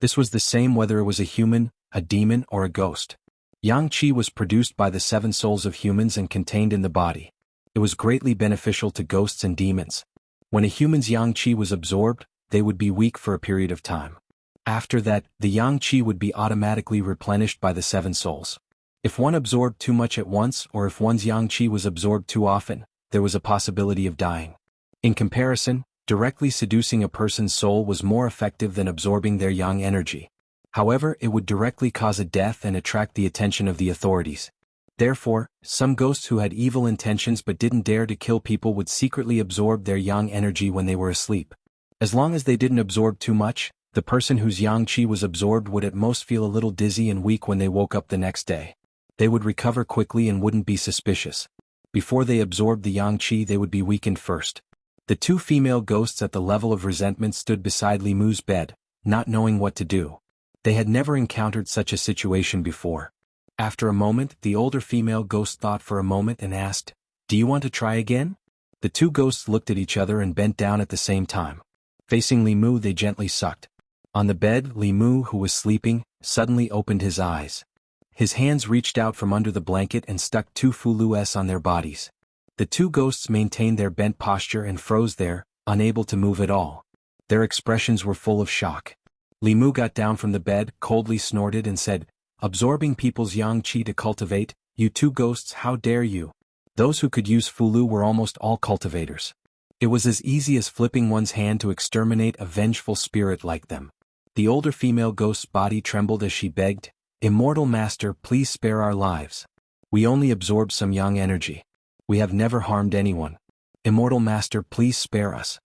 This was the same whether it was a human, a demon, or a ghost. Yang qi was produced by the 7 souls of humans and contained in the body. It was greatly beneficial to ghosts and demons. When a human's yang qi was absorbed, they would be weak for a period of time. After that, the yang qi would be automatically replenished by the 7 souls. If one absorbed too much at once or if one's yang qi was absorbed too often, there was a possibility of dying. In comparison, directly seducing a person's soul was more effective than absorbing their yang energy. However, it would directly cause a death and attract the attention of the authorities. Therefore, some ghosts who had evil intentions but didn't dare to kill people would secretly absorb their yang energy when they were asleep. As long as they didn't absorb too much, the person whose yang qi was absorbed would at most feel a little dizzy and weak when they woke up the next day. They would recover quickly and wouldn't be suspicious. Before they absorbed the yang qi, they would be weakened first. The 2 female ghosts at the level of resentment stood beside Li Mu's bed, not knowing what to do. They had never encountered such a situation before. After a moment, the older female ghost thought for a moment and asked, "Do you want to try again?" The 2 ghosts looked at each other and bent down at the same time. Facing Li Mu, they gently sucked. On the bed, Li Mu, who was sleeping, suddenly opened his eyes. His hands reached out from under the blanket and stuck 2 fulus on their bodies. The 2 ghosts maintained their bent posture and froze there, unable to move at all. Their expressions were full of shock. Li Mu got down from the bed, coldly snorted and said, "Absorbing people's yang qi to cultivate, you 2 ghosts, how dare you?" Those who could use fulu were almost all cultivators. It was as easy as flipping one's hand to exterminate a vengeful spirit like them. The older female ghost's body trembled as she begged, "Immortal Master, please spare our lives. We only absorbed some yang energy. We have never harmed anyone. Immortal Master, please spare us."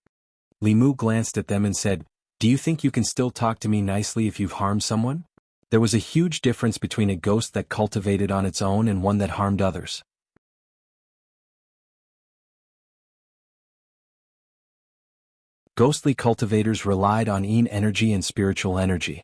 Li Mu glanced at them and said, "Do you think you can still talk to me nicely if you've harmed someone?" There was a huge difference between a ghost that cultivated on its own and one that harmed others. Ghostly cultivators relied on yin energy and spiritual energy.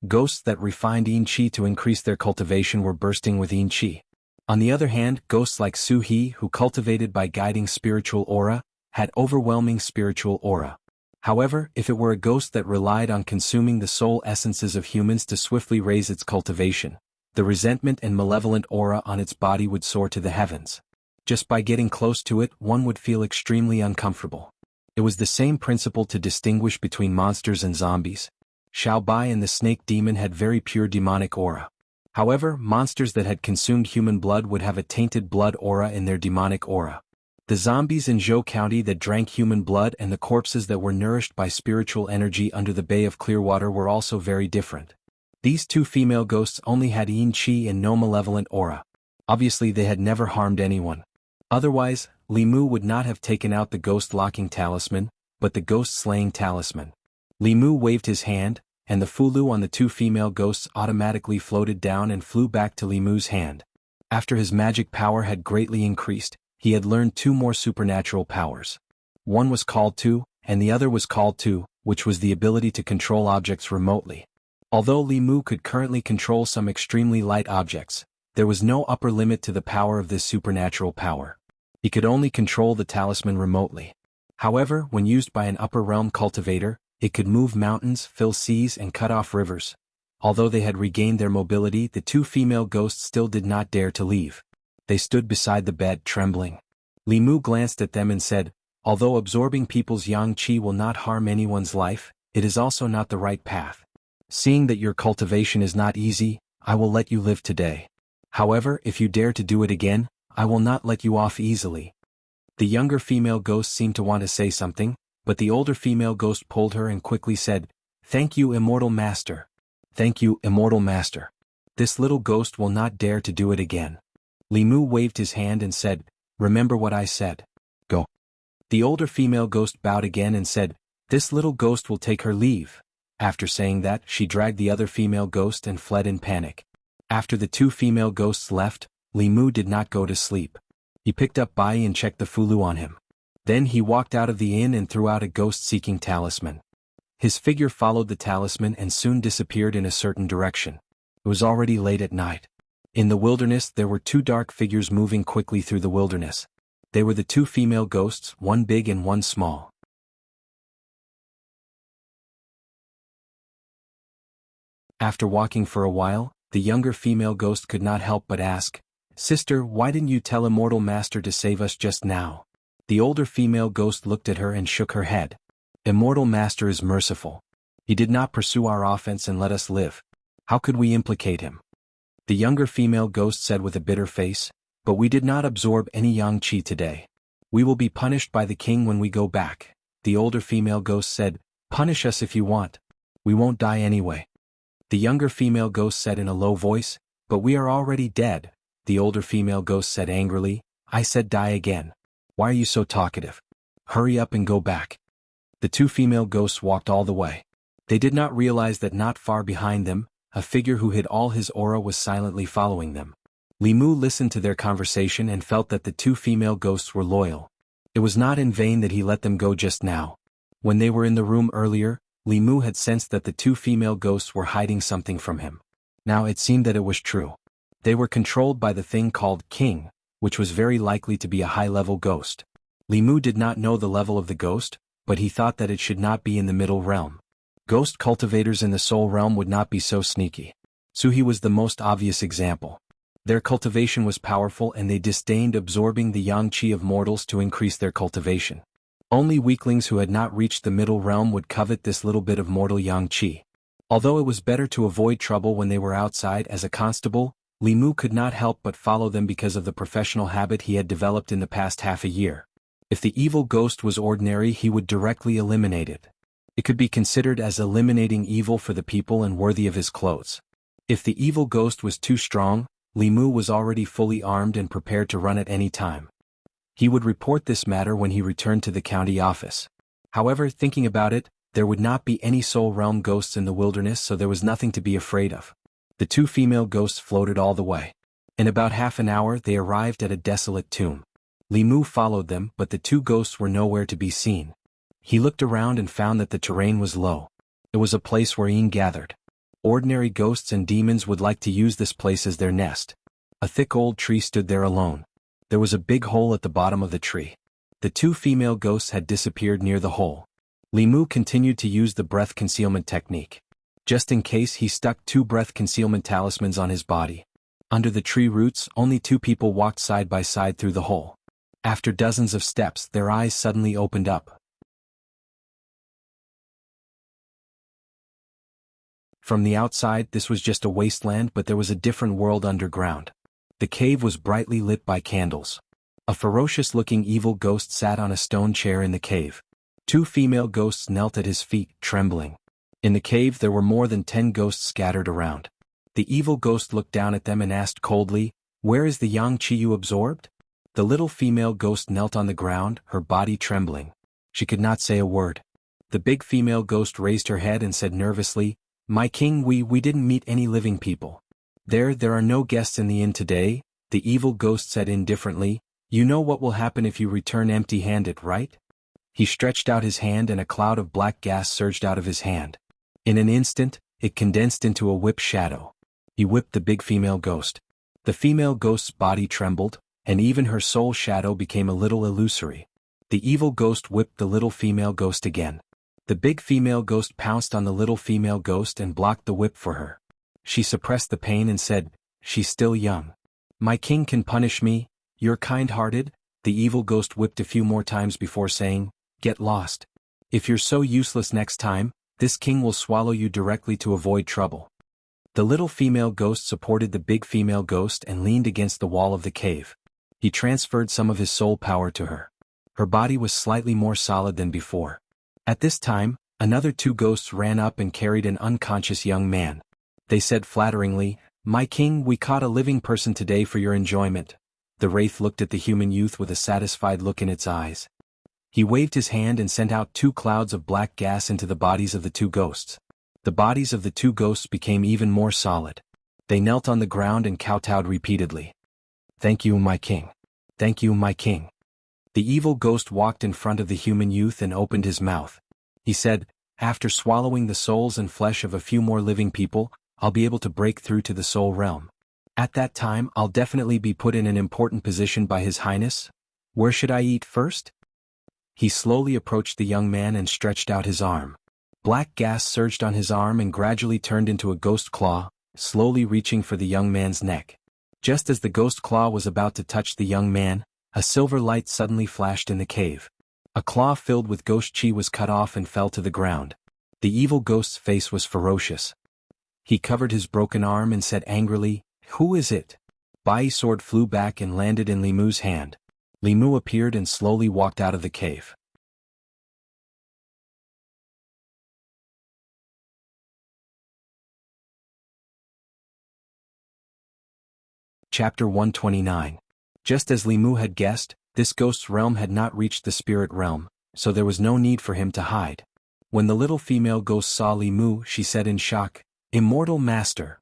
Ghosts that refined yin qi to increase their cultivation were bursting with yin qi. On the other hand, ghosts like Su He, who cultivated by guiding spiritual aura, had overwhelming spiritual aura. However, if it were a ghost that relied on consuming the soul essences of humans to swiftly raise its cultivation, the resentment and malevolent aura on its body would soar to the heavens. Just by getting close to it, one would feel extremely uncomfortable. It was the same principle to distinguish between monsters and zombies. Xiao Bai and the snake demon had very pure demonic aura. However, monsters that had consumed human blood would have a tainted blood aura in their demonic aura. The zombies in Zhou County that drank human blood and the corpses that were nourished by spiritual energy under the Bay of Clearwater were also very different. These 2 female ghosts only had yin qi and no malevolent aura. Obviously they had never harmed anyone. Otherwise, Li Mu would not have taken out the ghost-locking talisman, but the ghost-slaying talisman. Li Mu waved his hand, and the fulu on the 2 female ghosts automatically floated down and flew back to Li Mu's hand. After his magic power had greatly increased, he had learned 2 more supernatural powers. One was called Tu, and the other was called Tu, which was the ability to control objects remotely. Although Li Mu could currently control some extremely light objects, there was no upper limit to the power of this supernatural power. He could only control the talisman remotely. However, when used by an upper realm cultivator, it could move mountains, fill seas, and cut off rivers. Although they had regained their mobility, the 2 female ghosts still did not dare to leave. They stood beside the bed, trembling. Li Mu glanced at them and said, "Although absorbing people's yang qi will not harm anyone's life, it is also not the right path. Seeing that your cultivation is not easy, I will let you live today. However, if you dare to do it again, I will not let you off easily." The younger female ghost seemed to want to say something, but the older female ghost pulled her and quickly said, "Thank you, Immortal Master. Thank you, Immortal Master. This little ghost will not dare to do it again." Li Mu waved his hand and said, "Remember what I said. Go." The older female ghost bowed again and said, "This little ghost will take her leave." After saying that, she dragged the other female ghost and fled in panic. After the two female ghosts left, Li Mu did not go to sleep. He picked up Bai and checked the fulu on him. Then he walked out of the inn and threw out a ghost-seeking talisman. His figure followed the talisman and soon disappeared in a certain direction. It was already late at night. In the wilderness there were two dark figures moving quickly through the wilderness. They were the two female ghosts, one big and one small. After walking for a while, the younger female ghost could not help but ask, "Sister, why didn't you tell Immortal Master to save us just now?" The older female ghost looked at her and shook her head. "Immortal Master is merciful. He did not pursue our offense and let us live. How could we implicate him?" The younger female ghost said with a bitter face, "But we did not absorb any yang qi today. We will be punished by the king when we go back." The older female ghost said, "Punish us if you want. We won't die anyway." The younger female ghost said in a low voice, "But we are already dead." The older female ghost said angrily, "I said die again. Why are you so talkative? Hurry up and go back." The two female ghosts walked all the way. They did not realize that not far behind them, a figure who hid all his aura was silently following them. Li Mu listened to their conversation and felt that the two female ghosts were loyal. It was not in vain that he let them go just now. When they were in the room earlier, Li Mu had sensed that the two female ghosts were hiding something from him. Now it seemed that it was true. They were controlled by the thing called King, which was very likely to be a high-level ghost. Li Mu did not know the level of the ghost, but he thought that it should not be in the middle realm. Ghost cultivators in the soul realm would not be so sneaky. Suhi was the most obvious example. Their cultivation was powerful and they disdained absorbing the yang qi of mortals to increase their cultivation. Only weaklings who had not reached the middle realm would covet this little bit of mortal yang qi. Although it was better to avoid trouble when they were outside as a constable, Li Mu could not help but follow them because of the professional habit he had developed in the past half a year. If the evil ghost was ordinary, he would directly eliminate it. It could be considered as eliminating evil for the people and worthy of his clothes. If the evil ghost was too strong, Li Mu was already fully armed and prepared to run at any time. He would report this matter when he returned to the county office. However, thinking about it, there would not be any soul realm ghosts in the wilderness, so there was nothing to be afraid of. The two female ghosts floated all the way. In about half an hour they arrived at a desolate tomb. Li Mu followed them, but the two ghosts were nowhere to be seen. He looked around and found that the terrain was low. It was a place where Yin gathered. Ordinary ghosts and demons would like to use this place as their nest. A thick old tree stood there alone. There was a big hole at the bottom of the tree. The two female ghosts had disappeared near the hole. Li Mu continued to use the breath concealment technique. Just in case, he stuck two breath concealment talismans on his body. Under the tree roots, only two people walked side by side through the hole. After dozens of steps, their eyes suddenly opened up. From the outside, this was just a wasteland, but there was a different world underground. The cave was brightly lit by candles. A ferocious-looking evil ghost sat on a stone chair in the cave. Two female ghosts knelt at his feet, trembling. In the cave there were more than 10 ghosts scattered around. The evil ghost looked down at them and asked coldly, "Where is the yang qi you absorbed?" The little female ghost knelt on the ground, her body trembling. She could not say a word. The big female ghost raised her head and said nervously, "My king, we didn't meet any living people. There are no guests in the inn today," the evil ghost said indifferently. "You know what will happen if you return empty-handed, right?" He stretched out his hand and a cloud of black gas surged out of his hand. In an instant, it condensed into a whip shadow. He whipped the big female ghost. The female ghost's body trembled, and even her soul shadow became a little illusory. The evil ghost whipped the little female ghost again. The big female ghost pounced on the little female ghost and blocked the whip for her. She suppressed the pain and said, "She's still young. My king can punish me, you're kind-hearted." The evil ghost whipped a few more times before saying, "Get lost. If you're so useless next time, this king will swallow you directly to avoid trouble." The little female ghost supported the big female ghost and leaned against the wall of the cave. He transferred some of his soul power to her. Her body was slightly more solid than before. At this time, another two ghosts ran up and carried an unconscious young man. They said flatteringly, "My king, we caught a living person today for your enjoyment." The wraith looked at the human youth with a satisfied look in its eyes. He waved his hand and sent out two clouds of black gas into the bodies of the two ghosts. The bodies of the two ghosts became even more solid. They knelt on the ground and kowtowed repeatedly. "Thank you, my king. Thank you, my king." The evil ghost walked in front of the human youth and opened his mouth. He said, "After swallowing the souls and flesh of a few more living people, I'll be able to break through to the soul realm. At that time I'll definitely be put in an important position by His Highness. Where should I eat first?" He slowly approached the young man and stretched out his arm. Black gas surged on his arm and gradually turned into a ghost claw, slowly reaching for the young man's neck. Just as the ghost claw was about to touch the young man, a silver light suddenly flashed in the cave. A claw filled with ghost chi was cut off and fell to the ground. The evil ghost's face was ferocious. He covered his broken arm and said angrily, "Who is it?" Bai's sword flew back and landed in Li Mu's hand. Li Mu appeared and slowly walked out of the cave. Chapter 129. Just as Li Mu had guessed, this ghost's realm had not reached the spirit realm, so there was no need for him to hide. When the little female ghost saw Li Mu, she said in shock, "Immortal Master."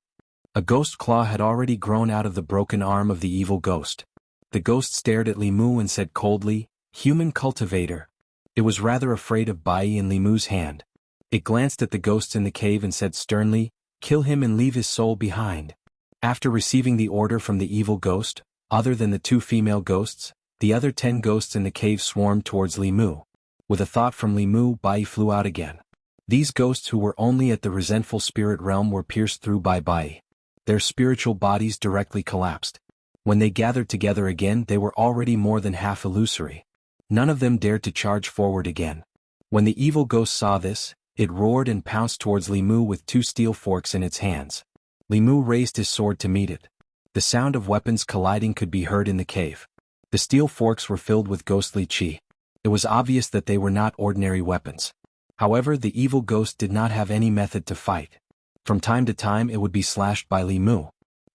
A ghost claw had already grown out of the broken arm of the evil ghost. The ghost stared at Li Mu and said coldly, "Human cultivator." It was rather afraid of Bai in Li Mu's hand. It glanced at the ghosts in the cave and said sternly, "Kill him and leave his soul behind." After receiving the order from the evil ghost, other than the two female ghosts, the other 10 ghosts in the cave swarmed towards Li Mu. With a thought from Li Mu, Bai flew out again. These ghosts who were only at the resentful spirit realm were pierced through by Bai. Their spiritual bodies directly collapsed. When they gathered together again, they were already more than half illusory. None of them dared to charge forward again. When the evil ghost saw this, it roared and pounced towards Li Mu with 2 steel forks in its hands. Li Mu raised his sword to meet it. The sound of weapons colliding could be heard in the cave. The steel forks were filled with ghostly chi. It was obvious that they were not ordinary weapons. However, the evil ghost did not have any method to fight. From time to time it would be slashed by Li Mu.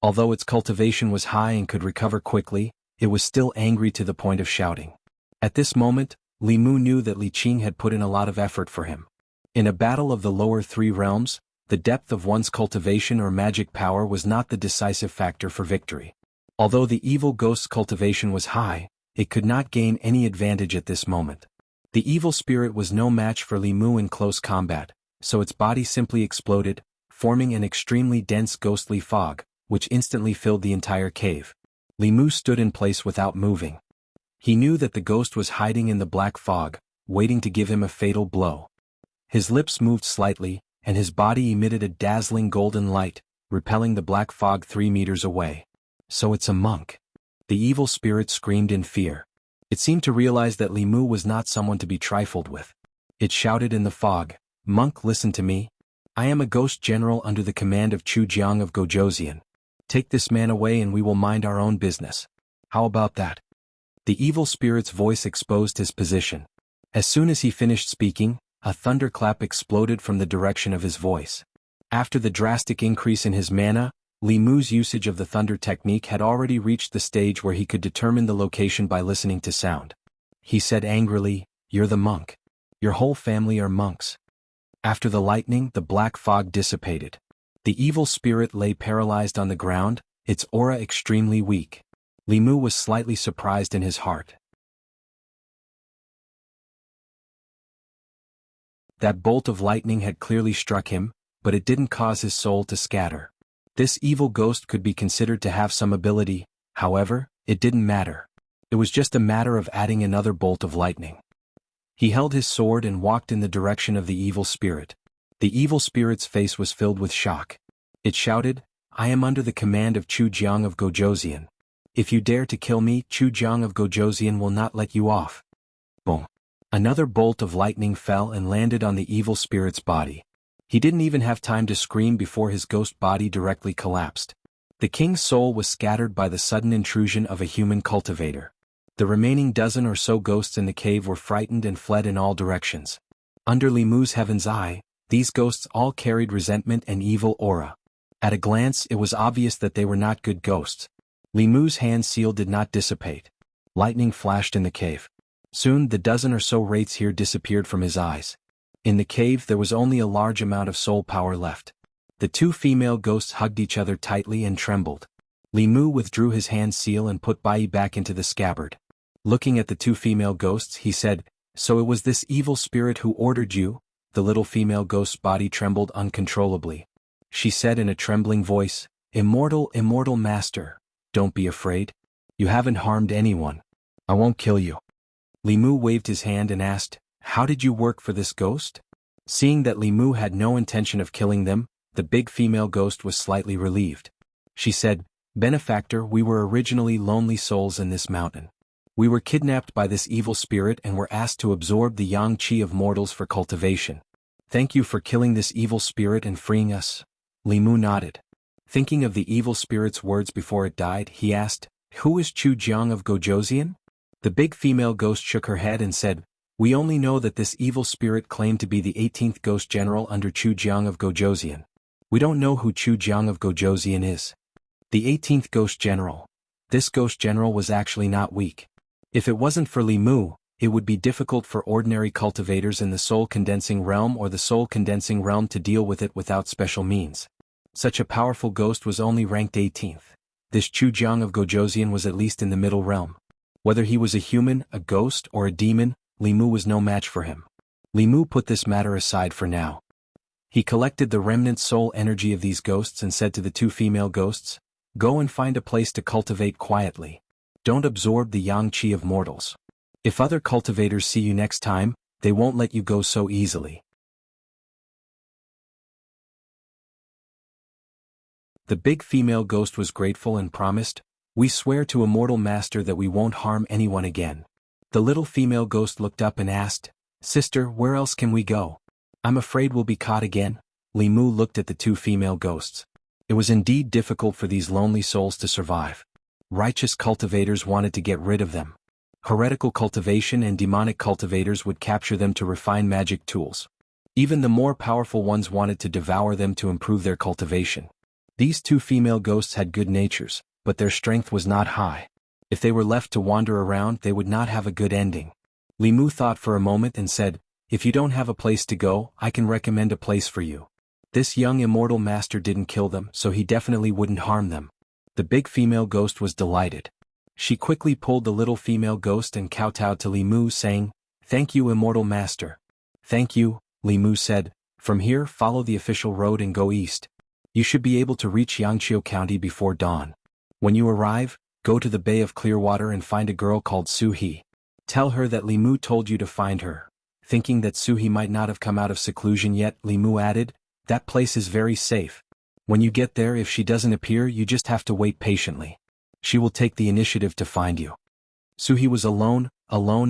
Although its cultivation was high and could recover quickly, it was still angry to the point of shouting. At this moment, Li Mu knew that Li Qing had put in a lot of effort for him. In a battle of the lower 3 realms, the depth of one's cultivation or magic power was not the decisive factor for victory. Although the evil ghost's cultivation was high, it could not gain any advantage at this moment. The evil spirit was no match for Li Mu in close combat, so its body simply exploded, forming an extremely dense ghostly fog, which instantly filled the entire cave. Li Mu stood in place without moving. He knew that the ghost was hiding in the black fog, waiting to give him a fatal blow. His lips moved slightly, and his body emitted a dazzling golden light, repelling the black fog 3 meters away. "So it's a monk." The evil spirit screamed in fear. It seemed to realize that Li Mu was not someone to be trifled with. It shouted in the fog, "Monk, listen to me. I am a ghost general under the command of Chu Jiang of Gojoseon. Take this man away and we will mind our own business. How about that?" The evil spirit's voice exposed his position. As soon as he finished speaking, a thunderclap exploded from the direction of his voice. After the drastic increase in his mana, Li Mu's usage of the thunder technique had already reached the stage where he could determine the location by listening to sound. He said angrily, "You're the monk. Your whole family are monks." After the lightning, the black fog dissipated. The evil spirit lay paralyzed on the ground, its aura extremely weak. Li Mu was slightly surprised in his heart. That bolt of lightning had clearly struck him, but it didn't cause his soul to scatter. This evil ghost could be considered to have some ability, however, it didn't matter. It was just a matter of adding another bolt of lightning. He held his sword and walked in the direction of the evil spirit. The evil spirit's face was filled with shock. It shouted, "I am under the command of Chu Jiang of Gojoseon. If you dare to kill me, Chu Jiang of Gojoseon will not let you off." Boom. Another bolt of lightning fell and landed on the evil spirit's body. He didn't even have time to scream before his ghost body directly collapsed. The king's soul was scattered by the sudden intrusion of a human cultivator. The remaining dozen or so ghosts in the cave were frightened and fled in all directions. Under Li Mu's heaven's eye, these ghosts all carried resentment and evil aura. At a glance, it was obvious that they were not good ghosts. Li Mu's hand seal did not dissipate. Lightning flashed in the cave. Soon the dozen or so wraiths here disappeared from his eyes. In the cave there was only a large amount of soul power left. The two female ghosts hugged each other tightly and trembled. Li Mu withdrew his hand seal and put Bai back into the scabbard. Looking at the two female ghosts, he said, "So it was this evil spirit who ordered you?" The little female ghost's body trembled uncontrollably. She said in a trembling voice, "Immortal, immortal master, don't be afraid. You haven't harmed anyone. I won't kill you." Li Mu waved his hand and asked, "How did you work for this ghost?" Seeing that Li Mu had no intention of killing them, the big female ghost was slightly relieved. She said, "Benefactor, we were originally lonely souls in this mountain. We were kidnapped by this evil spirit and were asked to absorb the yang qi of mortals for cultivation. Thank you for killing this evil spirit and freeing us." Li Mu nodded. Thinking of the evil spirit's words before it died, he asked, "Who is Chu Jiang of Gojoseon?" The big female ghost shook her head and said, "We only know that this evil spirit claimed to be the 18th ghost general under Chu Jiang of Gojoseon. We don't know who Chu Jiang of Gojoseon is." The 18th ghost general. This ghost general was actually not weak. If it wasn't for Li Mu, it would be difficult for ordinary cultivators in the soul condensing realm or the soul condensing realm to deal with it without special means. Such a powerful ghost was only ranked 18th. This Chu Jiang of Gojoseon was at least in the middle realm. Whether he was a human, a ghost, or a demon, Li Mu was no match for him. Li Mu put this matter aside for now. He collected the remnant soul energy of these ghosts and said to the two female ghosts, "Go and find a place to cultivate quietly. Don't absorb the yang qi of mortals. If other cultivators see you next time, they won't let you go so easily." The big female ghost was grateful and promised, "We swear to Immortal Master that we won't harm anyone again." The little female ghost looked up and asked, "Sister, where else can we go? I'm afraid we'll be caught again." Li Mu looked at the two female ghosts. It was indeed difficult for these lonely souls to survive. Righteous cultivators wanted to get rid of them. Heretical cultivation and demonic cultivators would capture them to refine magic tools. Even the more powerful ones wanted to devour them to improve their cultivation. These two female ghosts had good natures, but their strength was not high. If they were left to wander around, they would not have a good ending. Li Mu thought for a moment and said, "If you don't have a place to go, I can recommend a place for you." This young immortal master didn't kill them, so he definitely wouldn't harm them. The big female ghost was delighted. She quickly pulled the little female ghost and kowtowed to Li Mu, saying, "Thank you, immortal master." "Thank you," Li Mu said. "From here, follow the official road and go east. You should be able to reach Xianxia County before dawn. When you arrive, go to the Bay of Clearwater and find a girl called Su He. Tell her that Li Mu told you to find her." Thinking that Su He might not have come out of seclusion yet, Li Mu added, "That place is very safe. When you get there, if she doesn't appear, you just have to wait patiently. She will take the initiative to find you." Su He was alone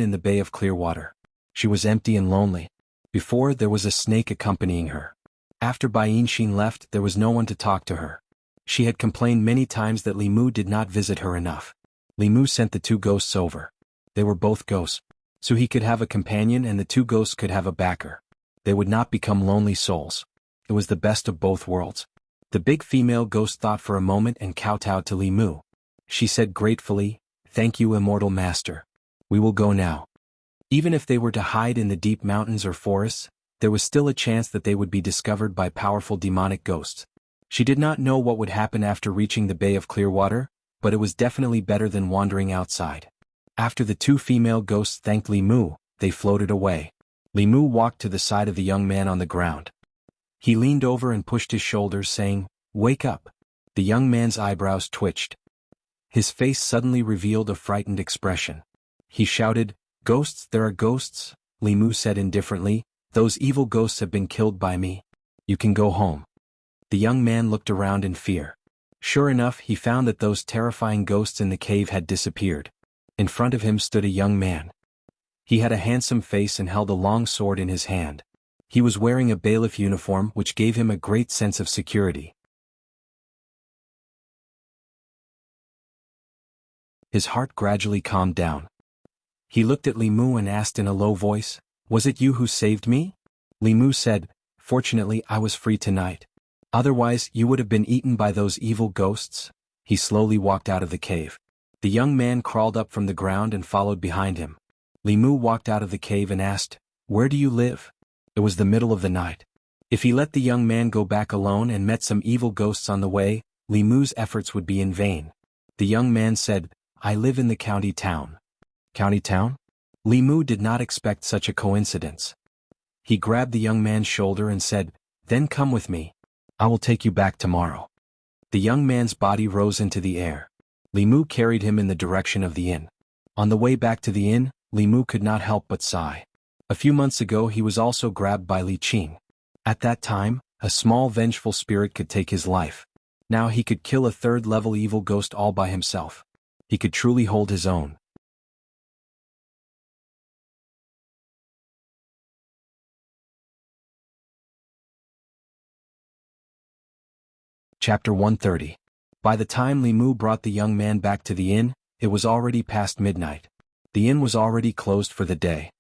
in the Bay of Clearwater. She was empty and lonely. Before, there was a snake accompanying her. After Bai Yinshin left, there was no one to talk to her. She had complained many times that Li Mu did not visit her enough. Li Mu sent the two ghosts over. They were both ghosts. So he could have a companion and the two ghosts could have a backer. They would not become lonely souls. It was the best of both worlds. The big female ghost thought for a moment and kowtowed to Li Mu. She said gratefully, "Thank you, immortal master. We will go now." Even if they were to hide in the deep mountains or forests, there was still a chance that they would be discovered by powerful demonic ghosts. She did not know what would happen after reaching the Bay of Clearwater, but it was definitely better than wandering outside. After the two female ghosts thanked Li Mu, they floated away. Li Mu walked to the side of the young man on the ground. He leaned over and pushed his shoulders, saying, "Wake up." The young man's eyebrows twitched. His face suddenly revealed a frightened expression. He shouted, "Ghosts, there are ghosts," Li Mu said indifferently. "Those evil ghosts have been killed by me. You can go home." The young man looked around in fear. Sure enough, he found that those terrifying ghosts in the cave had disappeared. In front of him stood a young man. He had a handsome face and held a long sword in his hand. He was wearing a bailiff uniform, which gave him a great sense of security. His heart gradually calmed down. He looked at Li Mu and asked in a low voice, "Was it you who saved me?" Li Mu said, "Fortunately, I was free tonight. Otherwise, you would have been eaten by those evil ghosts." He slowly walked out of the cave. The young man crawled up from the ground and followed behind him. Li Mu walked out of the cave and asked, "Where do you live?" It was the middle of the night. If he let the young man go back alone and met some evil ghosts on the way, Li Mu's efforts would be in vain. The young man said, "I live in the county town." County town? Li Mu did not expect such a coincidence. He grabbed the young man's shoulder and said, "Then come with me. I will take you back tomorrow." The young man's body rose into the air. Li Mu carried him in the direction of the inn. On the way back to the inn, Li Mu could not help but sigh. A few months ago he was also grabbed by Li Qing. At that time, a small vengeful spirit could take his life. Now he could kill a third-level evil ghost all by himself. He could truly hold his own. Chapter 130. By the time Li Mu brought the young man back to the inn, it was already past midnight. The inn was already closed for the day.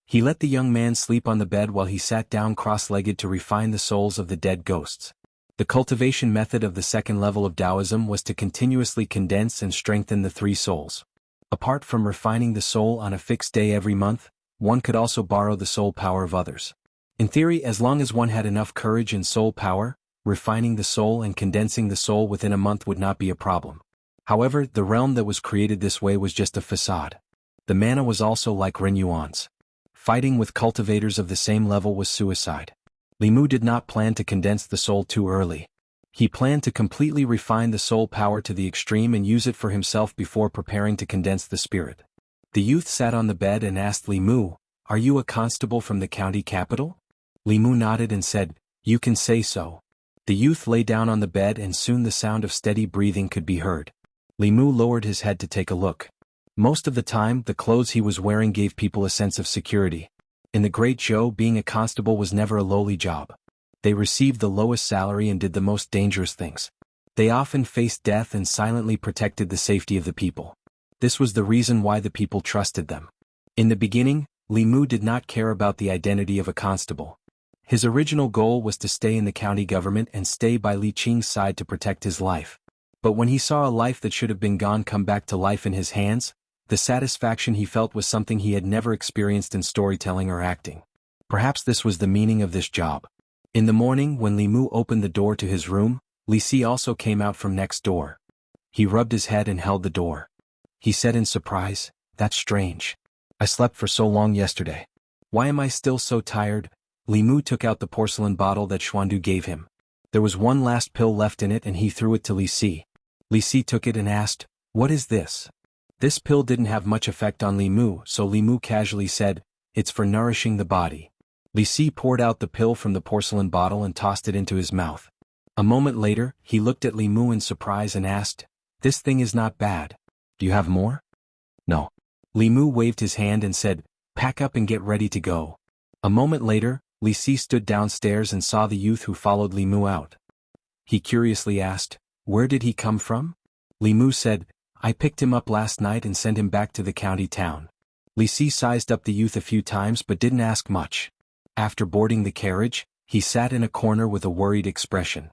He let the young man sleep on the bed while he sat down cross-legged to refine the souls of the dead ghosts. The cultivation method of the second level of Taoism was to continuously condense and strengthen the three souls. Apart from refining the soul on a fixed day every month, one could also borrow the soul power of others. In theory, as long as one had enough courage and soul power, refining the soul and condensing the soul within a month would not be a problem. However, the realm that was created this way was just a facade. The mana was also like Ren Yuan's. Fighting with cultivators of the same level was suicide. Li Mu did not plan to condense the soul too early. He planned to completely refine the soul power to the extreme and use it for himself before preparing to condense the spirit. The youth sat on the bed and asked Li Mu, "Are you a constable from the county capital?" Li Mu nodded and said, "You can say so." The youth lay down on the bed and soon the sound of steady breathing could be heard. Li Mu lowered his head to take a look. Most of the time, the clothes he was wearing gave people a sense of security. In the Great Zhou, being a constable was never a lowly job. They received the lowest salary and did the most dangerous things. They often faced death and silently protected the safety of the people. This was the reason why the people trusted them. In the beginning, Li Mu did not care about the identity of a constable. His original goal was to stay in the county government and stay by Li Qing's side to protect his life. But when he saw a life that should have been gone come back to life in his hands, the satisfaction he felt was something he had never experienced in storytelling or acting. Perhaps this was the meaning of this job. In the morning, when Li Mu opened the door to his room, Li Si also came out from next door. He rubbed his head and held the door. He said in surprise, "That's strange. I slept for so long yesterday. Why am I still so tired?" Li Mu took out the porcelain bottle that Xuandu gave him. There was one last pill left in it and he threw it to Li Si. Li Si took it and asked, "What is this?" This pill didn't have much effect on Li Mu, so Li Mu casually said, "It's for nourishing the body." Li Si poured out the pill from the porcelain bottle and tossed it into his mouth. A moment later, he looked at Li Mu in surprise and asked, "This thing is not bad. Do you have more?" "No." Li Mu waved his hand and said, "Pack up and get ready to go." A moment later, Li Si stood downstairs and saw the youth who followed Li Mu out. He curiously asked, "Where did he come from?" Li Mu said, "I picked him up last night and sent him back to the county town." Li Si sized up the youth a few times but didn't ask much. After boarding the carriage, he sat in a corner with a worried expression.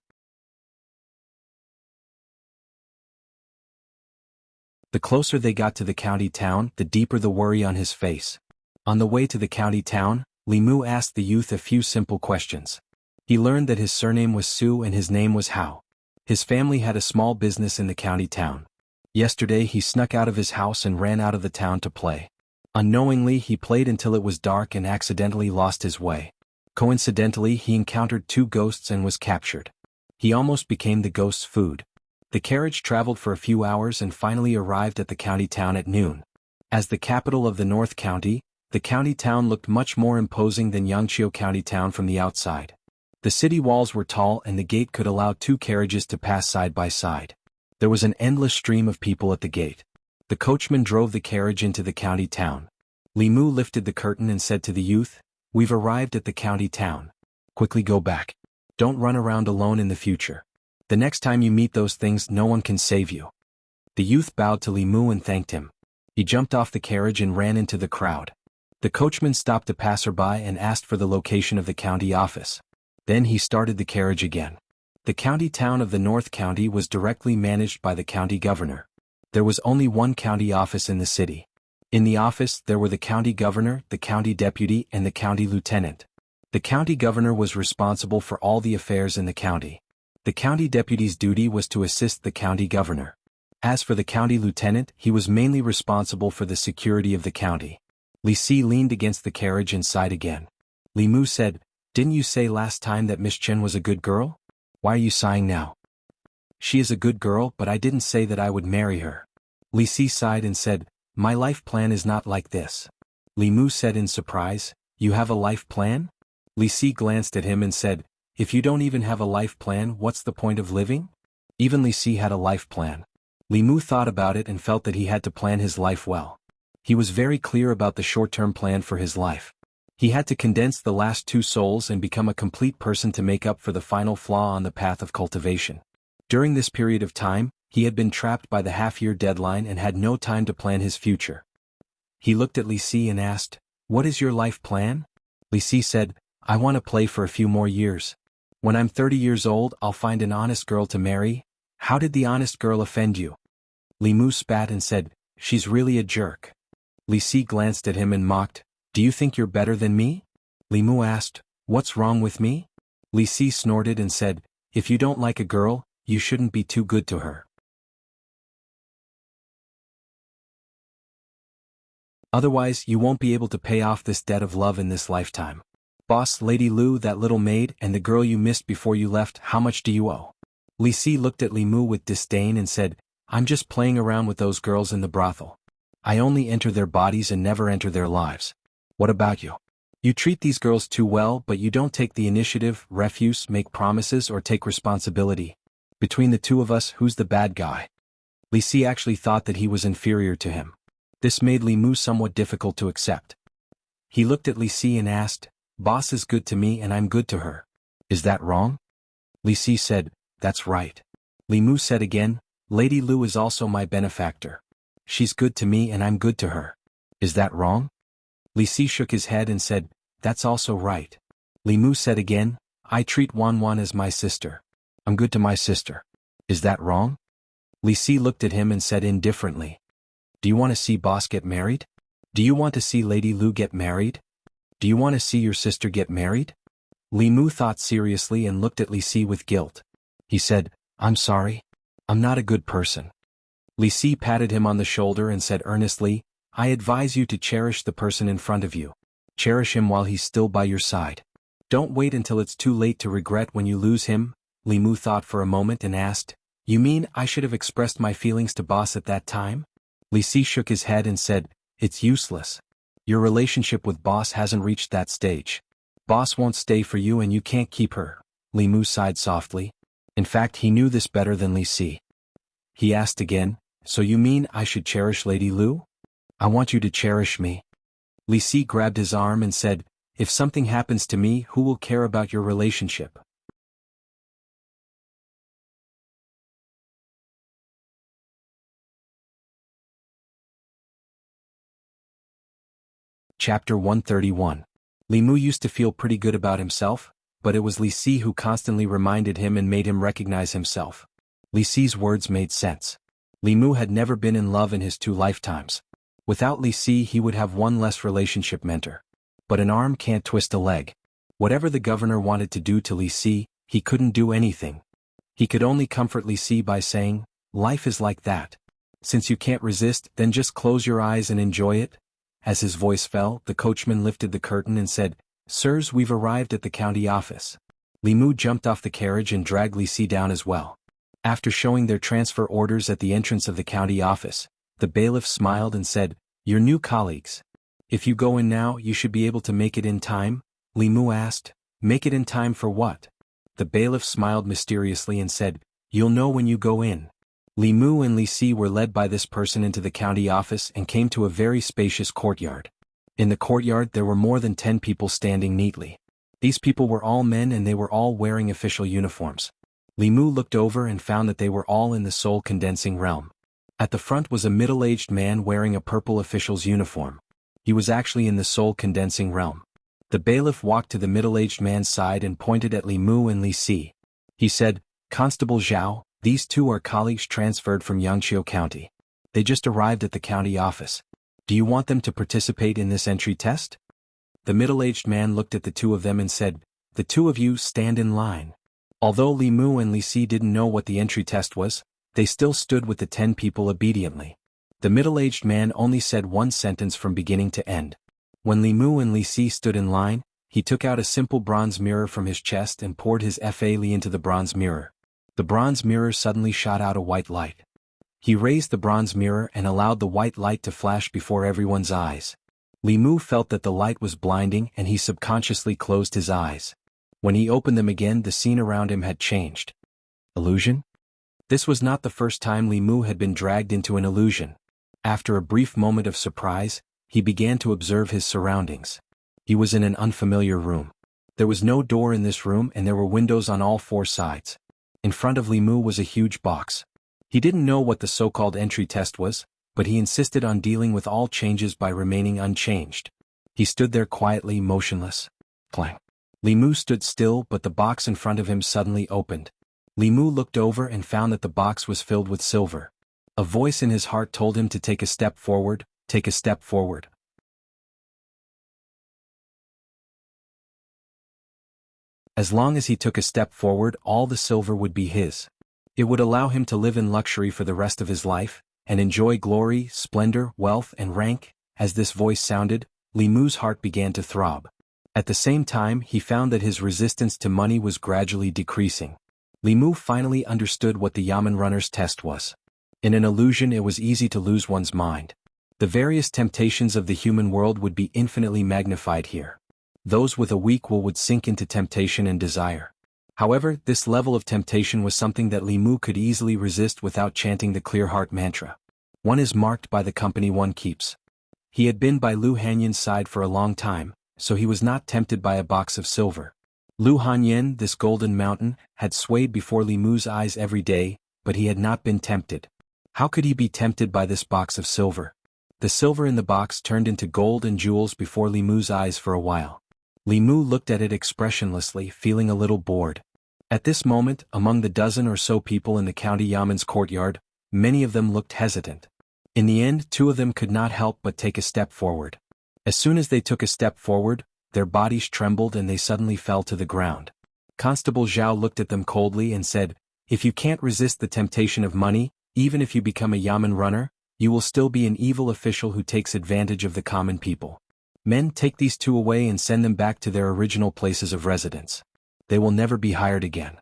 The closer they got to the county town, the deeper the worry on his face. On the way to the county town, Li Mu asked the youth a few simple questions. He learned that his surname was Su and his name was Hao. His family had a small business in the county town. Yesterday he snuck out of his house and ran out of the town to play. Unknowingly he played until it was dark and accidentally lost his way. Coincidentally he encountered two ghosts and was captured. He almost became the ghost's food. The carriage traveled for a few hours and finally arrived at the county town at noon. As the capital of the North County, the county town looked much more imposing than Xianxia County town from the outside. The city walls were tall and the gate could allow two carriages to pass side by side. There was an endless stream of people at the gate. The coachman drove the carriage into the county town. Li Mu lifted the curtain and said to the youth, "We've arrived at the county town. Quickly go back. Don't run around alone in the future. The next time you meet those things, no one can save you." The youth bowed to Li Mu and thanked him. He jumped off the carriage and ran into the crowd. The coachman stopped a passerby and asked for the location of the county office. Then he started the carriage again. The county town of the North County was directly managed by the county governor. There was only one county office in the city. In the office there were the county governor, the county deputy and the county lieutenant. The county governor was responsible for all the affairs in the county. The county deputy's duty was to assist the county governor. As for the county lieutenant, he was mainly responsible for the security of the county. Li Si leaned against the carriage and sighed again. Li Mu said, "Didn't you say last time that Miss Chen was a good girl? Why are you sighing now?" "She is a good girl, but I didn't say that I would marry her." Li Si sighed and said, "My life plan is not like this." Li Mu said in surprise, "You have a life plan?" Li Si glanced at him and said, "If you don't even have a life plan, what's the point of living?" Even Li Si had a life plan. Li Mu thought about it and felt that he had to plan his life well. He was very clear about the short-term plan for his life. He had to condense the last 2 souls and become a complete person to make up for the final flaw on the path of cultivation. During this period of time, he had been trapped by the half-year deadline and had no time to plan his future. He looked at Li Si and asked, "What is your life plan?" Li Si said, "I want to play for a few more years. When I'm 30 years old, I'll find an honest girl to marry." "How did the honest girl offend you?" Li Mu spat and said, "She's really a jerk." Li Si glanced at him and mocked, "Do you think you're better than me?" Li Mu asked, "What's wrong with me?" Li Si snorted and said, "If you don't like a girl, you shouldn't be too good to her. Otherwise, you won't be able to pay off this debt of love in this lifetime. Boss, Lady Lu, that little maid, and the girl you missed before you left, how much do you owe?" Li Si looked at Li Mu with disdain and said, "I'm just playing around with those girls in the brothel. I only enter their bodies and never enter their lives. What about you? You treat these girls too well, but you don't take the initiative, refuse, make promises, or take responsibility. Between the two of us, who's the bad guy?" Li Si actually thought that he was inferior to him. This made Li Mu somewhat difficult to accept. He looked at Li Si and asked, "Boss is good to me and I'm good to her. Is that wrong?" Li Si said, "That's right." Li Mu said again, "Lady Lu is also my benefactor. She's good to me and I'm good to her. Is that wrong?" Li Si shook his head and said, "That's also right." Li Mu said again, "I treat Wan Wan as my sister. I'm good to my sister. Is that wrong?" Li Si looked at him and said indifferently, "Do you want to see Boss get married? Do you want to see Lady Lu get married? Do you want to see your sister get married?" Li Mu thought seriously and looked at Li Si with guilt. He said, "I'm sorry. I'm not a good person." Li Si patted him on the shoulder and said earnestly, "I advise you to cherish the person in front of you. Cherish him while he's still by your side. Don't wait until it's too late to regret when you lose him." Li Mu thought for a moment and asked, "You mean I should have expressed my feelings to Boss at that time?" Li Si shook his head and said, "It's useless. Your relationship with Boss hasn't reached that stage. Boss won't stay for you and you can't keep her." Li Mu sighed softly. In fact, he knew this better than Li Si. He asked again, "So you mean I should cherish Lady Lu?" "I want you to cherish me." Li Si grabbed his arm and said, "If something happens to me, who will care about your relationship?" Chapter 131. Li Mu used to feel pretty good about himself, but it was Li Si who constantly reminded him and made him recognize himself. Li Si's words made sense. Li Mu had never been in love in his 2 lifetimes. Without Li Si he would have one less relationship mentor. But an arm can't twist a leg. Whatever the governor wanted to do to Li Si, he couldn't do anything. He could only comfort Li Si by saying, "Life is like that. Since you can't resist, then just close your eyes and enjoy it." As his voice fell, the coachman lifted the curtain and said, "Sirs, we've arrived at the county office." Li Mu jumped off the carriage and dragged Li Si down as well. After showing their transfer orders at the entrance of the county office, the bailiff smiled and said, "Your new colleagues. If you go in now, you should be able to make it in time?" Li Mu asked, "Make it in time for what?" The bailiff smiled mysteriously and said, "You'll know when you go in." Li Mu and Li Si were led by this person into the county office and came to a very spacious courtyard. In the courtyard there were more than 10 people standing neatly. These people were all men and they were all wearing official uniforms. Li Mu looked over and found that they were all in the soul condensing realm. At the front was a middle-aged man wearing a purple official's uniform. He was actually in the soul condensing realm. The bailiff walked to the middle-aged man's side and pointed at Li Mu and Li Si. He said, "Constable Zhao, these 2 are colleagues transferred from Xianxia County. They just arrived at the county office. Do you want them to participate in this entry test?" The middle-aged man looked at the two of them and said, "The two of you stand in line." Although Li Mu and Li Si didn't know what the entry test was, they still stood with the 10 people obediently. The middle-aged man only said one sentence from beginning to end. When Li Mu and Li Si stood in line, he took out a simple bronze mirror from his chest and poured his Fa Li into the bronze mirror. The bronze mirror suddenly shot out a white light. He raised the bronze mirror and allowed the white light to flash before everyone's eyes. Li Mu felt that the light was blinding and he subconsciously closed his eyes. When he opened them again, the scene around him had changed. Illusion? This was not the first time Li Mu had been dragged into an illusion. After a brief moment of surprise, he began to observe his surroundings. He was in an unfamiliar room. There was no door in this room and there were windows on all 4 sides. In front of Li Mu was a huge box. He didn't know what the so-called entry test was, but he insisted on dealing with all changes by remaining unchanged. He stood there quietly, motionless. Clang. Li Mu stood still, but the box in front of him suddenly opened. Li Mu looked over and found that the box was filled with silver. A voice in his heart told him to take a step forward, take a step forward. As long as he took a step forward, all the silver would be his. It would allow him to live in luxury for the rest of his life, and enjoy glory, splendor, wealth, and rank. As this voice sounded, Li Mu's heart began to throb. At the same time, he found that his resistance to money was gradually decreasing. Li Mu finally understood what the Yamen runner's test was. In an illusion, it was easy to lose one's mind. The various temptations of the human world would be infinitely magnified here. Those with a weak will would sink into temptation and desire. However, this level of temptation was something that Li Mu could easily resist without chanting the clear heart mantra. One is marked by the company one keeps. He had been by Lu Hanyan's side for a long time, so he was not tempted by a box of silver. Lu Hanyan, this golden mountain, had swayed before Li Mu's eyes every day, but he had not been tempted. How could he be tempted by this box of silver? The silver in the box turned into gold and jewels before Li Mu's eyes for a while. Li Mu looked at it expressionlessly, feeling a little bored. At this moment, among the dozen or so people in the county Yamen's courtyard, many of them looked hesitant. In the end, 2 of them could not help but take a step forward. As soon as they took a step forward, their bodies trembled and they suddenly fell to the ground. Constable Zhao looked at them coldly and said, "If you can't resist the temptation of money, even if you become a Yamen runner, you will still be an evil official who takes advantage of the common people. Men, take these 2 away and send them back to their original places of residence. They will never be hired again."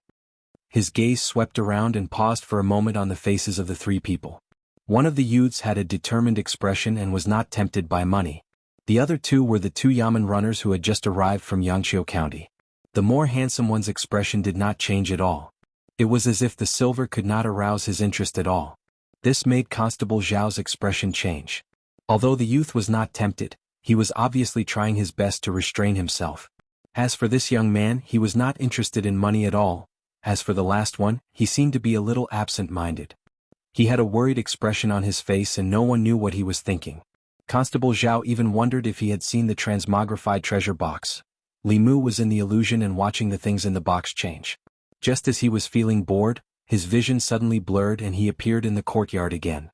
His gaze swept around and paused for a moment on the faces of the 3 people. One of the youths had a determined expression and was not tempted by money. The other 2 were the 2 Yamen runners who had just arrived from Xianxia County. The more handsome one's expression did not change at all. It was as if the silver could not arouse his interest at all. This made Constable Zhao's expression change. Although the youth was not tempted, he was obviously trying his best to restrain himself. As for this young man, he was not interested in money at all. As for the last one, he seemed to be a little absent-minded. He had a worried expression on his face and no one knew what he was thinking. Constable Zhao even wondered if he had seen the transmogrified treasure box. Li Mu was in the illusion and watching the things in the box change. Just as he was feeling bored, his vision suddenly blurred and he appeared in the courtyard again.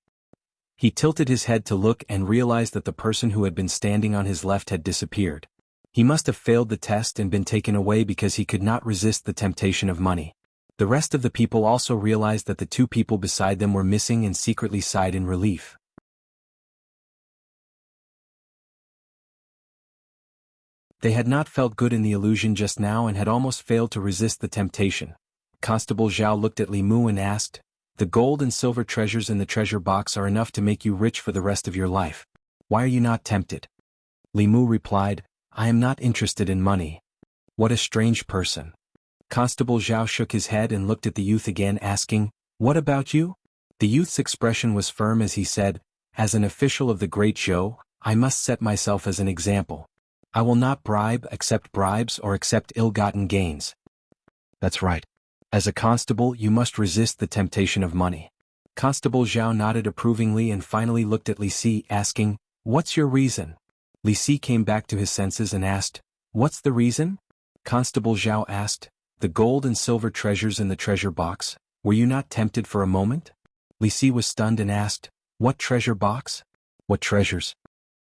He tilted his head to look and realized that the person who had been standing on his left had disappeared. He must have failed the test and been taken away because he could not resist the temptation of money. The rest of the people also realized that the 2 people beside them were missing and secretly sighed in relief. They had not felt good in the illusion just now and had almost failed to resist the temptation. Constable Zhao looked at Li Mu and asked, "The gold and silver treasures in the treasure box are enough to make you rich for the rest of your life. Why are you not tempted?" Li Mu replied, "I am not interested in money." What a strange person. Constable Zhao shook his head and looked at the youth again, asking, "What about you?" The youth's expression was firm as he said, "As an official of the Great Zhou, I must set myself as an example. I will not accept bribes or accept ill-gotten gains." "That's right. As a constable, you must resist the temptation of money." Constable Zhao nodded approvingly and finally looked at Li Si, asking, "What's your reason?" Li Si came back to his senses and asked, "What's the reason?" Constable Zhao asked, "The gold and silver treasures in the treasure box, were you not tempted for a moment?" Li Si was stunned and asked, "What treasure box? What treasures?"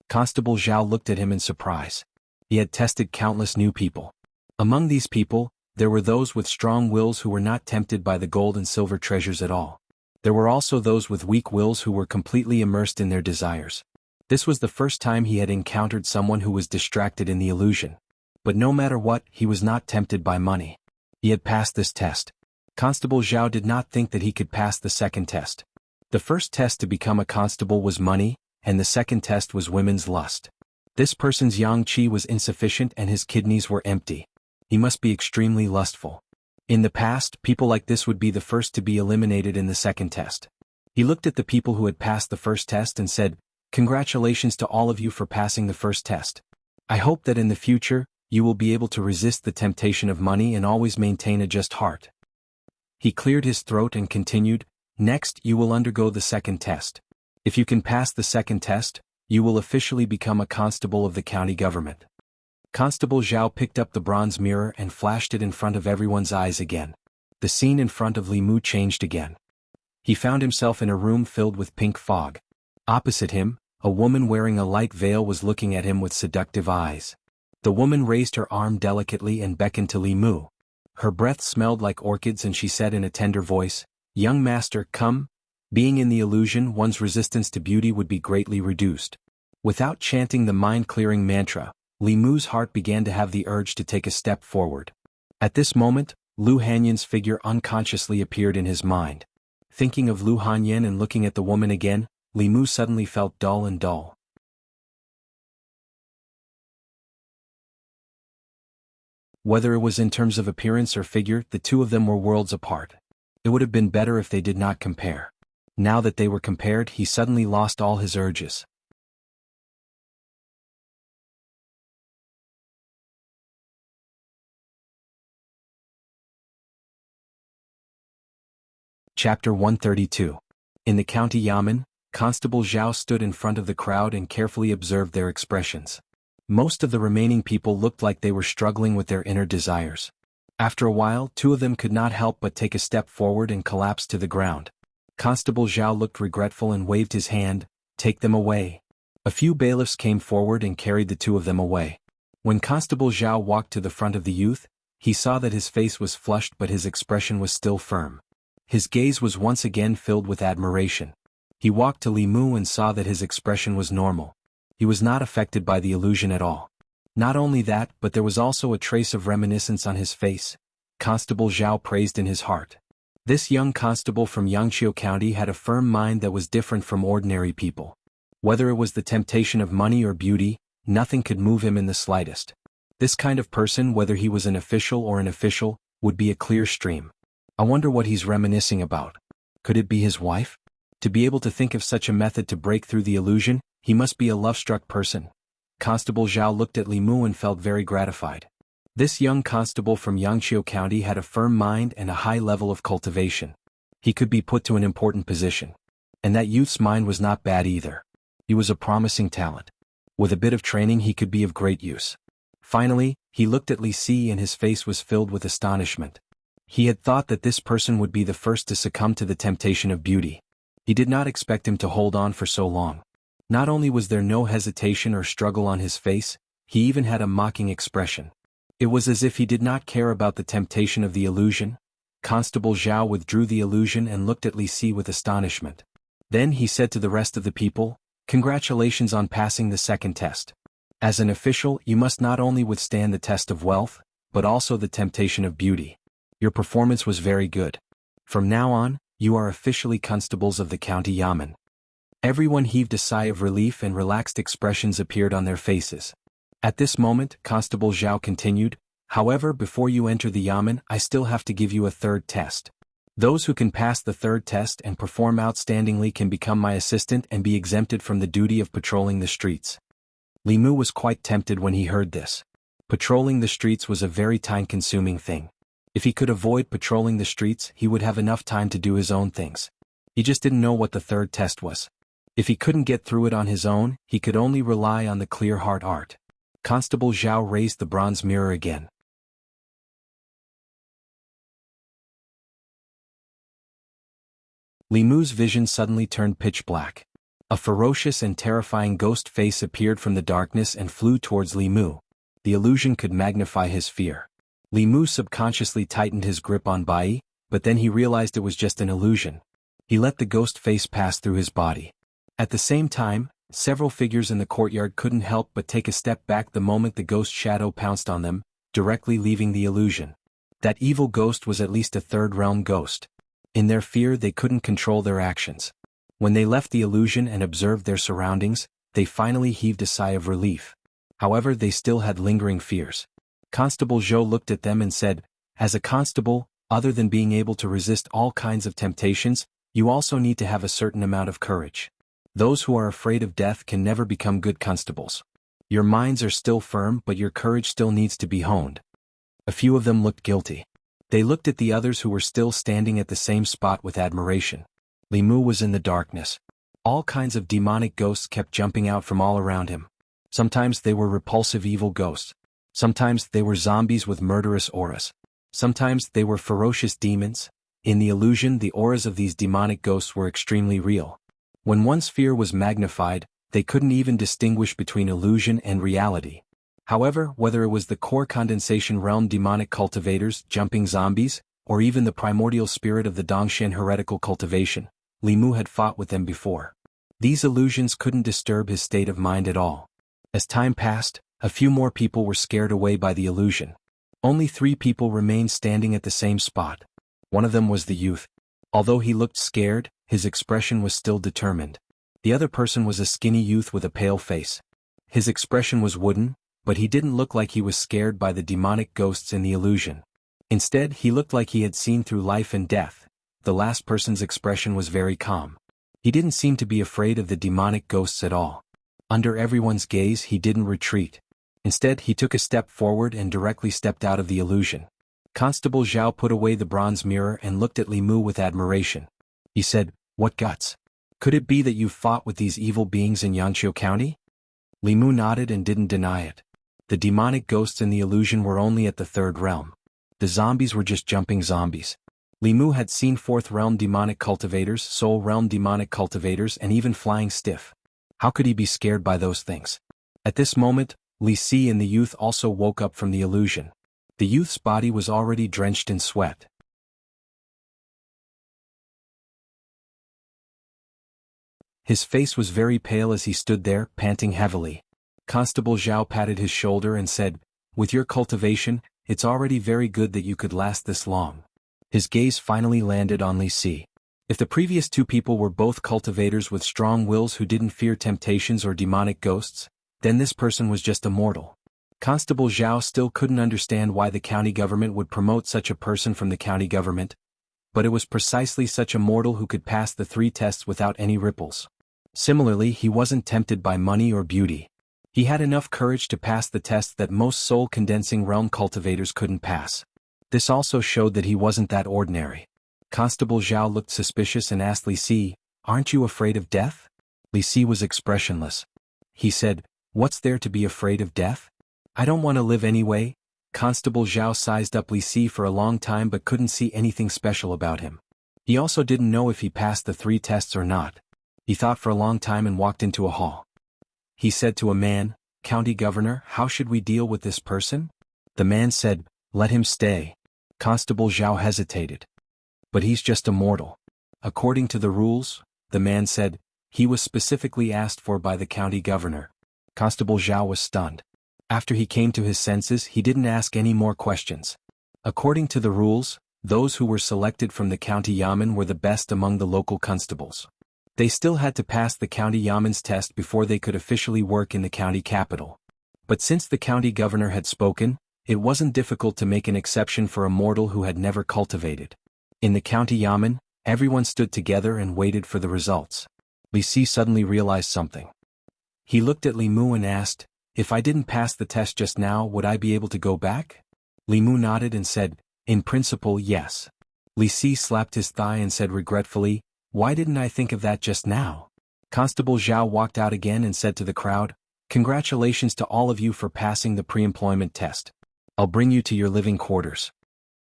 Constable Zhao looked at him in surprise. He had tested countless new people. Among these people, there were those with strong wills who were not tempted by the gold and silver treasures at all. There were also those with weak wills who were completely immersed in their desires. This was the first time he had encountered someone who was distracted in the illusion. But no matter what, he was not tempted by money. He had passed this test. Constable Zhao did not think that he could pass the second test. The first test to become a constable was money, and the second test was women's lust. This person's yang qi was insufficient and his kidneys were empty. He must be extremely lustful. In the past, people like this would be the first to be eliminated in the second test. He looked at the people who had passed the first test and said, "Congratulations to all of you for passing the first test. I hope that in the future, you will be able to resist the temptation of money and always maintain a just heart." He cleared his throat and continued, "Next, you will undergo the second test. If you can pass the second test, you will officially become a constable of the county government." Constable Zhao picked up the bronze mirror and flashed it in front of everyone's eyes again. The scene in front of Li Mu changed again. He found himself in a room filled with pink fog. Opposite him, a woman wearing a light veil was looking at him with seductive eyes. The woman raised her arm delicately and beckoned to Li Mu. Her breath smelled like orchids and she said in a tender voice, "Young master, come." Being in the illusion, one's resistance to beauty would be greatly reduced. Without chanting the mind-clearing mantra, Li Mu's heart began to have the urge to take a step forward. At this moment, Lu Hanyan's figure unconsciously appeared in his mind. Thinking of Lu Hanyan and looking at the woman again, Li Mu suddenly felt dull and dull. Whether it was in terms of appearance or figure, the two of them were worlds apart. It would have been better if they did not compare. Now that they were compared, he suddenly lost all his urges. Chapter 132. In the county yamen, Constable Zhao stood in front of the crowd and carefully observed their expressions. Most of the remaining people looked like they were struggling with their inner desires. After a while, two of them could not help but take a step forward and collapse to the ground. Constable Zhao looked regretful and waved his hand, "Take them away." A few bailiffs came forward and carried the two of them away. When Constable Zhao walked to the front of the youth, he saw that his face was flushed but his expression was still firm. His gaze was once again filled with admiration. He walked to Li Mu and saw that his expression was normal. He was not affected by the illusion at all. Not only that, but there was also a trace of reminiscence on his face. Constable Zhao praised in his heart. This young constable from Xianxia County had a firm mind that was different from ordinary people. Whether it was the temptation of money or beauty, nothing could move him in the slightest. This kind of person, whether he was an official or an official, would be a clear stream. I wonder what he's reminiscing about. Could it be his wife? To be able to think of such a method to break through the illusion, he must be a love-struck person. Constable Zhao looked at Li Mu and felt very gratified. This young constable from Xianxia County had a firm mind and a high level of cultivation. He could be put to an important position. And that youth's mind was not bad either. He was a promising talent. With a bit of training he could be of great use. Finally, he looked at Li Si and his face was filled with astonishment. He had thought that this person would be the first to succumb to the temptation of beauty. He did not expect him to hold on for so long. Not only was there no hesitation or struggle on his face, he even had a mocking expression. It was as if he did not care about the temptation of the illusion. Constable Zhao withdrew the illusion and looked at Li Si with astonishment. Then he said to the rest of the people, "Congratulations on passing the second test. As an official, you must not only withstand the test of wealth, but also the temptation of beauty. Your performance was very good. From now on, you are officially constables of the county yamen." Everyone heaved a sigh of relief and relaxed expressions appeared on their faces. At this moment, Constable Zhao continued, "However, before you enter the yamen, I still have to give you a third test. Those who can pass the third test and perform outstandingly can become my assistant and be exempted from the duty of patrolling the streets." Li Mu was quite tempted when he heard this. Patrolling the streets was a very time-consuming thing. If he could avoid patrolling the streets, he would have enough time to do his own things. He just didn't know what the third test was. If he couldn't get through it on his own, he could only rely on the clear heart art. Constable Zhao raised the bronze mirror again. Li Mu's vision suddenly turned pitch black. A ferocious and terrifying ghost face appeared from the darkness and flew towards Li Mu. The illusion could magnify his fear. Li Mu subconsciously tightened his grip on Bai, but then he realized it was just an illusion. He let the ghost face pass through his body. At the same time, several figures in the courtyard couldn't help but take a step back the moment the ghost shadow pounced on them, directly leaving the illusion. That evil ghost was at least a third-realm ghost. In their fear they couldn't control their actions. When they left the illusion and observed their surroundings, they finally heaved a sigh of relief. However, they still had lingering fears. Constable Zhou looked at them and said, "As a constable, other than being able to resist all kinds of temptations, you also need to have a certain amount of courage. Those who are afraid of death can never become good constables. Your minds are still firm, but your courage still needs to be honed." A few of them looked guilty. They looked at the others who were still standing at the same spot with admiration. Li Mu was in the darkness. All kinds of demonic ghosts kept jumping out from all around him. Sometimes they were repulsive evil ghosts. Sometimes they were zombies with murderous auras. Sometimes they were ferocious demons. In the illusion, the auras of these demonic ghosts were extremely real. When one's fear was magnified, they couldn't even distinguish between illusion and reality. However, whether it was the core condensation realm demonic cultivators, jumping zombies, or even the primordial spirit of the Dongshan heretical cultivation, Li Mu had fought with them before. These illusions couldn't disturb his state of mind at all. As time passed, a few more people were scared away by the illusion. Only 3 people remained standing at the same spot. One of them was the youth. Although he looked scared, his expression was still determined. The other person was a skinny youth with a pale face. His expression was wooden, but he didn't look like he was scared by the demonic ghosts in the illusion. Instead, he looked like he had seen through life and death. The last person's expression was very calm. He didn't seem to be afraid of the demonic ghosts at all. Under everyone's gaze, he didn't retreat. Instead, he took a step forward and directly stepped out of the illusion. Constable Zhao put away the bronze mirror and looked at Li Mu with admiration. He said, "What guts? Could it be that you fought with these evil beings in Yangqiu County?" Li Mu nodded and didn't deny it. The demonic ghosts in the illusion were only at the 3rd realm. The zombies were just jumping zombies. Li Mu had seen 4th realm demonic cultivators, soul realm demonic cultivators, and even flying stiff. How could he be scared by those things? At this moment, Li Si and the youth also woke up from the illusion. The youth's body was already drenched in sweat. His face was very pale as he stood there, panting heavily. Constable Zhao patted his shoulder and said, "With your cultivation, it's already very good that you could last this long." His gaze finally landed on Li Si. If the previous 2 people were both cultivators with strong wills who didn't fear temptations or demonic ghosts, then this person was just a mortal. Constable Zhao still couldn't understand why the county government would promote such a person from the county government, but it was precisely such a mortal who could pass the 3 tests without any ripples. Similarly, he wasn't tempted by money or beauty. He had enough courage to pass the test that most soul-condensing realm cultivators couldn't pass. This also showed that he wasn't that ordinary. Constable Zhao looked suspicious and asked Li Si, "Aren't you afraid of death?" Li Si was expressionless. He said, "What's there to be afraid of death? I don't want to live anyway." Constable Zhao sized up Li Si for a long time but couldn't see anything special about him. He also didn't know if he passed the 3 tests or not. He thought for a long time and walked into a hall. He said to a man, "County Governor, how should we deal with this person?" The man said, "Let him stay." Constable Zhao hesitated. "But he's just a mortal." "According to the rules," the man said, "he was specifically asked for by the county governor." Constable Zhao was stunned. After he came to his senses, he didn't ask any more questions. According to the rules, those who were selected from the county yamen were the best among the local constables. They still had to pass the county yamen's test before they could officially work in the county capital. But since the county governor had spoken, it wasn't difficult to make an exception for a mortal who had never cultivated. In the county yamen, everyone stood together and waited for the results. Li Si suddenly realized something. He looked at Li Mu and asked, "If I didn't pass the test just now, would I be able to go back?" Li Mu nodded and said, "In principle, yes." Li Si slapped his thigh and said regretfully, "Why didn't I think of that just now?" Constable Zhao walked out again and said to the crowd, "Congratulations to all of you for passing the pre-employment test. I'll bring you to your living quarters."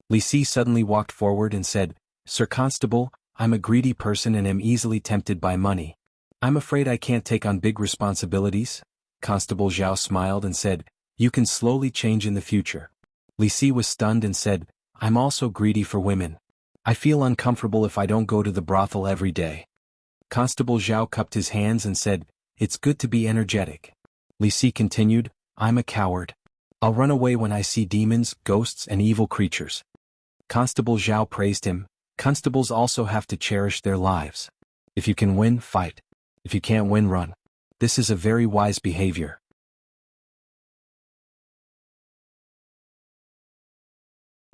Li Si suddenly walked forward and said, "Sir Constable, I'm a greedy person and am easily tempted by money. I'm afraid I can't take on big responsibilities." Constable Zhao smiled and said, You can slowly change in the future. Li Si was stunned and said, I'm also greedy for women. I feel uncomfortable if I don't go to the brothel every day. Constable Zhao cupped his hands and said, It's good to be energetic. Li Si continued, I'm a coward. I'll run away when I see demons, ghosts and evil creatures. Constable Zhao praised him. Constables also have to cherish their lives. If you can win, fight. If you can't win, run. This is a very wise behavior.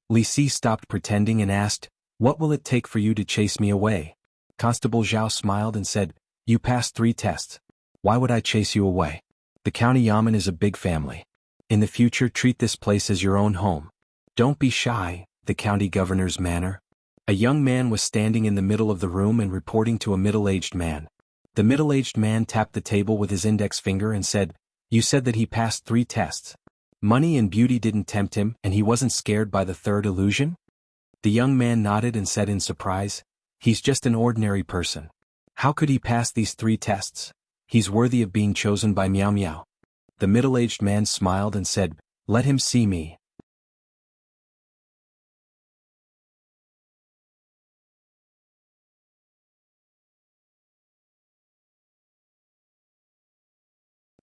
Li Si stopped pretending and asked, What will it take for you to chase me away? Constable Zhao smiled and said, You passed 3 tests. Why would I chase you away? The county yamen is a big family. In the future, treat this place as your own home. Don't be shy, the county governor's manner. A young man was standing in the middle of the room and reporting to a middle-aged man. The middle-aged man tapped the table with his index finger and said, You said that he passed 3 tests. Money and beauty didn't tempt him, and he wasn't scared by the 3rd illusion? The young man nodded and said in surprise, He's just an ordinary person. How could he pass these 3 tests? He's worthy of being chosen by Miao Miao. The middle-aged man smiled and said, Let him see me.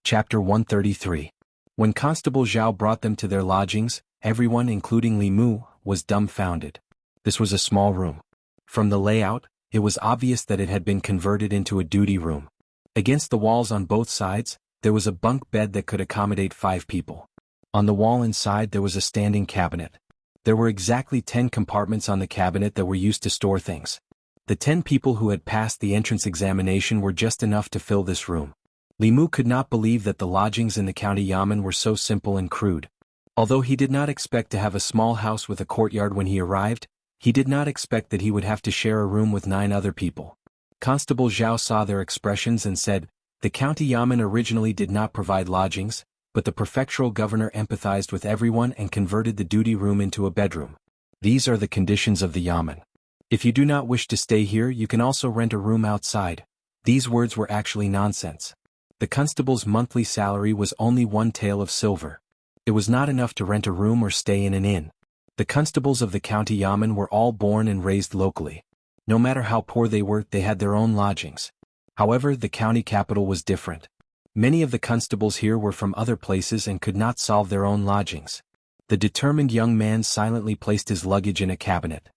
Chapter 133. When Constable Zhao brought them to their lodgings, everyone, including Li Mu, was dumbfounded. This was a small room. From the layout, it was obvious that it had been converted into a duty room. Against the walls on both sides, there was a bunk bed that could accommodate 5 people. On the wall inside there was a standing cabinet. There were exactly 10 compartments on the cabinet that were used to store things. The 10 people who had passed the entrance examination were just enough to fill this room. Li Mu could not believe that the lodgings in the county yamen were so simple and crude. Although he did not expect to have a small house with a courtyard when he arrived, he did not expect that he would have to share a room with 9 other people. Constable Zhao saw their expressions and said, The county yamen originally did not provide lodgings, but the prefectural governor empathized with everyone and converted the duty room into a bedroom. These are the conditions of the yamen. If you do not wish to stay here, you can also rent a room outside. These words were actually nonsense. The constable's monthly salary was only 1 tael of silver. It was not enough to rent a room or stay in an inn. The constables of the county yamen were all born and raised locally. No matter how poor they were, they had their own lodgings. However, the county capital was different. Many of the constables here were from other places and could not solve their own lodgings. The determined young man silently placed his luggage in a cabinet.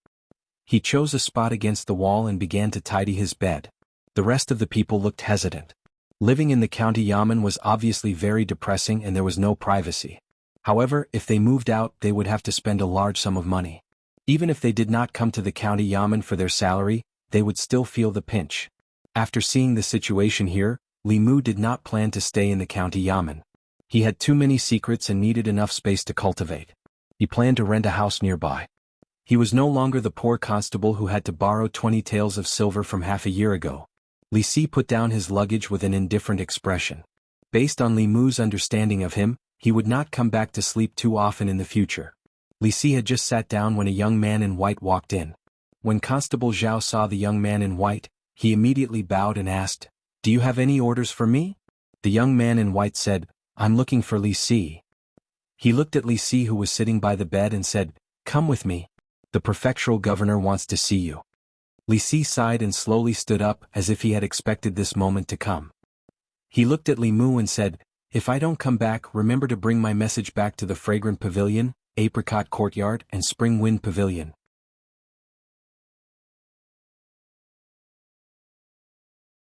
He chose a spot against the wall and began to tidy his bed. The rest of the people looked hesitant. Living in the county yamen was obviously very depressing and there was no privacy. However, if they moved out, they would have to spend a large sum of money. Even if they did not come to the county yamen for their salary, they would still feel the pinch. After seeing the situation here, Li Mu did not plan to stay in the county yamen. He had too many secrets and needed enough space to cultivate. He planned to rent a house nearby. He was no longer the poor constable who had to borrow 20 taels of silver from half a year ago. Li Si put down his luggage with an indifferent expression. Based on Li Mu's understanding of him, he would not come back to sleep too often in the future. Li Si had just sat down when a young man in white walked in. When Constable Zhao saw the young man in white, he immediately bowed and asked, Do you have any orders for me? The young man in white said, I'm looking for Li Si. He looked at Li Si who was sitting by the bed and said, Come with me. The prefectural governor wants to see you. Li Si sighed and slowly stood up as if he had expected this moment to come. He looked at Li Mu and said, If I don't come back, remember to bring my message back to the Fragrant Pavilion, Apricot Courtyard, and Spring Wind Pavilion.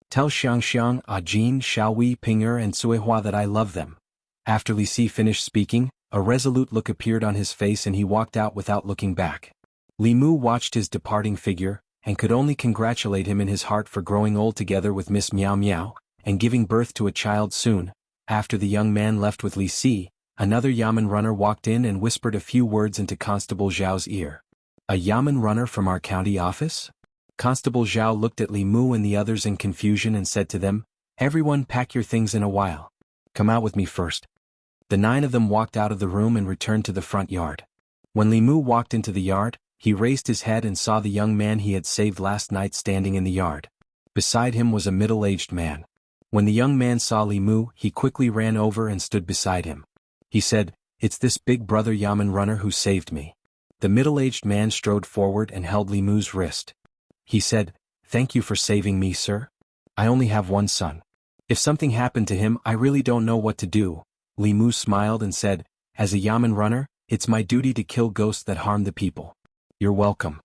Tell Xianxia, Ajin, Xiaowei, Ping'er, and Suihua that I love them. After Li Si finished speaking, a resolute look appeared on his face and he walked out without looking back. Li Mu watched his departing figure, and could only congratulate him in his heart for growing old together with Miss Miao Miao, and giving birth to a child soon. After the young man left with Li Si, another yamen runner walked in and whispered a few words into Constable Zhao's ear. A yamen runner from our county office? Constable Zhao looked at Li Mu and the others in confusion and said to them, Everyone pack your things in a while. Come out with me first. The 9 of them walked out of the room and returned to the front yard. When Li Mu walked into the yard, he raised his head and saw the young man he had saved last night standing in the yard. Beside him was a middle-aged man. When the young man saw Li Mu, he quickly ran over and stood beside him. He said, "It's this big brother Yamen runner who saved me." The middle-aged man strode forward and held Li Mu's wrist. He said, "Thank you for saving me, sir. I only have one son. If something happened to him, I really don't know what to do." Li Mu smiled and said, "As a Yamen runner, it's my duty to kill ghosts that harm the people." "You're welcome."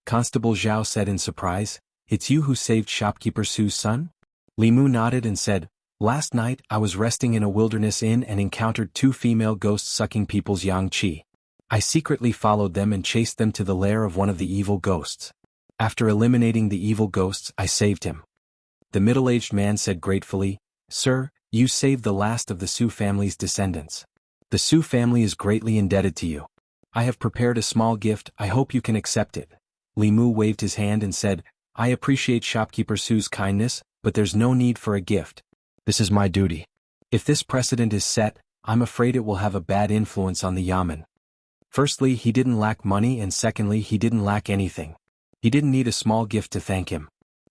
Constable Zhao said in surprise, "It's you who saved shopkeeper Su's son?" Li Mu nodded and said, "Last night I was resting in a wilderness inn and encountered two female ghosts sucking people's yang qi. I secretly followed them and chased them to the lair of one of the evil ghosts. After eliminating the evil ghosts, I saved him." The middle-aged man said gratefully, "Sir, you saved the last of the Su family's descendants. The Su family is greatly indebted to you. I have prepared a small gift, I hope you can accept it." Li Mu waved his hand and said, "I appreciate shopkeeper Su's kindness, but there's no need for a gift. This is my duty. If this precedent is set, I'm afraid it will have a bad influence on the Yamen." Firstly, he didn't lack money, and secondly, he didn't lack anything. He didn't need a small gift to thank him.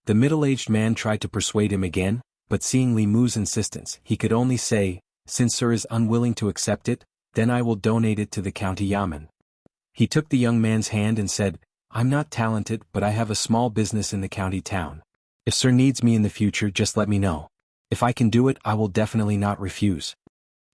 The middle-aged man tried to persuade him again, but seeing Li Mu's insistence, he could only say, "Since sir is unwilling to accept it, then I will donate it to the county Yamen." He took the young man's hand and said, "I'm not talented, but I have a small business in the county town. If sir needs me in the future, just let me know. If I can do it, I will definitely not refuse."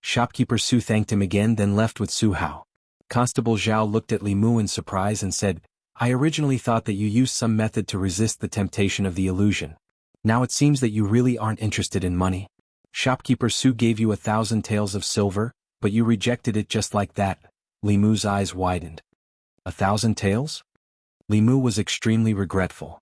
Shopkeeper Su thanked him again, then left with Su Hao. Constable Zhao looked at Li Mu in surprise and said, "I originally thought that you used some method to resist the temptation of the illusion. Now it seems that you really aren't interested in money. Shopkeeper Su gave you 1,000 taels of silver, but you rejected it just like that." Li Mu's eyes widened. 1,000 taels? Li Mu was extremely regretful.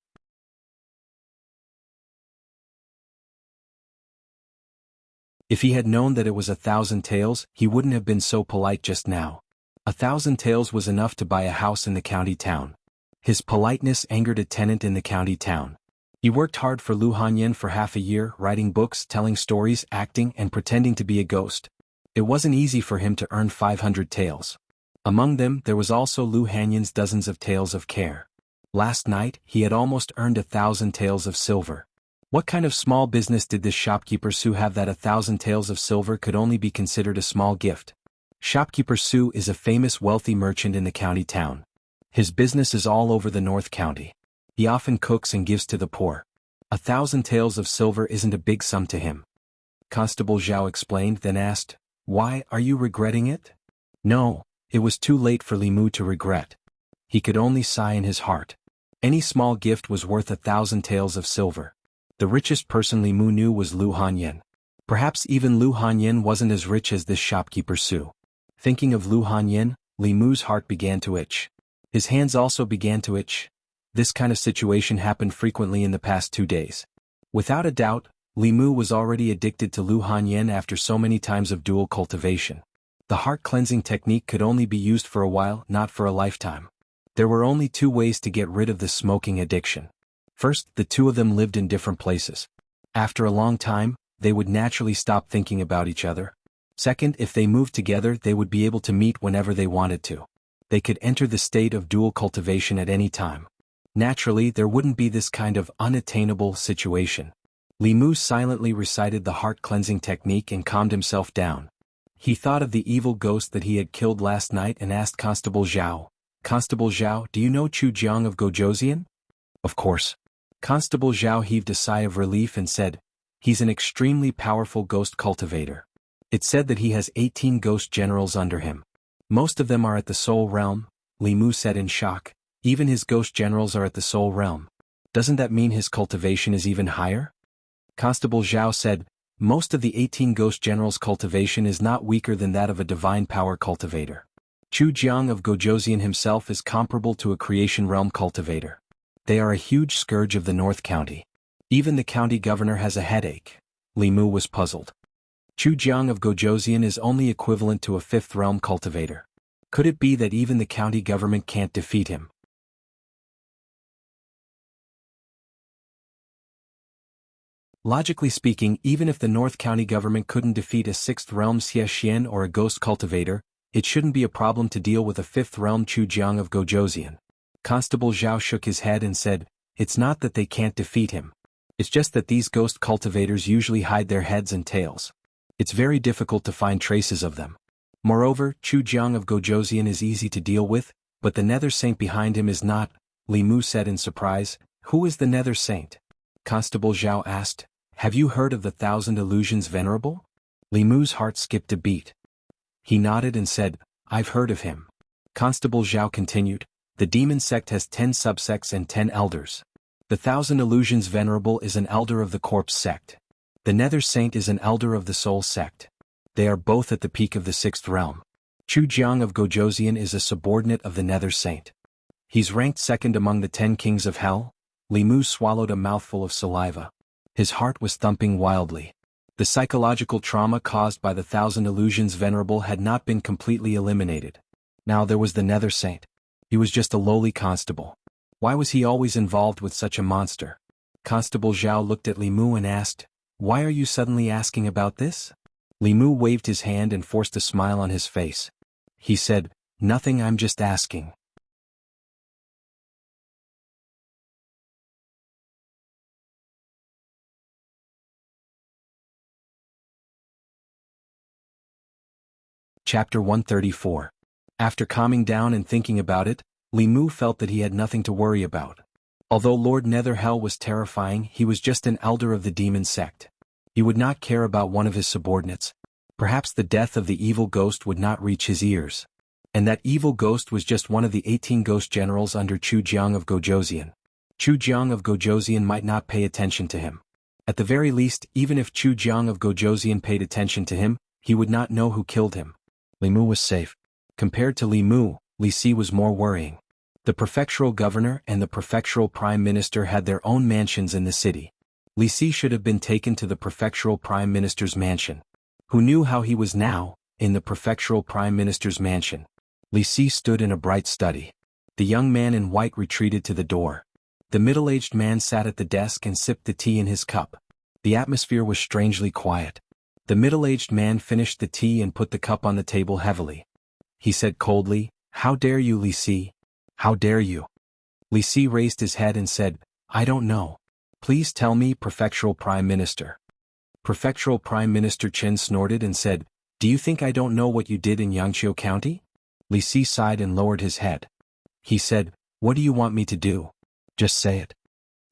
If he had known that it was 1,000 taels, he wouldn't have been so polite just now. 1,000 taels was enough to buy a house in the county town. His politeness angered a tenant in the county town. He worked hard for Lu Hanyan for half a year, writing books, telling stories, acting, and pretending to be a ghost. It wasn't easy for him to earn 500 taels. Among them, there was also Lu Hanyan's dozens of taels of care. Last night, he had almost earned 1,000 taels of silver. What kind of small business did this shopkeeper Su have that 1,000 taels of silver could only be considered a small gift? Shopkeeper Su is a famous wealthy merchant in the county town. His business is all over the North County. He often cooks and gives to the poor. 1,000 taels of silver isn't a big sum to him. Constable Zhao explained, then asked, "Why, are you regretting it?" No, it was too late for Li Mu to regret. He could only sigh in his heart. Any small gift was worth 1,000 taels of silver. The richest person Li Mu knew was Lu Hanyan. Perhaps even Lu Hanyan wasn't as rich as this shopkeeper Su. Thinking of Lu Hanyan, Li Mu's heart began to itch. His hands also began to itch. This kind of situation happened frequently in the past 2 days. Without a doubt, Li Mu was already addicted to Lu Hanyan after so many times of dual cultivation. The heart-cleansing technique could only be used for a while, not for a lifetime. There were only 2 ways to get rid of the smoking addiction. First, the 2 of them lived in different places. After a long time, they would naturally stop thinking about each other. Second, if they moved together, they would be able to meet whenever they wanted to. They could enter the state of dual cultivation at any time. Naturally, there wouldn't be this kind of unattainable situation. Li Mu silently recited the heart-cleansing technique and calmed himself down. He thought of the evil ghost that he had killed last night and asked Constable Zhao, "Constable Zhao, do you know Jianghu of Gojozian?" "Of course." Constable Zhao heaved a sigh of relief and said, "He's an extremely powerful ghost cultivator. It's said that he has 18 ghost generals under him. Most of them are at the Soul Realm," Li Mu said in shock. "Even his ghost generals are at the Soul Realm. Doesn't that mean his cultivation is even higher?" Constable Zhao said, "Most of the 18 ghost generals' cultivation is not weaker than that of a divine power cultivator. Jianghu of Gojozian himself is comparable to a creation realm cultivator. They are a huge scourge of the North County. Even the county governor has a headache." Li Mu was puzzled. Jianghu of Gojozian is only equivalent to a 5th realm cultivator. Could it be that even the county government can't defeat him? Logically speaking, even if the North County government couldn't defeat a 6th realm Xianxia or a ghost cultivator, it shouldn't be a problem to deal with a 5th realm Jianghu of Gojozian. Constable Zhao shook his head and said, "It's not that they can't defeat him. It's just that these ghost cultivators usually hide their heads and tails. It's very difficult to find traces of them. Moreover, Chu Jiang of Gojoseon is easy to deal with, but the Nether Saint behind him is not, Li Mu said in surprise. Who is the Nether Saint? Constable Zhao asked. Have you heard of the Thousand Illusions Venerable? Li Mu's heart skipped a beat. He nodded and said, I've heard of him. Constable Zhao continued, the demon sect has 10 subsects and 10 elders. The Thousand Illusions Venerable is an elder of the Corpse sect. The Nether Saint is an elder of the Soul sect. They are both at the peak of the 6th realm. Chu Jiang of Gojoseon is a subordinate of the Nether Saint. He's ranked second among the 10 kings of hell. Li Mu swallowed a mouthful of saliva. His heart was thumping wildly. The psychological trauma caused by the Thousand Illusions Venerable had not been completely eliminated. Now there was the Nether Saint. He was just a lowly constable. Why was he always involved with such a monster? Constable Zhao looked at Li Mu and asked, Why are you suddenly asking about this? Li Mu waved his hand and forced a smile on his face. He said, Nothing, I'm just asking. Chapter 134. After calming down and thinking about it, Li Mu felt that he had nothing to worry about. Although Lord Netherhell was terrifying, he was just an elder of the demon sect. He would not care about one of his subordinates. Perhaps the death of the evil ghost would not reach his ears. And that evil ghost was just one of the 18 ghost generals under Chu Jiang of Gojoseon. Chu Jiang of Gojoseon might not pay attention to him. At the very least, even if Chu Jiang of Gojoseon paid attention to him, he would not know who killed him. Li Mu was safe. Compared to Li Mu, Li Si was more worrying. The prefectural governor and the prefectural prime minister had their own mansions in the city. Li Si should have been taken to the prefectural prime minister's mansion. Who knew how he was now, in the prefectural prime minister's mansion? Li Si stood in a bright study. The young man in white retreated to the door. The middle-aged man sat at the desk and sipped the tea in his cup. The atmosphere was strangely quiet. The middle-aged man finished the tea and put the cup on the table heavily. He said coldly, How dare you, Li Si? How dare you? Li Si raised his head and said, I don't know. Please tell me, prefectural prime minister. Prefectural prime minister Chen snorted and said, Do you think I don't know what you did in Xianxia County? Li Si sighed and lowered his head. He said, What do you want me to do? Just say it.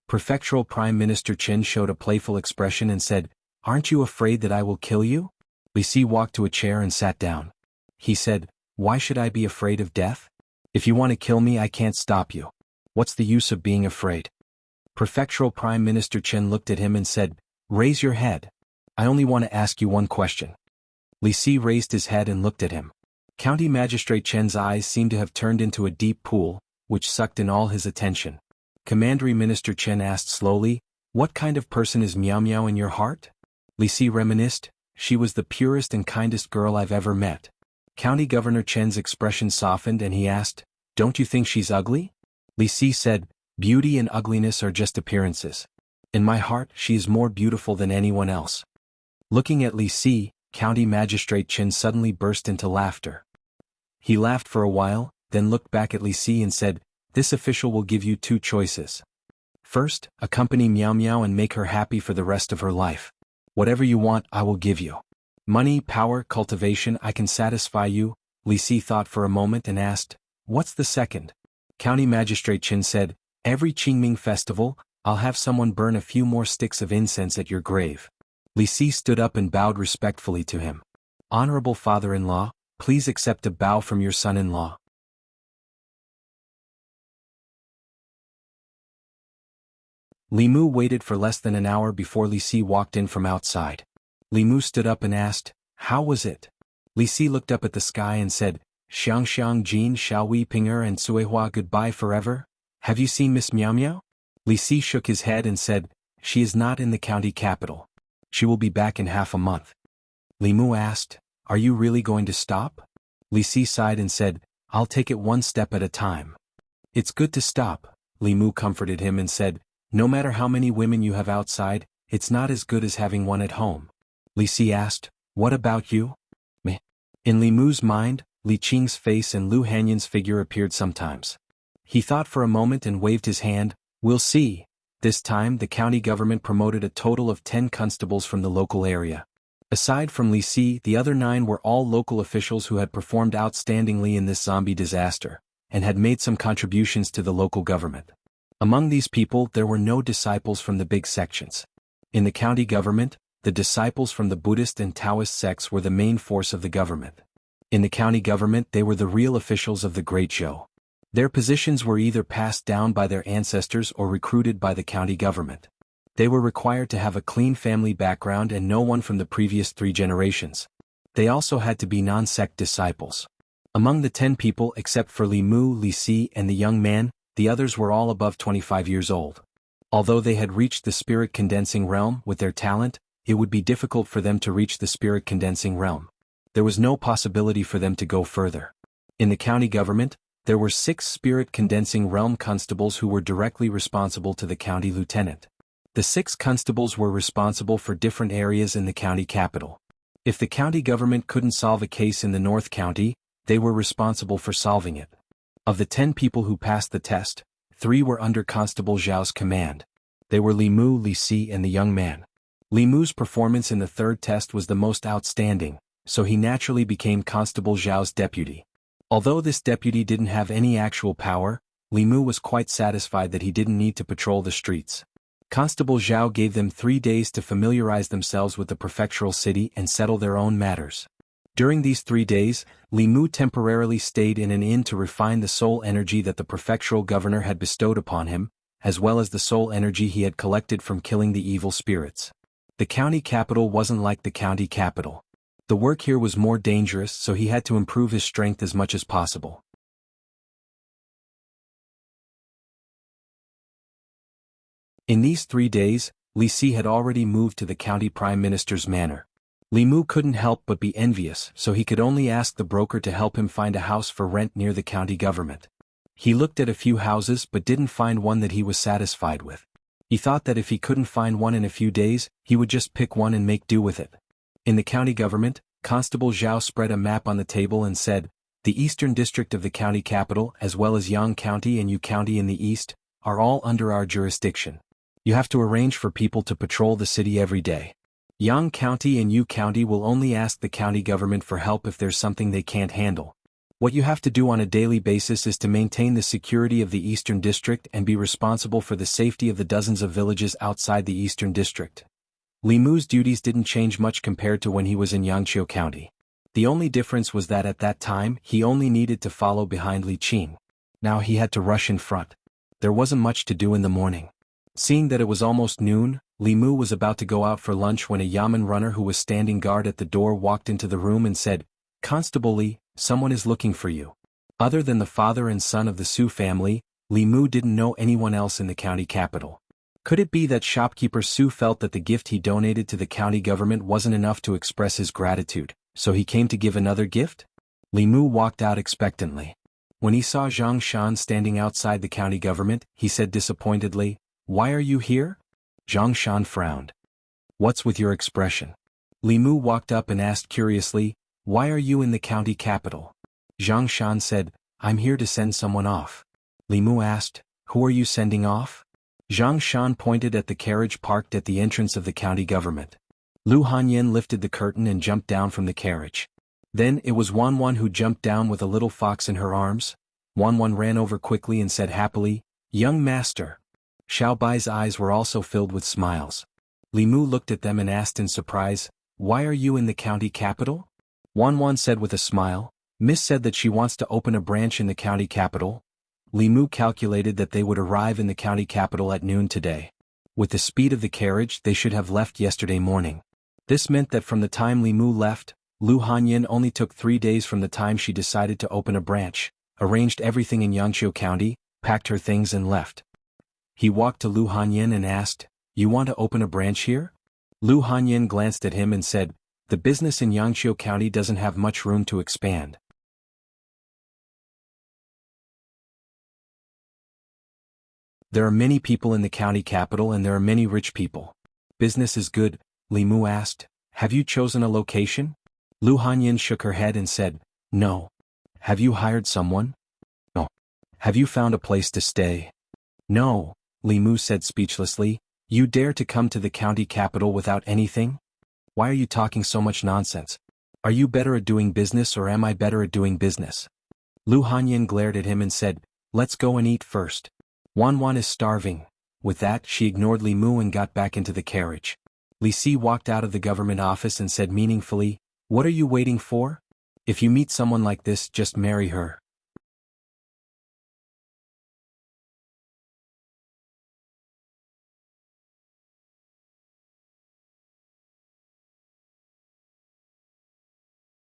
Prefectural prime minister Chen showed a playful expression and said, Aren't you afraid that I will kill you? Li Si walked to a chair and sat down. He said, Why should I be afraid of death? If you want to kill me, I can't stop you. What's the use of being afraid? Prefectural Prime Minister Chen looked at him and said, Raise your head. I only want to ask you one question. Li Si raised his head and looked at him. County Magistrate Chen's eyes seemed to have turned into a deep pool, which sucked in all his attention. Commandery Minister Chen asked slowly, What kind of person is Miao Miao in your heart? Li Si reminisced, She was the purest and kindest girl I've ever met. County Governor Chen's expression softened and he asked, Don't you think she's ugly? Li Si said, Beauty and ugliness are just appearances. In my heart, she is more beautiful than anyone else. Looking at Li Si, County Magistrate Chen suddenly burst into laughter. He laughed for a while, then looked back at Li Si and said, This official will give you two choices. First, accompany Miao Miao and make her happy for the rest of her life. Whatever you want, I will give you. Money, power, cultivation, I can satisfy you. Li Si thought for a moment and asked, What's the second? County Magistrate Chen said, Every Qingming festival, I'll have someone burn a few more sticks of incense at your grave. Li Si stood up and bowed respectfully to him. Honorable father-in-law, please accept a bow from your son-in-law. Li Mu waited for less than an hour before Li Si walked in from outside. Li Mu stood up and asked, How was it? Li Si looked up at the sky and said, Xiang Jin Xiao Wei Pinger and Suihua goodbye forever? Have you seen Miss Miao Miao? Li Si shook his head and said, She is not in the county capital. She will be back in half a month. Li Mu asked, Are you really going to stop? Li Si sighed and said, I'll take it one step at a time. It's good to stop, Li Mu comforted him and said, No matter how many women you have outside, it's not as good as having one at home. Li Si asked, What about you? Meh. In Li Mu's mind, Li Qing's face and Lu Hanyan's figure appeared sometimes. He thought for a moment and waved his hand, We'll see. This time the county government promoted a total of 10 constables from the local area. Aside from Li Si, the other 9 were all local officials who had performed outstandingly in this zombie disaster, and had made some contributions to the local government. Among these people there were no disciples from the big sections. In the county government, the disciples from the Buddhist and Taoist sects were the main force of the government. In the county government they were the real officials of the Great Zhou. Their positions were either passed down by their ancestors or recruited by the county government. They were required to have a clean family background and no one from the previous 3 generations. They also had to be non-sect disciples. Among the 10 people except for Li Mu, Li Si and the young man, the others were all above 25 years old. Although they had reached the spirit condensing realm with their talent, it would be difficult for them to reach the spirit condensing realm. There was no possibility for them to go further. In the county government, there were 6 spirit condensing realm constables who were directly responsible to the county lieutenant. The 6 constables were responsible for different areas in the county capital. If the county government couldn't solve a case in the North County, they were responsible for solving it. Of the 10 people who passed the test, 3 were under Constable Zhao's command. They were Li Mu, Li Si and the young man. Li Mu's performance in the 3rd test was the most outstanding, so he naturally became Constable Zhao's deputy. Although this deputy didn't have any actual power, Li Mu was quite satisfied that he didn't need to patrol the streets. Constable Zhao gave them 3 days to familiarize themselves with the prefectural city and settle their own matters. During these 3 days, Li Mu temporarily stayed in an inn to refine the soul energy that the prefectural governor had bestowed upon him, as well as the soul energy he had collected from killing the evil spirits. The county capital wasn't like the county capital. The work here was more dangerous, so he had to improve his strength as much as possible. In these 3 days, Li Si had already moved to the county prime minister's manor. Li Mu couldn't help but be envious, so he could only ask the broker to help him find a house for rent near the county government. He looked at a few houses but didn't find one that he was satisfied with. He thought that if he couldn't find one in a few days, he would just pick one and make do with it. In the county government, Constable Zhao spread a map on the table and said, "The eastern district of the county capital as well as Yang County and Yu County in the east, are all under our jurisdiction. You have to arrange for people to patrol the city every day. Yang County and Yu County will only ask the county government for help if there's something they can't handle. What you have to do on a daily basis is to maintain the security of the Eastern District and be responsible for the safety of the dozens of villages outside the Eastern District." Li Mu's duties didn't change much compared to when he was in Yangqiu County. The only difference was that at that time he only needed to follow behind Li Qing. Now he had to rush in front. There wasn't much to do in the morning. Seeing that it was almost noon, Li Mu was about to go out for lunch when a yamen runner who was standing guard at the door walked into the room and said, "Constable Li, someone is looking for you." Other than the father and son of the Su family, Li Mu didn't know anyone else in the county capital. Could it be that shopkeeper Su felt that the gift he donated to the county government wasn't enough to express his gratitude, so he came to give another gift? Li Mu walked out expectantly. When he saw Zhang Shan standing outside the county government, he said disappointedly, "Why are you here?" Zhang Shan frowned. "What's with your expression?" Li Mu walked up and asked curiously, "Why are you in the county capital?" Zhang Shan said, "I'm here to send someone off." Li Mu asked, "Who are you sending off?" Zhang Shan pointed at the carriage parked at the entrance of the county government. Lu Hanyan lifted the curtain and jumped down from the carriage. Then it was Wanwan who jumped down with a little fox in her arms. Wanwan ran over quickly and said happily, "Young master." Xiao Bai's eyes were also filled with smiles. Li Mu looked at them and asked in surprise, "Why are you in the county capital?" Wanwan said with a smile, "Miss said that she wants to open a branch in the county capital." Li Mu calculated that they would arrive in the county capital at noon today. With the speed of the carriage they should have left yesterday morning. This meant that from the time Li Mu left, Lu Hanyan only took 3 days from the time she decided to open a branch, arranged everything in Yangqiu County, packed her things and left. He walked to Lu Hanyan and asked, "You want to open a branch here?" Lu Hanyan glanced at him and said, "The business in Yangqiu County doesn't have much room to expand. There are many people in the county capital and there are many rich people. Business is good." Li Mu asked, "Have you chosen a location?" Lu Hanyan shook her head and said, "No." "Have you hired someone?" "No." "Have you found a place to stay?" "No." Li Mu said speechlessly, "You dare to come to the county capital without anything?" Why are you talking so much nonsense? Are you better at doing business or am I better at doing business? Lu Hanyin glared at him and said, let's go and eat first. Wan is starving. With that, she ignored Li Mu and got back into the carriage. Li Si walked out of the government office and said meaningfully, what are you waiting for? If you meet someone like this, just marry her.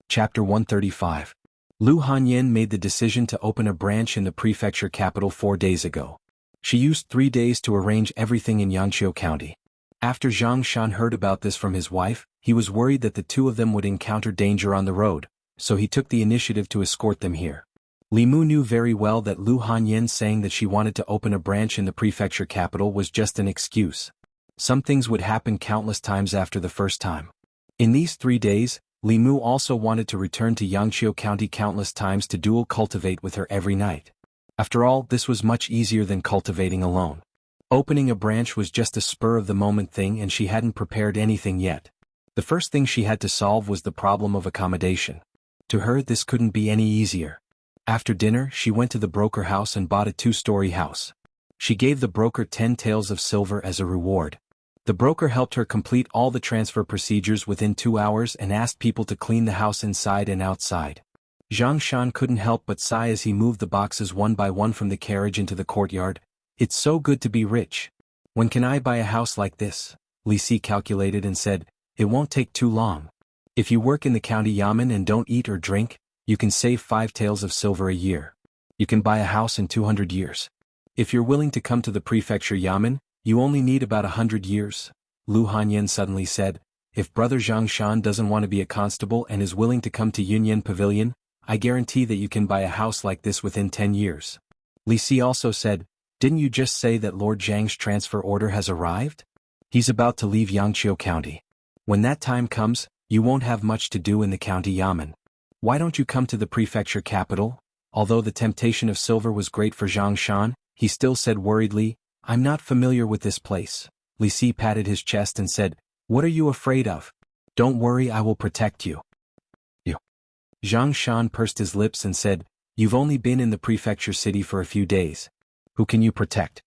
Chapter 135. Lu Hanyin made the decision to open a branch in the prefecture capital 4 days ago. She used 3 days to arrange everything in Yangqiu County. After Zhang Shan heard about this from his wife, he was worried that the two of them would encounter danger on the road, so he took the initiative to escort them here. Li Mu knew very well that Lu Hanyin saying that she wanted to open a branch in the prefecture capital was just an excuse. Some things would happen countless times after the first time. In these 3 days, Li Mu also wanted to return to Yangqiu County countless times to dual cultivate with her every night. After all, this was much easier than cultivating alone. Opening a branch was just a spur-of-the-moment thing and she hadn't prepared anything yet. The first thing she had to solve was the problem of accommodation. To her, this couldn't be any easier. After dinner, she went to the broker house and bought a 2-story house. She gave the broker 10 taels of silver as a reward. The broker helped her complete all the transfer procedures within 2 hours and asked people to clean the house inside and outside. Zhang Shan couldn't help but sigh as he moved the boxes one by one from the carriage into the courtyard. It's so good to be rich. When can I buy a house like this? Li Si calculated and said, it won't take too long. If you work in the county yamen and don't eat or drink, you can save 5 taels of silver a year. You can buy a house in 200 years. If you're willing to come to the prefecture yamen, you only need about 100 years. Lu Hanyin suddenly said, if brother Zhang Shan doesn't want to be a constable and is willing to come to Yunyan Pavilion, I guarantee that you can buy a house like this within 10 years. Li Si also said, didn't you just say that Lord Zhang's transfer order has arrived? He's about to leave Yangqiu County. When that time comes, you won't have much to do in the county yamen. Why don't you come to the prefecture capital? Although the temptation of silver was great for Zhang Shan, he still said worriedly, I'm not familiar with this place. Li Si patted his chest and said, what are you afraid of? Don't worry, I will protect you. Zhang Shan pursed his lips and said, you've only been in the prefecture city for a few days. Who can you protect?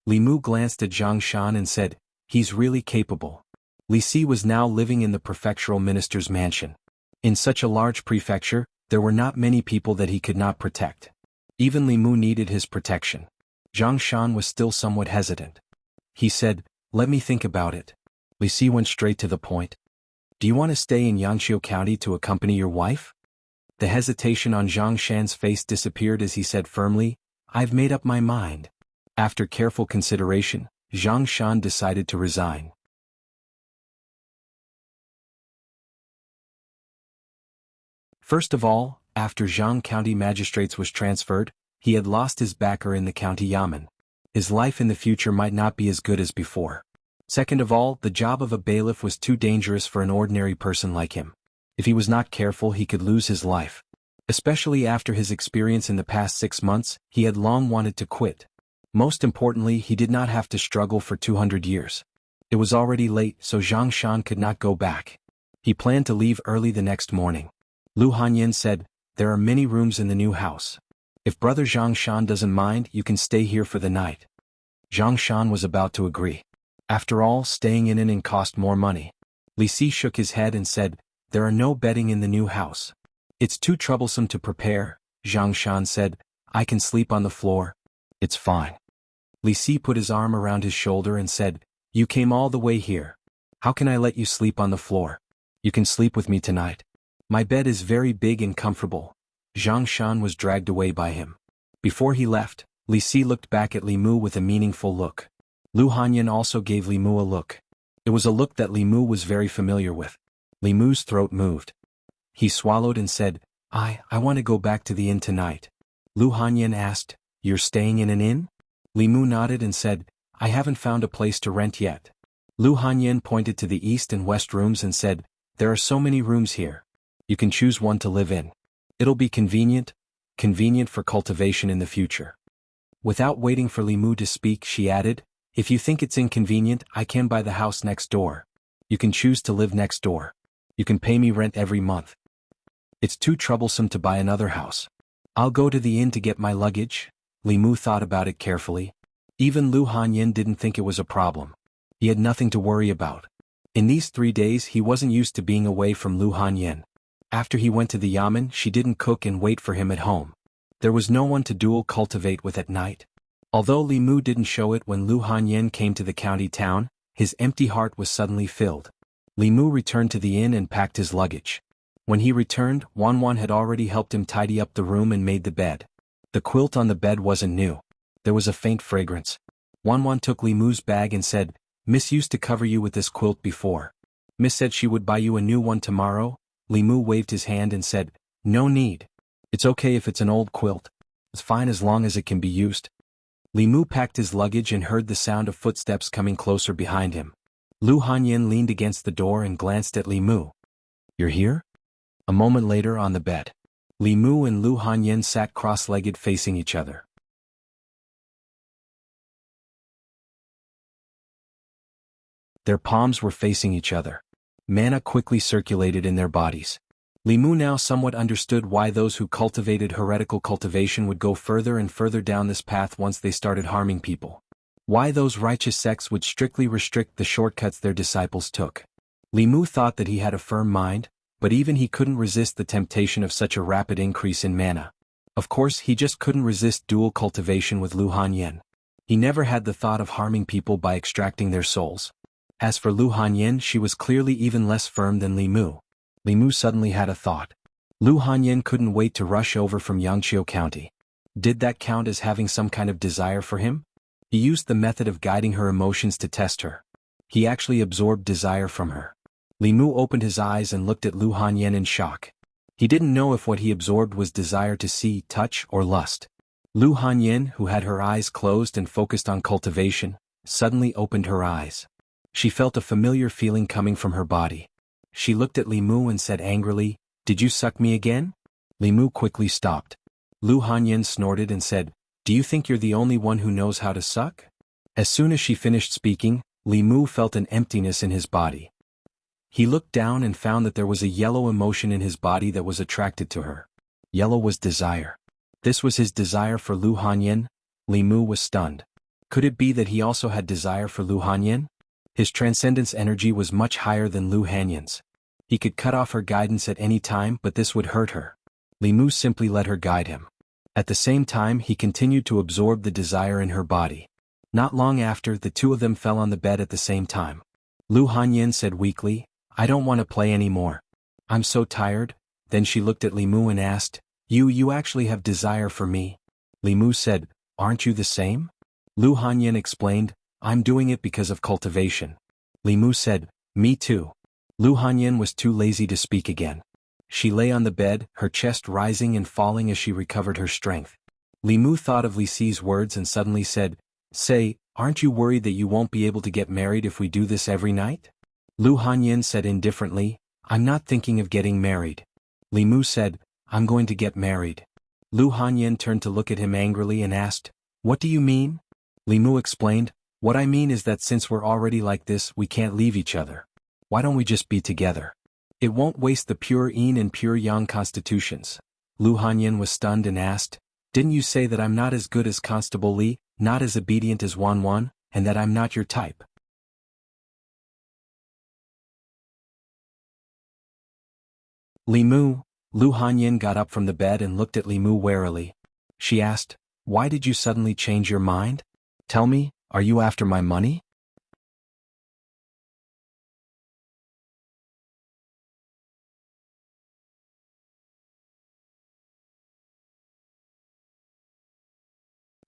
Li Mu glanced at Zhang Shan and said, he's really capable. Li Si was now living in the prefectural minister's mansion. In such a large prefecture, there were not many people that he could not protect. Even Li Mu needed his protection. Zhang Shan was still somewhat hesitant. He said, let me think about it. Li Si went straight to the point. Do you want to stay in Yangqiu County to accompany your wife? The hesitation on Zhang Shan's face disappeared as he said firmly, I've made up my mind. After careful consideration, Zhang Shan decided to resign. First of all, after Jianghu County Magistrates was transferred, he had lost his backer in the county yamen. His life in the future might not be as good as before. Second of all, the job of a bailiff was too dangerous for an ordinary person like him. If he was not careful, he could lose his life. Especially after his experience in the past 6 months, he had long wanted to quit. Most importantly, he did not have to struggle for 200 years. It was already late, so Zhang Shan could not go back. He planned to leave early the next morning. Lu Hanyin said, there are many rooms in the new house. If brother Zhang Shan doesn't mind, you can stay here for the night. Zhang Shan was about to agree. After all, staying in an inn cost more money. Li Si shook his head and said, there are no bedding in the new house. It's too troublesome to prepare. Zhang Shan said, I can sleep on the floor. It's fine. Li Si put his arm around his shoulder and said, you came all the way here. How can I let you sleep on the floor? You can sleep with me tonight. My bed is very big and comfortable. Zhang Shan was dragged away by him. Before he left, Li Si looked back at Li Mu with a meaningful look. Lu Hanyin also gave Li Mu a look. It was a look that Li Mu was very familiar with. Li Mu's throat moved. He swallowed and said, I want to go back to the inn tonight. Lu Hanyin asked, you're staying in an inn? Li Mu nodded and said, I haven't found a place to rent yet. Lu Hanyin pointed to the east and west rooms and said, there are so many rooms here. You can choose one to live in. It'll be convenient for cultivation in the future. Without waiting for Li Mu to speak, she added, if you think it's inconvenient, I can buy the house next door. You can choose to live next door. You can pay me rent every month. It's too troublesome to buy another house. I'll go to the inn to get my luggage. Li Mu thought about it carefully. Even Lu Hanyin didn't think it was a problem. He had nothing to worry about. In these 3 days he wasn't used to being away from Lu Hanyin. After he went to the yamen, she didn't cook and wait for him at home. There was no one to dual cultivate with at night. Although Li Mu didn't show it when Lu Hanyin came to the county town, his empty heart was suddenly filled. Li Mu returned to the inn and packed his luggage. When he returned, Wan had already helped him tidy up the room and made the bed. The quilt on the bed wasn't new. There was a faint fragrance. Wan took Li Mu's bag and said, "Miss used to cover you with this quilt before. Miss said she would buy you a new one tomorrow." Li Mu waved his hand and said, "No need. It's okay if it's an old quilt. It's fine as long as it can be used." Li Mu packed his luggage and heard the sound of footsteps coming closer behind him. Lu Hanyin leaned against the door and glanced at Li Mu. "You're here?" A moment later on the bed, Li Mu and Lu Hanyin sat cross-legged facing each other. Their palms were facing each other. Mana quickly circulated in their bodies. Li Mu now somewhat understood why those who cultivated heretical cultivation would go further and further down this path once they started harming people. Why those righteous sects would strictly restrict the shortcuts their disciples took. Li Mu thought that he had a firm mind, but even he couldn't resist the temptation of such a rapid increase in mana. Of course, he just couldn't resist dual cultivation with Lu Hanyin. He never had the thought of harming people by extracting their souls. As for Lu Hanyin, she was clearly even less firm than Li Mu. Li Mu suddenly had a thought. Lu Hanyin couldn't wait to rush over from Xianxia County. Did that count as having some kind of desire for him? He used the method of guiding her emotions to test her. He actually absorbed desire from her. Li Mu opened his eyes and looked at Lu Hanyin in shock. He didn't know if what he absorbed was desire to see, touch, or lust. Lu Hanyin, who had her eyes closed and focused on cultivation, suddenly opened her eyes. She felt a familiar feeling coming from her body. She looked at Li Mu and said angrily, "Did you suck me again?" Li Mu quickly stopped. Lu Hanyin snorted and said, "Do you think you're the only one who knows how to suck?" As soon as she finished speaking, Li Mu felt an emptiness in his body. He looked down and found that there was a yellow emotion in his body that was attracted to her. Yellow was desire. This was his desire for Lu Hanyin. Li Mu was stunned. Could it be that he also had desire for Lu Hanyin? His transcendence energy was much higher than Lu Hanyin's. He could cut off her guidance at any time, but this would hurt her. Li Mu simply let her guide him. At the same time, he continued to absorb the desire in her body. Not long after, the two of them fell on the bed at the same time. Lu Hanyin said weakly, "I don't want to play anymore. I'm so tired." Then she looked at Li Mu and asked, You actually have desire for me?" Li Mu said, "Aren't you the same?" Lu Hanyin explained, "I'm doing it because of cultivation." Li Mu said, "Me too." Lu Hanyin was too lazy to speak again. She lay on the bed, her chest rising and falling as she recovered her strength. Li Mu thought of Li Si's words and suddenly said, "Say, aren't you worried that you won't be able to get married if we do this every night?" Lu Hanyin said indifferently, "I'm not thinking of getting married." Li Mu said, "I'm going to get married." Lu Hanyin turned to look at him angrily and asked, "What do you mean?" Li Mu explained, "What I mean is that since we're already like this, we can't leave each other. Why don't we just be together? It won't waste the pure yin and pure yang constitutions." Lu Hanyin was stunned and asked, "Didn't you say that I'm not as good as Constable Li, not as obedient as Wan, and that I'm not your type?" Li Mu. Lu Hanyin got up from the bed and looked at Li Mu warily. She asked, "Why did you suddenly change your mind? Tell me, are you after my money?"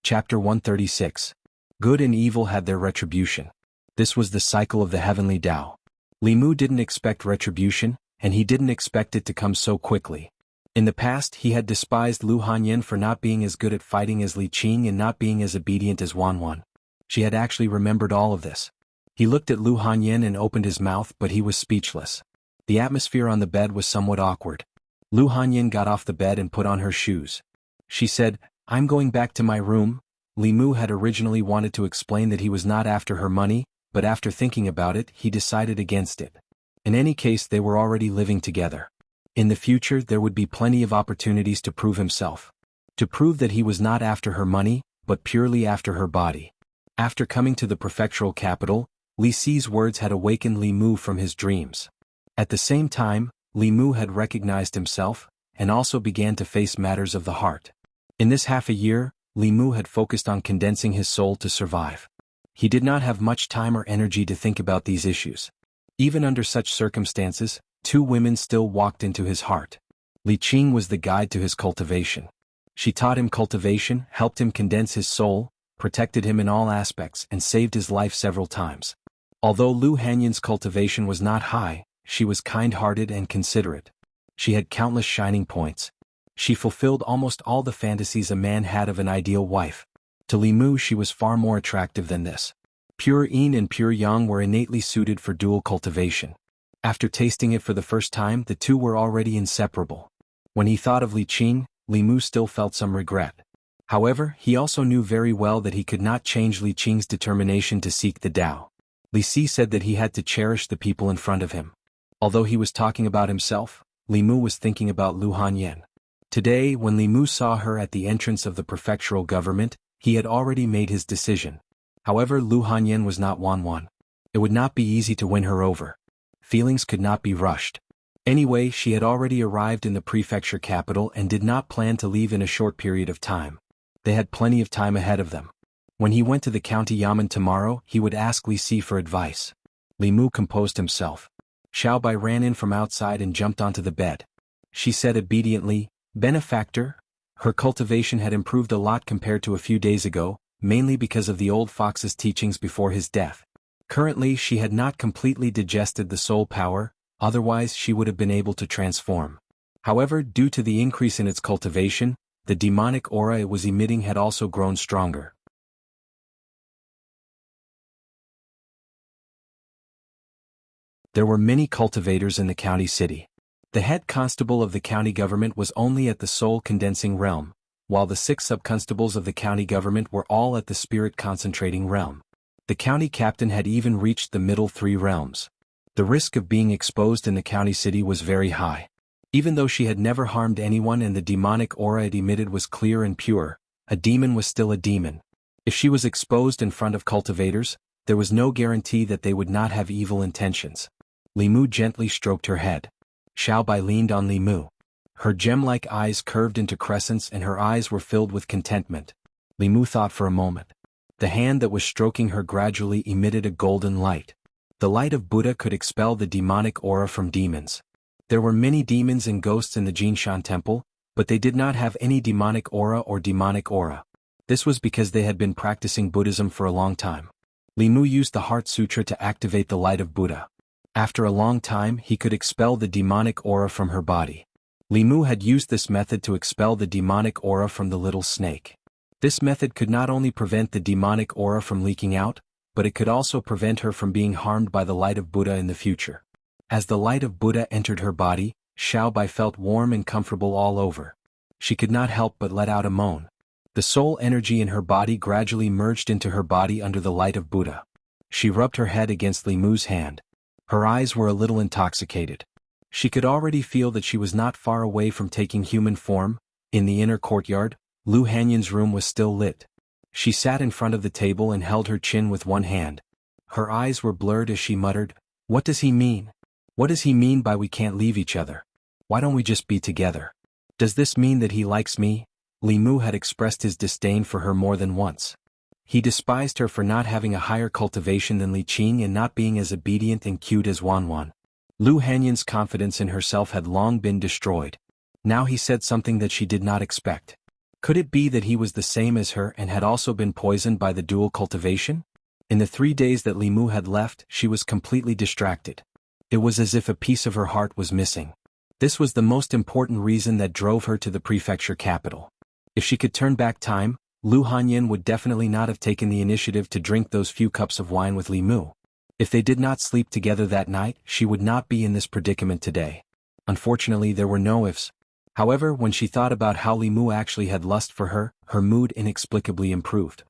Chapter 136. Good and evil had their retribution. This was the cycle of the heavenly Tao. Li Mu didn't expect retribution, and he didn't expect it to come so quickly. In the past, he had despised Lu Hanyin for not being as good at fighting as Li Qing and not being as obedient as Wan. She had actually remembered all of this. He looked at Lu Hanyin and opened his mouth, but he was speechless. The atmosphere on the bed was somewhat awkward. Lu Hanyin got off the bed and put on her shoes. She said, "I'm going back to my room." Li Mu had originally wanted to explain that he was not after her money, but after thinking about it, he decided against it. In any case, they were already living together. In the future, there would be plenty of opportunities to prove himself. To prove that he was not after her money, but purely after her body. After coming to the prefectural capital, Li Si's words had awakened Li Mu from his dreams. At the same time, Li Mu had recognized himself, and also began to face matters of the heart. In this half a year, Li Mu had focused on condensing his soul to survive. He did not have much time or energy to think about these issues. Even under such circumstances, two women still walked into his heart. Li Qing was the guide to his cultivation. She taught him cultivation, helped him condense his soul, protected him in all aspects, and saved his life several times. Although Lu Hanyan's cultivation was not high, she was kind-hearted and considerate. She had countless shining points. She fulfilled almost all the fantasies a man had of an ideal wife. To Li Mu she was far more attractive than this. Pure yin and pure yang were innately suited for dual cultivation. After tasting it for the first time, the two were already inseparable. When he thought of Li Qing, Li Mu still felt some regret. However, he also knew very well that he could not change Li Qing's determination to seek the Tao. Li Si said that he had to cherish the people in front of him. Although he was talking about himself, Li Mu was thinking about Lu Hanyan. Today, when Li Mu saw her at the entrance of the prefectural government, he had already made his decision. However, Lu Hanyan was not Wanwan. It would not be easy to win her over. Feelings could not be rushed. Anyway, she had already arrived in the prefecture capital and did not plan to leave in a short period of time. They had plenty of time ahead of them. When he went to the county yamen tomorrow, he would ask Li Si for advice. Li Mu composed himself. Xiaobai ran in from outside and jumped onto the bed. She said obediently, "Benefactor?" Her cultivation had improved a lot compared to a few days ago, mainly because of the old fox's teachings before his death. Currently, she had not completely digested the soul power, otherwise she would have been able to transform. However, due to the increase in its cultivation, the demonic aura it was emitting had also grown stronger. There were many cultivators in the county city. The head constable of the county government was only at the soul condensing realm, while the 6 sub-constables of the county government were all at the spirit concentrating realm. The county captain had even reached the middle 3 realms. The risk of being exposed in the county city was very high. Even though she had never harmed anyone and the demonic aura it emitted was clear and pure, a demon was still a demon. If she was exposed in front of cultivators, there was no guarantee that they would not have evil intentions. Li Mu gently stroked her head. Xiaobai leaned on Li Mu. Her gem-like eyes curved into crescents and her eyes were filled with contentment. Li Mu thought for a moment. The hand that was stroking her gradually emitted a golden light. The light of Buddha could expel the demonic aura from demons. There were many demons and ghosts in the Jinshan temple, but they did not have any demonic aura or demonic aura. This was because they had been practicing Buddhism for a long time. Li Mu used the Heart Sutra to activate the light of Buddha. After a long time, he could expel the demonic aura from her body. Li Mu had used this method to expel the demonic aura from the little snake. This method could not only prevent the demonic aura from leaking out, but it could also prevent her from being harmed by the light of Buddha in the future. As the light of Buddha entered her body, Xiaobai felt warm and comfortable all over. She could not help but let out a moan. The soul energy in her body gradually merged into her body under the light of Buddha. She rubbed her head against Li Mu's hand. Her eyes were a little intoxicated. She could already feel that she was not far away from taking human form. In the inner courtyard, Lu Hanyan's room was still lit. She sat in front of the table and held her chin with one hand. Her eyes were blurred as she muttered, "What does he mean? What does he mean by we can't leave each other? Why don't we just be together? Does this mean that he likes me?" Li Mu had expressed his disdain for her more than once. He despised her for not having a higher cultivation than Li Qing and not being as obedient and cute as Wanwan. Lu Hanyan's confidence in herself had long been destroyed. Now he said something that she did not expect. Could it be that he was the same as her and had also been poisoned by the dual cultivation? In the 3 days that Li Mu had left, she was completely distracted. It was as if a piece of her heart was missing. This was the most important reason that drove her to the prefecture capital. If she could turn back time, Lu Hanyan would definitely not have taken the initiative to drink those few cups of wine with Li Mu. If they did not sleep together that night, she would not be in this predicament today. Unfortunately, there were no ifs. However, when she thought about how Li Mu actually had lust for her, her mood inexplicably improved.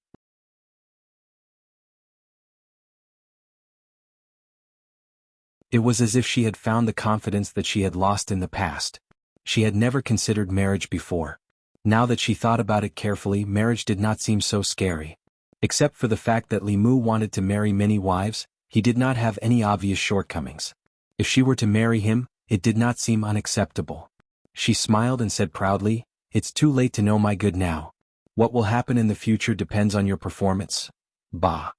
It was as if she had found the confidence that she had lost in the past. She had never considered marriage before. Now that she thought about it carefully, marriage did not seem so scary. Except for the fact that Li Mu wanted to marry many wives, he did not have any obvious shortcomings. If she were to marry him, it did not seem unacceptable. She smiled and said proudly, "It's too late to know, my good now. What will happen in the future depends on your performance." Bah.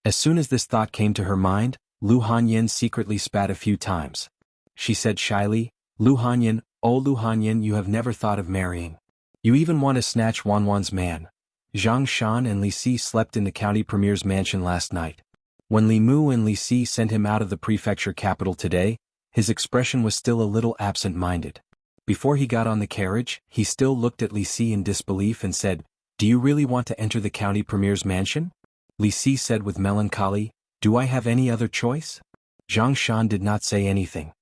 As soon as this thought came to her mind, Lu Hanyan secretly spat a few times. She said shyly, "Lu Hanyan, oh Lu Hanyan, you have never thought of marrying. You even want to snatch Wanwan's man." Zhang Shan and Li Si slept in the county premier's mansion last night. When Li Mu and Li Si sent him out of the prefecture capital today, his expression was still a little absent-minded. Before he got on the carriage, he still looked at Li Si in disbelief and said, "Do you really want to enter the county premier's mansion?" Li Si said with melancholy, "Do I have any other choice?" Zhang Shan did not say anything.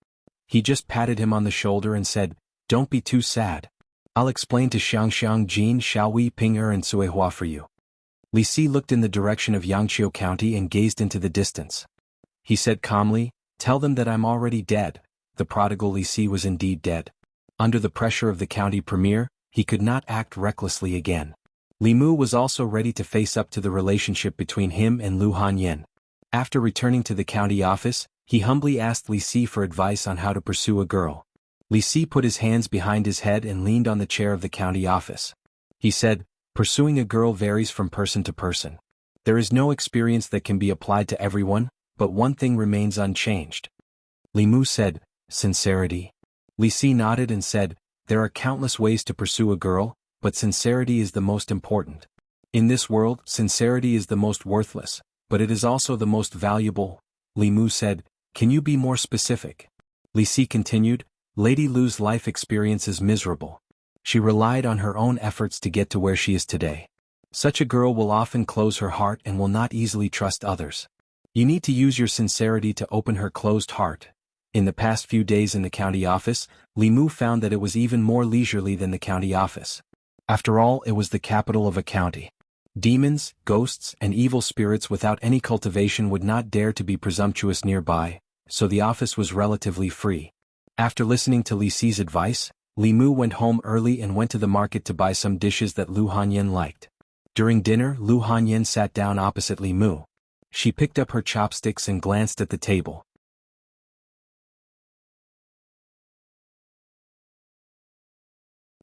He just patted him on the shoulder and said, "Don't be too sad. I'll explain to Xianxia Jin Xiaowei Ping'er and Suihua for you." Li Si looked in the direction of Yangqiu County and gazed into the distance. He said calmly, "Tell them that I'm already dead." The prodigal Li Si was indeed dead. Under the pressure of the county premier, he could not act recklessly again. Li Mu was also ready to face up to the relationship between him and Lu Hanyan. After returning to the county office, he humbly asked Li Si for advice on how to pursue a girl. Li Si put his hands behind his head and leaned on the chair of the county office. He said, "Pursuing a girl varies from person to person. There is no experience that can be applied to everyone, but one thing remains unchanged." Li Mu said, "Sincerity." Li Si nodded and said, "There are countless ways to pursue a girl, but sincerity is the most important. In this world, sincerity is the most worthless, but it is also the most valuable." Li Mu said, "Can you be more specific?" Li Si continued, "Lady Lu's life experience is miserable. She relied on her own efforts to get to where she is today. Such a girl will often close her heart and will not easily trust others. You need to use your sincerity to open her closed heart." In the past few days in the county office, Li Mu found that it was even more leisurely than the county office. After all, it was the capital of a county. Demons, ghosts, and evil spirits without any cultivation would not dare to be presumptuous nearby, so the office was relatively free. After listening to Li Si's advice, Li Mu went home early and went to the market to buy some dishes that Lu Hanyan liked. During dinner, Lu Hanyan sat down opposite Li Mu. She picked up her chopsticks and glanced at the table.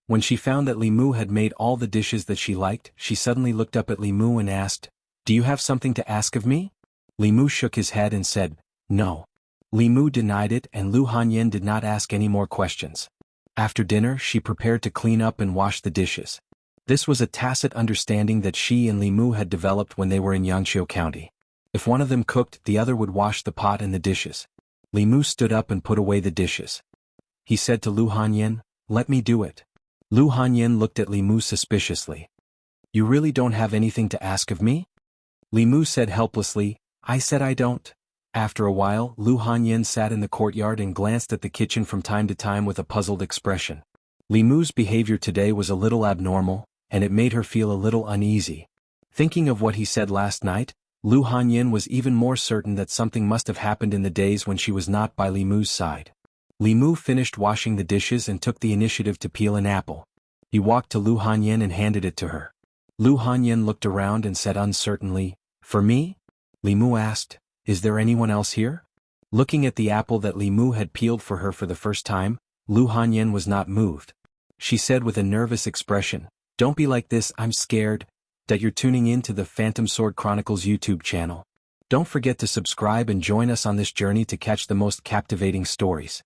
When she found that Li Mu had made all the dishes that she liked, she suddenly looked up at Li Mu and asked, "Do you have something to ask of me?" Li Mu shook his head and said, "No." Li Mu denied it and Lu Hanyan did not ask any more questions. After dinner, she prepared to clean up and wash the dishes. This was a tacit understanding that she and Li Mu had developed when they were in Yangqiu County. If one of them cooked, the other would wash the pot and the dishes. Li Mu stood up and put away the dishes. He said to Lu Hanyan, "Let me do it." Lu Hanyan looked at Li Mu suspiciously. "You really don't have anything to ask of me?" Li Mu said helplessly, "I said I don't." After a while, Lu Hanyan sat in the courtyard and glanced at the kitchen from time to time with a puzzled expression. Li Mu's behavior today was a little abnormal, and it made her feel a little uneasy. Thinking of what he said last night, Lu Hanyan was even more certain that something must have happened in the days when she was not by Li Mu's side. Li Mu finished washing the dishes and took the initiative to peel an apple. He walked to Lu Hanyan and handed it to her. Lu Hanyan looked around and said uncertainly, "For me?" Li Mu asked, "Is there anyone else here?" Looking at the apple that Li Mu had peeled for her for the first time, Lu Hanyan was not moved. She said with a nervous expression, "Don't be like this, I'm scared." That you're tuning in to the Phantom Sword Chronicles YouTube channel. Don't forget to subscribe and join us on this journey to catch the most captivating stories.